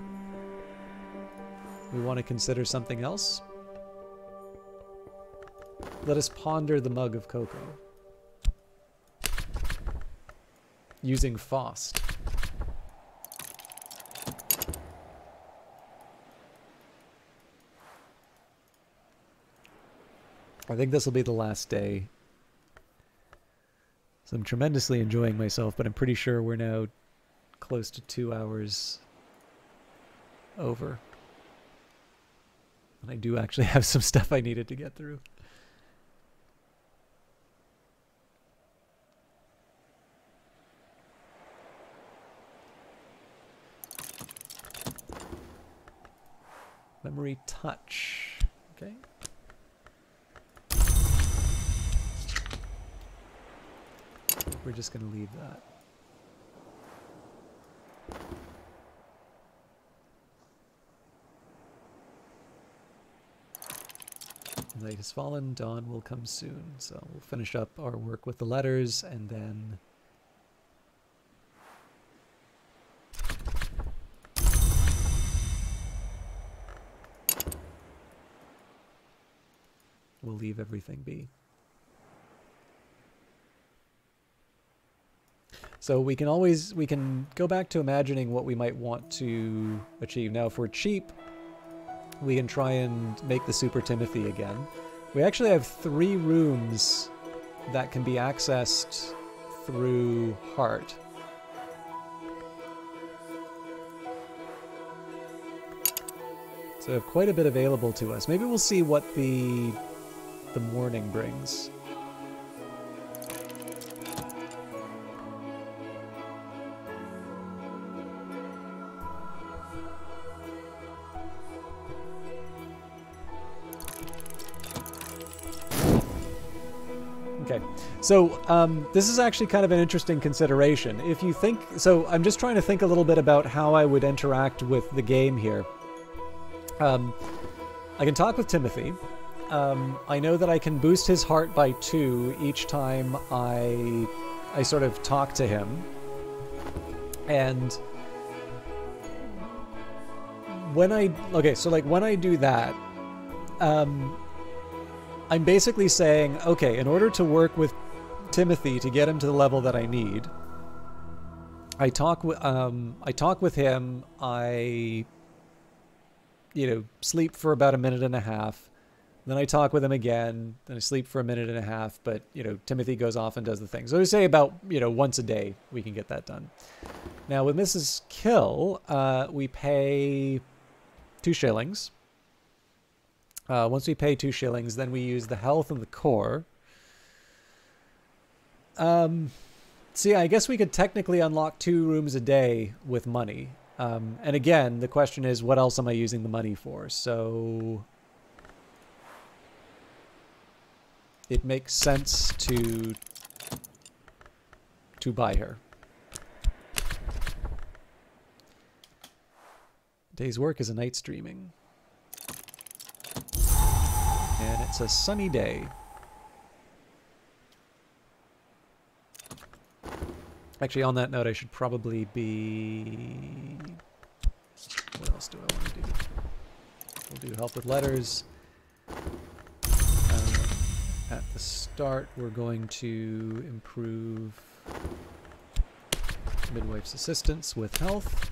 consider something else. Let us ponder the mug of cocoa. Using Faust. I think this will be the last day. So I'm tremendously enjoying myself, but I'm pretty sure we're now close to 2 hours over. And I do actually have some stuff I needed to get through. Memory touch. Okay. We're just going to leave that. Night has fallen, dawn will come soon. So we'll finish up our work with the letters and then we'll leave everything be. So we can go back to imagining what we might want to achieve. Now, if we're cheap, we can try and make the Super Timothy again. We actually have 3 rooms that can be accessed through Heart. So we have quite a bit available to us. Maybe we'll see what the morning brings. Okay, so this is actually kind of an interesting consideration. If you think, so I'm just trying to think a little bit about how I would interact with the game here. I can talk with Timothy. I know that I can boost his heart by 2 each time I sort of talk to him. And when when I do that, I'm basically saying, okay, in order to work with Timothy to get him to the level that I need, I talk with him. I sleep for about 1.5 minutes. Then I talk with him again. Then I sleep for 1.5 minutes. But Timothy goes off and does the thing. So we say about once a day we can get that done. Now with Mrs. Kill, we pay 2 shillings. Once we pay 2 shillings, then we use the health and the core. See, I guess we could technically unlock 2 rooms a day with money. And again, the question is, what else am I using the money for? So it makes sense to buy her. Day's work is a night's dreaming. And it's a sunny day. Actually, on that note, I should probably be... What else do I want to do? We'll do help with letters. At the start, we're going to improve Midwife's assistance with health.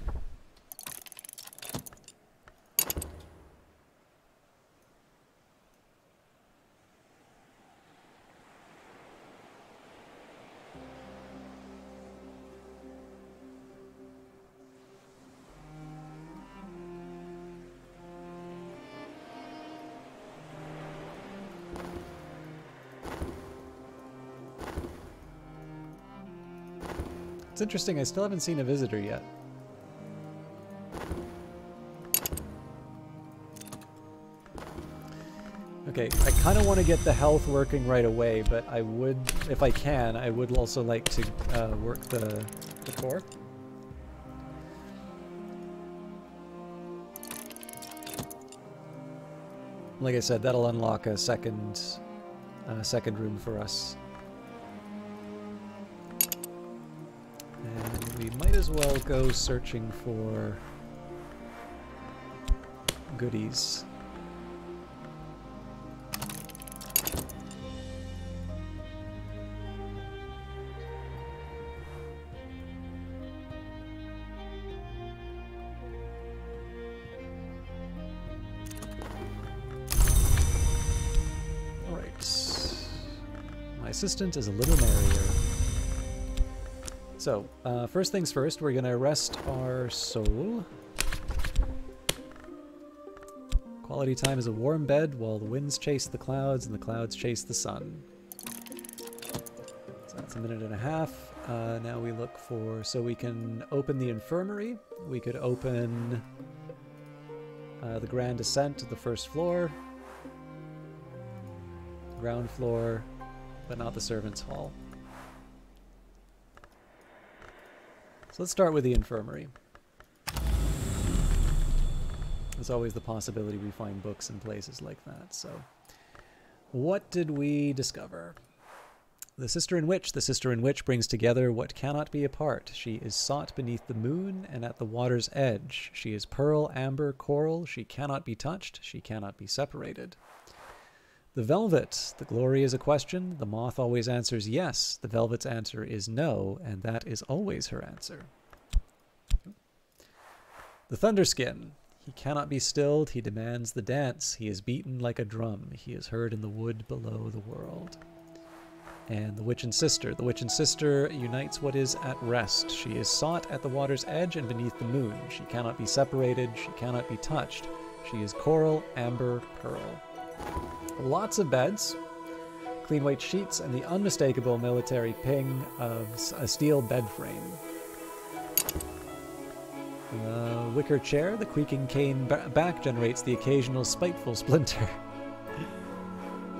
It's interesting, I still haven't seen a visitor yet. Okay, I kind of want to get the health working right away, but I would, if I can, I would also like to work the core. Like I said, that'll unlock a second room for us. And we might as well go searching for goodies. My assistant is a little merrier. So, first things first, we're going to rest our soul. Quality time is a warm bed while the winds chase the clouds and the clouds chase the sun. So that's a minute and a half. Now we look for, so we can open the infirmary. We could open the grand ascent to the first floor. Ground floor, but not the servants' hall. So let's start with the infirmary. There's always the possibility we find books in places like that. So, what did we discover? The sister in witch. The sister in witch brings together what cannot be apart. She is sought beneath the moon and at the water's edge. She is pearl, amber, coral. She cannot be touched. She cannot be separated. The velvet. The glory is a question. The moth always answers yes. The velvet's answer is no, and that is always her answer. The thunderskin. He cannot be stilled. He demands the dance. He is beaten like a drum. He is heard in the wood below the world. And the witch and sister. The witch and sister unites what is at rest. She is sought at the water's edge and beneath the moon. She cannot be separated. She cannot be touched. She is coral, amber, pearl. Lots of beds, clean white sheets, and the unmistakable military ping of a steel bed frame. Wicker chair, the creaking cane back generates the occasional spiteful splinter.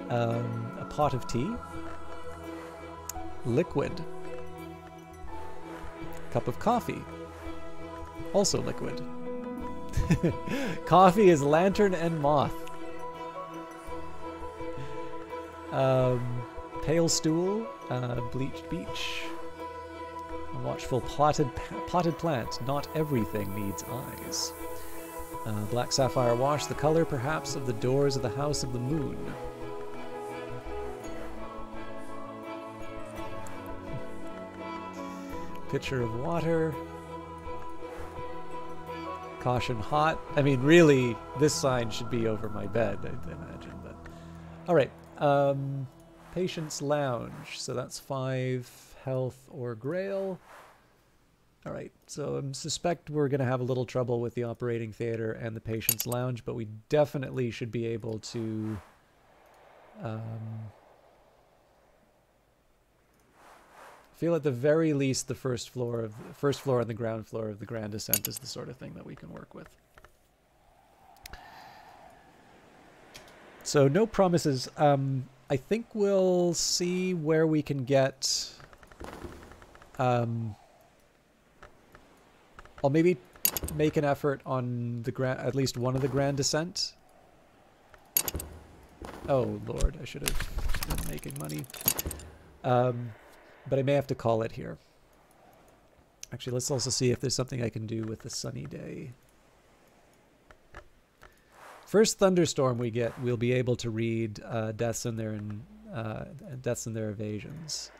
A pot of tea. Liquid. Cup of coffee. Also liquid. Coffee is lantern and moth. Pale stool, bleached beach, a watchful potted plant. Not everything needs eyes. Black sapphire wash, the color perhaps of the doors of the house of the moon. Pitcher of water. Caution hot. I mean, really, this sign should be over my bed, I imagine. But all right. Patient's lounge. So that's 5 health or grail. All right. So I suspect we're going to have a little trouble with the operating theater and the patient's lounge, but we definitely should be able to feel at the very least the first floor and the ground floor of the grand ascent is the sort of thing that we can work with. So no promises. I think we'll see where we can get. I'll maybe make an effort on the at least one of the grand ascent. Oh Lord, I should have been making money. But I may have to call it here. Actually, let's also see if there's something I can do with the sunny day. First thunderstorm we get, we'll be able to read Deaths in Their deaths in their evasions.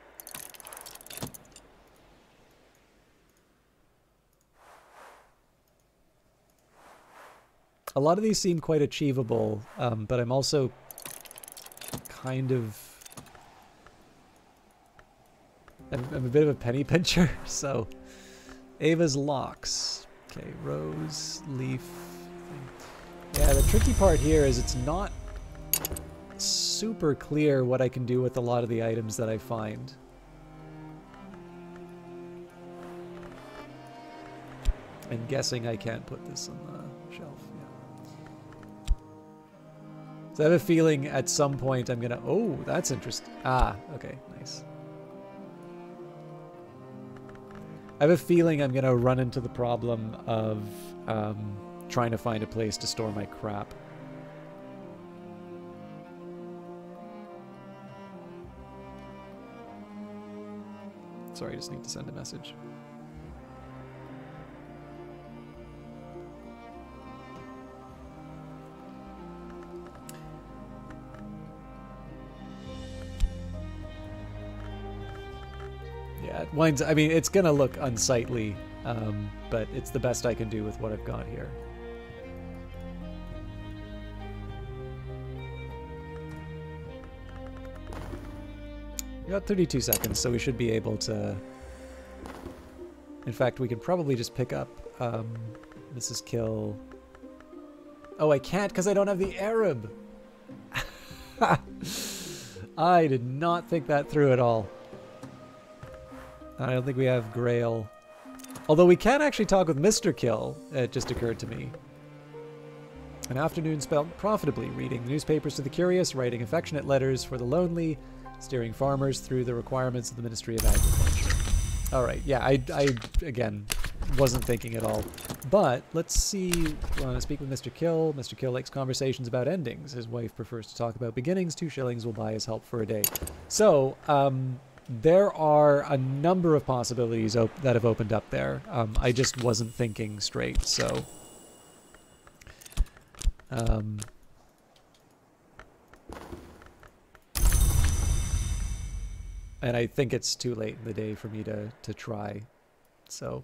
A lot of these seem quite achievable, but I'm also kind of... I'm a bit of a penny pincher, so... Ava's locks. Okay, rose, leaf... Yeah, the tricky part here is it's not super clear what I can do with a lot of the items that I find. I'm guessing I can't put this on the shelf. Yeah. So I have a feeling at some point I'm gonna... Oh, that's interesting. Ah, okay, nice. I have a feeling I'm gonna run into the problem of trying to find a place to store my crap. Sorry, I just need to send a message. Yeah, it winds... I mean, it's gonna look unsightly, but it's the best I can do with what I've got here. We got 32 seconds, so we should be able to... In fact, we can probably just pick up Mrs. Kill. Oh, I can't because I don't have the Arab! I did not think that through at all. I don't think we have Grail. Although we can actually talk with Mr. Kill, it just occurred to me. An afternoon spent profitably reading the newspapers to the curious, writing affectionate letters for the lonely, steering farmers through the requirements of the Ministry of Agriculture. Alright, yeah, I again, wasn't thinking at all. But, let's see, speak with Mr. Kill. Mr. Kill likes conversations about endings. His wife prefers to talk about beginnings. 2 shillings will buy his help for a day. So, there are a number of possibilities that have opened up there. I just wasn't thinking straight, so... and I think it's too late in the day for me to try. So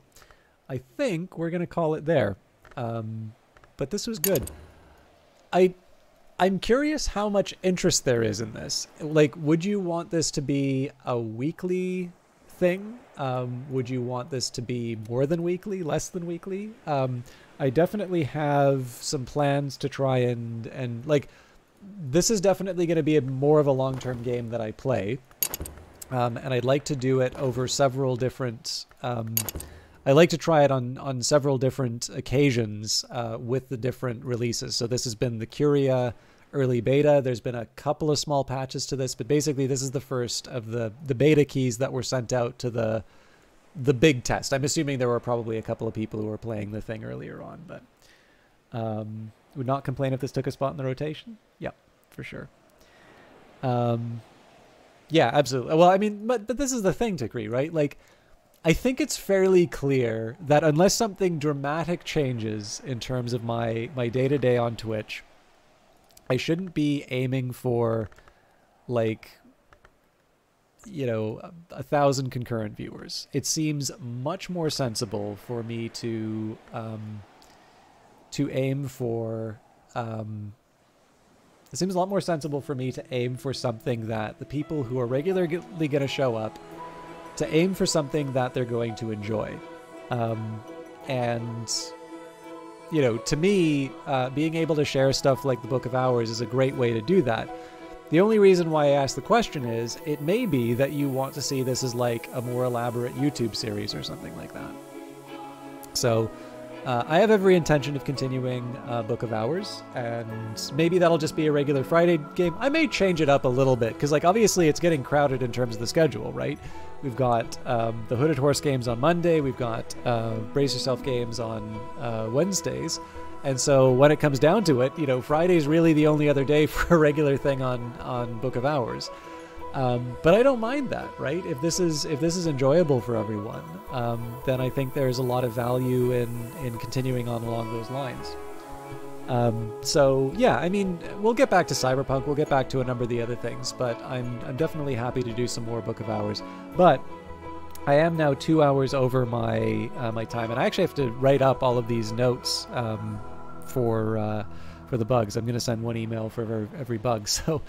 I think we're going to call it there. But this was good. I'm curious how much interest there is in this. Like, would you want this to be a weekly thing? Would you want this to be more than weekly, less than weekly? I definitely have some plans to try and like, this is definitely going to be more of a long-term game that I play. And I'd like to do it over several different... I like to try it on several different occasions with the different releases. So this has been the Curia early beta. There's been a couple of small patches to this, but basically this is the first of the beta keys that were sent out to the big test. I'm assuming there were probably a couple of people who were playing the thing earlier on, but would not complain if this took a spot in the rotation. Yep, for sure. Yeah, absolutely. Well, I mean, but this is the thing, Tikri, right? Like, I think it's fairly clear that unless something dramatic changes in terms of my day-to-day on Twitch, I shouldn't be aiming for, like, you know, 1,000 concurrent viewers. It seems much more sensible for me to aim for... it seems a lot more sensible for me to aim for something that the people who are regularly going to show up, to aim for something that they're going to enjoy. And, you know, to me, being able to share stuff like the Book of Hours is a great way to do that. The only reason why I asked the question is, it may be that you want to see this as like a more elaborate YouTube series or something like that. So... I have every intention of continuing Book of Hours, and maybe that'll just be a regular Friday game. I may change it up a little bit, because like obviously it's getting crowded in terms of the schedule, right? We've got the Hooded Horse games on Monday, we've got Brace Yourself games on Wednesdays, and so when it comes down to it, you know, Friday's really the only other day for a regular thing on Book of Hours. But I don't mind that, right? If this is enjoyable for everyone, then I think there's a lot of value in continuing on along those lines. So yeah, I mean, we'll get back to Cyberpunk. We'll get back to a number of the other things, but I'm definitely happy to do some more Book of Hours. But I am now 2 hours over my my time, and I actually have to write up all of these notes for the bugs. I'm going to send one email for every bug, so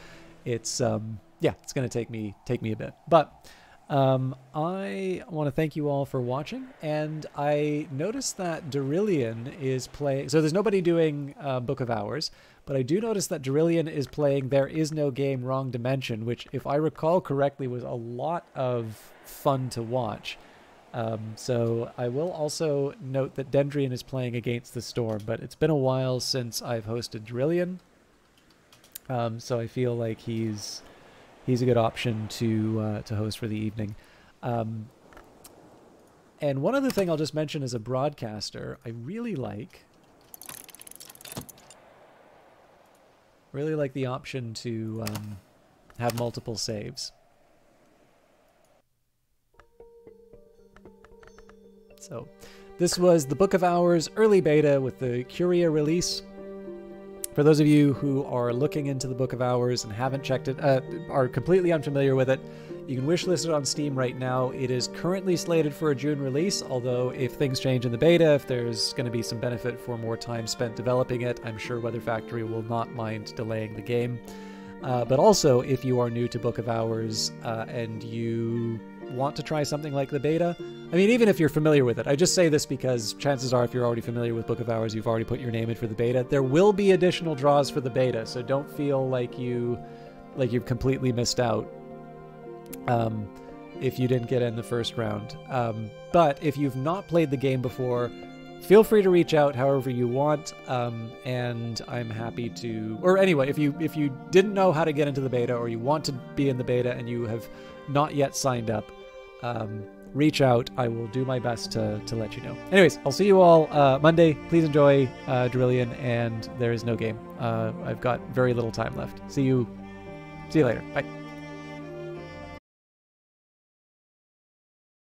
it's yeah, it's going to take me a bit. But I want to thank you all for watching, and I noticed that Derillian is playing. So there's nobody doing Book of Hours, but I do notice that Derillian is playing There Is No Game, Wrong Dimension, which, if I recall correctly, was a lot of fun to watch. So I will also note that Dendrian is playing Against the Storm, but it's been a while since I've hosted Derillian, so I feel like he's a good option to host for the evening. And one other thing I'll just mention as a broadcaster, I really like the option to have multiple saves. So this was the Book of Hours early beta with the Curia release. For those of you who are looking into the Book of Hours and haven't checked it, are completely unfamiliar with it, you can wishlist it on Steam right now. It is currently slated for a June release, although if things change in the beta, if there's going to be some benefit for more time spent developing it, I'm sure Weather Factory will not mind delaying the game. But also, if you are new to Book of Hours and you want to try something like the beta, I mean, even if you're familiar with it, I just say this because chances are if you're already familiar with Book of Hours, you've already put your name in for the beta. There will be additional draws for the beta, so don't feel like you've completely missed out if you didn't get in the first round. But if you've not played the game before, feel free to reach out however you want, and I'm happy to... Or anyway, if you didn't know how to get into the beta, or you want to be in the beta and you have not yet signed up, reach out. I will do my best to let you know. Anyways, I'll see you all Monday. Please enjoy Derillian and There Is No Game. I've got very little time left. See you later. Bye.